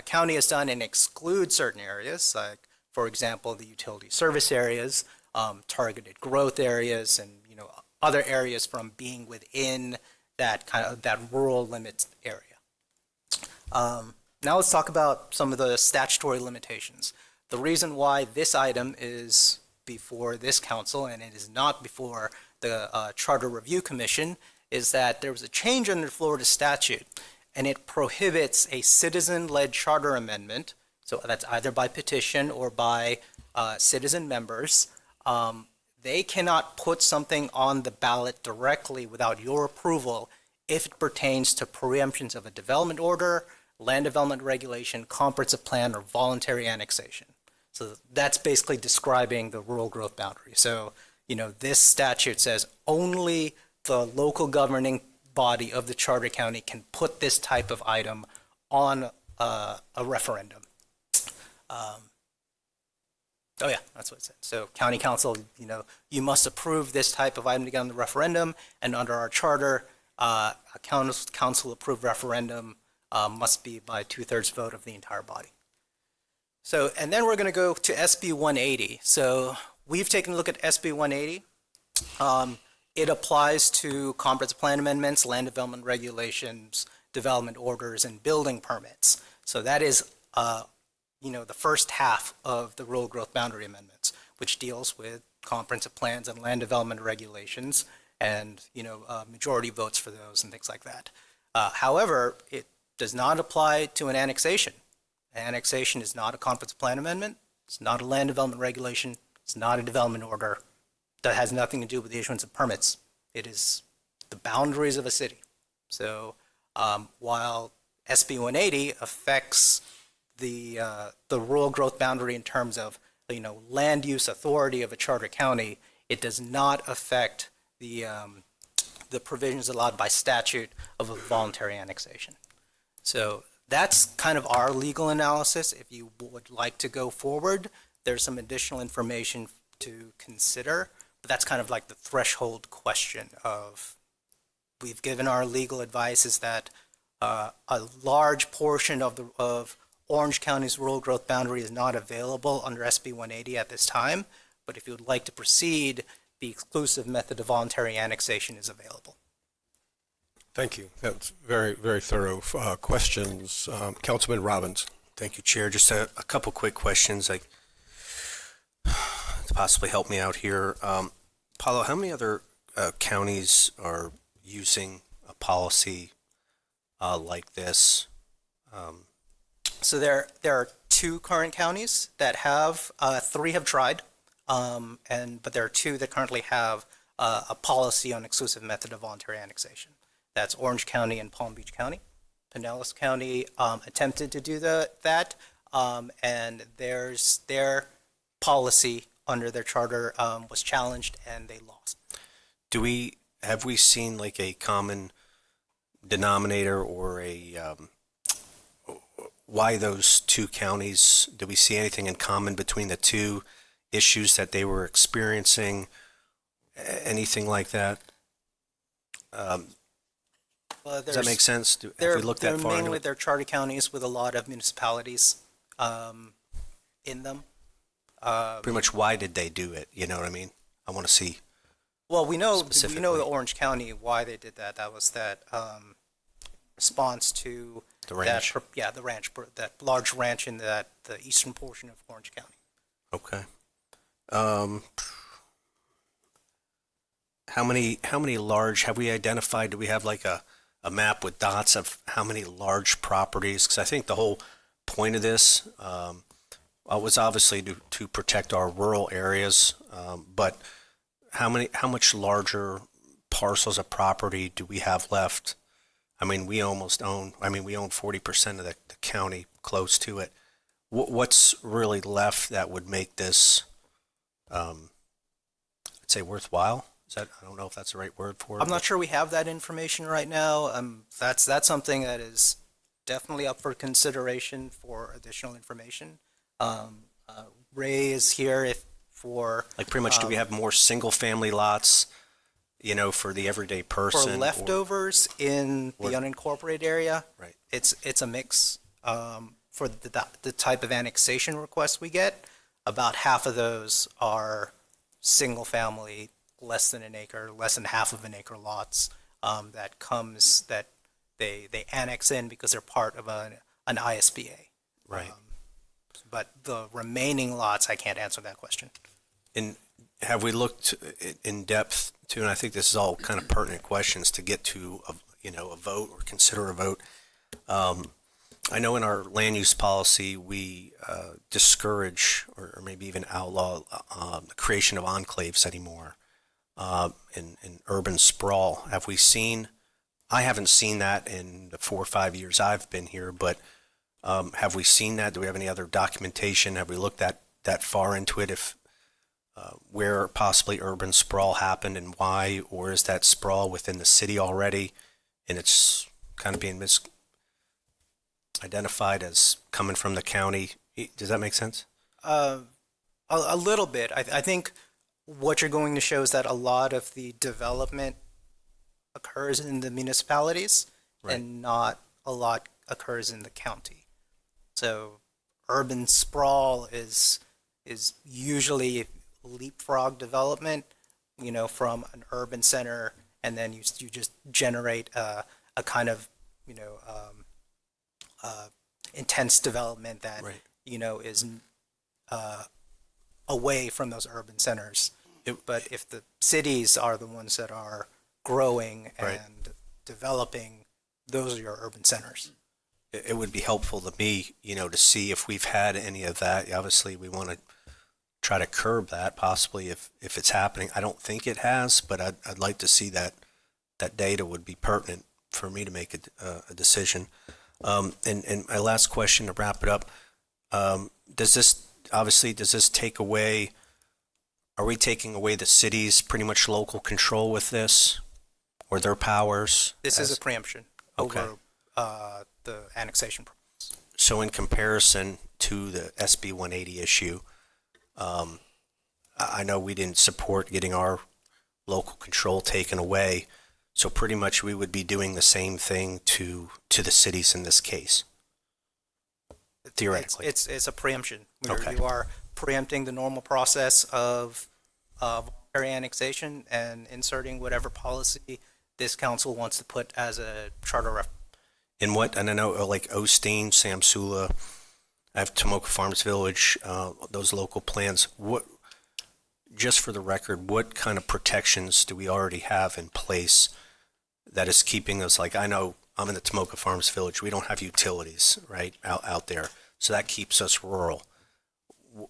S9: County has done and exclude certain areas, like for example the utility service areas, targeted growth areas, and other areas from being within that rural limits area. Now let's talk about some of the statutory limitations. The reason why this item is before this council and it is not before the Charter Review Commission is that there was a change under Florida statute, and it prohibits a citizen-led charter amendment, so that's either by petition or by citizen members. They cannot put something on the ballot directly without your approval if it pertains to preemptions of a development order, land development regulation, comprehensive plan, or voluntary annexation. So that's basically describing the rural growth boundary. So, this statute says only the local governing body of the charter county can put this type of item on a referendum. Oh yeah, that's what it said. So county council, you must approve this type of item to get on the referendum, and under our charter, a council approved referendum must be by 2/3 vote of the entire body. So, and then we're going to go to SB 180. So we've taken a look at SB 180. It applies to comprehensive plan amendments, land development regulations, development orders, and building permits. So that is, the first half of the rural growth boundary amendments, which deals with comprehensive plans and land development regulations, and majority votes for those and things like that. However, it does not apply to an annexation. Annexation is not a comprehensive plan amendment. It's not a land development regulation. It's not a development order. That has nothing to do with the issuance of permits. It is the boundaries of a city. So while SB 180 affects the rural growth boundary in terms of land use authority of a charter county, it does not affect the provisions allowed by statute of a voluntary annexation. So that's kind of our legal analysis. If you would like to go forward, there's some additional information to consider, but that's kind of like the threshold question of, we've given our legal advice is that a large portion of Orange County's rural growth boundary is not available under SB 180 at this time, but if you would like to proceed, the exclusive method of voluntary annexation is available.
S3: Thank you. That's very, very thorough questions. Councilman Robbins.
S8: Thank you, Chair. Just a couple quick questions, to possibly help me out here. Paulo, how many other counties are using a policy like this?
S9: So there are 2 current counties that have, 3 have tried, but there are 2 that currently have a policy on exclusive method of voluntary annexation. That's Orange County and Palm Beach County. Pinellas County attempted to do that, and their policy under their charter was challenged and they lost.
S8: Have we seen like a common denominator or why those 2 counties? Do we see anything in common between the 2 issues that they were experiencing? Anything like that? Does that make sense? Have we looked that far into
S9: mainly
S8: it?
S9: they're charter counties with a lot of municipalities in them.
S8: Pretty much, why did they do it? You know what I mean? I want to see.
S9: Well, we know the Orange County why they did that. That was that response to
S8: the ranch.
S9: The ranch, that large ranch in the eastern portion of Orange County.
S8: Okay. How many large have we identified? Do we have like a map with dots of how many large properties? Because I think the whole point of this was obviously to protect our rural areas, but how much larger parcels of property do we have left? I mean, we own 40% of the county, close to it. What's really left that would make this, I'd say, worthwhile? I don't know if that's the right word for it.
S9: I'm not sure we have that information right now. That's something that is definitely up for consideration for additional information. Ray is here for
S8: pretty much. Do we have more single-family lots? For the everyday person.
S9: For leftovers in the unincorporated area,
S8: right?
S9: It's a mix. For the type of annexation requests we get, about half of those are single-family, less than an acre, less than half of an acre lots. that comes that they annex in because they're part of an ISBA.
S8: Right.
S9: But the remaining lots, I can't answer that question.
S8: And have we looked in depth to, and I think this is all kind of pertinent questions to get to, a vote or consider a vote. I know in our land use policy, we discourage or maybe even outlaw the creation of enclaves anymore in urban sprawl. Have we seen, I haven't seen that in the 4 or 5 years I've been here, but have we seen that? Do we have any other documentation? Have we looked that far into it, if where possibly urban sprawl happened and why, or is that sprawl within the city already and it's kind of being identified as coming from the county? Does that make sense?
S9: A little bit. I think what you're going to show is that a lot of the development occurs in the municipalities,
S8: Right.
S9: and not a lot occurs in the county. So urban sprawl is usually leapfrog development, from an urban center, and then you just generate a kind of intense development that
S8: Right.
S9: Is away from those urban centers. But if the cities are the ones that are growing
S8: Right.
S9: and developing, those are your urban centers.
S8: It would be helpful to me, to see if we've had any of that. Obviously, we want to try to curb that possibly if it's happening. I don't think it has, but I'd like to see that data would be pertinent for me to make a decision. And my last question to wrap it up, does this take away, are we taking away the city's pretty much local control with this or their powers?
S9: This is a preemption
S8: Okay.
S9: over the annexation process.
S8: So in comparison to the SB 180 issue, I know we didn't support getting our local control taken away. So pretty much we would be doing the same thing to the cities in this case, theoretically.
S9: It's a preemption.
S8: Okay.
S9: You are preempting the normal process of voluntary annexation and inserting whatever policy this council wants to put as a charter referendum.
S8: And I know like Osteen, Samsula, I have Tomoka Farms Village, those local plans. Just for the record, what kind of protections do we already have in place that is keeping us, like I know I'm in the Tomoka Farms Village, we don't have utilities, right, out there. So that keeps us rural.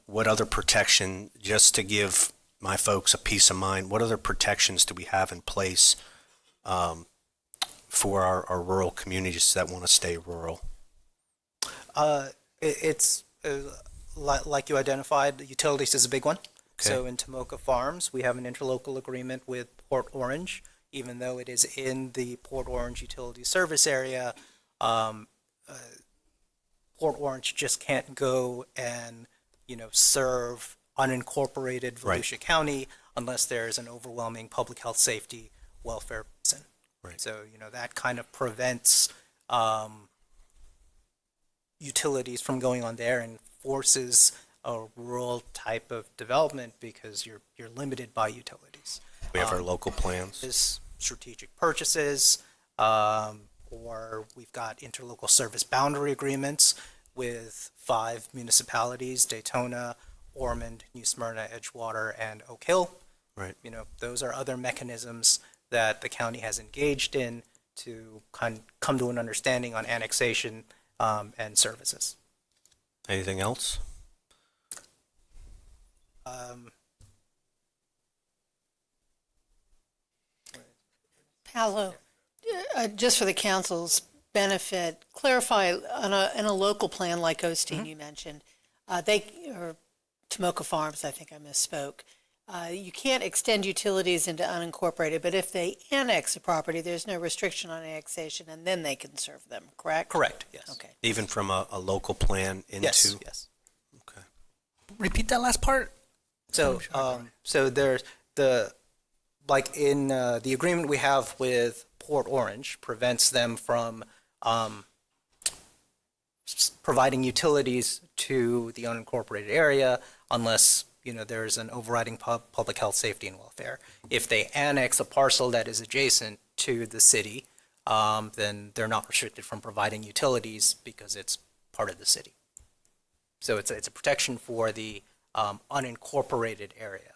S8: What other protection, just to give my folks a peace of mind, what other protections do we have in place for our rural communities that want to stay rural?
S9: It's like you identified, utilities is a big one.
S8: Okay.
S9: So in Tomoka Farms, we have an interlocal agreement with Port Orange, even though it is in the Port Orange utility service area. Port Orange just can't go and serve unincorporated Volusia County unless there's an overwhelming public health, safety, welfare reason.
S8: Right.
S9: So that kind of prevents utilities from going on there and forces a rural type of development because you're limited by utilities.
S8: We have our local plans.
S9: Is strategic purchases, or we've got interlocal service boundary agreements with 5 municipalities: Daytona, Ormond, New Smyrna, Edgewater, and Oak Hill.
S8: Right.
S9: Those are other mechanisms that the county has engaged in to come to an understanding on annexation and services.
S8: Anything else?
S6: Paolo, just for the council's benefit, clarify in a local plan like Osteen you mentioned, or Tomoka Farms, I think I misspoke. You can't extend utilities into unincorporated, but if they annex a property, there's no restriction on annexation, and then they can serve them, correct?
S9: Correct, yes.
S6: Okay.
S8: Even from a local plan into?
S9: Yes.
S8: Okay.
S10: Repeat that last part.
S9: So, so there's like in the agreement we have with Port Orange prevents them from providing utilities to the unincorporated area unless there's an overriding public health, safety, and welfare. If they annex a parcel that is adjacent to the city, then they're not restricted from providing utilities because it's part of the city. So it's a protection for the unincorporated area.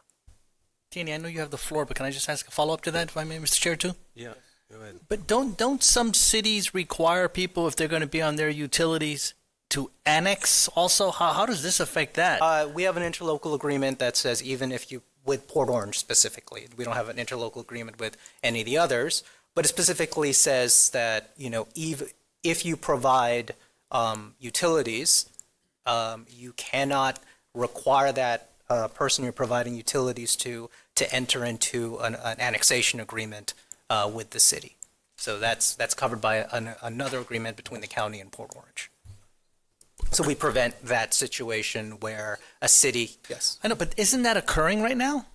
S10: Danny, I know you have the floor, but can I just ask a follow-up to that, if I may, Mr. Chair, too?
S3: Yeah, go ahead.
S10: But don't some cities require people, if they're going to be on their utilities, to annex also? How does this affect that?
S9: We have an interlocal agreement that says even if you, with Port Orange specifically, we don't have an interlocal agreement with any of the others, but it specifically says that, even if you provide utilities, you cannot require that person you're providing utilities to enter into an annexation agreement with the city. So that's covered by another agreement between the county and Port Orange. So we prevent that situation where a city, yes.
S10: I know, but isn't that occurring right now?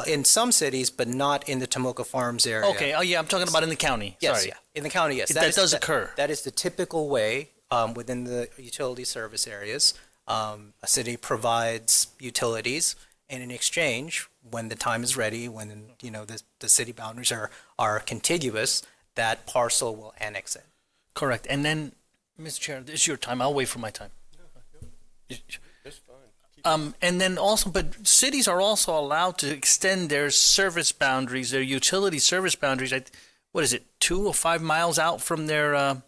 S9: In some cities, but not in the Tomoka Farms area.
S10: Okay. Oh, yeah. I'm talking about in the county.
S9: Yes,
S10: Sorry.
S9: yeah. In the county, yes.
S10: That does occur.
S9: That is the typical way within the utility service areas. A city provides utilities, and in exchange, when the time is ready, when the city boundaries are contiguous, that parcel will annex it.
S10: Correct. And then, Mr. Chair, this is your time. I'll wait for my time.
S3: That's fine.
S10: And then also, but cities are also allowed to extend their service boundaries, their utility service boundaries. What is it, 2 or 5 miles out from their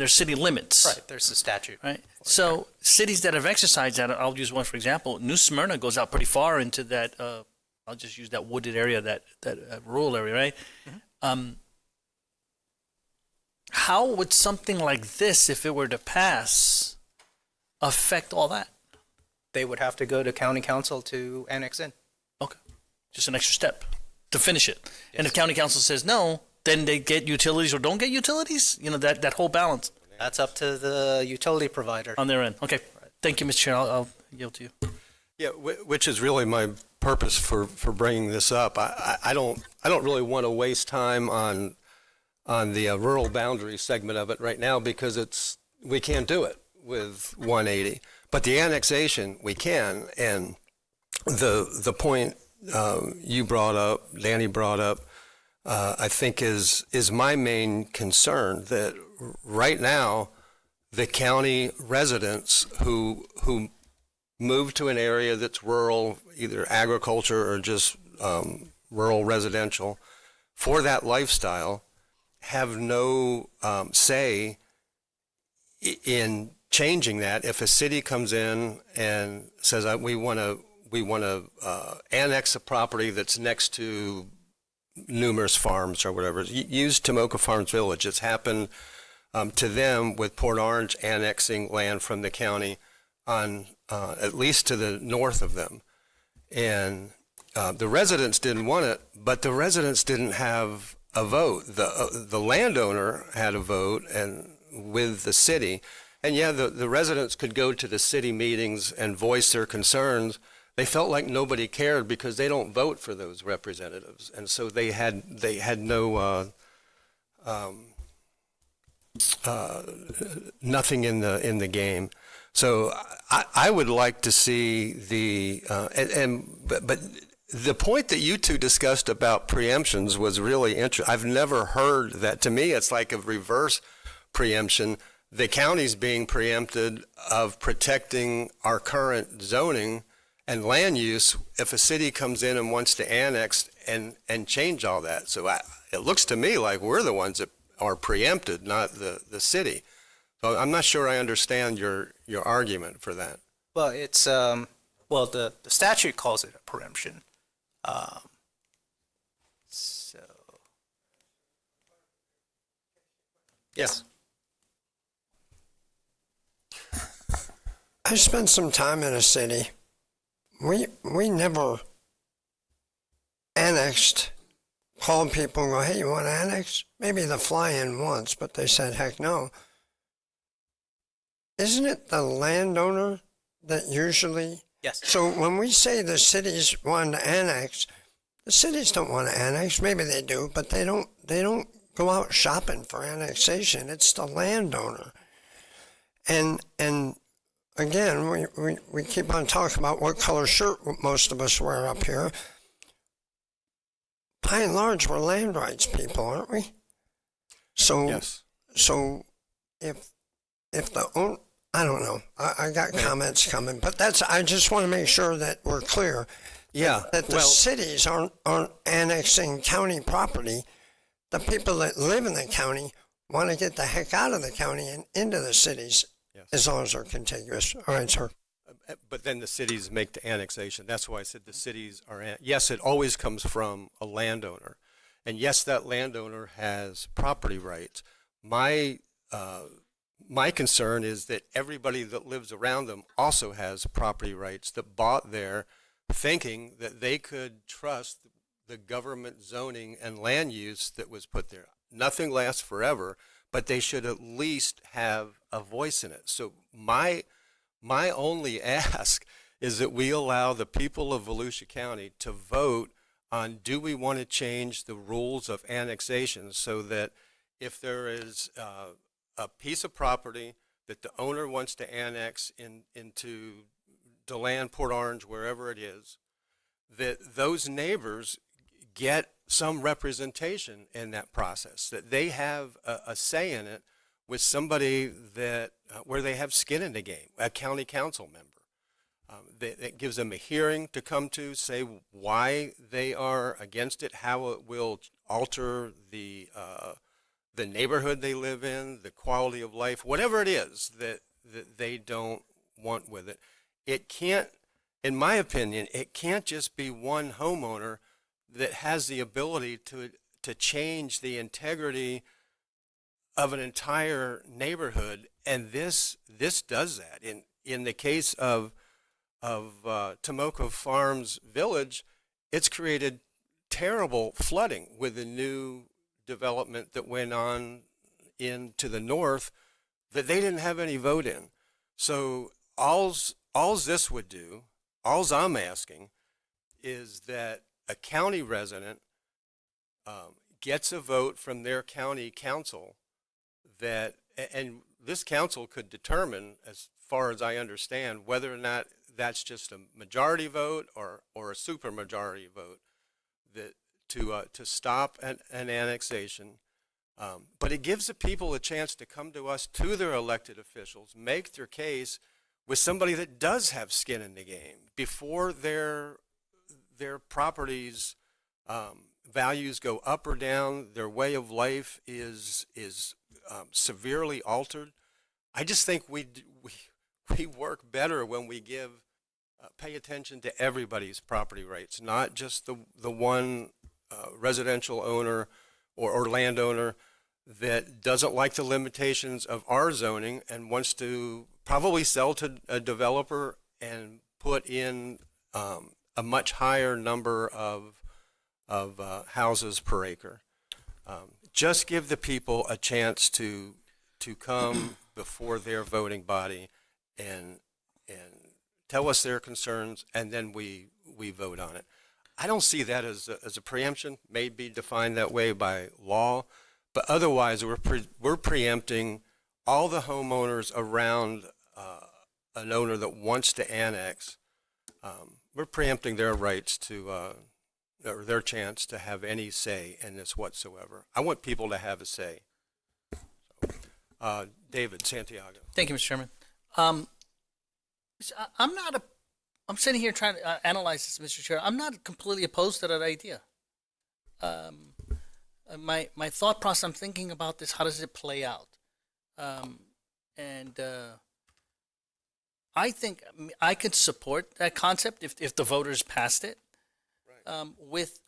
S10: city limits?
S9: Right. There's the statute.
S10: Right. So cities that have exercised that, I'll use one for example. New Smyrna goes out pretty far into that. I'll just use that wooded area, that rural area, right? Mm-hmm. How would something like this, if it were to pass, affect all that?
S9: They would have to go to county council to annex in.
S10: Okay. Just an extra step to finish it. Yes. And if county council says no, then they get utilities or don't get utilities? That whole balance.
S9: That's up to the utility provider.
S10: On their end. Okay. Thank you, Mr. Chair. I'll yield to you.
S3: Yeah, which is really my purpose for bringing this up. I don't really want to waste time on the rural boundary segment of it right now because we can't do it with 180. But the annexation, we can. And the point you brought up, Danny brought up, I think is my main concern, that right now the county residents who move to an area that's rural, either agriculture or just rural residential, for that lifestyle, have no say in changing that. If a city comes in and says we want to annex a property that's next to numerous farms or whatever, use Tomoka Farms Village. It's happened to them with Port Orange annexing land from the county on at least to the north of them, and the residents didn't want it, but the residents didn't have a vote. The landowner had a vote, and with the city, and yeah, the residents could go to the city meetings and voice their concerns. They felt like nobody cared because they don't vote for those representatives, and so they had no nothing in the game. So I would like to see but the point that you two discussed about preemptions was really interesting. I've never heard that. To me, it's like a reverse preemption. The county's being preempted of protecting our current zoning and land use if a city comes in and wants to annex and change all that. So it looks to me like we're the ones that are preempted, not the city. So I'm not sure I understand your argument for that.
S9: Well, it's the statute calls it a preemption. So yes.
S14: I spent some time in a city. We never annexed, called people and go, hey, you want to annex? Maybe the fly-in once, but they said, heck no. Isn't it the landowner that usually?
S9: Yes.
S14: So when we say the cities want to annex, the cities don't want to annex. Maybe they do, but they don't go out shopping for annexation. It's the landowner. And again, we keep on talking about what color shirt most of us wear up here. By and large, we're land rights people, aren't we? So,
S3: Yes.
S14: so if the I don't know. I got comments coming, but I just want to make sure that we're clear.
S3: Yeah.
S14: That the cities aren't annexing county property. The people that live in the county want to get the heck out of the county and into the cities, as long as they're contiguous. All right, sir.
S3: But then the cities make the annexation. That's why I said the cities are, yes, it always comes from a landowner. And yes, that landowner has property rights. My concern is that everybody that lives around them also has property rights that bought there thinking that they could trust the government zoning and land use that was put there. Nothing lasts forever, but they should at least have a voice in it. So my only ask is that we allow the people of Volusia County to vote on, do we want to change the rules of annexation so that if there is a piece of property that the owner wants to annex into DeLand, Port Orange, wherever it is, that those neighbors get some representation in that process, that they have a say in it with somebody that where they have skin in the game, a county council member. That gives them a hearing to come to, say why they are against it, how it will alter the neighborhood they live in, the quality of life, whatever it is that they don't want with it. It can't, in my opinion, it can't just be one homeowner that has the ability to change the integrity of an entire neighborhood, and this does that. In the case of Tomoko Farms Village, it's created terrible flooding with the new development that went on into the north that they didn't have any vote in. So all's this would do, all's I'm asking, is that a county resident gets a vote from their county council that, and this council could determine, as far as I understand, whether or not that's just a majority vote or a supermajority vote that to stop an annexation. But it gives the people a chance to come to us, to their elected officials, make their case with somebody that does have skin in the game before their properties values go up or down, their way of life is severely altered. I just think we work better when we pay attention to everybody's property rights, not just the one residential owner or landowner that doesn't like the limitations of our zoning and wants to probably sell to a developer and put in a much higher number of houses per acre. Just give the people a chance to come before their voting body and tell us their concerns, and then we vote on it. I don't see that as a preemption. May be defined that way by law, but otherwise we're preempting all the homeowners around an owner that wants to annex. We're preempting their rights to or their chance to have any say in this whatsoever. I want people to have a say. David Santiago.
S10: Thank you, Mr. Chairman. I'm sitting here trying to analyze this, Mr. Chair. I'm not completely opposed to that idea. My thought process, I'm thinking about this, how does it play out? I think I could support that concept if the voters passed it, with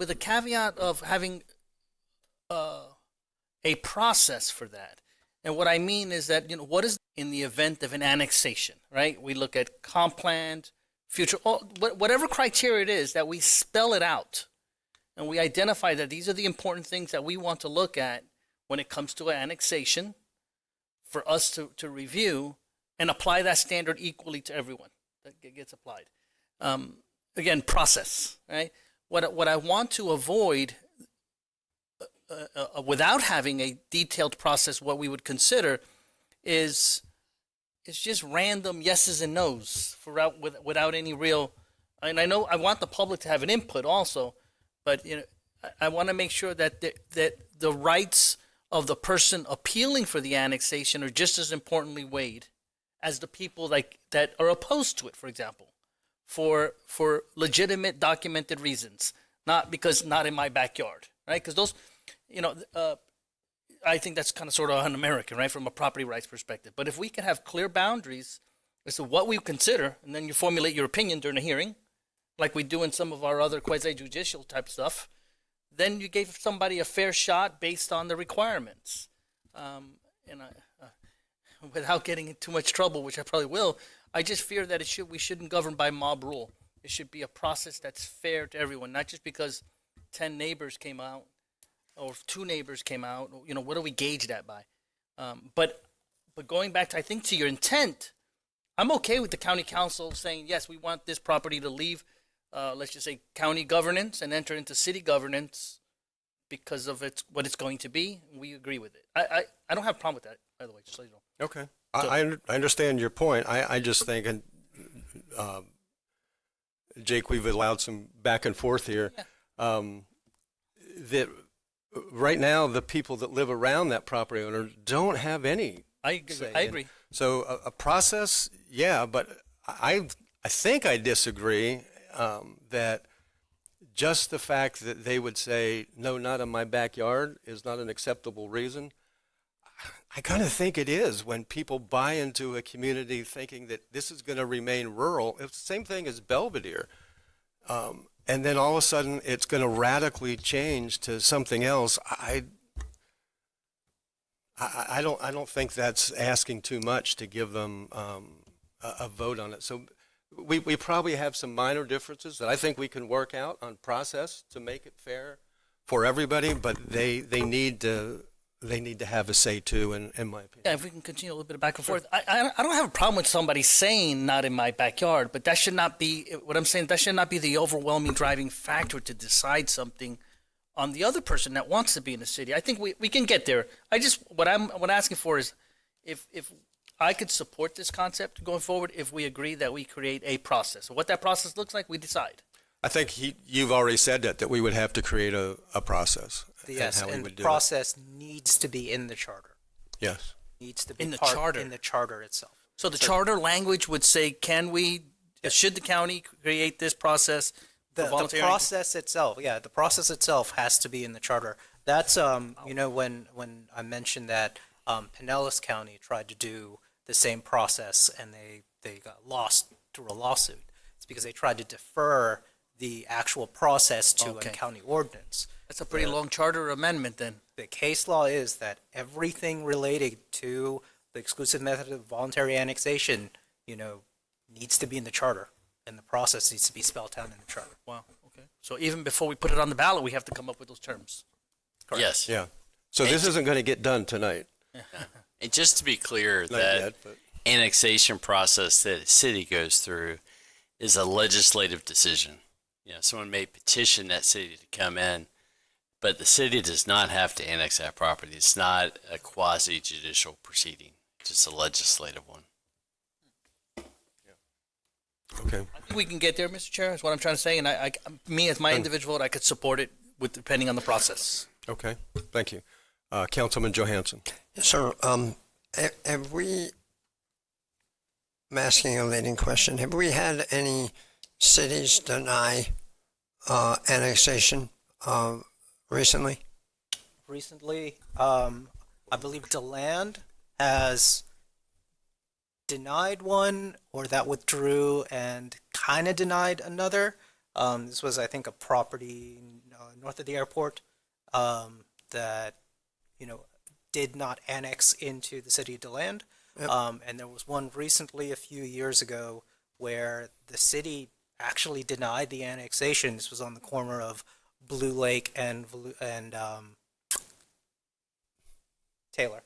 S10: a caveat of having a process for that. And what I mean is that, what is in the event of an annexation, right? We look at comp plan, future, whatever criteria it is, that we spell it out and we identify that these are the important things that we want to look at when it comes to annexation for us to review and apply that standard equally to everyone that gets applied. Again, process, right? What I want to avoid without having a detailed process, what we would consider is it's just random yeses and nos without any real. And I know I want the public to have an input also, but I want to make sure that the rights of the person appealing for the annexation are just as importantly weighed as the people that are opposed to it, for example, for legitimate documented reasons, not because not in my backyard, right? Because those, I think that's kind of sort of un-American, right, from a property rights perspective. But if we can have clear boundaries as to what we consider, and then you formulate your opinion during a hearing, like we do in some of our other quasi-judicial type stuff, then you gave somebody a fair shot based on the requirements. Without getting in too much trouble, which I probably will, I just fear that we shouldn't govern by mob rule. It should be a process that's fair to everyone, not just because 10 neighbors came out or 2 neighbors came out. What do we gauge that by? But going back to, I think, to your intent, I'm okay with the county council saying, yes, we want this property to leave, let's just say, county governance and enter into city governance because of what it's going to be. We agree with it. I don't have a problem with that, by the way, just so you know.
S3: Okay. I understand your point. I just think, and Jake, we've allowed some back and forth here, that right now the people that live around that property owner don't have any.
S10: I agree.
S3: So a process, yeah, but I think I disagree that just the fact that they would say, no, not in my backyard is not an acceptable reason. I kind of think it is when people buy into a community thinking that this is going to remain rural. It's the same thing as Belvedere. And then all of a sudden it's going to radically change to something else. I don't think that's asking too much to give them a vote on it. So we probably have some minor differences that I think we can work out on process to make it fair for everybody, but they need to have a say too, in my opinion.
S10: Yeah, if we can continue a little bit back and forth. I don't have a problem with somebody saying not in my backyard, but that should not be, what I'm saying, that should not be the overwhelming driving factor to decide something on the other person that wants to be in the city. I think we can get there. What I'm asking for is if I could support this concept going forward if we agree that we create a process. So what that process looks like, we decide.
S3: I think you've already said that we would have to create a process.
S9: Yes, and the process needs to be in the charter.
S3: Yes.
S9: Needs to be
S10: in the charter.
S9: In the charter itself.
S10: So the charter language would say, should the county create this process?
S9: The process itself, the process itself has to be in the charter. That's, when I mentioned that Pinellas County tried to do the same process and they got lost through a lawsuit. It's because they tried to defer the actual process to a county ordinance.
S10: That's a pretty long charter amendment then.
S9: The case law is that everything related to the exclusive method of voluntary annexation, needs to be in the charter, and the process needs to be spelled out in the charter.
S10: Wow. Okay. So even before we put it on the ballot, we have to come up with those terms.
S9: Correct.
S4: Yes.
S3: Yeah. So this isn't going to get done tonight.
S4: And just to be clear,
S3: Not
S4: that
S3: yet, but
S4: annexation process that a city goes through is a legislative decision. Someone may petition that city to come in, but the city does not have to annex that property. It's not a quasi-judicial proceeding, it's just a legislative one.
S3: Okay.
S10: I think we can get there, Mr. Chair, is what I'm trying to say. And me as my individual, I could support it depending on the process.
S3: Okay. Thank you. Councilman Johansson.
S14: Yes, sir. I'm asking a leading question. Have we had any cities deny annexation recently?
S9: Recently, I believe DeLand has denied one, or that withdrew and kind of denied another. This was, I think, a property north of the airport that, did not annex into the city of DeLand.
S14: Yep.
S9: And there was one recently a few years ago where the city actually denied the annexation. This was on the corner of Blue Lake and Taylor.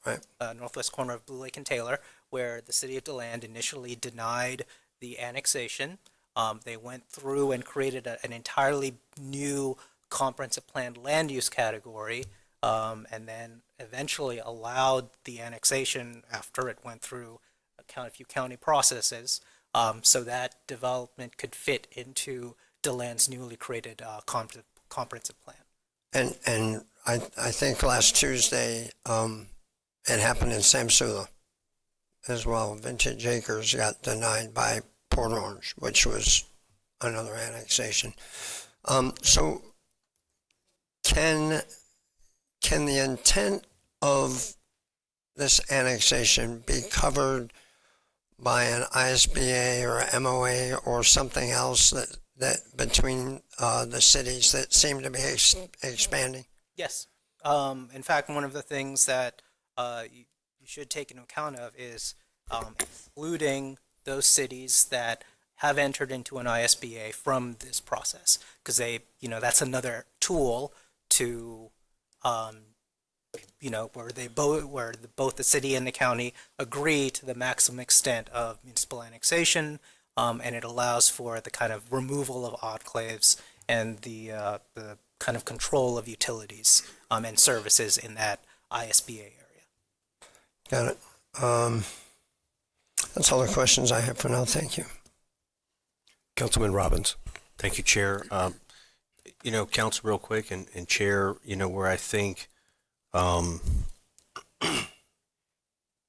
S14: Right.
S9: Northwest corner of Blue Lake and Taylor, where the city of DeLand initially denied the annexation. They went through and created an entirely new comprehensive plan land use category, and then eventually allowed the annexation after it went through few county processes, so that development could fit into DeLand's newly created comprehensive plan.
S14: And I think last Tuesday, it happened in Samsula as well. Vintage Acres got denied by Port Orange, which was another annexation. So can the intent of this annexation be covered by an ISBA or MOA or something else that between the cities that seem to be expanding?
S9: Yes. In fact, one of the things that you should take into account of is excluding those cities that have entered into an ISBA from this process, because that's another tool to, where both the city and the county agree to the maximum extent of municipal annexation, and it allows for the kind of removal of enclaves and the kind of control of utilities and services in that ISBA area.
S14: Got it. That's all the questions I have for now. Thank you.
S3: Councilman Robbins. Thank you, Chair. Council, real quick, and Chair, where I think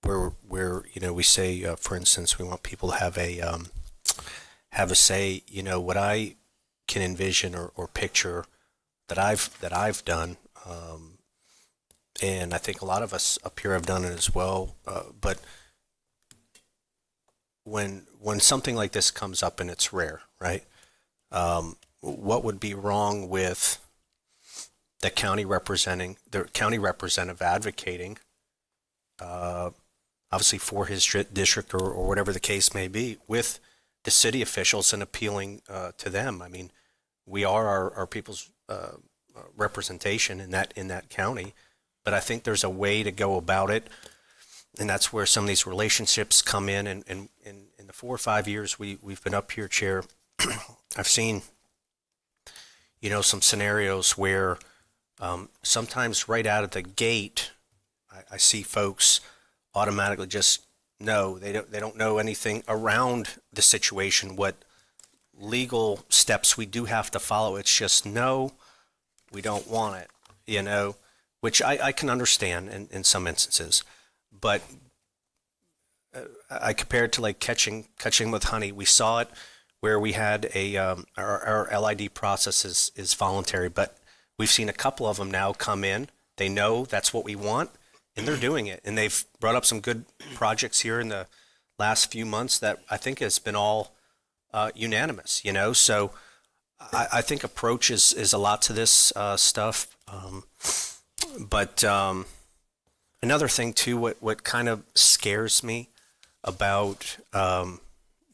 S3: where we say, for instance, we want people to have a say. What I can envision or picture that I've done, and I think a lot of us up here have done it as well. But when something like this comes up, and it's rare, right? What would be wrong with the county representative advocating, obviously for his district or whatever the case may be, with the city officials and appealing to them? I mean, we are our people's representation in that county, but I think there's a way to go about it, and that's where some of these relationships come in. And in the 4 or 5 years we've been up here, Chair, I've seen some scenarios where sometimes right out of the gate, I see folks automatically just know they don't know anything around the situation, what legal steps we do have to follow. It's just, no, we don't want it, which I can understand in some instances, but I compare it to like catching with honey. We saw it where we had our LID process is voluntary, but we've seen a couple of them now come in. They know that's what we want, and they're doing it. And they've brought up some good projects here in the last few months that I think has been all unanimous, So I think approach is a lot to this stuff. But another thing, too, what kind of scares me about,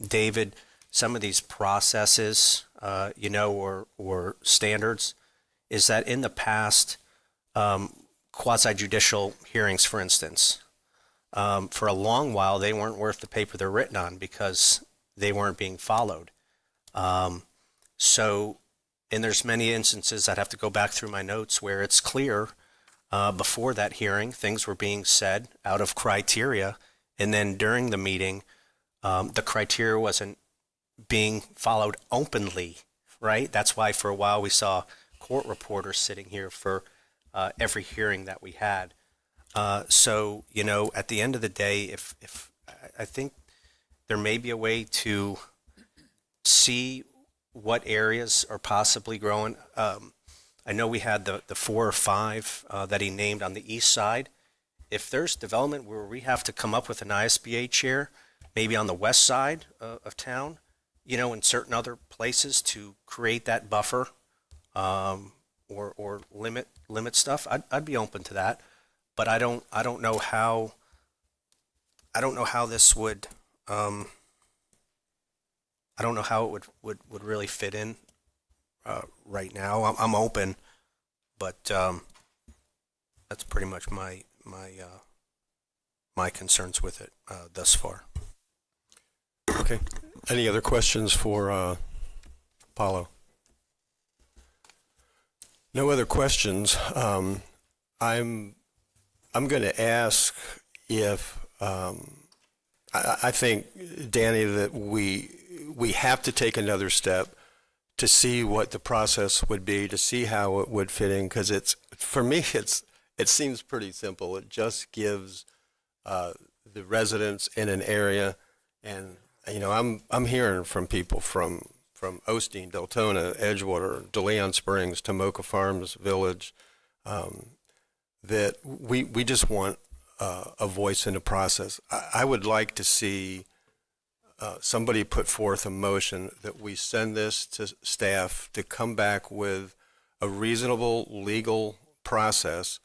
S3: David, some of these processes, or standards, is that in the past, quasi-judicial hearings, for instance, for a long while, they weren't worth the paper they're written on because they weren't being followed. And there's many instances, I'd have to go back through my notes, where it's clear before that hearing, things were being said out of criteria, and then during the meeting, the criteria wasn't being followed openly, right? That's why for a while we saw court reporters sitting here for every hearing that we had. So, at the end of the day, if I think there may be a way to see what areas are possibly growing. I know we had the 4 or 5 that he named on the east side. If there's development where we have to come up with an ISBA chair, maybe on the west side of town, in certain other places to create that buffer, or limit stuff, I'd be open to that. But I don't know how this would, I don't know how it would really fit in right now. I'm open, but that's pretty much my concerns with it thus far. Okay. Any other questions for Paulo? No other questions. I'm going to ask if I think, Danny, that we have to take another step to see what the process would be, to see how it would fit in, because for me, it seems pretty simple. It just gives the residents in an area, and I'm hearing from people from Osteen, Deltona, Edgewater, DeLeon Springs, Tomoka Farms Village, that we just want a voice in the process. I would like to see somebody put forth a motion that we send this to staff to come back with a reasonable legal process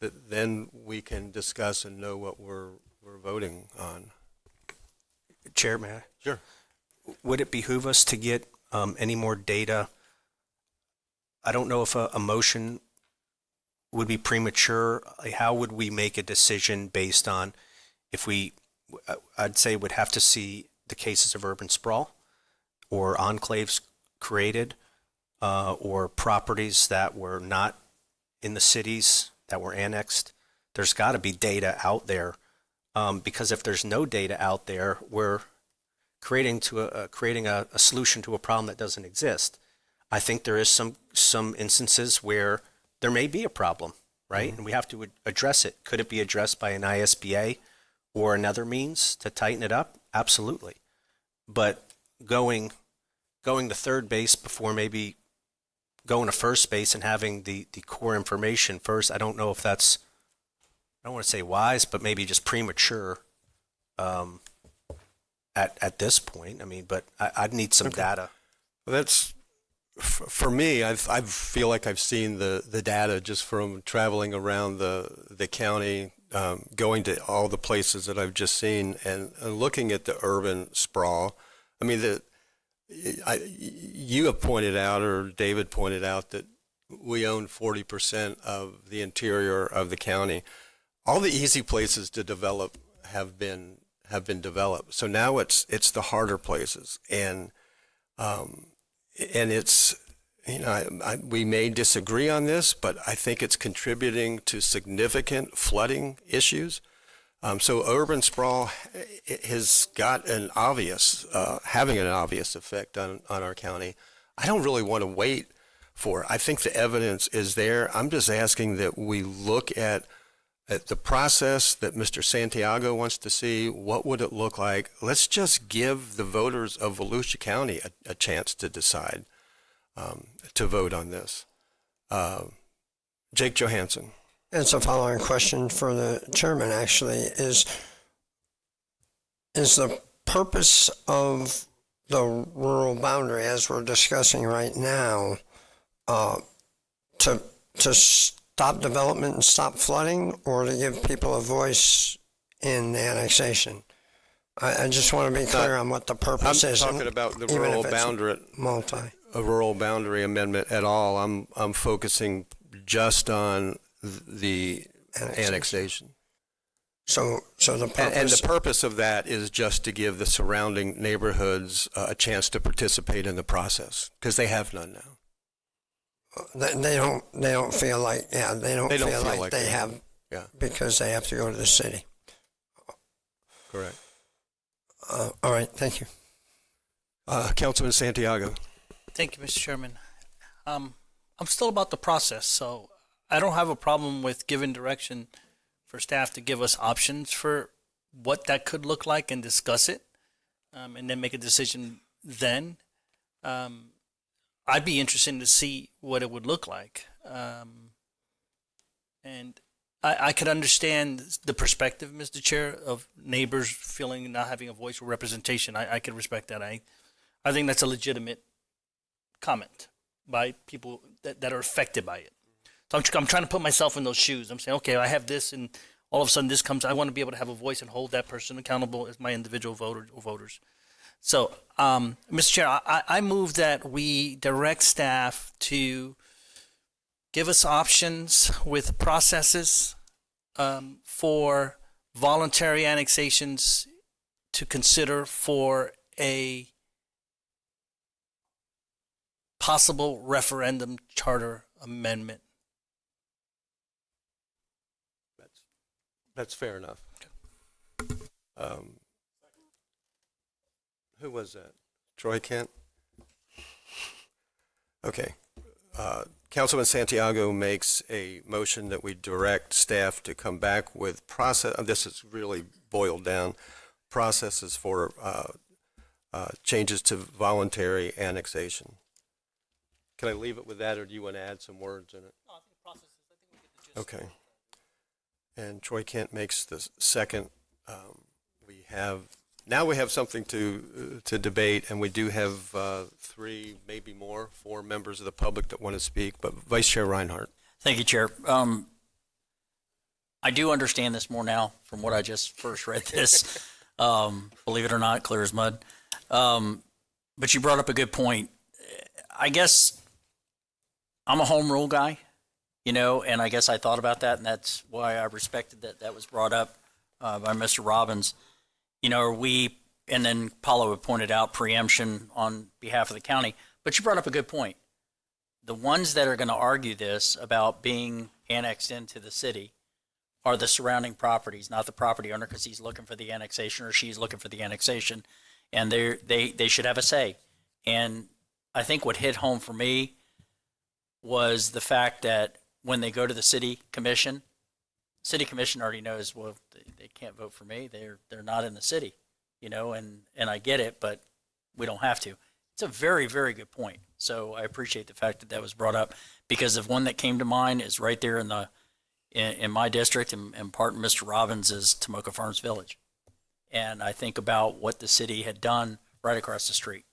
S3: that then we can discuss and know what we're voting on.
S8: Chair, may I?
S3: Sure.
S8: Would it behoove us to get any more data? I don't know if a motion would be premature. How would we make a decision based on I'd say would have to see the cases of urban sprawl or enclaves created or properties that were not in the cities that were annexed. There's got to be data out there because if there's no data out there, we're creating a solution to a problem that doesn't exist. I think there is some instances where there may be a problem, right?
S3: Mm-hmm.
S8: And we have to address it. Could it be addressed by an ISBA or another means to tighten it up? Absolutely. But going to third base before maybe going to first base and having the core information first, I don't know if that's, I don't want to say wise, but maybe just premature at this point. I mean, but I'd need some data.
S3: Well, that's, for me, I feel like I've seen the data just from traveling around the county, going to all the places that I've just seen and looking at the urban sprawl. I mean, you have pointed out, or David pointed out, that we own 40% of the interior of the county. All the easy places to develop have been developed. So now it's the harder places, and it's, we may disagree on this, but I think it's contributing to significant flooding issues. So urban sprawl has got having an obvious effect on our county. I don't really want to wait for it. I think the evidence is there. I'm just asking that we look at the process that Mr. Santiago wants to see. What would it look like? Let's just give the voters of Volusia County a chance to decide, to vote on this. Jake Johansson.
S14: It's a following question for the chairman, actually. Is the purpose of the rural boundary, as we're discussing right now, to stop development and stop flooding, or to give people a voice in the annexation? I just want to be clear on what the purpose is.
S3: I'm talking about the rural boundary, a rural boundary amendment at all. I'm focusing just on the annexation.
S14: So the purpose...
S3: And the purpose of that is just to give the surrounding neighborhoods a chance to participate in the process, because they have none now.
S14: They don't feel like, they don't feel like they have, because they have to go to the city.
S3: Correct.
S14: All right, thank you.
S3: Councilman Santiago.
S10: Thank you, Mr. Chairman. I'm still about the process, so I don't have a problem with giving direction for staff to give us options for what that could look like and discuss it, and then make a decision then. I'd be interested to see what it would look like. And I could understand the perspective, Mr. Chair, of neighbors feeling not having a voice or representation. I could respect that. I think that's a legitimate comment by people that are affected by it. So I'm trying to put myself in those shoes. I'm saying, okay, I have this, and all of a sudden this comes. I want to be able to have a voice and hold that person accountable as my individual voter or voters. So, Mr. Chair, I move that we direct staff to give us options with processes for voluntary annexations to consider for a possible referendum charter amendment.
S3: That's fair enough. Who was that? Troy Kent? Okay. Councilman Santiago makes a motion that we direct staff to come back with this is really boiled down, processes for changes to voluntary annexation. Can I leave it with that, or do you want to add some words in it?
S7: No, I think processes, I think we get the gist.
S3: Okay. And Troy Kent makes the second. Now we have something to debate, and we do have 3, maybe more, 4 members of the public that want to speak, but Vice Chair Reinhardt.
S7: Thank you, Chair. I do understand this more now from what I just first read this. Believe it or not, clear as mud. But you brought up a good point. I guess I'm a home rule guy, you know, and I guess I thought about that, and that's why I respected that that was brought up by Mr. Robbins. You know, and then Paulo had pointed out preemption on behalf of the county, but you brought up a good point. The ones that are going to argue this about being annexed into the city are the surrounding properties, not the property owner, because he's looking for the annexation or she's looking for the annexation, and they should have a say. And I think what hit home for me was the fact that when they go to the city commission already knows, well, they can't vote for me. They're not in the city, you know, and I get it, but we don't have to. It's a very, very good point. So I appreciate the fact that that was brought up, because the one that came to mind is right there in my district, and part of Mr. Robbins is Tomoka Farms Village. And I think about what the city had done right across the street.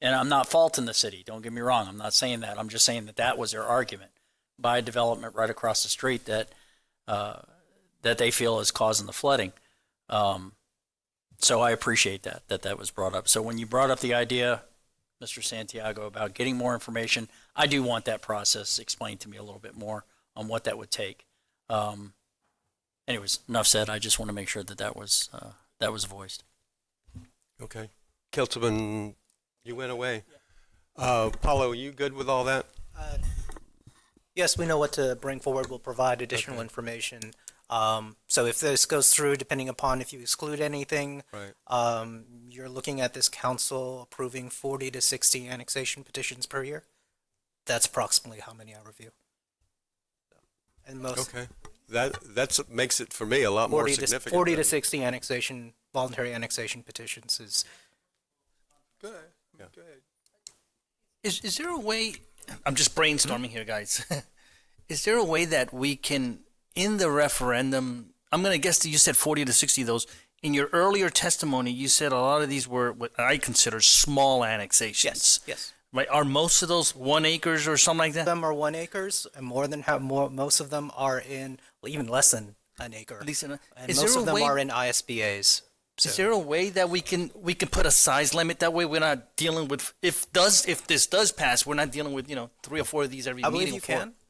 S7: And I'm not faulting the city, don't get me wrong. I'm not saying that. I'm just saying that that was their argument by development right across the street that they feel is causing the flooding. So I appreciate that was brought up. So when you brought up the idea, Mr. Santiago, about getting more information, I do want that process explained to me a little bit more on what that would take. Anyways, enough said. I just want to make sure that was voiced.
S3: Okay. Councilman, you went away. Paulo, are you good with all that?
S9: Yes, we know what to bring forward. We'll provide additional information. So if this goes through, depending upon if you exclude anything,
S3: right.
S9: You're looking at this council approving 40 to 60 annexation petitions per year. That's approximately how many I review. And most
S3: Okay. That makes it, for me, a lot more
S9: 40
S3: significant.
S9: 40 to 60 voluntary annexation petitions is.
S18: Go ahead.
S3: Yeah.
S18: Go ahead.
S10: Is there a way, I'm just brainstorming here, guys. Is there a way that we can, in the referendum, I'm going to guess that you said 40 to 60 of those. In your earlier testimony, you said a lot of these were what I consider small annexations.
S9: Yes.
S10: Right? Are most of those 1 acres or something like that?
S9: Some are 1 acres, and most of them are in, well, even less than an acre.
S10: At least
S9: and
S10: is
S9: most
S10: there
S9: of
S10: a
S9: them
S10: way-
S9: are in ISBAs.
S10: Is there a way that we can put a size limit? That way we're not dealing with, if this does pass, we're not dealing with 3 or 4 of these every
S9: I
S10: meeting.
S9: believe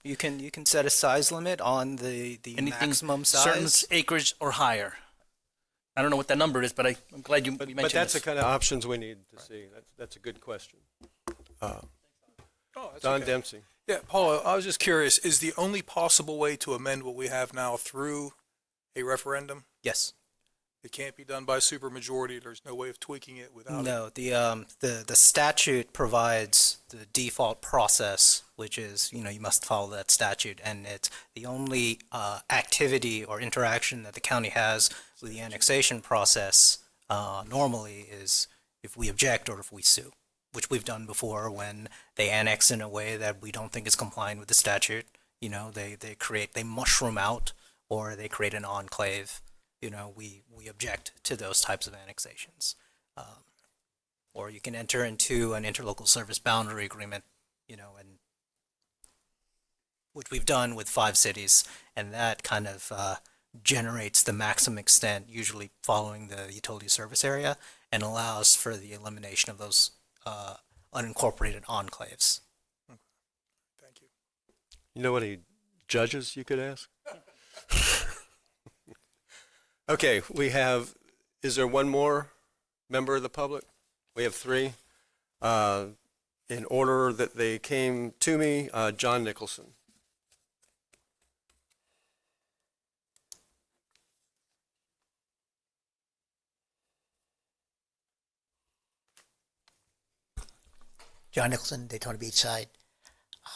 S9: you can. You can set a size limit on the
S10: Anything
S9: maximum
S10: certain
S9: size.
S10: acres or higher. I don't know what that number is, but I'm glad you mentioned
S3: But that's
S10: this.
S3: the kind of options we need to see. That's a good question.
S18: Oh, that's
S3: Don
S18: okay.
S3: Dempsey.
S18: Yeah, Paula, I was just curious, is the only possible way to amend what we have now through a referendum?
S9: Yes.
S18: It can't be done by supermajority. There's no way of tweaking it without
S9: No, the statute provides the default process, which is, you must follow that statute, and it's the only activity or interaction that the county has with the annexation process normally is if we object or if we sue, which we've done before when they annex in a way that we don't think is compliant with the statute. They mushroom out, or they create an enclave. We object to those types of annexations. Or you can enter into an interlocal service boundary agreement, and which we've done with 5 cities, and that kind of generates the maximum extent, usually following the utility service area, and allows for the elimination of those unincorporated enclaves.
S18: Thank you.
S3: You know any judges you could ask? Okay, is there one more member of the public? We have 3. In order that they came to me, John Nicholson.
S5: John Nicholson, Daytona Beach side.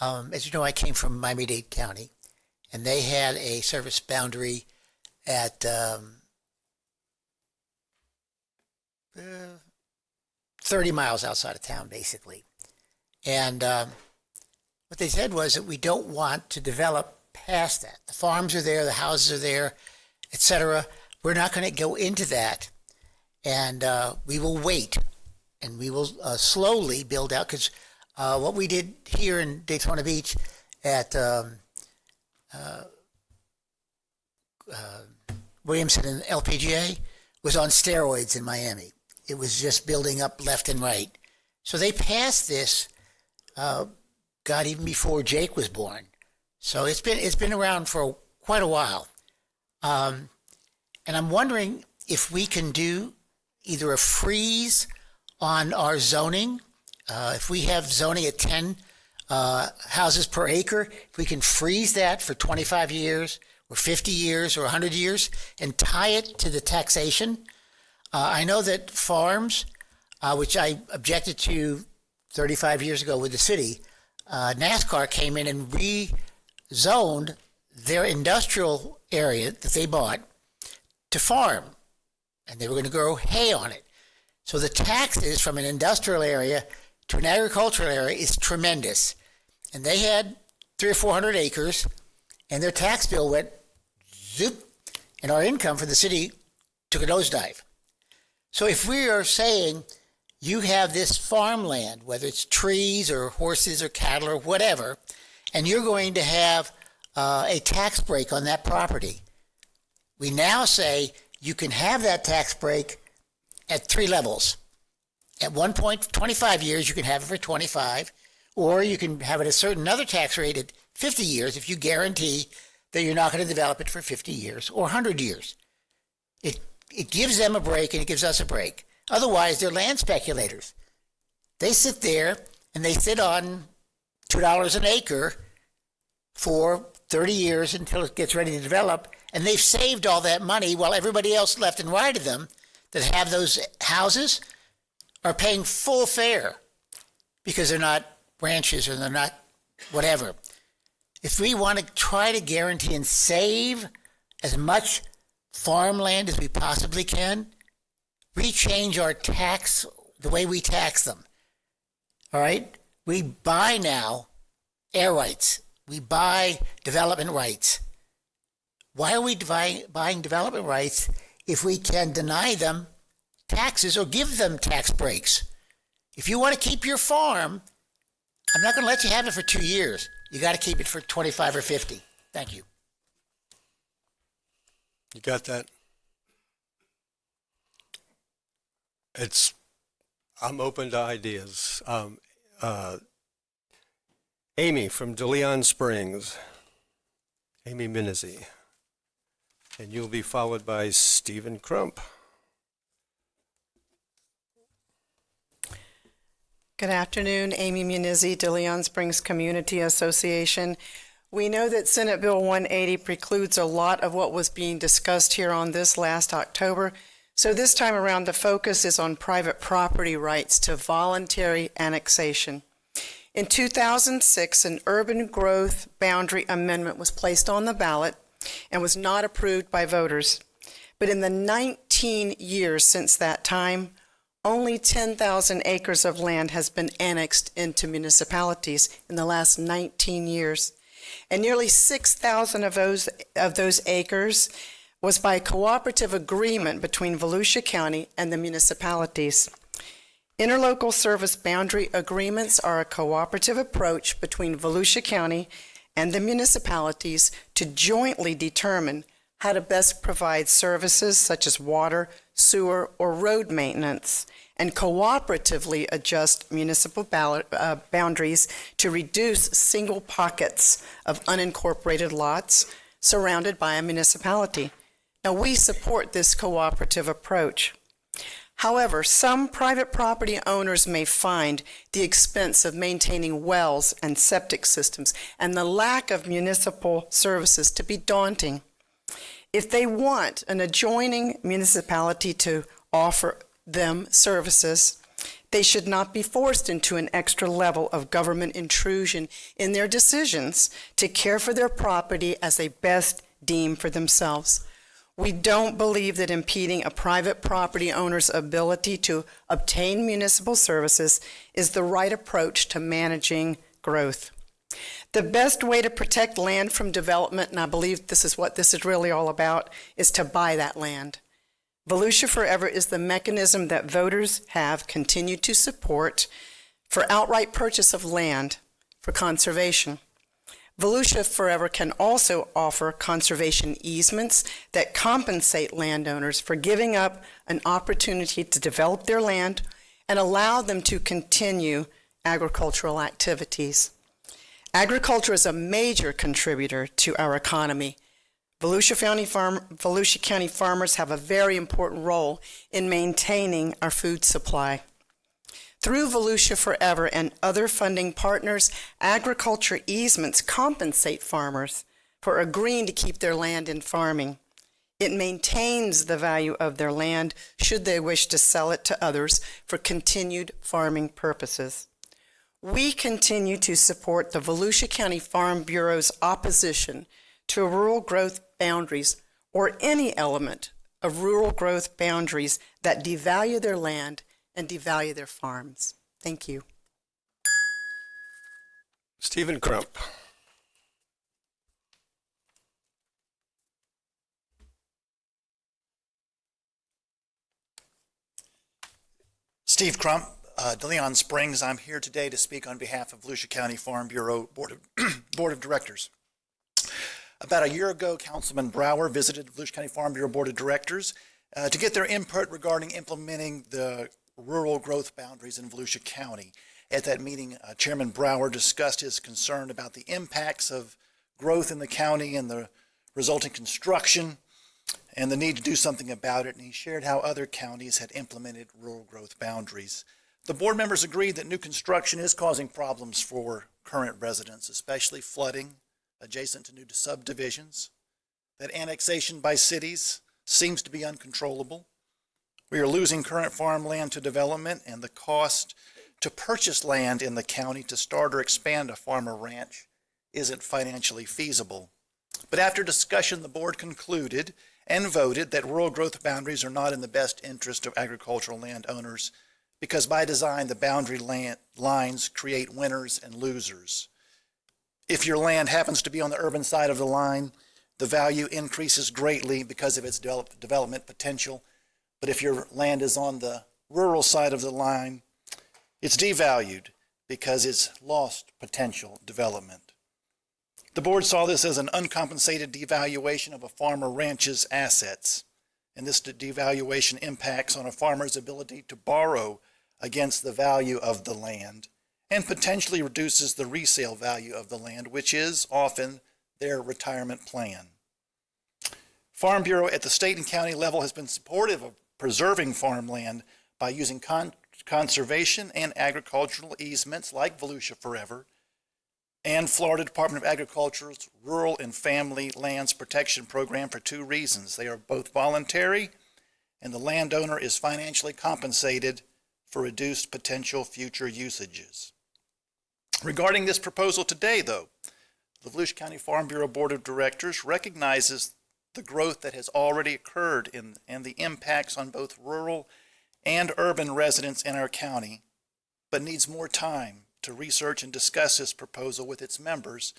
S5: As you know, I came from Miami-Dade County, and they had a service boundary at 30 miles outside of town, basically. And what they said was that we don't want to develop past that. The farms are there, the houses are there, etc. We're not going to go into that, and we will wait, and we will slowly build out, because what we did here in Daytona Beach at Williamson and LPGA was on steroids in Miami. It was just building up left and right. So they passed this, God, even before Jake was born. So it's been around for quite a while. And I'm wondering if we can do either a freeze on our zoning. If we have zoning at 10 houses per acre, if we can freeze that for 25 years or 50 years or 100 years and tie it to the taxation. I know that farms, which I objected to 35 years ago with the city, NASCAR came in and rezoned their industrial area that they bought to farm, and they were going to grow hay on it. So the taxes from an industrial area to an agricultural area is tremendous. And they had 300 or 400 acres, and their tax bill went zoop, and our income for the city took a nosedive. So if we are saying you have this farmland, whether it's trees or horses or cattle or whatever, and you're going to have a tax break on that property, we now say you can have that tax break at 3 levels. At one point, 25 years, you can have it for 25, or you can have it a certain other tax rate at 50 years if you guarantee that you're not going to develop it for 50 years or 100 years. It gives them a break and it gives us a break. Otherwise, they're land speculators. They sit there and they sit on $2 an acre for 30 years until it gets ready to develop, and they've saved all that money while everybody else left and right of them that have those houses are paying full fare because they're not ranches or they're not whatever. If we want to try to guarantee and save as much farmland as we possibly can, rechange our tax, the way we tax them. All right? We buy now air rights. We buy development rights. Why are we buying development rights if we can deny them taxes or give them tax breaks? If you want to keep your farm, I'm not going to let you have it for 2 years. You got to keep it for 25 or 50. Thank you.
S3: You got that? I'm open to ideas. Amy from DeLeon Springs. Amy Minizzi. And you'll be followed by Stephen Crump.
S13: Good afternoon, Amy Munizzi, DeLeon Springs Community Association. We know that Senate Bill 180 precludes a lot of what was being discussed here on this last October. So this time around, the focus is on private property rights to voluntary annexation. In 2006, an urban growth boundary amendment was placed on the ballot and was not approved by voters. But in the 19 years since that time, only 10,000 acres of land has been annexed into municipalities in the last 19 years. And nearly 6,000 of those acres was by cooperative agreement between Volusia County and the municipalities. Interlocal service boundary agreements are a cooperative approach between Volusia County and the municipalities to jointly determine how to best provide services such as water, sewer, or road maintenance, and cooperatively adjust municipal boundaries to reduce single pockets of unincorporated lots surrounded by a municipality. Now, we support this cooperative approach. However, some private property owners may find the expense of maintaining wells and septic systems and the lack of municipal services to be daunting. If they want an adjoining municipality to offer them services, They should not be forced into an extra level of government intrusion in their decisions to care for their property as they best deem for themselves. We don't believe that impeding a private property owner's ability to obtain municipal services is the right approach to managing growth. The best way to protect land from development, and I believe this is what this is really all about, is to buy that land. Volusia Forever is the mechanism that voters have continued to support for outright purchase of land for conservation. Volusia Forever can also offer conservation easements that compensate landowners for giving up an opportunity to develop their land and allow them to continue agricultural activities. Agriculture is a major contributor to our economy. Volusia County farmers have a very important role in maintaining our food supply. Through Volusia Forever and other funding partners, agriculture easements compensate farmers for agreeing to keep their land in farming. It maintains the value of their land should they wish to sell it to others for continued farming purposes. We continue to support the Volusia County Farm Bureau's opposition to rural growth boundaries or any element of rural growth boundaries that devalue their land and devalue their farms. Thank you.
S3: Stephen Crump.
S11: Steve Crump, DeLeon Springs. I'm here today to speak on behalf of Volusia County Farm Bureau Board of Directors. About a year ago, Councilman Brower visited Volusia County Farm Bureau Board of Directors to get their input regarding implementing the rural growth boundaries in Volusia County. At that meeting, Chairman Brower discussed his concern about the impacts of growth in the county and the resulting construction and the need to do something about it, and he shared how other counties had implemented rural growth boundaries. The board members agreed that new construction is causing problems for current residents, especially flooding adjacent to new subdivisions, that annexation by cities seems to be uncontrollable. We are losing current farmland to development, and the cost to purchase land in the county to start or expand a farm or ranch isn't financially feasible. But after discussion, the board concluded and voted that rural growth boundaries are not in the best interest of agricultural landowners because by design, the boundary lines create winners and losers. If your land happens to be on the urban side of the line, the value increases greatly because of its development potential. But if your land is on the rural side of the line, it's devalued because it's lost potential development. The board saw this as an uncompensated devaluation of a farmer ranch's assets, and this devaluation impacts on a farmer's ability to borrow against the value of the land and potentially reduces the resale value of the land, which is often their retirement plan. Farm Bureau at the state and county level has been supportive of preserving farmland by using conservation and agricultural easements like Volusia Forever and Florida Department of Agriculture's Rural and Family Lands Protection Program for two reasons. They are both voluntary, and the landowner is financially compensated for reduced potential future usages. Regarding this proposal today, though, the Volusia County Farm Bureau Board of Directors recognizes the growth that has already occurred and the impacts on both rural and urban residents in our county, but needs more time to research and discuss this proposal with its members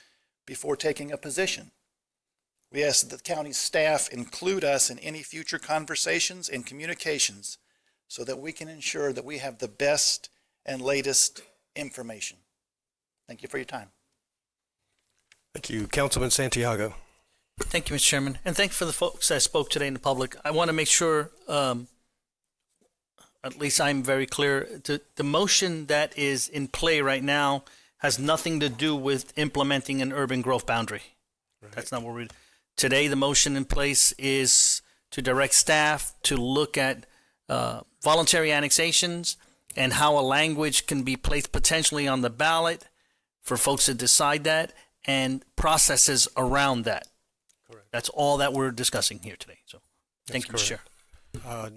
S11: before taking a position. We ask that the county staff include us in any future conversations and communications so that we can ensure that we have the best and latest information. Thank you for your time.
S3: Thank you. Councilman Santiago.
S10: Thank you, Mr. Chairman. And thank you for the folks that spoke today in the public. I want to make sure, at least I'm very clear, the motion that is in play right now has nothing to do with implementing an urban growth boundary. Right. That's not what we're... Today, the motion in place is to direct staff to look at voluntary annexations and how a language can be placed potentially on the ballot for folks to decide that and processes around that. Correct. That's all that we're discussing here today. So thank you, Mr. Chair.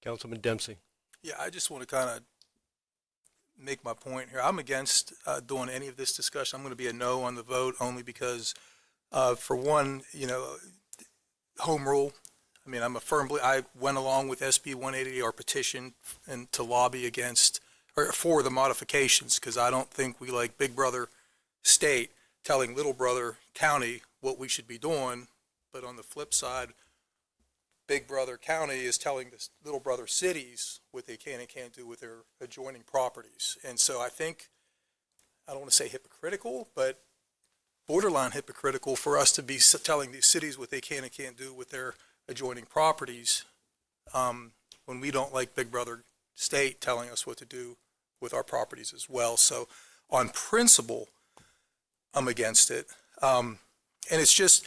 S3: Councilman Dempsey.
S18: Yeah, I just want to kind of make my point here. I'm against doing any of this discussion. I'm going to be a no on the vote only because, for one, home rule. I mean, I went along with SB 180, our petition, and to lobby against or for the modifications because I don't think we like Big Brother state telling Little Brother county what we should be doing. But on the flip side, Big Brother county is telling the Little Brother cities what they can and can't do with their adjoining properties. And so I think, I don't want to say hypocritical, but borderline hypocritical for us to be telling these cities what they can and can't do with their adjoining properties when we don't like Big Brother state telling us what to do with our properties as well. So on principle, I'm against it. And it's just,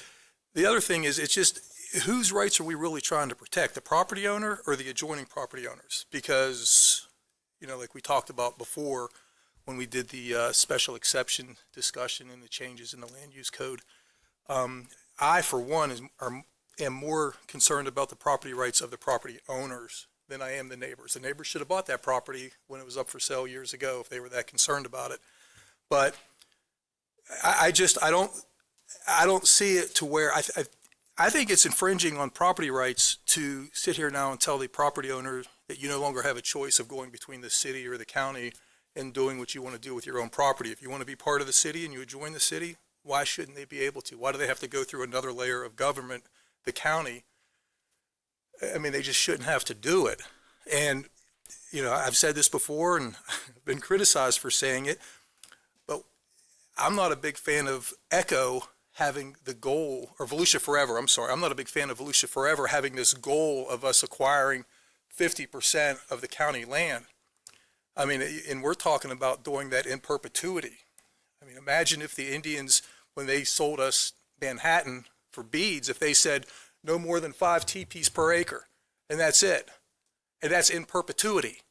S18: the other thing is, it's just, whose rights are we really trying to protect, the property owner or the adjoining property owners? Because, like we talked about before when we did the special exception discussion and the changes in the land use code, I, for one, am more concerned about the property rights of the property owners than I am the neighbors. The neighbors should have bought that property when it was up for sale years ago if they were that concerned about it. But I don't see it to where I think it's infringing on property rights to sit here now and tell the property owner that you no longer have a choice of going between the city or the county and doing what you want to do with your own property. If you want to be part of the city and you join the city, why shouldn't they be able to? Why do they have to go through another layer of government, the county? I mean, they just shouldn't have to do it. And, I've said this before and I've been criticized for saying it, but I'm not a big fan of ECHO having the goal, or Volusia Forever, I'm not a big fan of Volusia Forever having this goal of us acquiring 50% of the county land. I mean, and we're talking about doing that in perpetuity. I mean, imagine if the Indians, when they sold us Manhattan for beads, if they said no more than 5 teepees per acre, and that's it. And that's in perpetuity.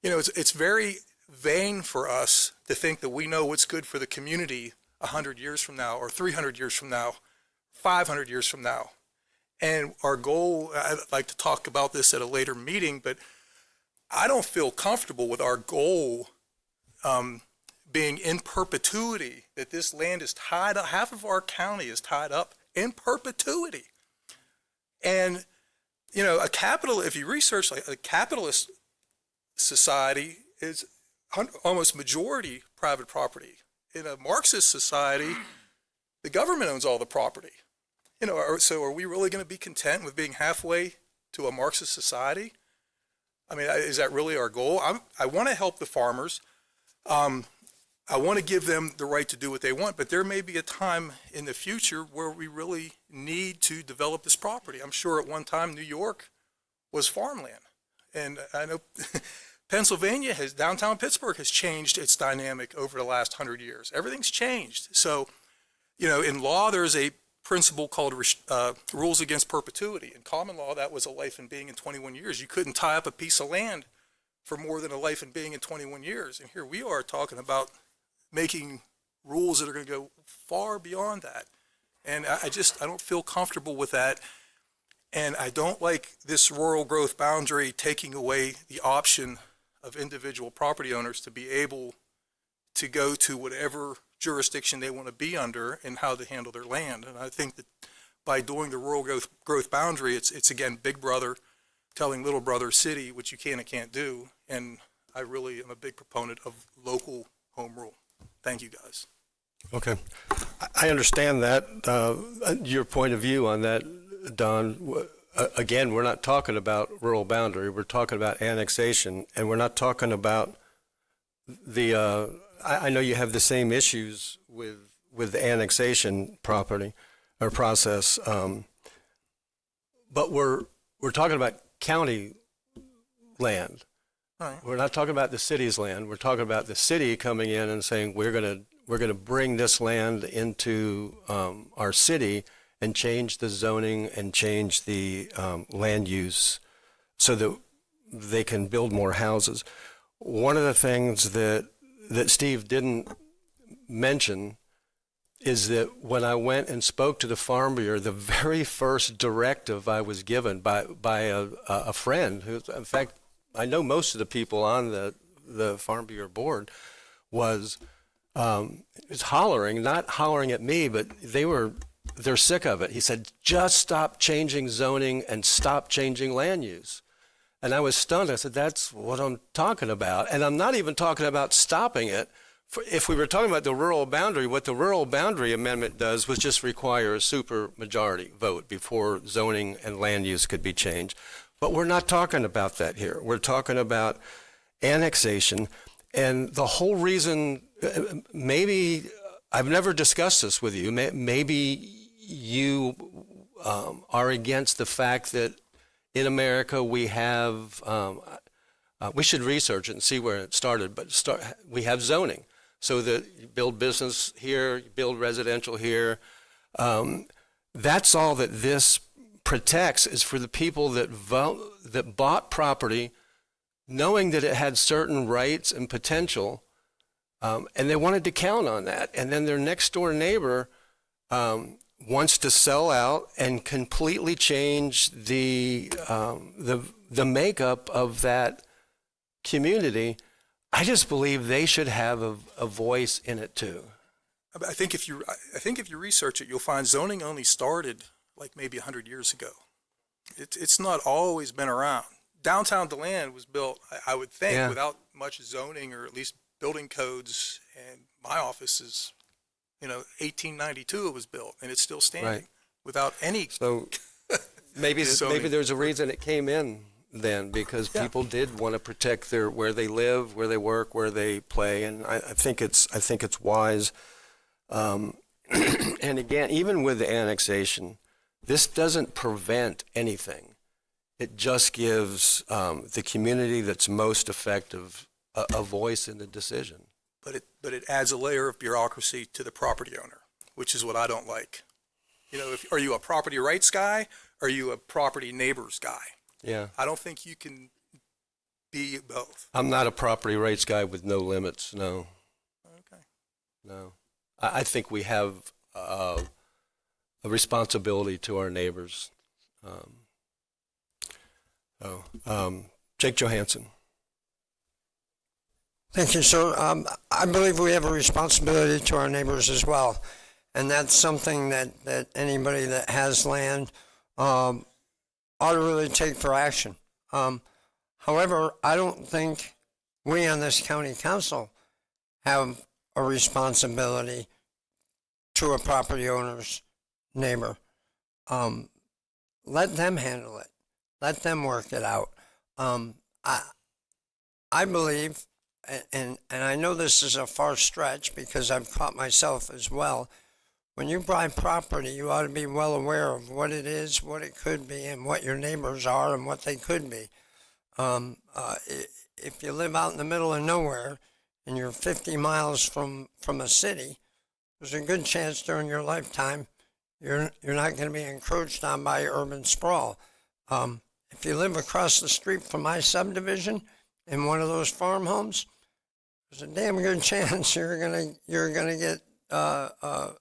S18: It's very vain for us to think that we know what's good for the community 100 years from now, or 300 years from now, 500 years from now. And our goal, I'd like to talk about this at a later meeting, but I don't feel comfortable with our goal being in perpetuity, that this land is tied up, half of our county is tied up in perpetuity. And, if you research, like a capitalist society is almost majority private property. In a Marxist society, the government owns all the property. So are we really going to be content with being halfway to a Marxist society? I mean, is that really our goal? I want to help the farmers. I want to give them the right to do what they want, but there may be a time in the future where we really need to develop this property. I'm sure at one time New York was farmland. And I know Pennsylvania downtown Pittsburgh has changed its dynamic over the last 100 years. Everything's changed. So, in law, there's a principle called rules against perpetuity. In common law, that was a life and being in 21 years. You couldn't tie up a piece of land for more than a life and being in 21 years. And here we are talking about making rules that are going to go far beyond that. And I don't feel comfortable with that. And I don't like this rural growth boundary taking away the option of individual property owners to be able to go to whatever jurisdiction they want to be under and how to handle their land. And I think that by doing the rural growth boundary, it's again, Big Brother telling Little Brother city what you can and can't do. And I really am a big proponent of local home rule. Thank you, guys.
S3: Okay. I understand that, your point of view on that, Don. Again, we're not talking about rural boundary. We're talking about annexation, and we're not talking about the, I know you have the same issues with the annexation property or process, but we're talking about county land.
S18: Right.
S3: We're not talking about the city's land. We're talking about the city coming in and saying we're going to bring this land into our city and change the zoning and change the land use so that they can build more houses. One of the things that Steve didn't mention is that when I went and spoke to the Farm Bureau, the very first directive I was given by a friend who, in fact, I know most of the people on the Farm Bureau board was hollering, not hollering at me, but they're sick of it. He said, just stop changing zoning and stop changing land use. And I was stunned. I said, that's what I'm talking about. And I'm not even talking about stopping it. If we were talking about the rural boundary, what the rural boundary amendment does was just require a supermajority vote before zoning and land use could be changed. But we're not talking about that here. We're talking about annexation. And the whole reason, maybe I've never discussed this with you, maybe you are against the fact that in America we have, we should research it and see where it started, but we have zoning. So that you build business here, you build residential here. That's all that this protects, is for the people that bought property knowing that it had certain rights and potential, and they wanted to count on that. And then their next door neighbor wants to sell out and completely change the makeup of that community. I just believe they should have a voice in it too.
S18: I think if you research it, you'll find zoning only started like maybe 100 years ago. It's not always been around. Downtown DeLand was built, I would think, without much zoning or at least building codes. And my office is, 1892 it was built, and it's still standing without any.
S3: So maybe there's a reason it came in then, because people did want to protect where they live, where they work, where they play, and I think it's wise. And again, even with the annexation, this doesn't prevent anything. It just gives the community that's most effective a voice in the decision.
S18: But it adds a layer of bureaucracy to the property owner, which is what I don't like. Are you a property rights guy? Or are you a property neighbors guy?
S3: Yeah.
S18: I don't think you can be both.
S3: I'm not a property rights guy with no limits, no.
S18: Okay.
S3: No. I think we have a responsibility to our neighbors. Jake Johansson.
S14: Thank you, sir. I believe we have a responsibility to our neighbors as well. And that's something that anybody that has land ought to really take for action. However, I don't think we on this county council have a responsibility to a property owner's neighbor. Let them handle it. Let them work it out. I believe, and I know this is a far stretch because I've caught myself as well, when you buy property, you ought to be well aware of what it is, what it could be, and what your neighbors are and what they could be. If you live out in the middle of nowhere and you're 50 miles from a city, there's a good chance during your lifetime you're not going to be encroached on by urban sprawl. If you live across the street from my subdivision in one of those farm homes, there's a damn good chance you're gonna get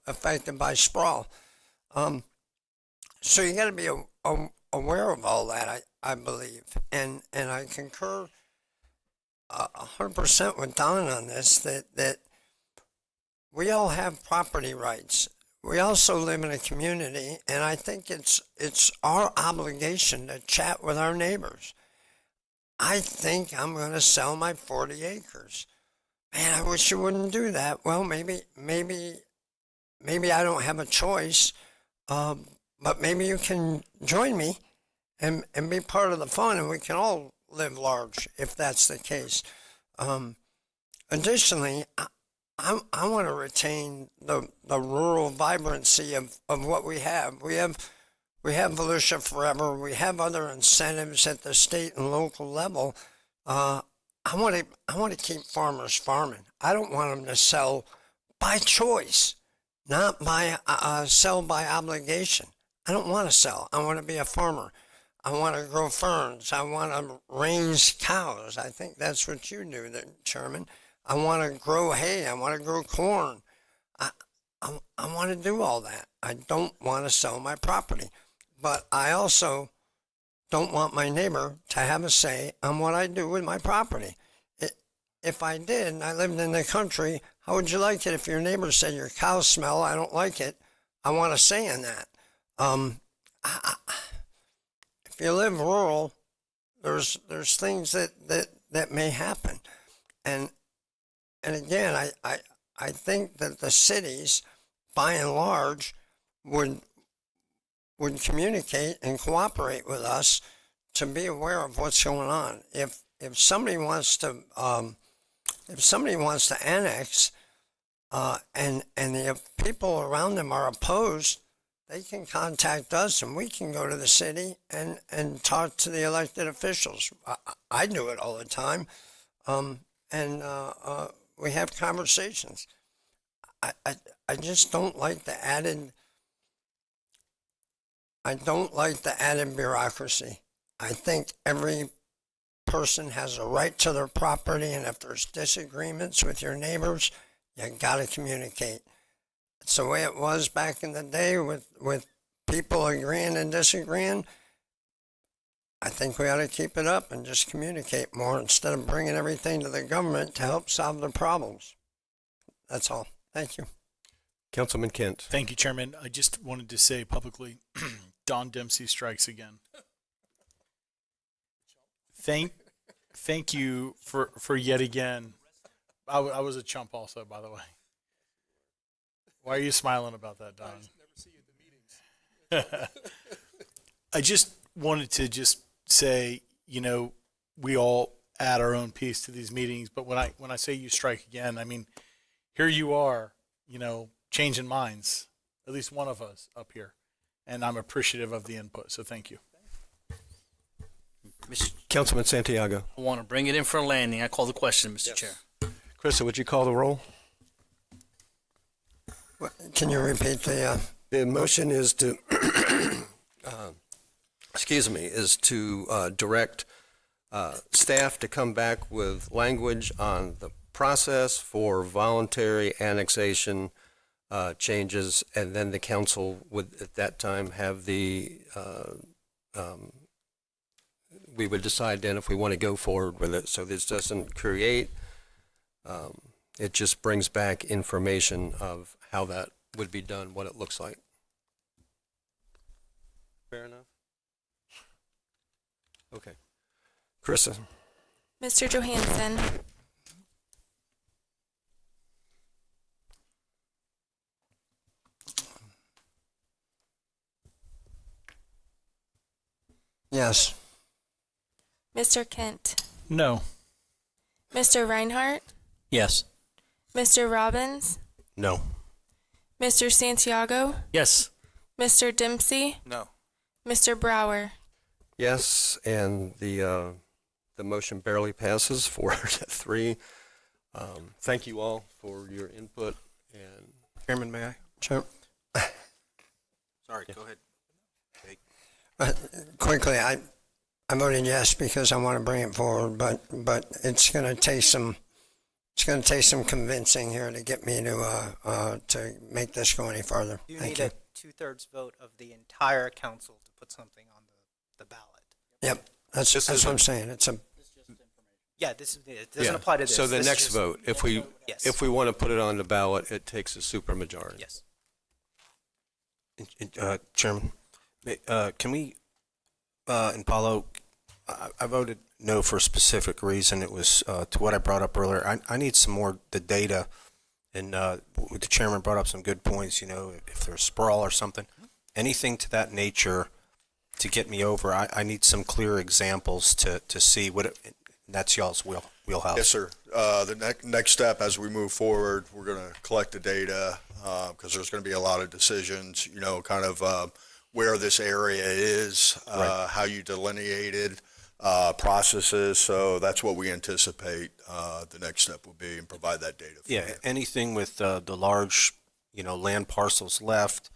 S14: affected by sprawl. So you got to be aware of all that, I believe, and I concur 100% with Don on this, that we all have property rights. We also live in a community, and I think it's our obligation to chat with our neighbors. I think I'm going to sell my 40 acres. Man, I wish you wouldn't do that. Well, maybe I don't have a choice, but maybe you can join me and be part of the fun, and we can all live large if that's the case. Additionally, I want to retain the rural vibrancy of what we have. We have Volusia Forever. We have other incentives at the state and local level. I want to keep farmers farming. I don't want them to sell by choice, not by sell by obligation. I don't want to sell. I want to be a farmer. I want to grow ferns. I want to raise cows. I think that's what you do, Chairman. I want to grow hay. I want to grow corn. I want to do all that. I don't want to sell my property. But I also don't want my neighbor to have a say on what I do with my property. If I did and I lived in the country, how would you like it if your neighbor said your cows smell, I don't like it, I want a say in that? If you live rural, there's things that may happen. And again, I think that the cities, by and large, would communicate and cooperate with us to be aware of what's going on. If somebody wants to annex, and the people around them are opposed, they can contact us and we can go to the city and talk to the elected officials. I do it all the time, and we have conversations. I just don't like the added. I don't like the added bureaucracy. I think every person has a right to their property, and if there's disagreements with your neighbors, you got to communicate. It's the way it was back in the day with people agreeing and disagreeing. I think we ought to keep it up and just communicate more instead of bringing everything to the government to help solve the problems. That's all. Thank you.
S3: Councilman Kent.
S23: Thank you, Chairman. I just wanted to say publicly, Don Dempsey strikes again. Thank you for yet again. I was a chump also, by the way. Why are you smiling about that, Don?
S18: I never see you at the meetings.
S23: I just wanted to just say, we all add our own piece to these meetings, but when I say you strike again, I mean, here you are, changing minds, at least one of us up here, and I'm appreciative of the input, so thank you.
S3: Councilman Santiago.
S10: I want to bring it in for a landing. I call the question, Mr. Chair.
S3: Krista, would you call the roll?
S14: Can you repeat the?
S3: The motion is to, is to direct staff to come back with language on the process for voluntary annexation changes, and then the council would at that time have we would decide then if we want to go forward with it. So this doesn't create, it just brings back information of how that would be done, what it looks like. Fair enough? Okay. Krista.
S2: Mr. Johansson,
S14: Yes.
S2: Mr. Kent,
S23: No.
S2: Mr. Reinhardt,
S7: Yes.
S2: Mr. Robbins,
S8: No.
S2: Mr. Santiago,
S10: Yes.
S2: Mr. Dempsey,
S18: No.
S2: Mr. Brower.
S3: Yes, and the motion barely passes 4-3. Thank you all for your input. And
S8: Chairman, may I?
S14: Sure.
S8: Sorry, go ahead.
S14: Quickly, I voted yes because I want to bring it forward, but it's going to take some convincing here to get me to make this go any further.
S9: You
S14: Thank
S9: need
S14: you.
S9: a two-thirds vote of the entire council to put something on the ballot.
S14: Yep, that's what I'm saying. It doesn't apply to this.
S3: So the
S9: This
S3: next
S9: is-
S3: vote, if we want to put it on the ballot, it takes a supermajority.
S9: Yes.
S8: Chairman, can we, in Paulo, I voted no for a specific reason. It was to what I brought up earlier. I need some more the data, and the chairman brought up some good points. If there's sprawl or something, anything to that nature, to get me over. I need some clear examples to see what it, that's y'all's wheelhouse.
S17: Yes, sir. The next step as we move forward, we're going to collect the data because there's going to be a lot of decisions, where this area is,
S8: Right.
S17: how you delineated processes. So that's what we anticipate the next step will be and provide that data.
S8: Yeah, anything with the large, land parcels left,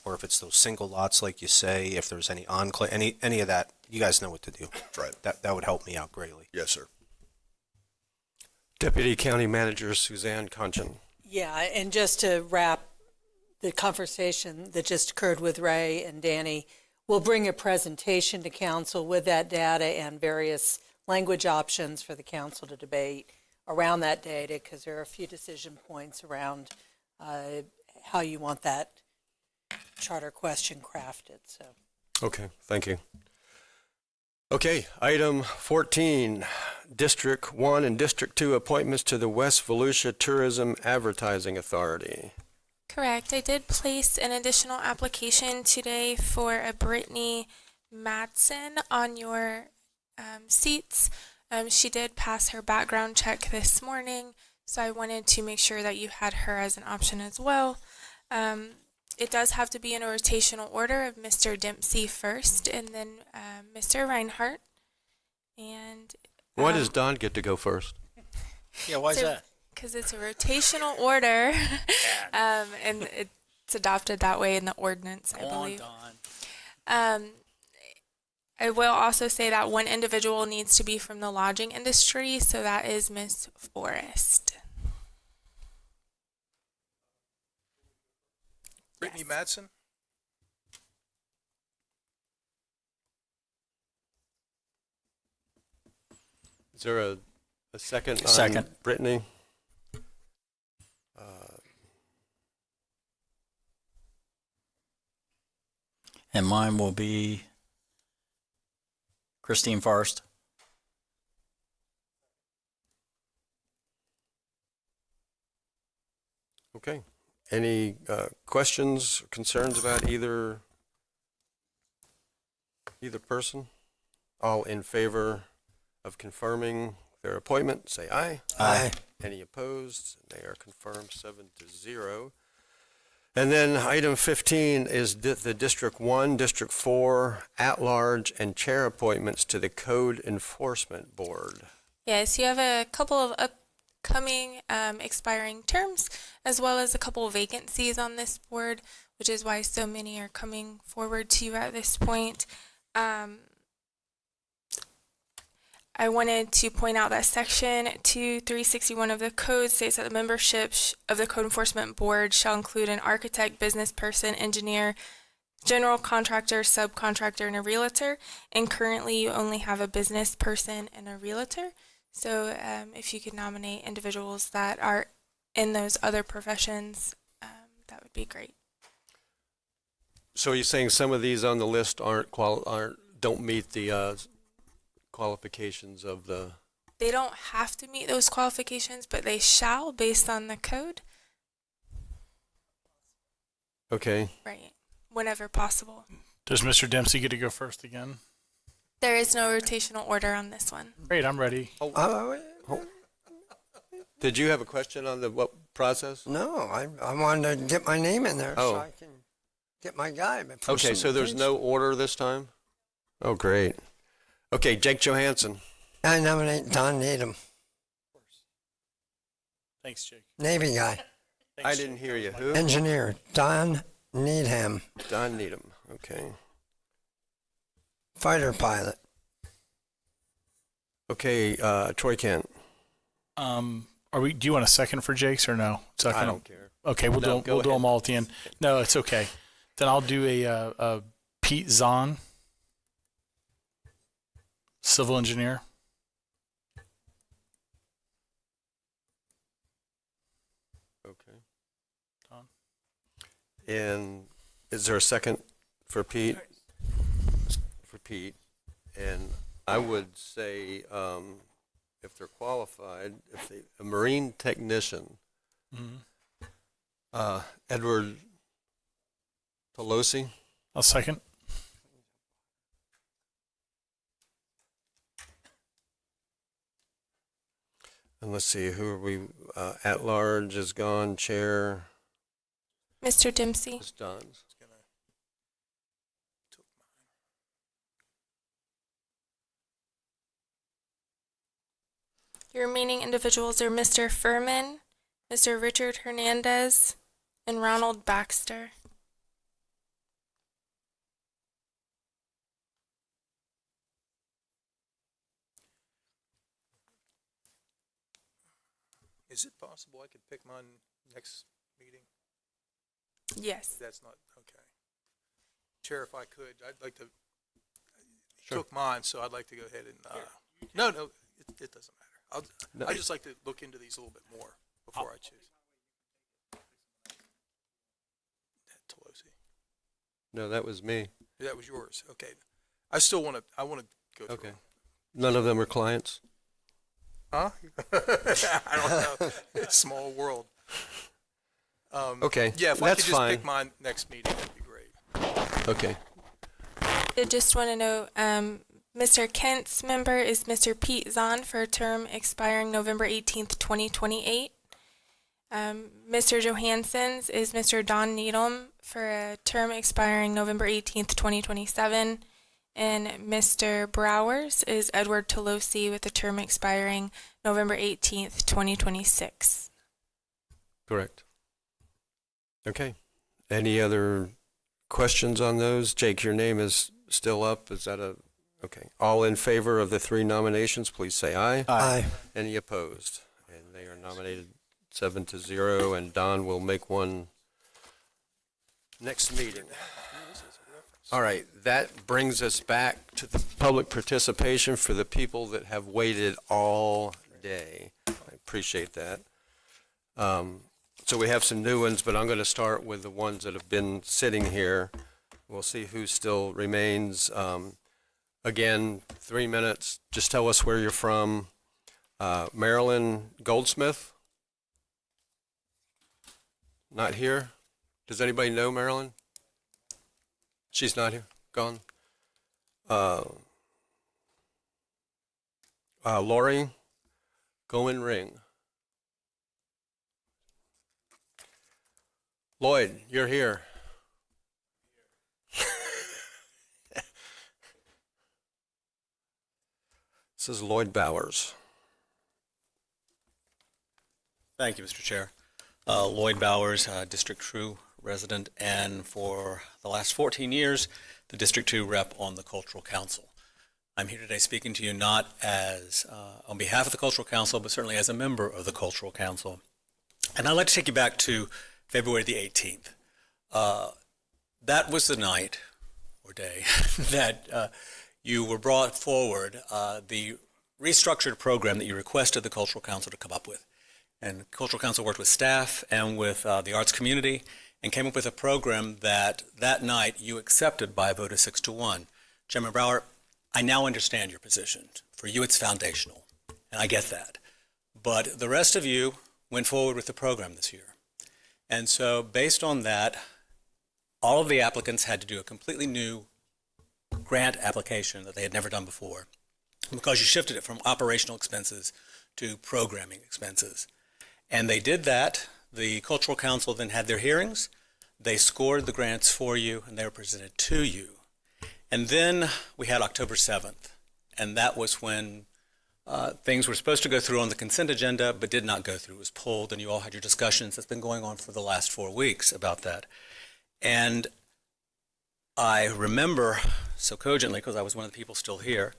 S8: or if it's those single lots, like you say, if there's any enclave, any of that, you guys know what to do.
S17: That's right.
S8: That would help me out greatly.
S17: Yes, sir.
S3: Deputy County Manager Suzanne Conchin.
S6: Yeah, and just to wrap the conversation that just occurred with Ray and Danny, we'll bring a presentation to council with that data and various language options for the council to debate around that data, because there are a few decision points around how you want that charter question crafted. So.
S3: Okay, thank you. Okay, item 14, District 1 and District 2 appointments to the West Volusia Tourism Advertising Authority.
S2: Correct. I did place an additional application today for a Brittany Madsen on your seats. She did pass her background check this morning, so I wanted to make sure that you had her as an option as well. It does have to be in a rotational order of Mr. Dempsey first, and then Mr. Reinhardt. And
S3: Why does Don get to go first?
S7: Yeah, why is that?
S2: because it's a rotational order, and it's adopted that way in the ordinance, I believe. I will also say that one individual needs to be from the lodging industry, so that is Miss Forrest.
S18: Brittany Madsen?
S3: Is there a second on
S7: Second.
S3: Brittany?
S7: And mine will be Christine Forrest.
S3: Okay. Any questions or concerns about either person? All in favor of confirming their appointment, say aye.
S14: Aye.
S3: Any opposed? They are confirmed 7-0. And then item 15 is the District 1, District 4, at-large and chair appointments to the Code Enforcement Board.
S2: Yes, you have a couple of upcoming expiring terms, as well as a couple of vacancies on this board, which is why so many are coming forward to you at this point. I wanted to point out that Section 2361 of the Code states that the membership of the Code Enforcement Board shall include an architect, business person, engineer, general contractor, subcontractor, and a realtor. And currently, you only have a business person and a realtor. So if you could nominate individuals that are in those other professions, that would be great.
S3: So you're saying some of these on the list don't meet the qualifications of the...
S2: They don't have to meet those qualifications, but they shall based on the code.
S3: Okay.
S2: Right. Whenever possible.
S23: Does Mr. Dempsey get to go first again?
S2: There is no rotational order on this one.
S23: Great, I'm ready.
S3: Did you have a question on the what process?
S14: No, I wanted to get my name in there so
S3: Oh.
S14: I can get my guy.
S3: Okay, so there's no order this time? Oh, great. Okay, Jake Johansson.
S14: I nominate Don Needham,
S23: Thanks, Jake.
S14: Navy guy,
S3: I didn't hear you. Who?
S14: engineer, Don Needham,
S3: Don Needham. Okay.
S14: fighter pilot.
S3: Okay, Troy Kent.
S23: Do you want a second for Jake's or no? Second.
S3: I don't care.
S23: Okay, we'll
S3: No,
S23: do them all at the end. No, it's okay. Then I'll do a Pete Zahn, civil engineer.
S3: Okay. Don. And is there a second for Pete? For Pete. And I would say, if they're qualified, a marine technician, Edward Pelosi.
S23: I'll second.
S3: And let's see, who are we? At large is gone. Chair.
S2: Mr. Dempsey.
S3: It's done.
S2: Your remaining individuals are Mr. Furman, Mr. Richard Hernandez, and Ronald Baxter.
S18: Is it possible I could pick mine next meeting?
S2: Yes.
S18: That's not, okay. Chair, if I could, I'd like to, took mine, so I'd like to go ahead and, no, it doesn't matter. I'd just like to look into these a little bit more before I choose. Pelosi.
S3: No, that was me.
S18: That was yours. Okay. I still want to, I want to go through
S3: Okay.
S18: them.
S3: None of them are clients?
S18: Huh? I don't know. It's a small world.
S3: Okay,
S18: Yeah, if I
S3: that's
S18: could just
S3: fine.
S18: pick my next meeting, that'd be great.
S3: Okay.
S2: I just want to note, Mr. Kent's member is Mr. Pete Zahn for a term expiring November 18th, 2028. Mr. Johansson's is Mr. Don Needham for a term expiring November 18th, 2027. And Mr. Brower's is Edward Tolosi with a term expiring November 18th, 2026.
S3: Correct. Okay. Any other questions on those? Jake, your name is still up. Is that a, okay. All in favor of the three nominations, please say aye.
S9: Aye.
S3: Any opposed? And they are nominated 7-0, and Don will make one next meeting. All right, that brings us back to the public participation for the people that have waited all day. I appreciate that. So we have some new ones, but I'm going to start with the ones that have been sitting here. We'll see who still remains. Again, 3 minutes. Just tell us where you're from. Marilyn Goldsmith? Not here? Does anybody know Marilyn? She's not here? Gone? Lori Goen Ring. Lloyd, you're here. This is Lloyd Bowers.
S20: Thank you, Mr. Chair. Lloyd Bowers, District 2 resident, and for the last 14 years, the District 2 rep on the Cultural Council. I'm here today speaking to you not as on behalf of the Cultural Council, but certainly as a member of the Cultural Council. And I'd like to take you back to February the 18th. That was the night or day that you were brought forward the restructured program that you requested the Cultural Council to come up with. And the Cultural Council worked with staff and with the arts community and came up with a program that night you accepted by a vote of 6-1. Chairman Brower, I now understand your position. For you, it's foundational, and I get that. But the rest of you went forward with the program this year. And so based on that, all of the applicants had to do a completely new grant application that they had never done before because you shifted it from operational expenses to programming expenses. And they did that. The Cultural Council then had their hearings. They scored the grants for you, and they were presented to you. And then we had October 7th, and that was when things were supposed to go through on the consent agenda, but did not go through. It was pulled, and you all had your discussions. That's been going on for the last 4 weeks about that. And I remember so cogently, because I was one of the people still here,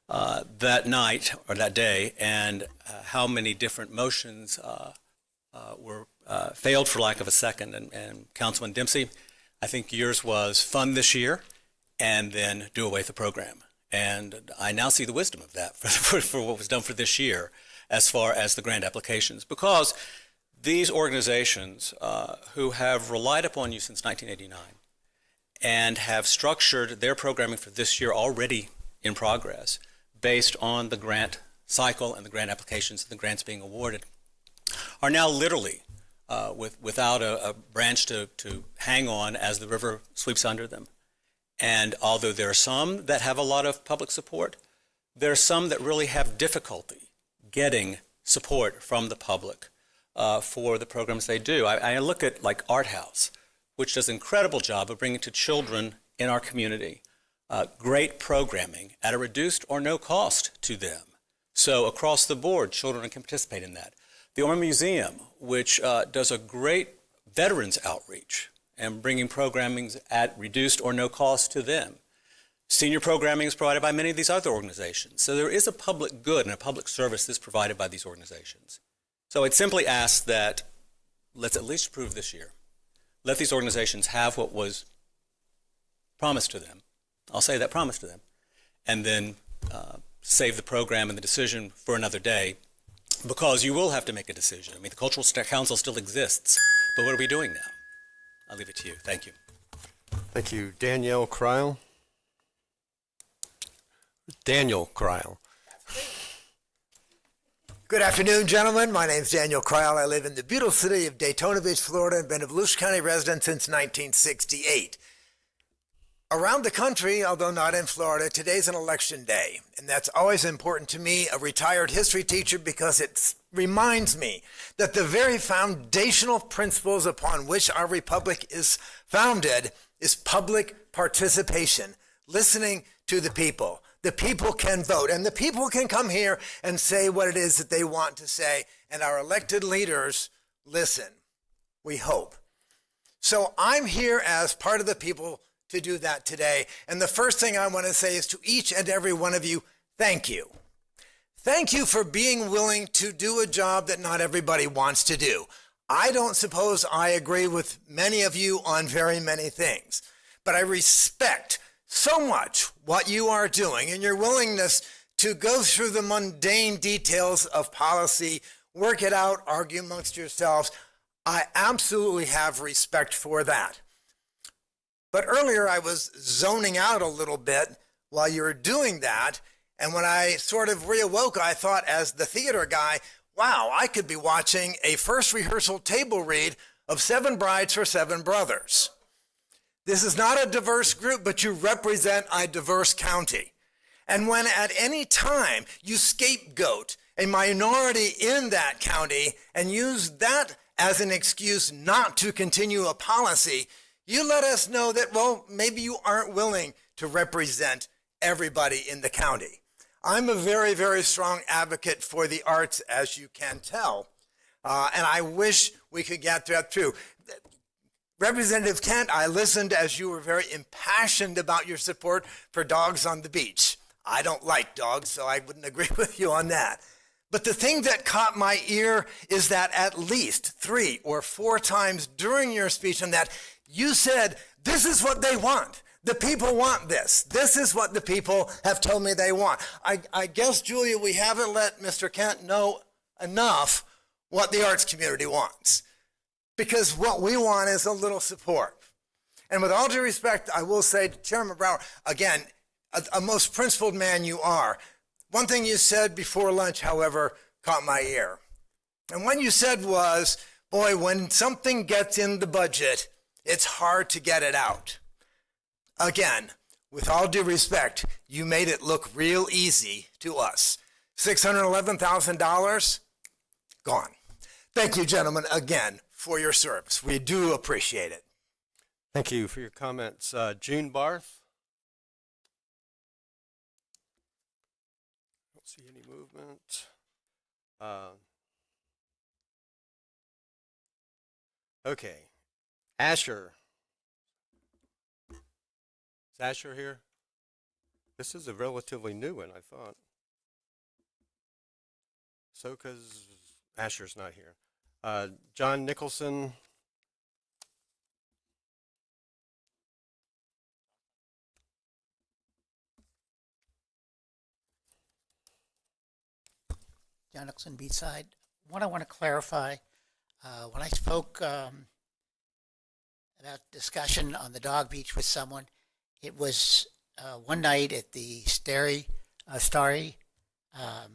S20: that night, or that day, and how many different motions were failed for lack of a second. And Councilman Dempsey, I think yours was fund this year and then do away with the program. And I now see the wisdom of that for what was done for this year as far as the grant applications, because these organizations who have relied upon you since 1989 and have structured their programming for this year already in progress based on the grant cycle and the grant applications and the grants being awarded are now literally without a branch to hang on as the river sweeps under them. And although there are some that have a lot of public support, there are some that really have difficulty getting support from the public for the programs they do. I look at like Art House, which does an incredible job of bringing to children in our community great programming at a reduced or no cost to them. So across the board, children can participate in that. The Orman Museum, which does a great veterans outreach and bringing programming at reduced or no cost to them. Senior programming is provided by many of these other organizations. So there is a public good and a public service that's provided by these organizations. So I'd simply ask that let's at least approve this year. Let these organizations have what was promise to them. I'll say that promise to them. And then save the program and the decision for another day, because you will have to make a decision. I mean, the Cultural Council still exists, but what are we doing now? I'll leave it to you. Thank you.
S3: Thank you. Danielle Kreil. Daniel Kreil.
S15: Good afternoon, gentlemen. My name is Daniel Kreil. I live in the beautiful city of Daytona Beach, Florida, and been a Volusia County resident since 1968. Around the country, although not in Florida, today's an election day, and that's always important to me, a retired history teacher, because it reminds me that the very foundational principles upon which our republic is founded is public participation, listening to the people. The people can vote, and the people can come here and say what it is that they want to say, and our elected leaders listen, we hope. So I'm here as part of the people to do that today, and the first thing I want to say is to each and every one of you, thank you. Thank you for being willing to do a job that not everybody wants to do. I don't suppose I agree with many of you on very many things, but I respect so much what you are doing and your willingness to go through the mundane details of policy, work it out, argue amongst yourselves. I absolutely have respect for that. But earlier I was zoning out a little bit while you were doing that, and when I sort of reawoke, I thought, as the theater guy, wow, I could be watching a first rehearsal table read of Seven Brides for Seven Brothers. This is not a diverse group, but you represent a diverse county. And when at any time you scapegoat a minority in that county and use that as an excuse not to continue a policy, you let us know that, well, maybe you aren't willing to represent everybody in the county. I'm a very, very strong advocate for the arts, as you can tell, and I wish we could get that through. Representative Kent, I listened as you were very impassioned about your support for Dogs on the Beach. I don't like dogs, so I wouldn't agree with you on that. But the thing that caught my ear is that at least 3 or 4 times during your speech on that, you said, this is what they want. The people want this. This is what the people have told me they want. I guess, Julia, we haven't let Mr. Kent know enough what the arts community wants. Because what we want is a little support. And with all due respect, I will say to Chairman Brower, again, a most principled man you are. One thing you said before lunch, however, caught my ear. And what you said was, boy, when something gets in the budget, it's hard to get it out. Again, with all due respect, you made it look real easy to us. $611,000, gone. Thank you, gentlemen, again, for your service. We do appreciate it.
S3: Thank you for your comments. June Barth? Don't see any movement. Okay. Asher. Is Asher here? This is a relatively new one, I thought. Soka's, Asher's not here. John Nicholson.
S5: John Nicholson, Beachside. What I want to clarify, when I spoke about discussion on the Dog Beach with someone, it was one night at the Starry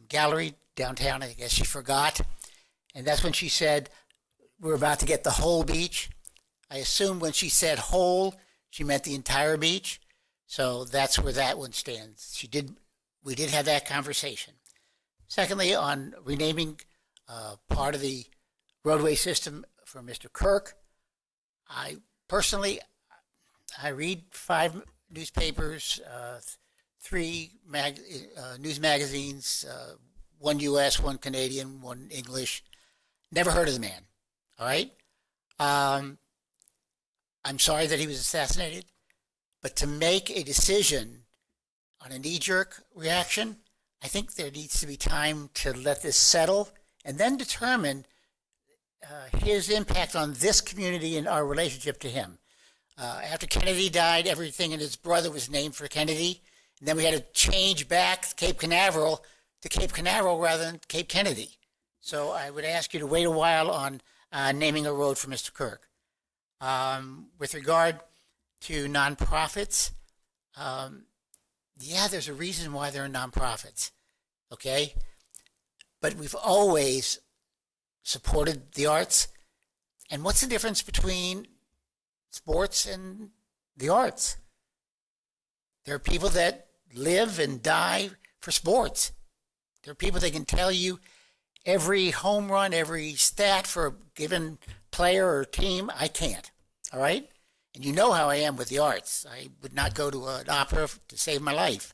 S5: Gallery downtown. I guess she forgot. And that's when she said, we're about to get the whole beach. I assume when she said whole, she meant the entire beach. So that's where that one stands. We did have that conversation. Secondly, on renaming part of the roadway system for Mr. Kirk, I personally, I read 5 newspapers, 3 news magazines, 1 U.S., 1 Canadian, 1 English. Never heard of the man, all right? I'm sorry that he was assassinated, but to make a decision on a knee-jerk reaction, I think there needs to be time to let this settle and then determine his impact on this community and our relationship to him. After Kennedy died, everything in his brother was named for Kennedy. And then we had to change back Cape Canaveral to Cape Canaveral rather than Cape Kennedy. So I would ask you to wait a while on naming a road for Mr. Kirk. With regard to nonprofits, yeah, there's a reason why they're nonprofits, okay? But we've always supported the arts. And what's the difference between sports and the arts? There are people that live and die for sports. There are people that can tell you every home run, every stat for a given player or team. I can't, all right? And you know how I am with the arts. I would not go to an opera to save my life.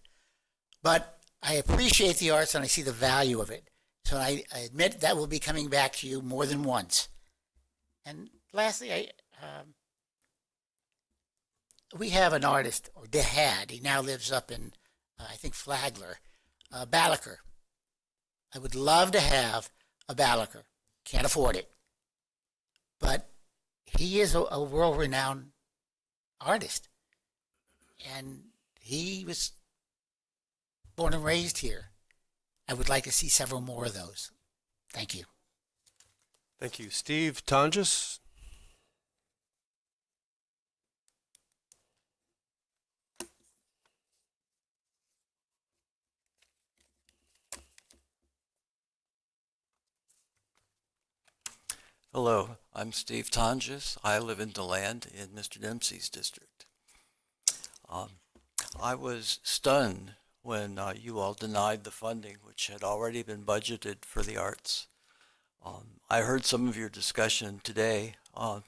S5: But I appreciate the arts and I see the value of it. So I admit that will be coming back to you more than once. And lastly, we have an artist, or they had, he now lives up in, I think, Flagler, Balaker. I would love to have a Balaker. Can't afford it. But he is a world-renowned artist. And he was born and raised here. I would like to see several more of those. Thank you.
S3: Thank you. Steve Tonjes?
S16: Hello, I'm Steve Tonjes. I live in DeLand in Mr. Dempsey's district. I was stunned when you all denied the funding which had already been budgeted for the arts. I heard some of your discussion today on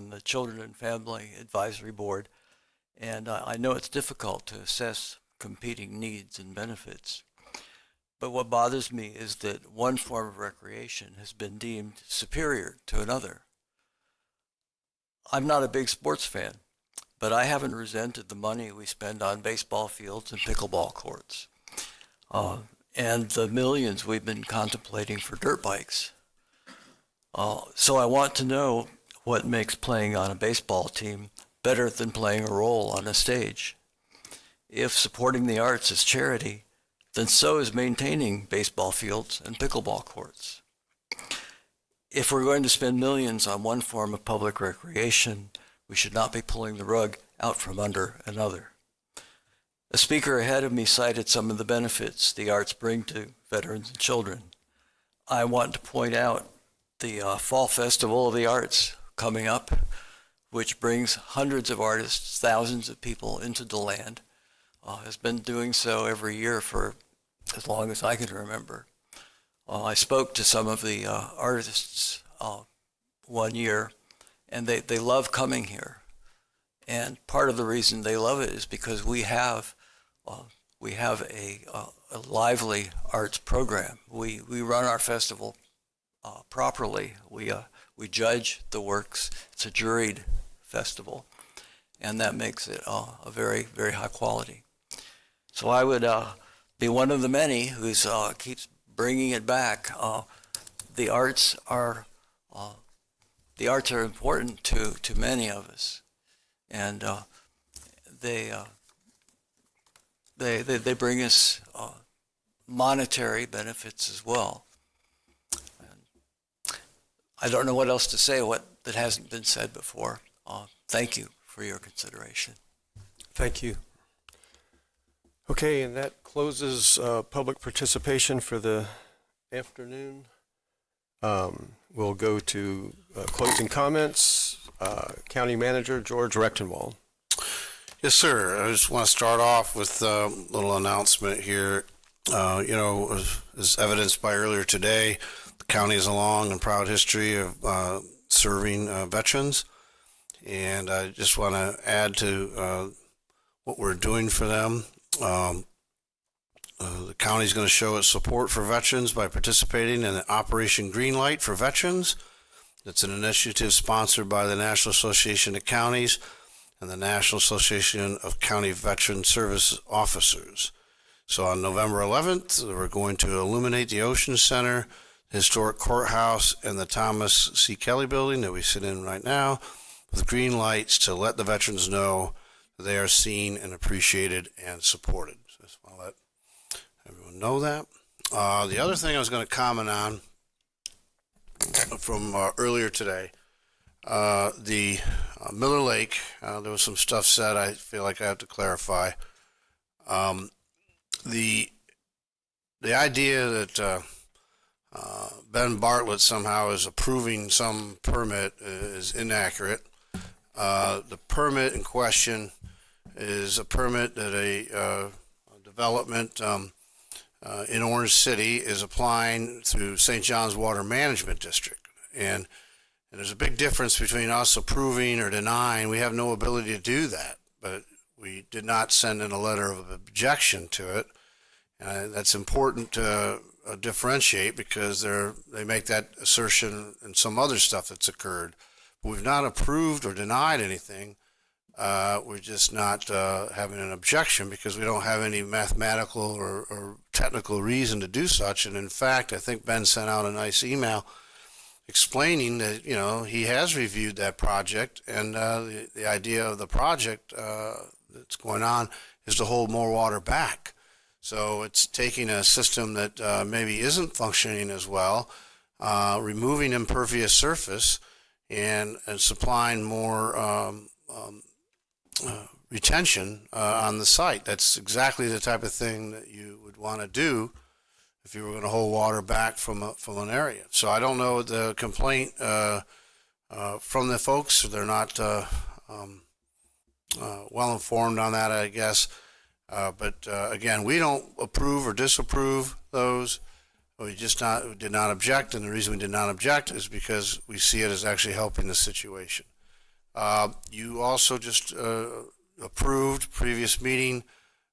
S16: the Children and Family Advisory Board, and I know it's difficult to assess competing needs and benefits. But what bothers me is that one form of recreation has been deemed superior to another. I'm not a big sports fan, but I haven't resented the money we spend on baseball fields and pickleball courts, and the millions we've been contemplating for dirt bikes. So I want to know what makes playing on a baseball team better than playing a role on a stage. If supporting the arts is charity, then so is maintaining baseball fields and pickleball courts. If we're going to spend millions on one form of public recreation, we should not be pulling the rug out from under another. A speaker ahead of me cited some of the benefits the arts bring to veterans and children. I want to point out the Fall Festival of the Arts coming up, which brings hundreds of artists, thousands of people into DeLand. Has been doing so every year for as long as I can remember. I spoke to some of the artists one year, and they love coming here. And part of the reason they love it is because we have a lively arts program. We run our festival properly. We judge the works. It's a juried festival, and that makes it a very, very high quality. So I would be one of the many who keeps bringing it back. The arts are important to many of us, and they bring us monetary benefits as well. And I don't know what else to say that hasn't been said before. Thank you for your consideration.
S3: Thank you. Okay, and that closes public participation for the afternoon. We'll go to closing comments. County Manager George Rechtenwald.
S12: Yes, sir. I just want to start off with a little announcement here. As evidenced by earlier today, the county has a long and proud history of serving veterans. And I just want to add to what we're doing for them. The county is going to show its support for veterans by participating in Operation Greenlight for Veterans. It's an initiative sponsored by the National Association of Counties and the National Association of County Veteran Service Officers. So on November 11th, we're going to illuminate the Ocean Center, the historic courthouse, and the Thomas C. Kelly building that we sit in right now with green lights to let the veterans know that they are seen and appreciated and supported. So I just want to let everyone know that. The other thing I was going to comment on from earlier today, the Miller Lake, there was some stuff said I feel like I have to clarify. The idea that Ben Bartlett somehow is approving some permit is inaccurate. The permit in question is a permit that a development in Orange City is applying through St. John's Water Management District. And there's a big difference between us approving or denying. We have no ability to do that, but we did not send in a letter of objection to it. That's important to differentiate because they make that assertion in some other stuff that's occurred. But we've not approved or denied anything. We're just not having an objection because we don't have any mathematical or technical reason to do such. And in fact, I think Ben sent out a nice email explaining that, he has reviewed that project, and the idea of the project that's going on is to hold more water back. So it's taking a system that maybe isn't functioning as well, removing impervious surface and supplying more retention on the site. That's exactly the type of thing that you would want to do if you were going to hold water back from an area. So I don't know the complaint from the folks. They're not well informed on that, I guess. But again, we don't approve or disapprove those. We did not object, and the reason we did not object is because we see it as actually helping the situation. You also just approved previous meeting.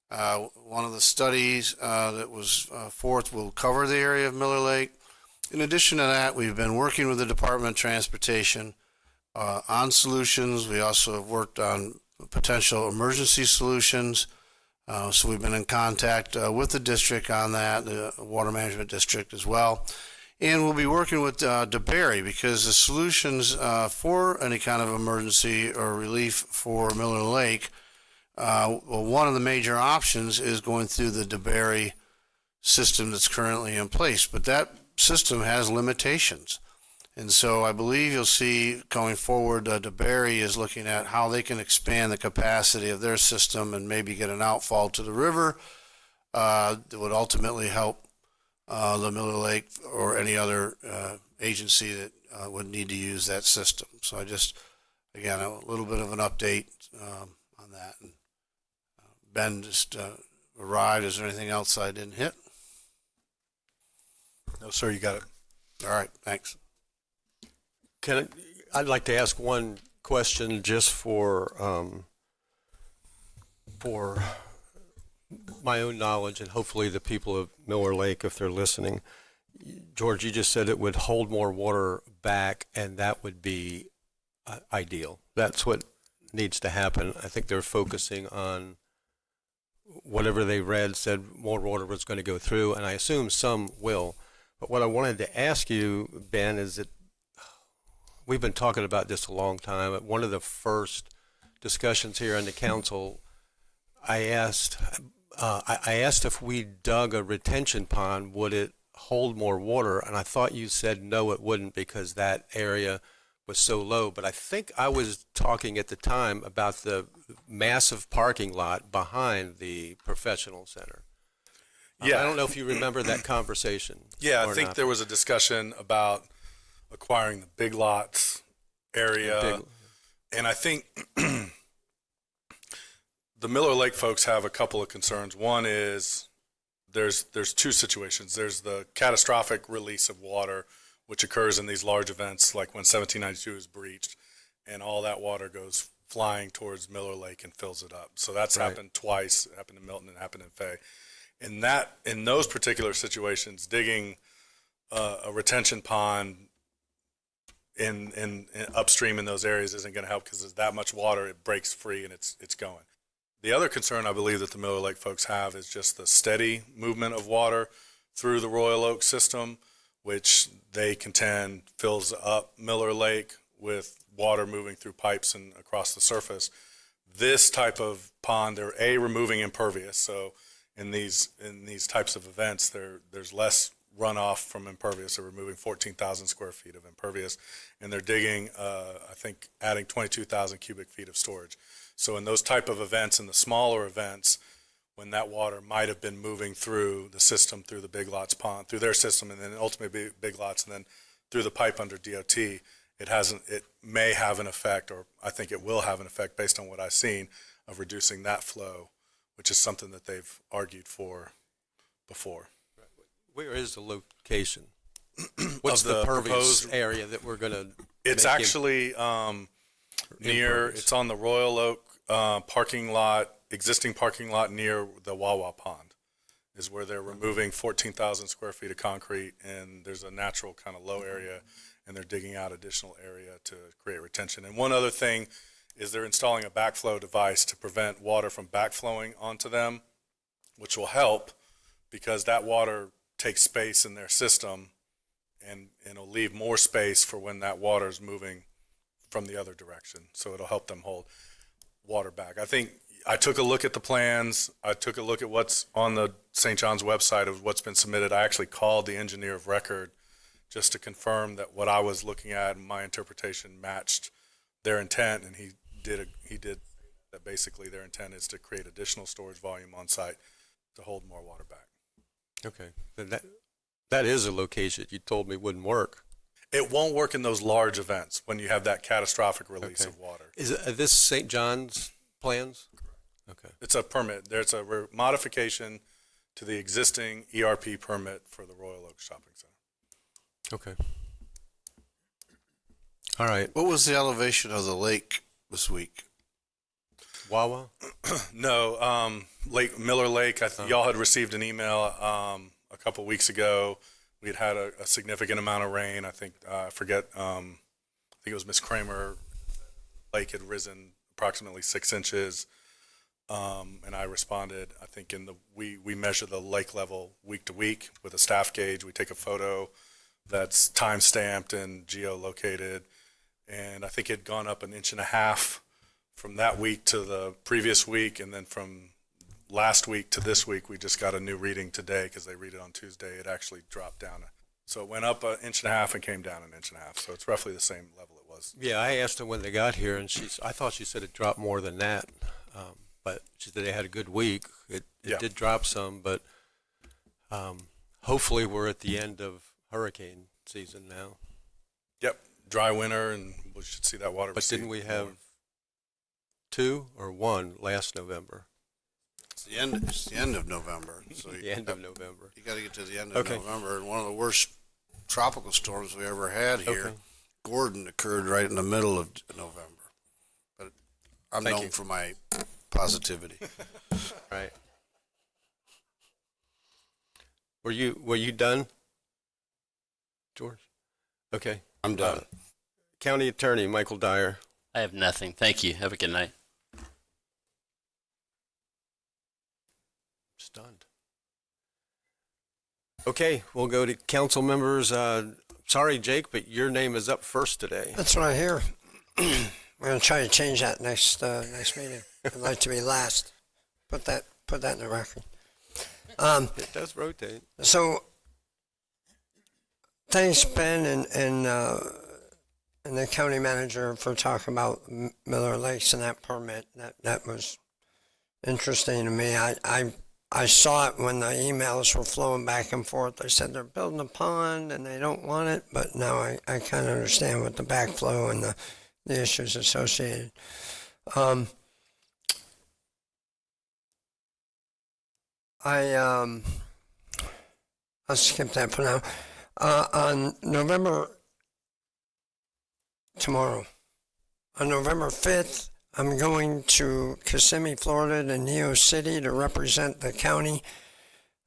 S12: One of the studies that was forth will cover the area of Miller Lake. In addition to that, we've been working with the Department of Transportation on solutions. We also have worked on potential emergency solutions. So we've been in contact with the district on that, the Water Management District as well. And we'll be working with DeBerry because the solutions for any kind of emergency or relief for Miller Lake, one of the major options is going through the DeBerry system that's currently in place. But that system has limitations. And so I believe you'll see going forward, DeBerry is looking at how they can expand the capacity of their system and maybe get an outfall to the river that would ultimately help the Miller Lake or any other agency that would need to use that system. So again, a little bit of an update on that. And Ben just arrived. Is there anything else I didn't hit?
S17: No, sir, you got it.
S12: All right, thanks.
S3: I'd like to ask one question just for my own knowledge and hopefully the people of Miller Lake, if they're listening. George, you just said it would hold more water back, and that would be ideal. That's what needs to happen. I think they're focusing on whatever they read said more water was going to go through, and I assume some will. But what I wanted to ask you, Ben, is that we've been talking about this a long time. At one of the first discussions here on the council, I asked if we dug a retention pond, would it hold more water? And I thought you said no, it wouldn't because that area was so low. But I think I was talking at the time about the massive parking lot behind the professional center.
S19: Yeah.
S3: I don't know if you remember that conversation.
S19: Yeah, I
S3: or
S19: think
S3: not.
S19: there was a discussion about acquiring the Big Lots area. And I think the Miller Lake folks have a couple of concerns. One is there's two situations. There's the catastrophic release of water, which occurs in these large events, like when 1792 is breached, and all that water goes flying towards Miller Lake and fills it up. So that's happened twice. It happened in Milton and it happened in Fay. In those particular situations, digging a retention pond in upstream in those areas isn't going to help because there's that much water, it breaks free and it's going. The other concern I believe that the Miller Lake folks have is just the steady movement of water through the Royal Oak system, which they contend fills up Miller Lake with water moving through pipes and across the surface. This type of pond, they're removing impervious. So in these types of events, there's less runoff from impervious. They're removing 14,000 square feet of impervious, and they're digging, I think, adding 22,000 cubic feet of storage. So in those type of events, in the smaller events, when that water might have been moving through the system, through the Big Lots pond, through their system, and then ultimately Big Lots, and then through the pipe under DOT, it may have an effect, or I think it will have an effect based on what I've seen, of reducing that flow, which is something that they've argued for before.
S3: Where is the location? What's
S19: Of
S3: the pervious
S19: proposed
S3: area that we're going to?
S19: It's actually near,
S3: impervious.
S19: it's on the Royal Oak parking lot, existing parking lot near the Wawa Pond is where they're removing 14,000 square feet of concrete, and there's a natural kind of low area, and they're digging out additional area to create retention. And one other thing is they're installing a backflow device to prevent water from backflowing onto them, which will help because that water takes space in their system, and it'll leave more space for when that water is moving from the other direction. So it'll help them hold water back. I think I took a look at the plans. I took a look at what's on the St. John's website of what's been submitted. I actually called the engineer of record just to confirm that what I was looking at and my interpretation matched their intent, and he did that. Basically their intent is to create additional storage volume on site to hold more water back.
S3: Okay, that is a location you told me wouldn't work.
S19: It won't work in those large events when you have that catastrophic release of water.
S3: Is this St. John's plans? Okay.
S19: It's a permit. There's a modification to the existing ERP permit for the Royal Oak Shopping Center.
S3: Okay. All right.
S12: What was the elevation of the lake this week?
S3: Wawa?
S19: No, Miller Lake. Y'all had received an email a couple weeks ago. We had a significant amount of rain. I think I think it was Miss Kramer. Lake had risen approximately 6 inches, and I responded. I think we measure the lake level week to week with a staff gauge. We take a photo that's time stamped and geolocated, and I think it had gone up 1.5 inches from that week to the previous week, and then from last week to this week, we just got a new reading today because they read it on Tuesday. It actually dropped down. So it went up 1.5 inches and came down 1.5 inches. So it's roughly the same level it was.
S3: Yeah, I asked her when they got here, and I thought she said it dropped more than that. But she said they had a good week. It did drop some, but hopefully we're at the end of hurricane season now.
S19: Yep, dry winter, and we should see that water.
S3: But didn't we have 2 or 1 last November?
S12: It's the end of November. So
S3: The end of November.
S12: You got to get to the end of November, and one of the worst tropical storms we ever had here, Gordon, occurred right in the middle of November. But I'm known for my positivity.
S3: Right. Were you done, George? Okay.
S12: I'm done.
S3: County Attorney Michael Dyer.
S4: I have nothing. Thank you. Have a good night.
S3: Stunned. Okay, we'll go to council members. Sorry, Jake, but your name is up first today.
S14: That's what I hear. We're going to try to change that next meeting. I'd like to be last. Put that in the record.
S3: It does rotate.
S14: So, thanks, Ben and the county manager for talking about Miller Lakes and that permit. That was interesting to me. I saw it when the emails were flowing back and forth. They said they're building a pond and they don't want it, but now I kind of understand what the backflow and the issues associated. I'll skip that for now. On November 5th, I'm going to Kissimmee, Florida, to Neo City to represent the county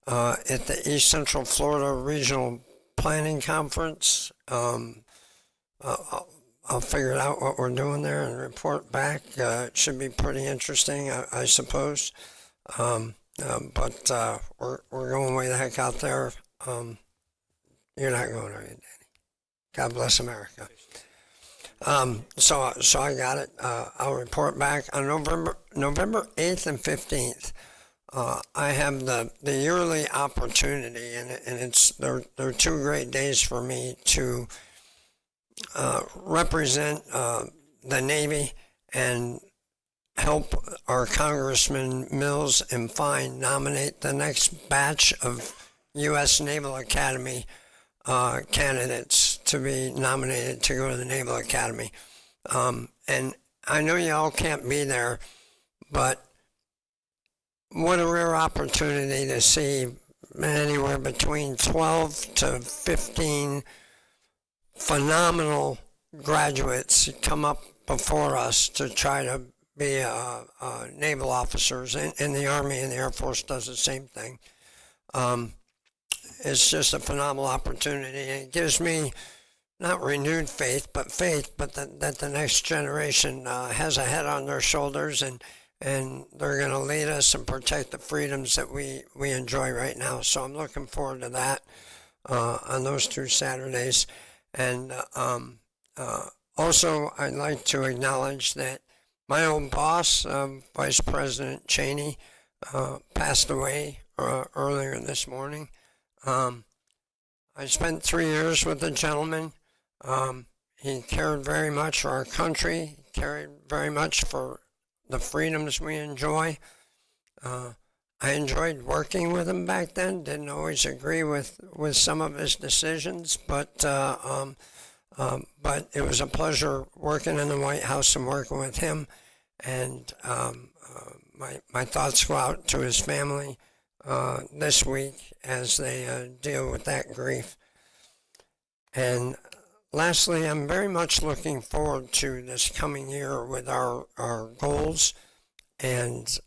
S14: at the East Central Florida Regional Planning Conference. I'll figure out what we're doing there and report back. It should be pretty interesting, I suppose. But we're going way the heck out there. You're not going, are you, Danny? God bless America. So I got it. I'll report back on November 8th and 15th. I have the yearly opportunity, and they're 2 great days for me to represent the Navy and help our Congressman Mills and Fine nominate the next batch of U.S. Naval Academy candidates to be nominated to go to the Naval Academy. And I know y'all can't be there, but what a rare opportunity to see anywhere between 12 to 15 phenomenal graduates come up before us to try to be naval officers, and the Army and the Air Force does the same thing. It's just a phenomenal opportunity. It gives me not renewed faith, but that the next generation has a head on their shoulders, and they're going to lead us and protect the freedoms that we enjoy right now. So I'm looking forward to that on those 2 Saturdays. And also, I'd like to acknowledge that my old boss, Vice President Cheney, passed away earlier this morning. I spent 3 years with the gentleman. He cared very much for our country, he cared very much for the freedoms we enjoy. I enjoyed working with him back then, didn't always agree with some of his decisions, but it was a pleasure working in the White House and working with him. And my thoughts go out to his family this week as they deal with that grief. And lastly, I'm very much looking forward to this coming year with our goals and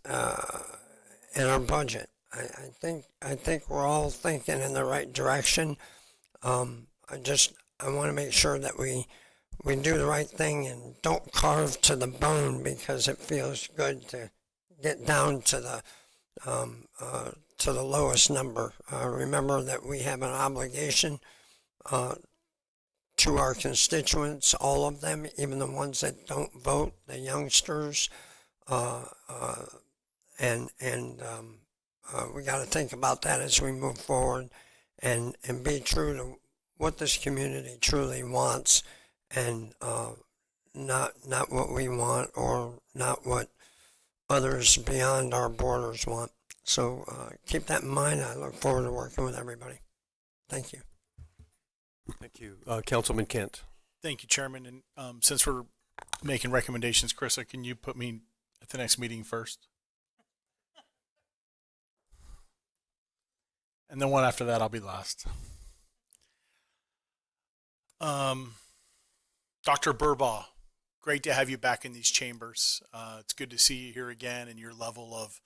S14: our budget. I think we're all thinking in the right direction. I want to make sure that we do the right thing and don't carve to the bone, because it feels good to get down to the lowest number. Remember that we have an obligation to our constituents, all of them, even the ones that don't vote, the youngsters, and we got to think about that as we move forward, and be true to what this community truly wants, and not what we want, or not what others beyond our borders want. So keep that in mind. I look forward to working with everybody. Thank you.
S3: Thank you. Councilman Kent.
S23: Thank you, Chairman. And since we're making recommendations, Carissa, can you put me at the next meeting first? And then one after that, I'll be last. Dr. Burbaugh, great to have you back in these chambers. It's good to see you here again, and your level of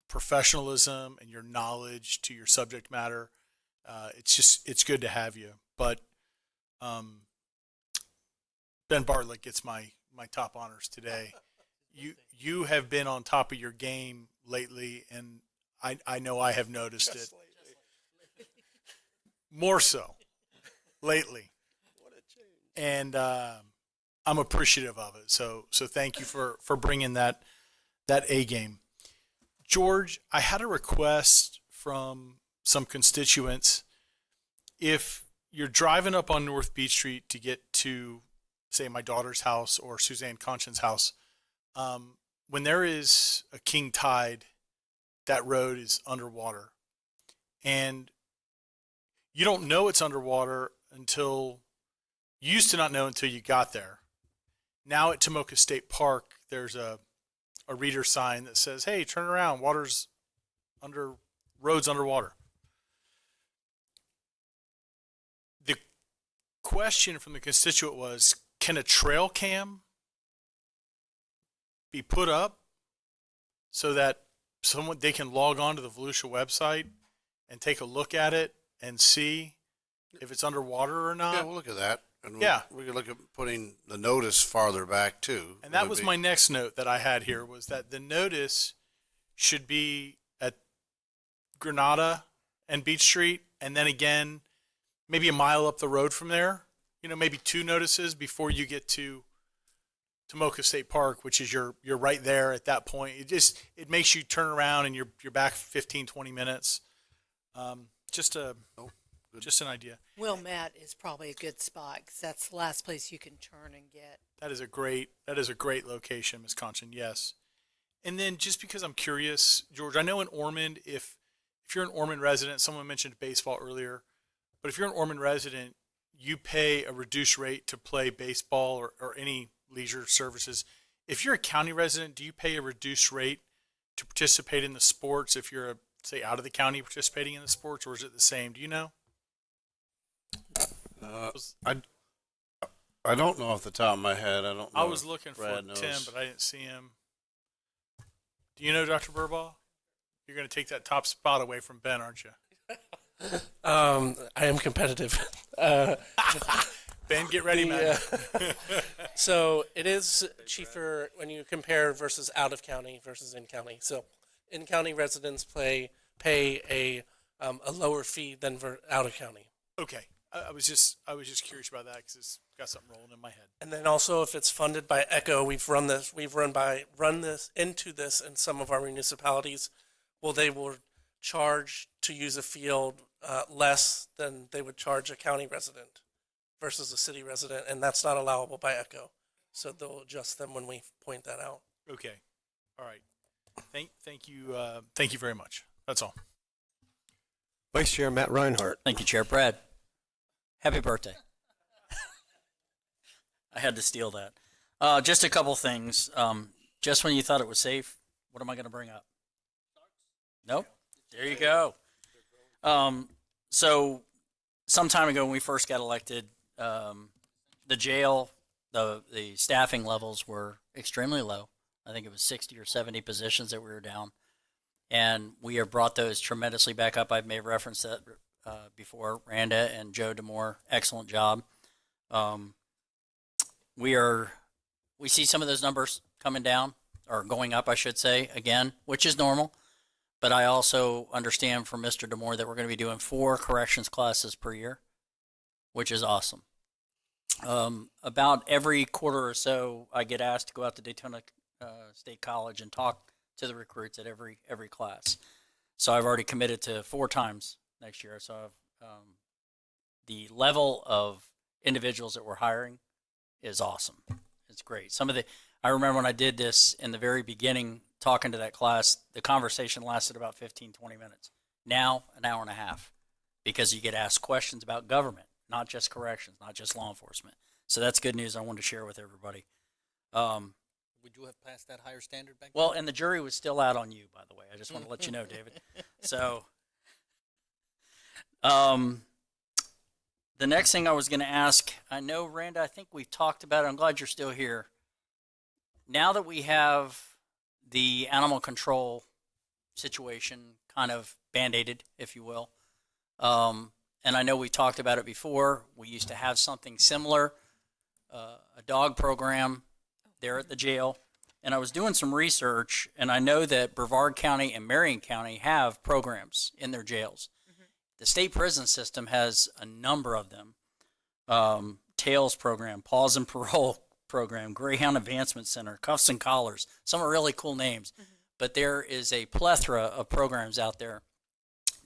S23: professionalism and your knowledge to your subject matter. It's good to have you. But Ben Bartlett gets my top honors today. You have been on top of your game lately, and I know I have noticed it. More so lately. And I'm appreciative of it. So thank you for bringing that A game. George, I had a request from some constituents. If you're driving up on North Beach Street to get to, say, my daughter's house or Suzanne Conscien's house, when there is a king tide, that road is underwater. And you don't know it's underwater until, you used to not know until you got there. Now at Tomoka State Park, there's a reader sign that says, hey, turn around, road's underwater. The question from the constituent was, can a trail cam be put up so that they can log on to the Volusia website and take a look at it and see if it's underwater or not?
S12: Yeah, we'll look at that. And
S23: Yeah.
S12: we could look at putting the notice farther back too.
S23: And that was my next note that I had here, was that the notice should be at Granada and Beach Street, and then again, maybe a mile up the road from there, maybe 2 notices before you get to Tomoka State Park, which is you're right there at that point. It makes you turn around and you're back 15, 20 minutes. Just an idea.
S6: Wilmette is probably a good spot because that's the last place you can turn and get.
S23: That is a great location, Ms. Conchin. Yes. And then just because I'm curious, George, I know in Ormond, if you're an Ormond resident, someone mentioned baseball earlier, but if you're an Ormond resident, you pay a reduced rate to play baseball or any leisure services. If you're a county resident, do you pay a reduced rate to participate in the sports if you're, say, out of the county participating in the sports, or is it the same? Do you know?
S12: I don't know off the top of my head. I don't know.
S23: I was looking for
S12: Brad
S23: Tim,
S12: knows.
S23: but I didn't see him. Do you know, Dr. Burbaugh? You're going to take that top spot away from Ben, aren't you?
S1: I am competitive.
S23: Ben, get ready, man.
S1: So it is cheaper when you compare versus out of county versus in county. So in county residents pay a lower fee than out of county.
S23: Okay. I was just curious about that because it's got something rolling in my head.
S1: And then also, if it's funded by ECHO, we've run this into this in some of our municipalities. Well, they will charge to use a field less than they would charge a county resident versus a city resident, and that's not allowable by ECHO. So they'll adjust them when we point that out.
S23: Okay. All right. Thank you. Thank you very much. That's all.
S3: Vice Chair Matt Reinhardt.
S7: Thank you, Chair. Brad, happy birthday. I had to steal that. Just a couple things. Just when you thought it was safe, what am I going to bring up? Nope. There you go. So some time ago when we first got elected, the jail, the staffing levels were extremely low. I think it was 60 or 70 positions that we were down. And we have brought those tremendously back up. I've made reference to that before. Randa and Joe Demore, excellent job. We see some of those numbers coming down, or going up, I should say, again, which is normal. But I also understand from Mr. Demore that we're going to be doing 4 corrections classes per year, which is awesome. About every quarter or so, I get asked to go out to Daytona State College and talk to the recruits at every class. So I've already committed to 4 times next year. So the level of individuals that we're hiring is awesome. It's great. I remember when I did this in the very beginning, talking to that class, the conversation lasted about 15, 20 minutes. Now, an hour and a half, because you get asked questions about government, not just corrections, not just law enforcement. So that's good news I wanted to share with everybody.
S10: Would you have passed that higher standard back then?
S7: Well, and the jury was still out on you, by the way. I just want to let you know, David. So the next thing I was going to ask, I know, Randa, I think we've talked about it. I'm glad you're still here. Now that we have the animal control situation kind of band-aided, if you will, and I know we talked about it before. We used to have something similar, a dog program there at the jail. And I was doing some research, and I know that Brevard County and Marion County have programs in their jails. Mm-hmm. The state prison system has a number of them. TAILS program, Pause and Parole program, Greyhound Advancement Center, Cuffs and Collars. Some are really cool names. Mm-hmm. But there is a plethora of programs out there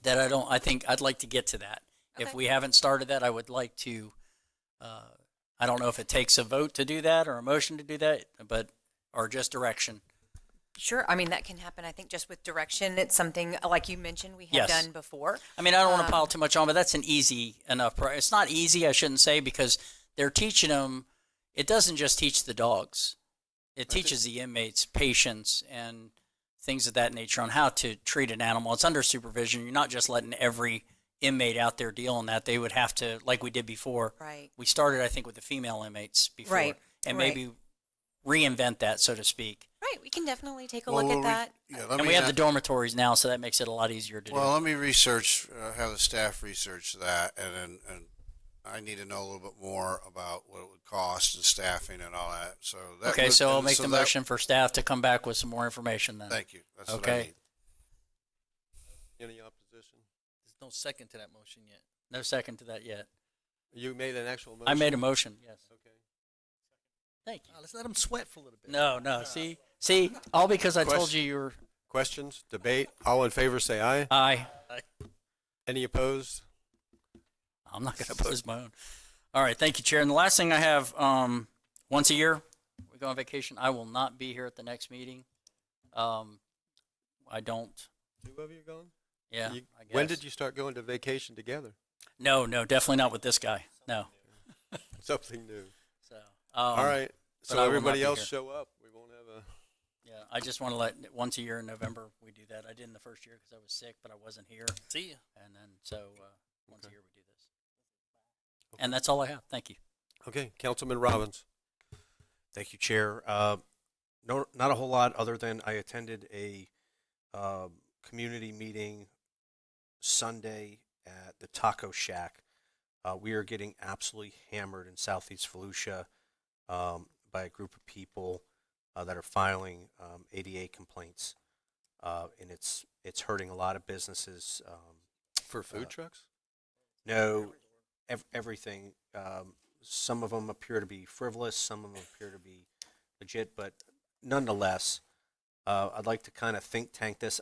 S7: that I think I'd like to get to that. Okay. If we haven't started that, I would like to, I don't know if it takes a vote to do that or a motion to do that, or just direction.
S21: Sure. I mean, that can happen. I think just with direction, it's something like you mentioned we have done before.
S7: I mean, I don't want to pile too much on, but that's an easy enough. It's not easy, I shouldn't say, because they're teaching them. It doesn't just teach the dogs. It teaches the inmates patience and things of that nature on how to treat an animal. It's under supervision. You're not just letting every inmate out there deal in that. They would have to, like we did before.
S21: Right.
S7: We started, I think, with the female inmates before.
S21: Right.
S7: And maybe reinvent that, so to speak.
S21: Right. We can definitely take a look at that.
S7: And we have the dormitories now, so that makes it a lot easier to do.
S12: Well, let me have the staff research that, and I need to know a little bit more about what it would cost and staffing and all that. So
S7: so I'll make the motion for staff to come back with some more information then.
S12: Thank you. That's what I need.
S3: Any opposition?
S10: There's no second to that motion yet.
S7: No second to that yet.
S3: You made an actual motion?
S7: I made a motion, yes.
S3: Okay.
S7: Thank you.
S10: Let's let them sweat for a little bit.
S7: No, see, all because I told you you were.
S3: Questions, debate, all in favor say aye.
S7: Aye.
S3: Any opposed?
S7: I'm not going to oppose my own. All right, thank you, Chair. And the last thing I have, once a year, we go on vacation. I will not be here at the next meeting. I don't.
S3: Two of you going?
S7: Yeah, I guess.
S3: When did you start going to vacation together?
S7: No, definitely not with this guy. No.
S3: Something new.
S7: So.
S3: All right.
S7: but
S3: So
S7: I will
S3: everybody
S7: not be
S3: else
S7: here.
S3: show up. We won't have a.
S7: Yeah, I just want to let once a year in November we do that. I did in the first year because I was sick, but I wasn't here.
S10: See ya.
S7: And then once a year we do this. And that's all I have. Thank you.
S3: Okay, Councilman Robbins.
S8: Thank you, Chair. No, not a whole lot other than I attended a community meeting Sunday at the Taco Shack. We are getting absolutely hammered in Southeast Volusia by a group of people that are filing ADA complaints, and it's hurting a lot of businesses.
S3: For food trucks?
S8: No, everything. Some of them appear to be frivolous, some of them appear to be legit, but nonetheless, I'd like to kind of think tank this.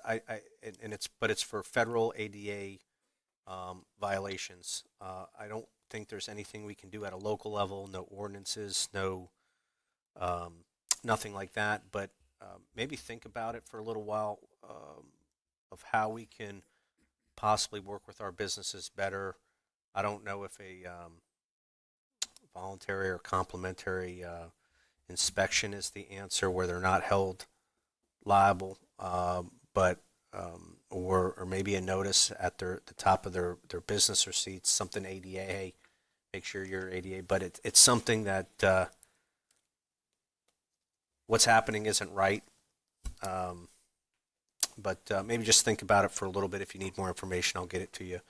S8: But it's for federal ADA violations. I don't think there's anything we can do at a local level. No ordinances, no nothing like that. But maybe think about it for a little while of how we can possibly work with our businesses better. I don't know if a voluntary or complimentary inspection is the answer where they're not held liable, but or maybe a notice at the top of their business receipts, something ADA, hey, make sure you're ADA. But it's something that what's happening isn't right. But maybe just think about it for a little bit. If you need more information, I'll get it to you.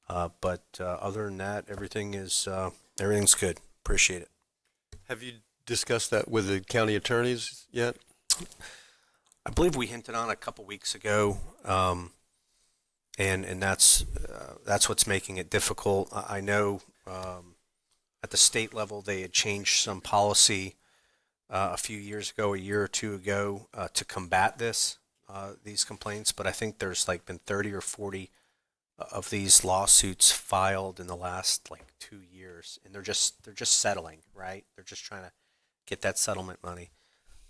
S8: But other than that, everything's good. Appreciate it.
S3: Have you discussed that with the county attorneys yet?
S8: I believe we hinted on a couple weeks ago, and that's what's making it difficult. I know at the state level they had changed some policy a few years ago, a year or two ago, to combat these complaints. But I think there's been 30 or 40 of these lawsuits filed in the last 2 years, and they're just settling, right? They're just trying to get that settlement money.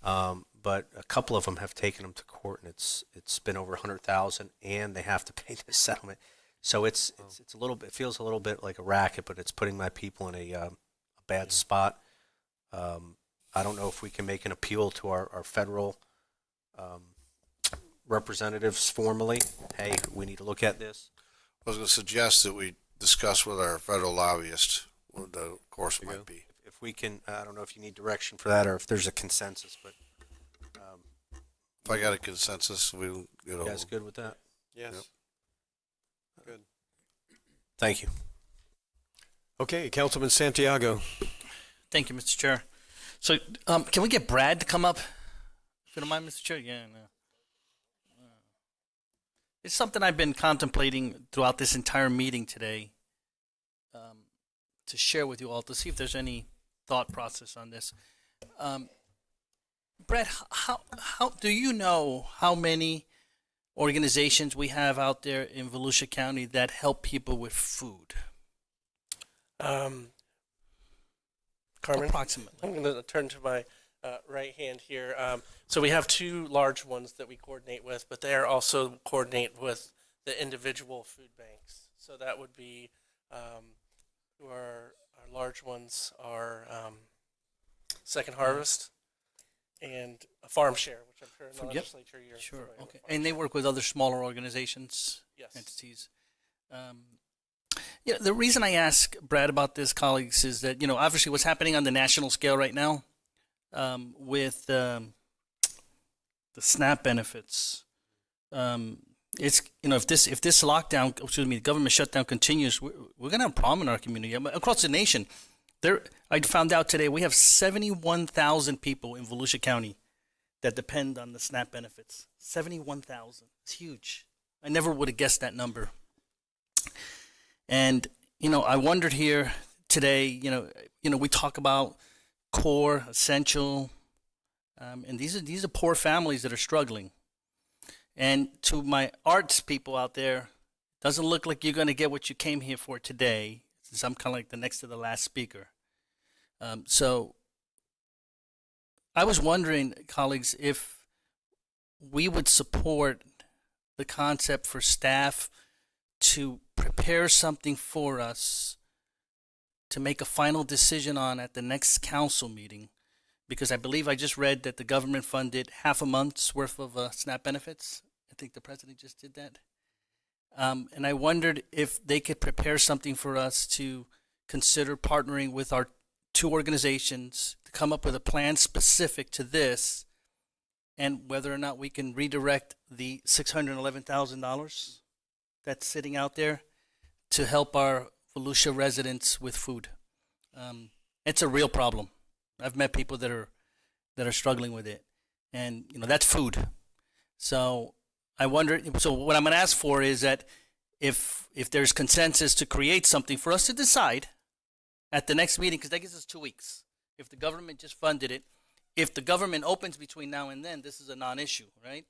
S8: But a couple of them have taken them to court, and it's been over $100,000, and they have to pay the settlement. So it's a little bit, it feels a little bit like a racket, but it's putting my people in a bad spot. I don't know if we can make an appeal to our federal representatives formally. Hey, we need to look at this.
S12: I was going to suggest that we discuss with our federal lobbyist what the course might be.
S8: If we can, I don't know if you need direction for that or if there's a consensus, but.
S12: If I got a consensus, we'll get over.
S8: You guys good with that?
S3: Yes.
S12: Yep.
S3: Good.
S8: Thank you.
S3: Okay, Councilman Santiago.
S10: Thank you, Mr. Chair. So, can we get Brad to come up? If you don't mind, Mr. Chair? Yeah, no. It's something I've been contemplating throughout this entire meeting today to share with you all to see if there's any thought process on this. Brad, how do you know how many organizations we have out there in Volusia County that help people with food?
S1: Carmen?
S10: Approximately.
S1: I'm going to turn to my right hand here. So we have two large ones that we coordinate with, but they are also coordinate with the individual food banks. So that would be who are our large ones are Second Harvest and a Farm Share, which I'm sure in the legislature you're
S10: Sure.
S1: familiar
S10: Okay.
S1: with.
S10: And they work with other smaller organizations,
S1: Yes.
S10: entities. Yeah, the reason I ask Brad about this, colleagues, is that, obviously what's happening on the national scale right now with the SNAP benefits, it's, if this lockdown, the government shutdown continues, we're going to have a problem in our community. Across the nation, I found out today we have 71,000 people in Volusia County that depend on the SNAP benefits. 71,000. It's huge. I never would have guessed that number. And, I wondered here today, we talk about core, essential, and these are poor families that are struggling. And to my arts people out there, doesn't look like you're going to get what you came here for today, since I'm kind of like the next to the last speaker. So I was wondering, colleagues, if we would support the concept for staff to prepare something for us to make a final decision on at the next council meeting, because I believe I just read that the government funded half a month's worth of SNAP benefits. I think the president just did that. And I wondered if they could prepare something for us to consider partnering with our two organizations to come up with a plan specific to this, and whether or not we can redirect the $611,000 that's sitting out there to help our Volusia residents with food. It's a real problem. I've met people that are struggling with it, and that's food. So I wonder. So what I'm going to ask for is that if there's consensus to create something for us to decide at the next meeting, because that gives us 2 weeks. If the government just funded it, if the government opens between now and then, this is a non-issue, right?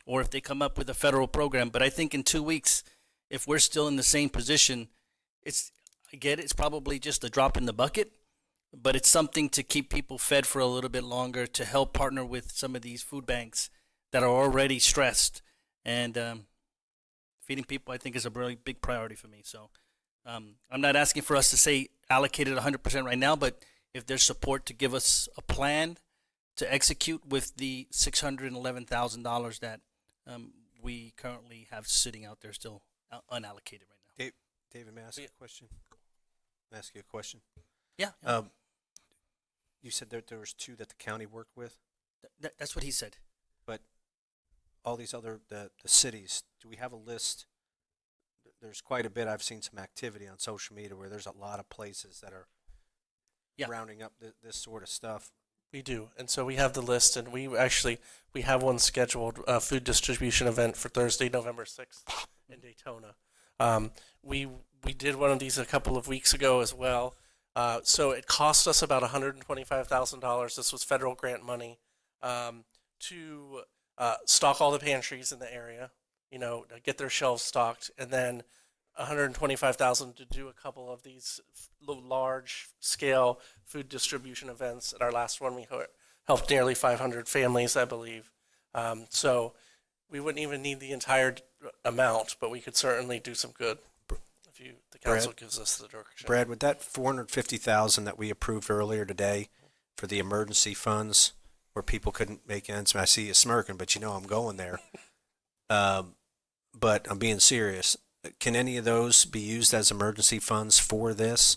S10: Or if they come up with a federal program. But I think in 2 weeks, if we're still in the same position, I get it, it's probably just a drop in the bucket, but it's something to keep people fed for a little bit longer, to help partner with some of these food banks that are already stressed. And feeding people, I think, is a really big priority for me. So I'm not asking for us to say allocate it 100% right now, but if there's support to give us a plan to execute with the $611,000 that we currently have sitting out there still unallocated right now.
S8: David, may I ask you a question? May I ask you a question?
S10: Yeah.
S8: You said that there was 2 that the county worked with,
S10: That's what he said.
S8: but all these other the cities, do we have a list? There's quite a bit. I've seen some activity on social media where there's a lot of places that are rounding up this sort of stuff.
S1: We do, and so we have the list, and we have one scheduled, food distribution event for Thursday, November 6th in Daytona. We did one of these a couple of weeks ago as well. So it cost us about $125,000. This was federal grant money to stock all the pantries in the area, get their shelves stocked, and then $125,000 to do a couple of these large-scale food distribution events. At our last one, we helped nearly 500 families, I believe. So we wouldn't even need the entire amount, but we could certainly do some good if the council gives us the direction.
S8: Brad, with that $450,000 that we approved earlier today for the emergency funds, where people couldn't make ends meet, I see you smirking, but I'm going there. But I'm being serious. Can any of those be used as emergency funds for this?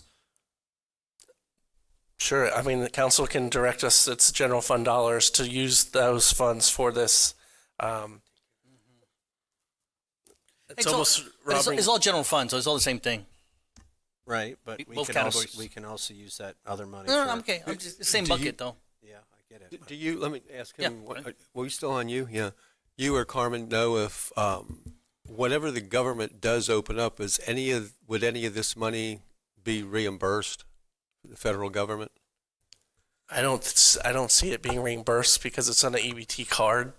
S1: Sure. I mean, the council can direct us, its general fund dollars, to use those funds for this. It's
S10: all general funds, so it's all the same thing.
S8: Right, but
S10: Both categories.
S8: we can also use that other money.
S10: No, I'm okay. I'm just the same bucket, though.
S8: Yeah, I get it.
S3: Do you, let me ask him,
S10: Yeah.
S3: were we still on you? Yeah. You or Carmen know if, whatever the government does open up, would any of this money be reimbursed, the federal government?
S1: I don't see it being reimbursed because it's on an EBT card.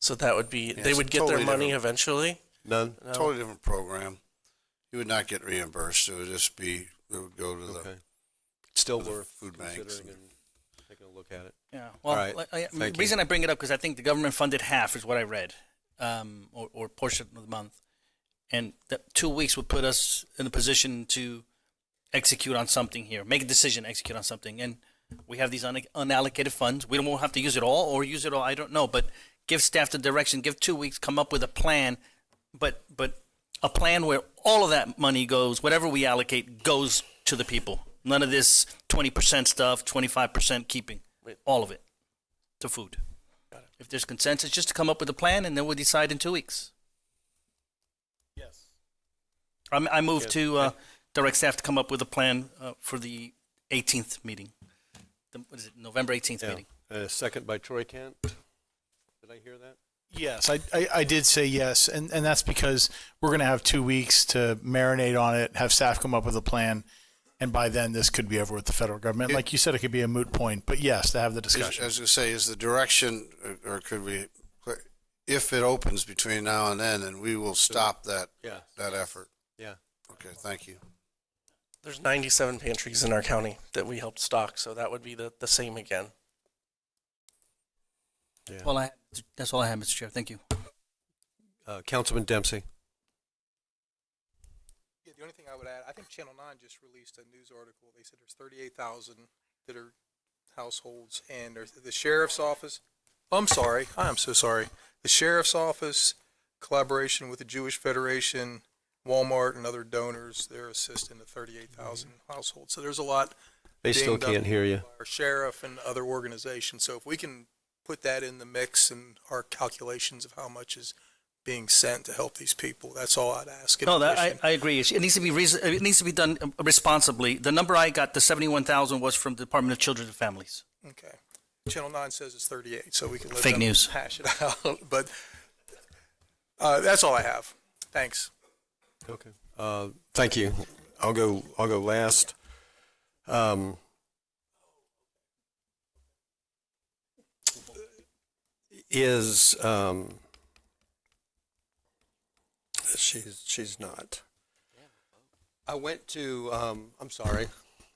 S1: So that would be, they would get their money eventually.
S3: None?
S1: No.
S12: Totally different program. You would not get reimbursed. It would just be, it would go to the
S3: Still
S12: to the
S3: worth
S12: food banks.
S3: considering and taking a look at it.
S10: Yeah. Well,
S3: All right.
S10: the
S3: Thank
S10: reason
S3: you.
S10: I bring it up because I think the government funded half is what I read, or portion of the month, and that 2 weeks would put us in a position to execute on something here, make a decision, execute on something, and we have these unallocated funds. We won't have to use it all or use it all. I don't know, but give staff the direction. Give 2 weeks. Come up with a plan, but a plan where all of that money goes, whatever we allocate, goes to the people. None of this 20% stuff, 25% keeping. All of it to food. If there's consensus, just to come up with a plan, and then we'll decide in 2 weeks.
S18: Yes.
S10: I move to direct staff to come up with a plan for the 18th meeting. What is it, November 18th meeting?
S3: Second by Troy Kent. Did I hear that?
S23: Yes, I did say yes, and that's because we're going to have 2 weeks to marinate on it, have staff come up with a plan, and by then this could be over with the federal government. Like you said, it could be a moot point, but yes, to have the discussion.
S12: As I say, is the direction, or could we, if it opens between now and then we will stop that effort?
S3: Yeah.
S12: Okay, thank you.
S1: There's 97 pantries in our county that we help stock, so that would be the same again.
S3: Yeah.
S10: Well, that's all I have, Mr. Chair. Thank you.
S3: Councilman Dempsey.
S18: Yeah, the only thing I would add, I think Channel 9 just released a news article. They said there's 38,000 that are households, and there's the sheriff's office. I'm sorry. I am so sorry. The sheriff's office, collaboration with the Jewish Federation, Walmart, and other donors, they're assisting the 38,000 households. So there's a lot.
S3: They still
S18: being done
S3: can't hear you.
S18: by our sheriff and other organizations. So if we can put that in the mix and our calculations of how much is being sent to help these people, that's all I'd ask.
S10: No, I agree. It needs to be it needs to be done responsibly. The number I got, the 71,000, was from the Department of Children and Families.
S18: Okay. Channel 9 says it's 38, so we can let
S10: Fake
S18: them
S10: news.
S18: hash it out. But that's all I have. Thanks.
S3: Okay. Thank you. I'll go last. She's not. I went to, I'm sorry,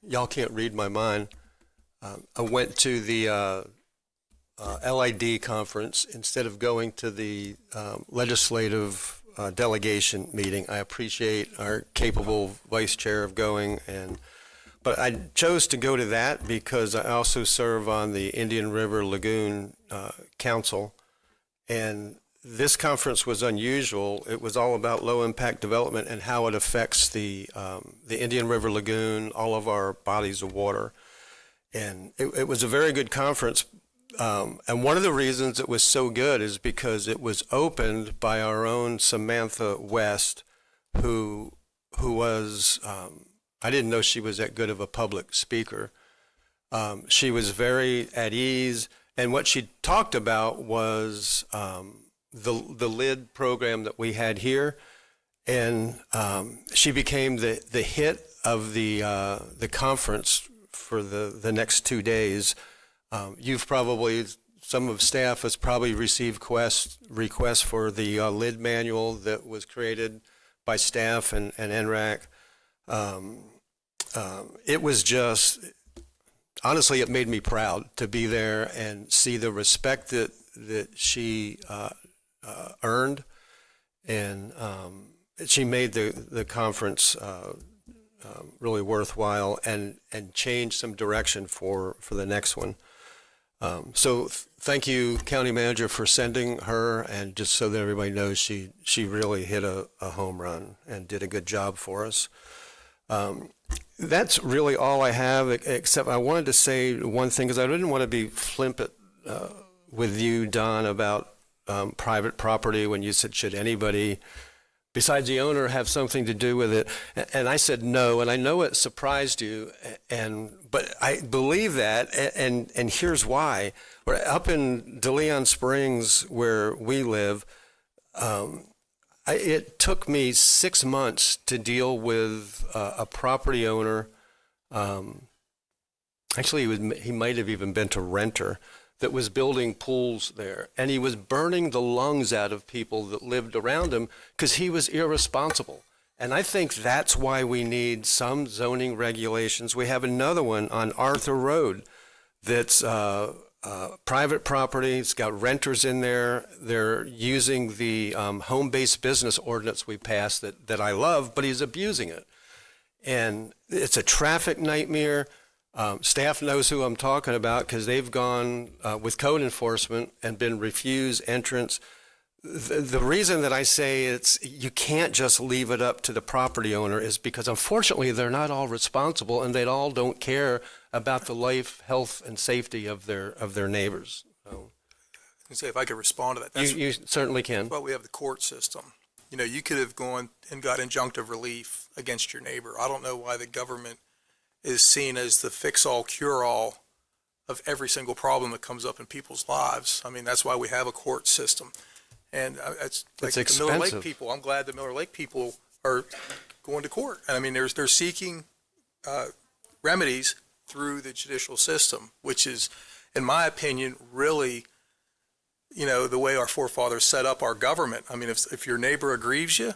S3: y'all can't read my mind. I went to the LID conference instead of going to the legislative delegation meeting. I appreciate our capable vice chair of going, but I chose to go to that because I also serve on the Indian River Lagoon Council, and this conference was unusual. It was all about low impact development and how it affects the Indian River Lagoon, all of our bodies of water. And it was a very good conference. And one of the reasons it was so good is because it was opened by our own Samantha West, who was, I didn't know she was that good of a public speaker. She was very at ease. And what she talked about was the LID program that we had here. And she became the hit of the conference for the next 2 days. You've probably, some of staff has probably received requests for the LID manual that was created by staff and NRAC. It was just, honestly, it made me proud to be there and see the respect that she earned, and she made the conference really worthwhile and changed some direction for the next one. So thank you, County Manager, for sending her, and just so that everybody knows, she really hit a home run and did a good job for us. That's really all I have, except I wanted to say one thing, because I didn't want to be flippant with you, Don, about private property when you said, should anybody besides the owner have something to do with it? And I said no, and I know it surprised you, but I believe that, and here's why. We're up in DeLeon Springs, where we live. It took me 6 months to deal with a property owner. Actually, he might have even been a renter that was building pools there, and he was burning the lungs out of people that lived around him because he was irresponsible. And I think that's why we need some zoning regulations. We have another one on Arthur Road that's private property. It's got renters in there. They're using the home-based business ordinance we passed that I love, but he's abusing it. And it's a traffic nightmare. Staff knows who I'm talking about because they've gone with code enforcement and been refused entrance. The reason that I say you can't just leave it up to the property owner is because, unfortunately, they're not all responsible, and they all don't care about the life, health, and safety of their neighbors. So,
S18: I can say, if I could respond to that.
S3: You certainly can.
S18: That's why we have the court system. You know, you could have gone and got injunctive relief against your neighbor. I don't know why the government is seen as the fix-all, cure-all of every single problem that comes up in people's lives. I mean, that's why we have a court system. And it's like the Miller Lake people. I'm glad the Miller Lake people are going to court. And I mean, they're seeking remedies through the judicial system, which is, in my opinion, really, the way our forefathers set up our government. I mean, if your neighbor aggrieves you,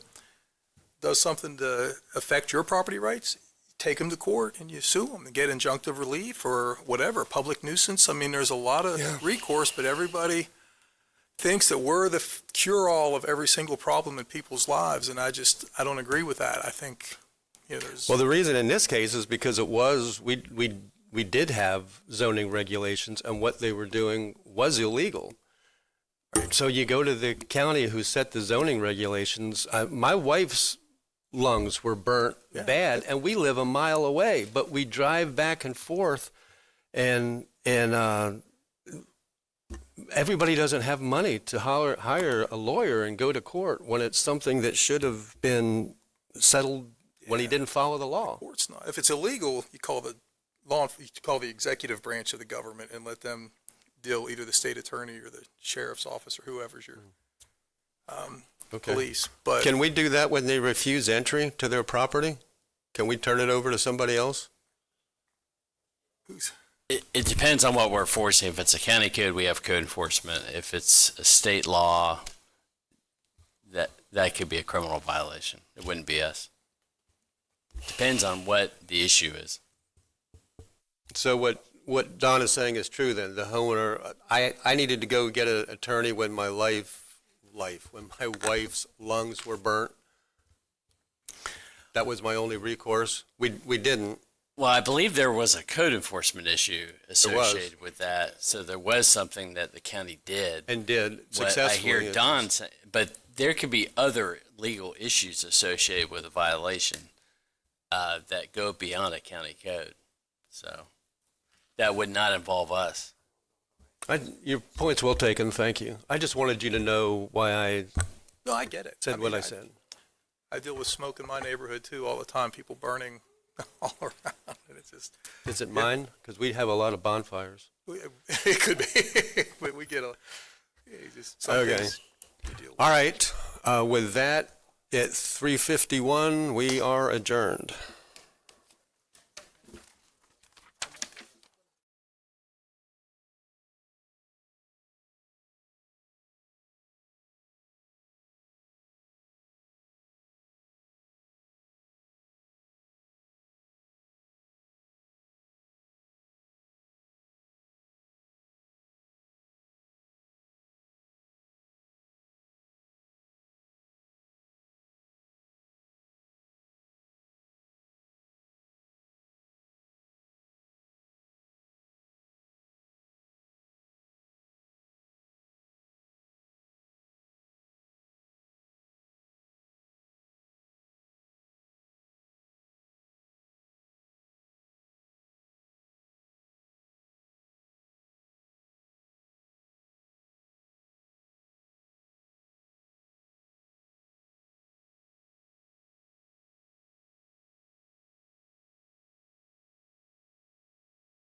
S18: does something to affect your property rights, take them to court and you sue them and get injunctive relief or whatever, public nuisance. I mean, there's a lot of recourse, but everybody thinks that we're the cure-all of every single problem in people's lives, and I don't agree with that. I think, there's...
S3: Well, the reason in this case is because we did have zoning regulations, and what they were doing was illegal. So you go to the county who set the zoning regulations. My wife's lungs were burnt bad, and we live a mile away, but we drive back and forth, and everybody doesn't have money to hire a lawyer and go to court when it's something that should have been settled when he didn't follow the law.
S18: Of course not. If it's illegal, you call the executive branch of the government and let them deal, either the state attorney or the sheriff's office or whoever's your police. But
S3: can we do that when they refuse entry to their property? Can we turn it over to somebody else?
S4: It depends on what we're enforcing. If it's a county code, we have code enforcement. If it's a state law, that could be a criminal violation. It wouldn't be us. Depends on what the issue is.
S3: So what Don is saying is true then. The homeowner, I needed to go get an attorney when my when my wife's lungs were burnt. That was my only recourse. We didn't.
S4: Well, I believe there was a code enforcement issue associated with that. So there was something that the county did.
S3: And did
S4: What
S3: successfully.
S4: I hear Don say, but there could be other legal issues associated with a violation that go beyond a county code. So that would not involve us.
S3: Your point's well taken. Thank you. I just wanted you to know why I
S18: no, I get it.
S3: what I said.
S18: I deal with smoke in my neighborhood too all the time. People burning all around, and it's just.
S3: Is it mine? Because we have a lot of bonfires.
S18: It could be, but we get
S3: Okay. All right. With that, at 3:51, we are adjourned.